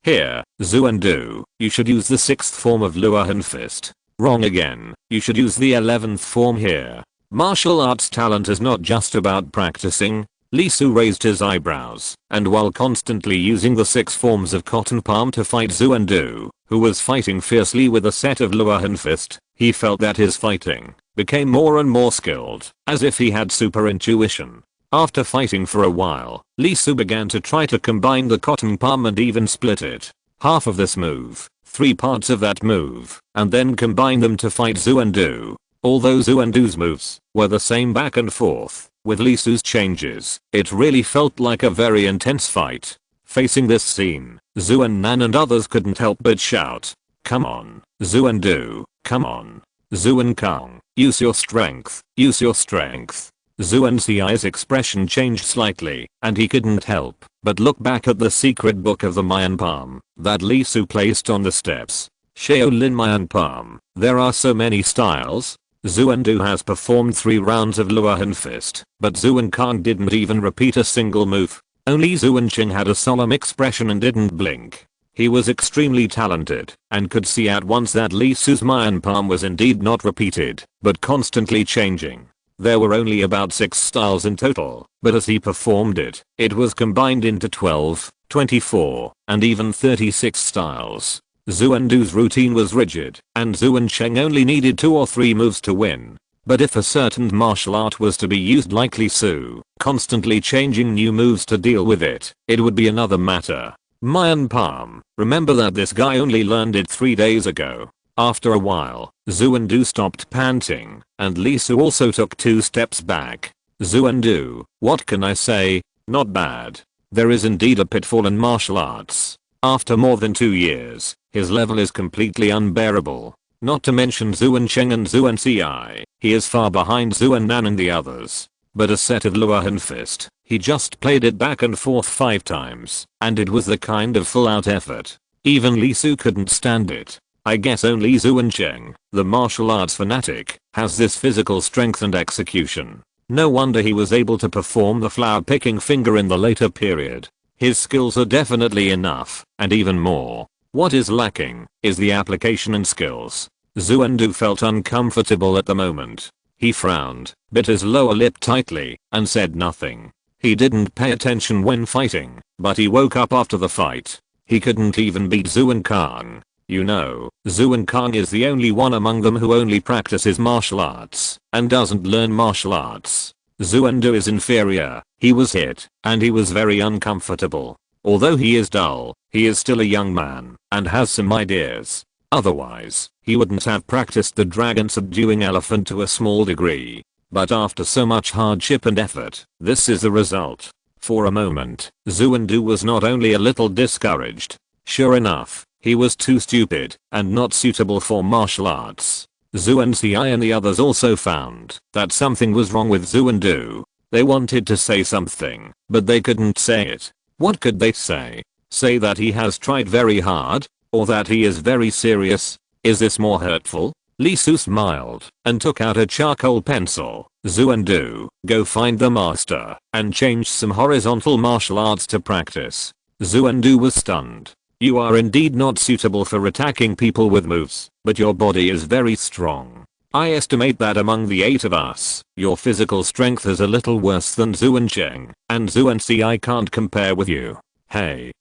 Here, Xuandu, you should use the 6th form of Luahan fist. Wrong again, you should use the 11th form here. Martial arts talent is not just about practicing. Lee Su raised his eyebrows, and while constantly using the 6 forms of cotton palm to fight Xuandu, who was fighting fiercely with a set of Luahan fist, he felt that his fighting became more and more skilled, as if he had super intuition. After fighting for a while, Lee Su began to try to combine the cotton palm and even split it. Half of this move, 3 parts of that move, and then combine them to fight Xuandu. Although Xuandu's moves were the same back and forth, with Lee Su's changes, it really felt like a very intense fight. Facing this scene, Xuan and others couldn't help but shout, "Come on, Xuandu, come on. Xuan Kang, use your strength, use your strength." Xuan Xi's expression changed slightly, and he couldn't help but look back at the secret book of the Mayan palm that Lee Su placed on the steps. Shaolin Mayan palm, there are so many styles. Xuandu has performed 3 rounds of Luahan fist, but Xuan Kang didn't even repeat a single move. Only Xuan Qing had a solemn expression and didn't blink. He was extremely talented and could see at once that Lee Su's Mayan palm was indeed not repeated, but constantly changing. There were only about 6 styles in total, but as he performed it, it was combined into 12, 24, and even 36 styles. Xuandu's routine was rigid, and Xuan Cheng only needed 2 or 3 moves to win. But if a certain martial art was to be used like Lee Su, constantly changing new moves to deal with it, it would be another matter. Mayan palm, remember that this guy only learned it 3 days ago. After a while, Xuandu stopped panting, and Lee Su also took 2 steps back. Xuandu, what can I say? Not bad. There is indeed a pitfall in martial arts. After more than 2 years, his level is completely unbearable. Not to mention Xuan Cheng and Xuan Ci, he is far behind Xuan Nan and the others. But a set of Luahan fist, he just played it back and forth 5 times, and it was the kind of full-out effort. Even Lee Su couldn't stand it. I guess only Xuan Cheng, the martial arts fanatic, has this physical strength and execution. No wonder he was able to perform the flower picking finger in the later period. His skills are definitely enough, and even more. What is lacking is the application and skills. Xuandu felt uncomfortable at the moment. He frowned, bit his lower lip tightly, and said nothing. He didn't pay attention when fighting, but he woke up after the fight. He couldn't even beat Xuan Kang. You know, Xuan Kang is the only one among them who only practices martial arts and doesn't learn martial arts. Xuandu is inferior. He was hit, and he was very uncomfortable. Although he is dull, he is still a young man and has some ideas. Otherwise, he wouldn't have practiced the dragon subduing elephant to a small degree. But after so much hardship and effort, this is the result. For a moment, Xuandu was not only a little discouraged. Sure enough, he was too stupid and not suitable for martial arts. Xuan Ci and the others also found that something was wrong with Xuandu. They wanted to say something, but they couldn't say it. What could they say? Say that he has tried very hard? Or that he is very serious? Is this more hurtful? Lee Su smiled and took out a charcoal pencil. Zuan-du, go find the master and change some horizontal martial arts to practice. Zuan-du was stunned. You are indeed not suitable for attacking people with moves, but your body is very strong. I estimate that among the 8 of us, your physical strength is a little worse than Zuan Cheng, and Zuan Ci can't compare with you. Hey.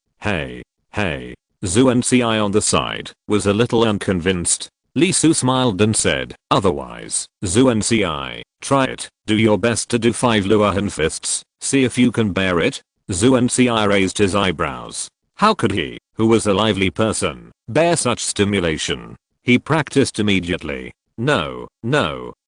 Zuan Ci on the side was a little unconvinced. Lee Su smiled and said, otherwise, Zuan Ci, try it, do your best to do 5 Luohan fists, see if you can bear it. Zuan Ci raised his eyebrows. How could he, who was a lively person, bear such stimulation? He practiced immediately. No,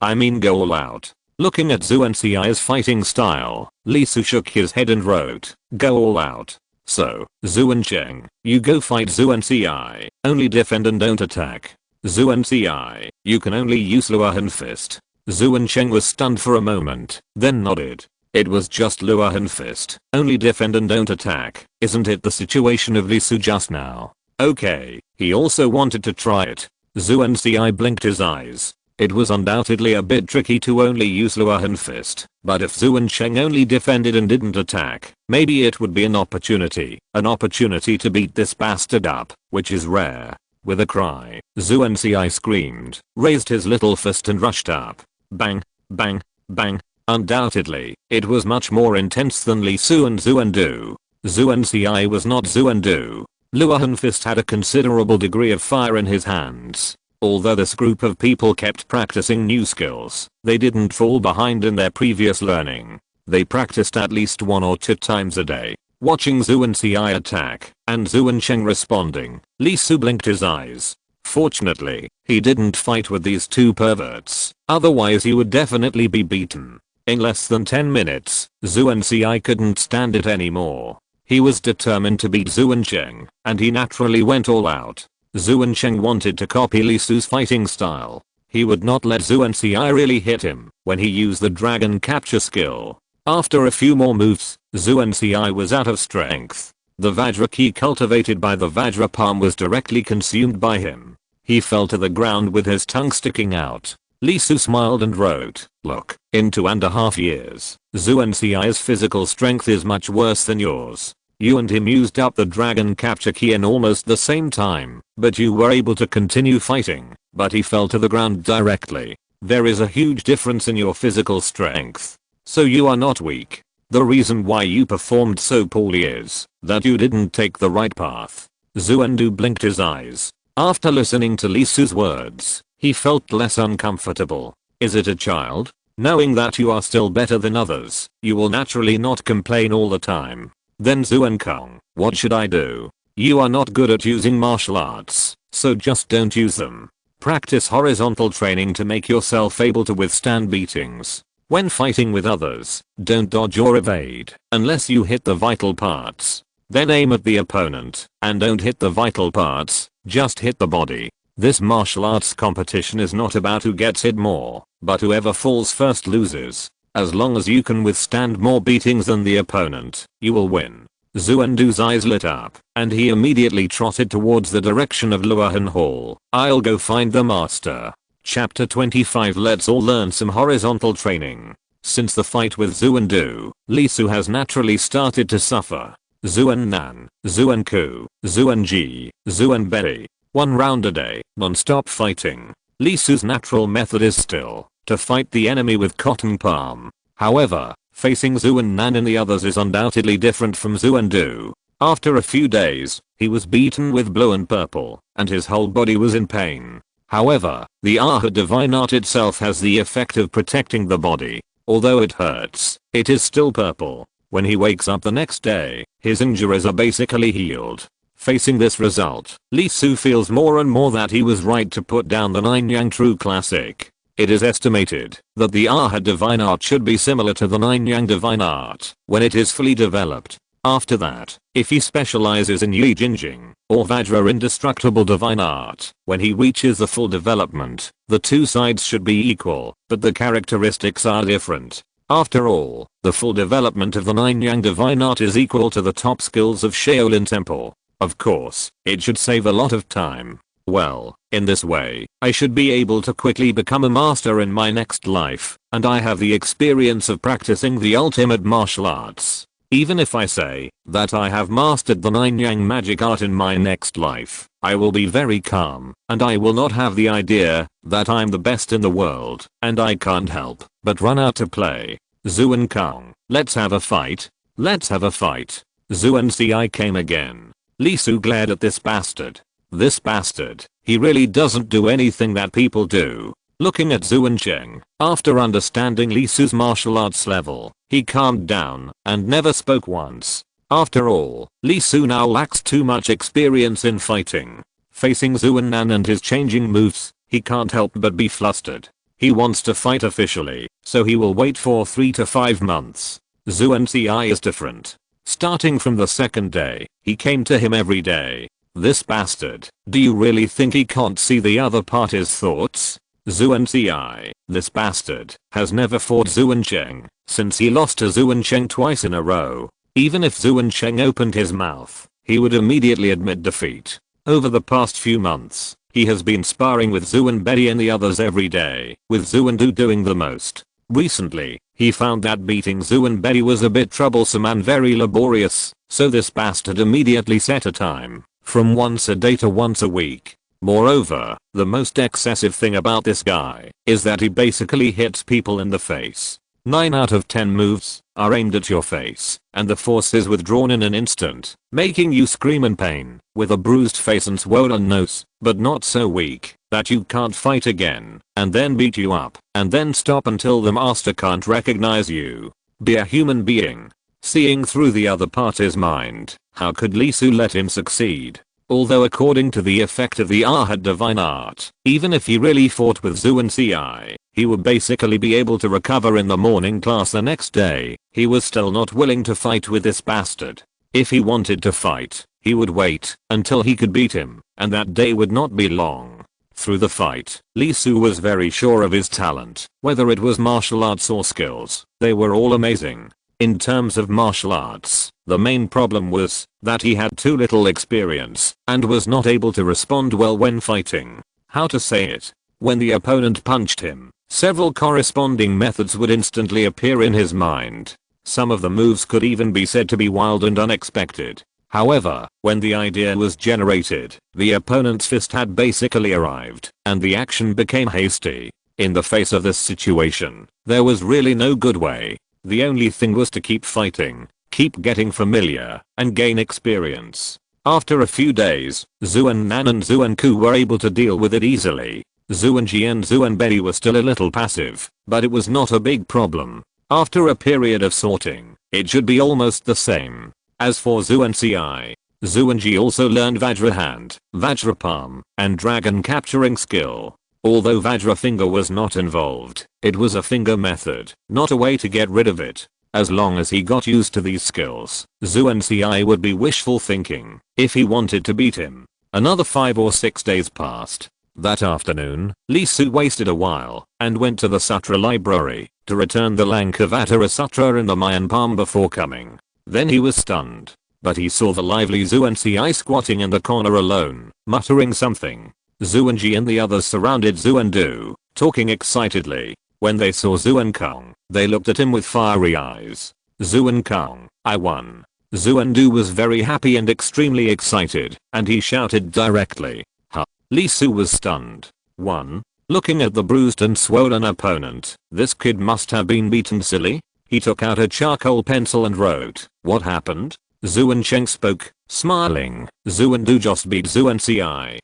I mean go all out. Looking at Zuan Ci's fighting style, Lee Su shook his head and wrote, go all out. So, Zuan Cheng, you go fight Zuan Ci, only defend and don't attack. Zuan Ci, you can only use Luohan fist. Zuan Cheng was stunned for a moment, then nodded. It was just Luohan fist, only defend and don't attack. Isn't it the situation of Lee Su just now? Okay, he also wanted to try it. Zuan Ci blinked his eyes. It was undoubtedly a bit tricky to only use Luohan fist, but if Zuan Cheng only defended and didn't attack, maybe it would be an opportunity to beat this bastard up, which is rare. With a cry, Zuan Ci screamed, raised his little fist and rushed up. Bang, bang, bang. Undoubtedly, it was much more intense than Lee Su and Zuan-du. Zuan Ci was not Zuan-du. Luohan fist had a considerable degree of fire in his hands. Although this group of people kept practicing new skills, they didn't fall behind in their previous learning. They practiced at least 1 or 2 times a day, watching Zuan Ci attack, and Zuan Cheng responding. Lee Su blinked his eyes. Fortunately, he didn't fight with these 2 perverts, otherwise he would definitely be beaten. In less than 10 minutes, Zuan Ci couldn't stand it anymore. He was determined to beat Zuan Cheng, and he naturally went all out. Zuan Cheng wanted to copy Lee Su's fighting style. He would not let Zuan Ci really hit him when he used the dragon capture skill. After a few more moves, Zuan Ci was out of strength. The Vajra ki cultivated by the Vajra palm was directly consumed by him. He fell to the ground with his tongue sticking out. Lee Su smiled and wrote, look, in 2.5 years, Zuan Ci's physical strength is much worse than yours. You and him used up the dragon capture key in almost the same time, but you were able to continue fighting, but he fell to the ground directly. There is a huge difference in your physical strength. So you are not weak. The reason why you performed so poorly is that you didn't take the right path. Zuan-du blinked his eyes. After listening to Lee Su's words, he felt less uncomfortable. Is it a child? Knowing that you are still better than others, you will naturally not complain all the time. Then Zuan Kong, what should I do? You are not good at using martial arts, so just don't use them. Practice horizontal training to make yourself able to withstand beatings. When fighting with others, don't dodge or evade unless you hit the vital parts. Then aim at the opponent and don't hit the vital parts, just hit the body. This martial arts competition is not about who gets hit more, but whoever falls first loses. As long as you can withstand more beatings than the opponent, you will win. Zuan-du's eyes lit up, and he immediately trotted towards the direction of Luohan Hall. I'll go find the master. Chapter 25. Let's all learn some horizontal training. Since the fight with Zuan-du, Lee Su has naturally started to suffer. Zuan-nan, Zuan-ku, Zuan-ji, Zuan-bei. 1 round a day, non-stop fighting. Lee Su's natural method is still to fight the enemy with cotton palm. However, facing Zuan-nan and the others is undoubtedly different from Zuan-du. After a few days, he was beaten with blue and purple, and his whole body was in pain. However, the Aha divine art itself has the effect of protecting the body. Although it hurts, it is still purple. When he wakes up the next day, his injuries are basically healed. Facing this result, Lee Su feels more and more that he was right to put down the 9 Yang True Classic. It is estimated that the Aha divine art should be similar to the 9 Yang divine art when it is fully developed. After that, if he specializes in Yi Jinjing or Vajra indestructible divine art, when he reaches the full development, the 2 sides should be equal, but the characteristics are different. After all, the full development of the 9 Yang divine art is equal to the top skills of Shaolin Temple. Of course, it should save a lot of time. Well, In this way, I should be able to quickly become a master in my next life, and I have the experience of practicing the ultimate martial arts. Even if I say that I have mastered the 9 yang magic art in my next life, I will be very calm, and I will not have the idea that I'm the best in the world, and I can't help but run out to play. Zuan Kang, let's have a fight. Let's have a fight. Zuan Ci came again. Li Su glared at this bastard. This bastard, he really doesn't do anything that people do. Looking at Zuan Cheng, after understanding Li Su's martial arts level, he calmed down and never spoke once. After all, Li Su now lacks too much experience in fighting. Facing Zuan Nan and his changing moves, he can't help but be flustered. He wants to fight officially, so he will wait for 3 to 5 months. Zuan Ci is different. Starting from the second day, he came to him every day. This bastard, do you really think he can't see the other party's thoughts? Zuan Ci, this bastard, has never fought Zuan Cheng since he lost to Zuan Cheng twice in a row. Even if Zuan Cheng opened his mouth, he would immediately admit defeat. Over the past few months, he has been sparring with Zuan Betty and the others every day, with Zuan Du doing the most. Recently, he found that beating Zuan Betty was a bit troublesome and very laborious, so this bastard immediately set a time from once a day to once a week. Moreover, the most excessive thing about this guy is that he basically hits people in the face. 9 out of 10 moves are aimed at your face, and the force is withdrawn in an instant, making you scream in pain, with a bruised face and swollen nose, but not so weak that you can't fight again, and then beat you up, and then stop until the master can't recognize you. Be a human being. Seeing through the other party's mind, how could Li Su let him succeed? Although according to the effect of the Ahad divine art, even if he really fought with Zuan Ci, he would basically be able to recover in the morning class the next day. He was still not willing to fight with this bastard. If he wanted to fight, he would wait until he could beat him, and that day would not be long. Through the fight, Li Su was very sure of his talent, whether it was martial arts or skills, they were all amazing. In terms of martial arts, the main problem was that he had too little experience and was not able to respond well when fighting. How to say it? When the opponent punched him, several corresponding methods would instantly appear in his mind. Some of the moves could even be said to be wild and unexpected. However, when the idea was generated, the opponent's fist had basically arrived, and the action became hasty. In the face of this situation, there was really no good way. The only thing was to keep fighting, keep getting familiar, and gain experience. After a few days, Zuan Nan and Zuan Ku were able to deal with it easily. Zuan Ji and Zuan Betty were still a little passive, but it was not a big problem. After a period of sorting, it should be almost the same. As for Zuan Ci, Zuan Ji also learned Vajra Hand, Vajra Palm, and Dragon Capturing skill. Although Vajra Finger was not involved, it was a finger method, not a way to get rid of it. As long as he got used to these skills, Zuan Ci would be wishful thinking if he wanted to beat him. Another 5 or 6 days passed. That afternoon, Li Su wasted a while and went to the Sutra library to return the Lankavatara Sutra in the Mayan palm before coming. Then he was stunned, but he saw the lively Zuan Ci squatting in the corner alone, muttering something. Zuan Ji and the others surrounded Zuan Du, talking excitedly. When they saw Zuan Kang, they looked at him with fiery eyes. Zuan Kang, I won. Zuan Du was very happy and extremely excited, and he shouted directly. Ha! Li Su was stunned. 1. Looking at the bruised and swollen opponent, this kid must have been beaten silly. He took out a charcoal pencil and wrote, what happened? Zuan Cheng spoke, smiling. Zuan Du just beat Zuan Ci.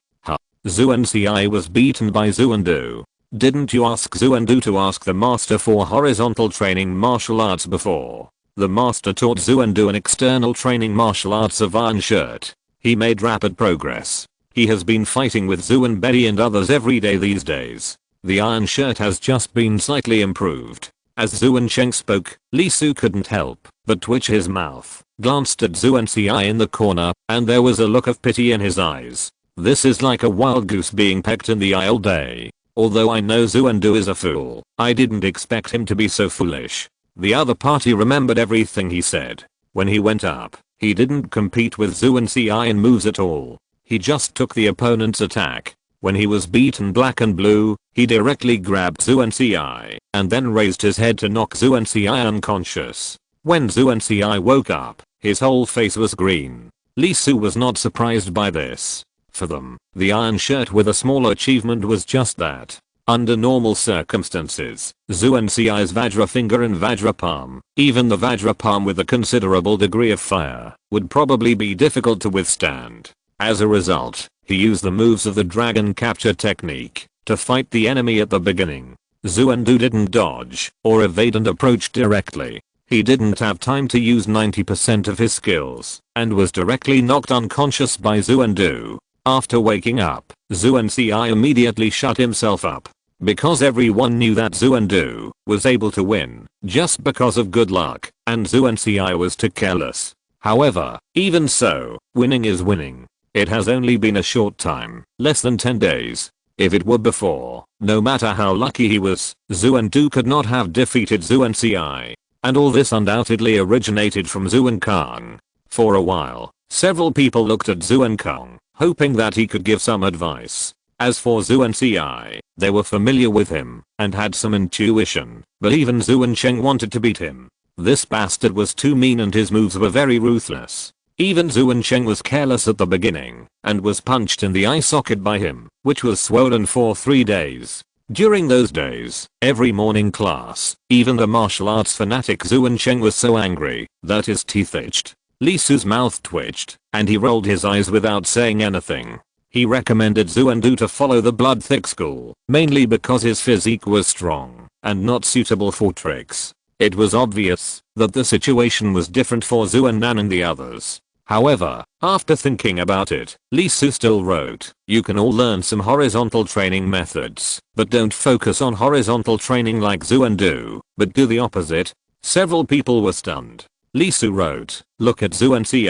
Zuan Ci was beaten by Zuan Du. Didn't you ask Zuan Du to ask the master for horizontal training martial arts before? The master taught Zuan Du an external training martial arts of Iron Shirt. He made rapid progress. He has been fighting with Zuan Betty and others every day these days. The Iron Shirt has just been slightly improved. As Zuan Cheng spoke, Li Su couldn't help but twitch his mouth, glanced at Zuan Ci in the corner, and there was a look of pity in his eyes. This is like a wild goose being pecked in the eye all day. Although I know Zuan Du is a fool, I didn't expect him to be so foolish. The other party remembered everything he said. When he went up, he didn't compete with Zuan Ci in moves at all. He just took the opponent's attack. When he was beaten black and blue, he directly grabbed Zuenci and then raised his head to knock Zuenci unconscious. When Zuenci woke up, his whole face was green. Lee Su was not surprised by this. For them, the iron shirt with a small achievement was just that. Under normal circumstances, Zuenci's Vajra finger and Vajra palm, even the Vajra palm with a considerable degree of fire, would probably be difficult to withstand. As a result, he used the moves of the dragon capture technique to fight the enemy at the beginning. Zuendu didn't dodge or evade and approach directly. He didn't have time to use 90% of his skills and was directly knocked unconscious by Zuendu. After waking up, Zuenci immediately shut himself up. Because everyone knew that Zuendu was able to win just because of good luck, and Zuenci was too careless. However, even so, winning is winning. It has only been a short time, less than 10 days. If it were before, no matter how lucky he was, Zuendu could not have defeated Zuenci. And all this undoubtedly originated from Zuenkang. For a while, several people looked at Zuenkang, hoping that he could give some advice. As for Zuenci, they were familiar with him and had some intuition, but even Zuencheng wanted to beat him. This bastard was too mean and his moves were very ruthless. Even Zuencheng was careless at the beginning and was punched in the eye socket by him, which was swollen for 3 days. During those days, every morning class, even the martial arts fanatic Zuencheng was so angry that his teeth itched. Lee Su's mouth twitched and he rolled his eyes without saying anything. He recommended Zuendu to follow the blood-thick school, mainly because his physique was strong and not suitable for tricks. It was obvious that the situation was different for Zuenan and the others. However, after thinking about it, Lee Su still wrote, "You can all learn some horizontal training methods, but don't focus on horizontal training like Zuendu, but do the opposite." Several people were stunned. Lee Su wrote, "Look at Zuenci.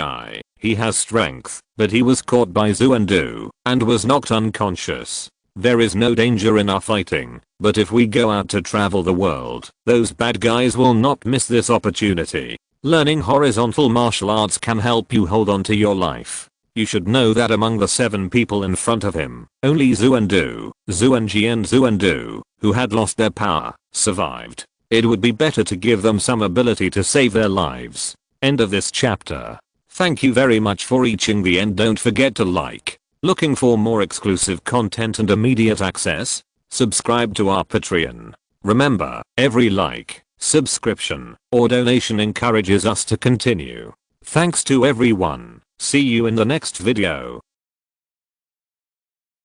He has strength, but he was caught by Zuendu and was knocked unconscious. There is no danger in our fighting, but if we go out to travel the world, those bad guys will not miss this opportunity. Learning horizontal martial arts can help you hold on to your life. You should know that among the 7 people in front of him, only Zuendu, Zuenji and Zuendu, who had lost their power, survived. It would be better to give them some ability to save their lives." End of this chapter. Thank you very much for reaching the end. Don't forget to like. Looking for more exclusive content and immediate access? Subscribe to our Patreon. Remember, every like, subscription, or donation encourages us to continue. Thanks to everyone. See you in the next video.